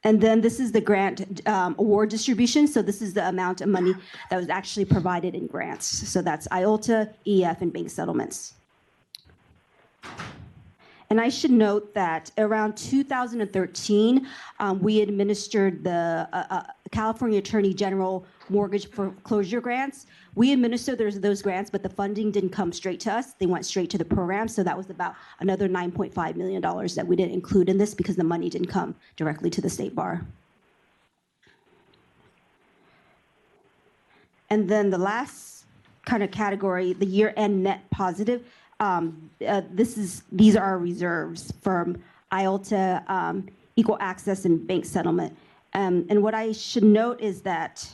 And then this is the grant award distribution. So this is the amount of money that was actually provided in grants. So that's IOLTA, EF, and bank settlements. And I should note that around 2013, we administered the California Attorney General mortgage foreclosure grants. We administered those grants, but the funding didn't come straight to us. They went straight to the program. So that was about another $9.5 million that we didn't include in this because the money didn't come directly to the State Bar. And then the last kind of category, the year-end net positive. These are our reserves from IOLTA, equal access, and bank settlement. And what I should note is that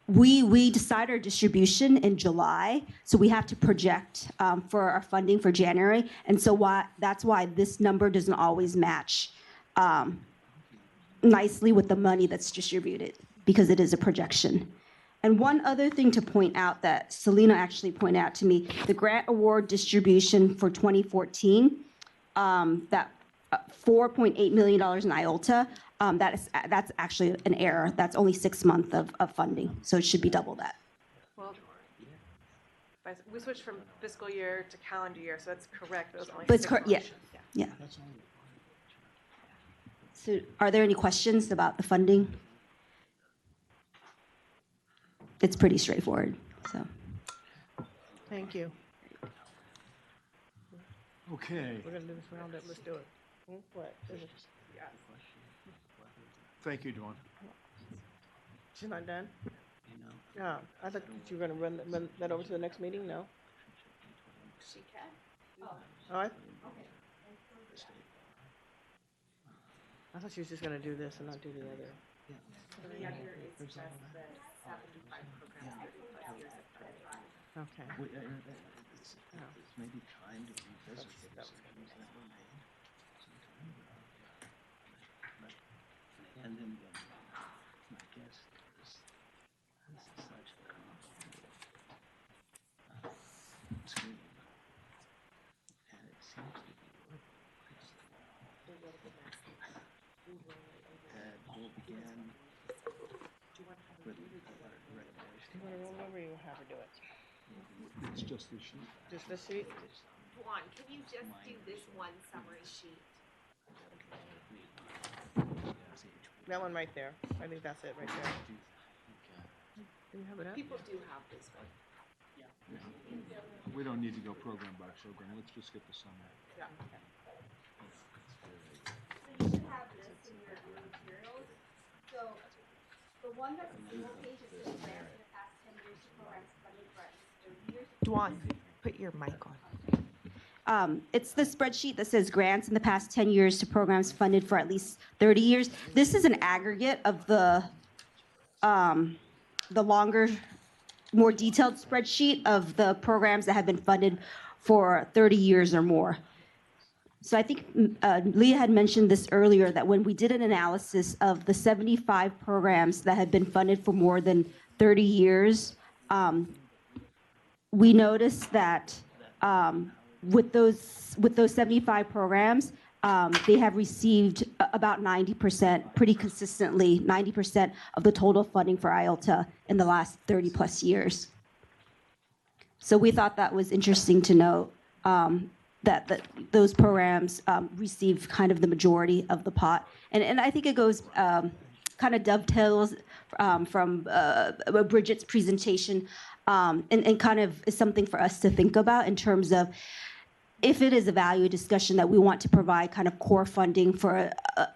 we decide our distribution in July, so we have to project for our funding for January, and so that's why this number doesn't always match nicely with the money that's distributed, because it is a projection. And one other thing to point out that Selena actually pointed out to me, the grant award distribution for 2014, that $4.8 million in IOLTA, that's actually an error. That's only 6 months of funding, so it should be double that. Well, we switched from fiscal year to calendar year, so that's correct. But it was only But it's 6 correct, months. yeah. So are there any questions about the funding? It's pretty straightforward, so. Thank you. Okay. We're gonna do this roundup, let's do it. What? Is it? Yeah. Thank you, Dawn. She's not done? No, I thought you were gonna run that over to the next meeting, no? She can. All right. I thought she was just gonna do this and not do the other. Okay. Maybe time to revisit the decisions that were made some time ago. And then my guess is this is such a complicated scheme. And it seems to be we'll begin with a recommendation. Do you want to roll over or you have her do it? It's just this sheet. Just this sheet? Juan, can you just do this one summary sheet? That one right there. I think that's it right there. Do you have it up? People do have this one. We don't need to go program by program. Let's just get the summary. Yeah. So you should have this in your materials. So the one that's a single page is the grants for the past 10 years to programs funded for at least 30 years. Duan, put your mic on. It's the spreadsheet that says grants in the past 10 years to programs funded for at least 30 years. This is an aggregate of the longer, more detailed spreadsheet of the programs that have been funded for 30 years or more. So I think Leah had mentioned this earlier, that when we did an analysis of the 75 programs that had been funded for more than 30 years, we noticed that with those 75 programs, they have received about 90%, pretty consistently, 90% of the total funding for IOLTA in the last 30 plus years. So we thought that was interesting to note, that those programs receive kind of the majority of the pot. And I think it goes, kind of dovetails from Bridget's presentation, and kind of is something for us to think about in terms of, if it is a value discussion that we want to provide kind of core funding for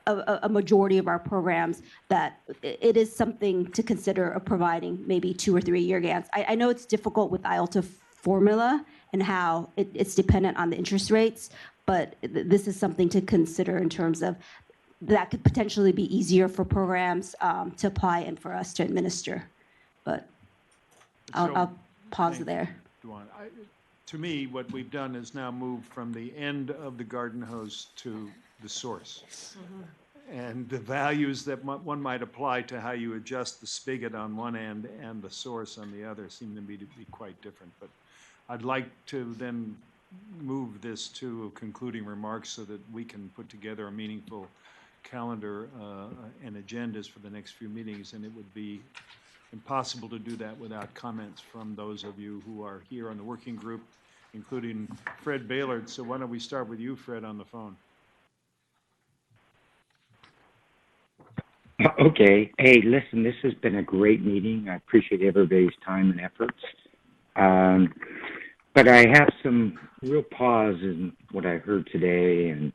a majority of our programs, that it is something to consider of providing maybe 2 or 3 year grants. I know it's difficult with IOLTA formula and how it's dependent on the interest rates, but this is something to consider in terms of that could potentially be easier for programs to apply and for us to administer. But I'll pause there. Duan. To me, what we've done is now move from the end of the garden hose to the source. And the values that one might apply to how you adjust the spigot on one end and the source on the other seem to be quite different. But I'd like to then move this to concluding remarks so that we can put together a meaningful calendar and agendas for the next few meetings, and it would be impossible to do that without comments from those of you who are here on the working group, including Fred Baylord. So why don't we start with you, Fred, on the phone? Okay. Hey, listen, this has been a great meeting. I appreciate everybody's time and efforts. But I have some real pause in what I heard today and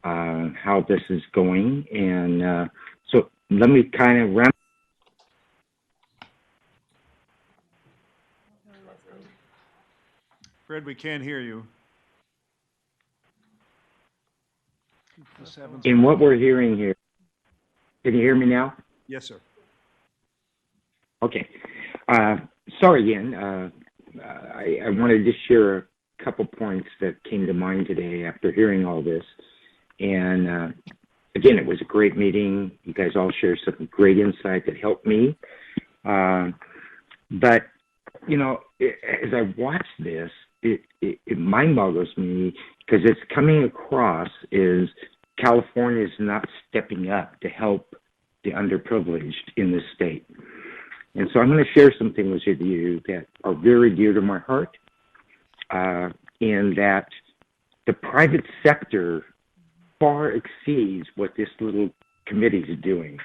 how this is going. And so let me kind of run. Fred, we can't hear you. In what we're hearing here, can you hear me now? Yes, sir. Okay. Sorry again. I wanted to share a couple points that came to mind today after hearing all this. And again, it was a great meeting. You guys all shared some great insight that helped me. But, you know, as I watch this, it mind boggles me because it's coming across is California is not stepping up to help the underprivileged in this state. And so I'm going to share some things with you that are very dear to my heart, in that the private sector far exceeds what this little committee is doing.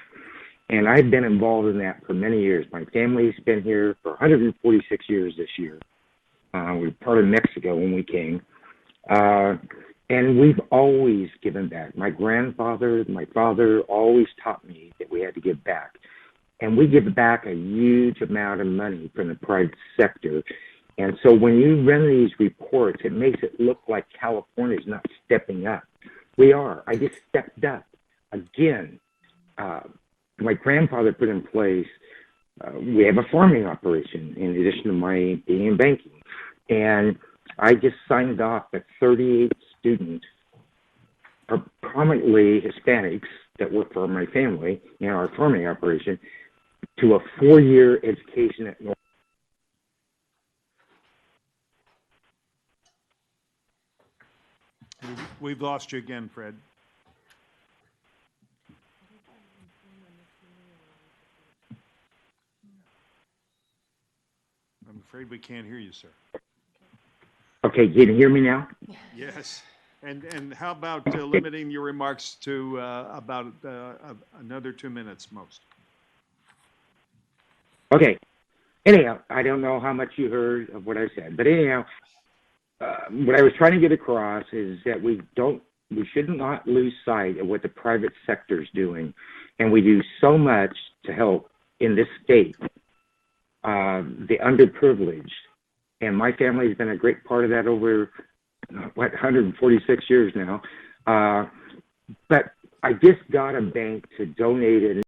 And I've been involved in that for many years. My family's been here for 146 years this year. We were part of Mexico when we came. And we've always given back. My grandfather, my father always taught me that we had to give back. And we give back a huge amount of money from the private sector. And so when you run these reports, it makes it look like California is not stepping up. We are. I just stepped up. Again, my grandfather put in place, we have a farming operation in addition to my being in banking. And I just signed off that 38 students, prominently Hispanics that work for my family in our farming operation, to a 4-year education at North. We've lost you again, Fred. I'm afraid we can't hear you, sir. Okay, can you hear me now? Yes. And how about limiting your remarks to about another 2 minutes most? Okay. Anyhow, I don't know how much you heard of what I said, but anyhow, what I was trying to get across is that we should not lose sight of what the private sector is doing, and we do so much to help in this state, the underprivileged, and my family has been a great part of that over 146 years now. But I just got a bank to donate it.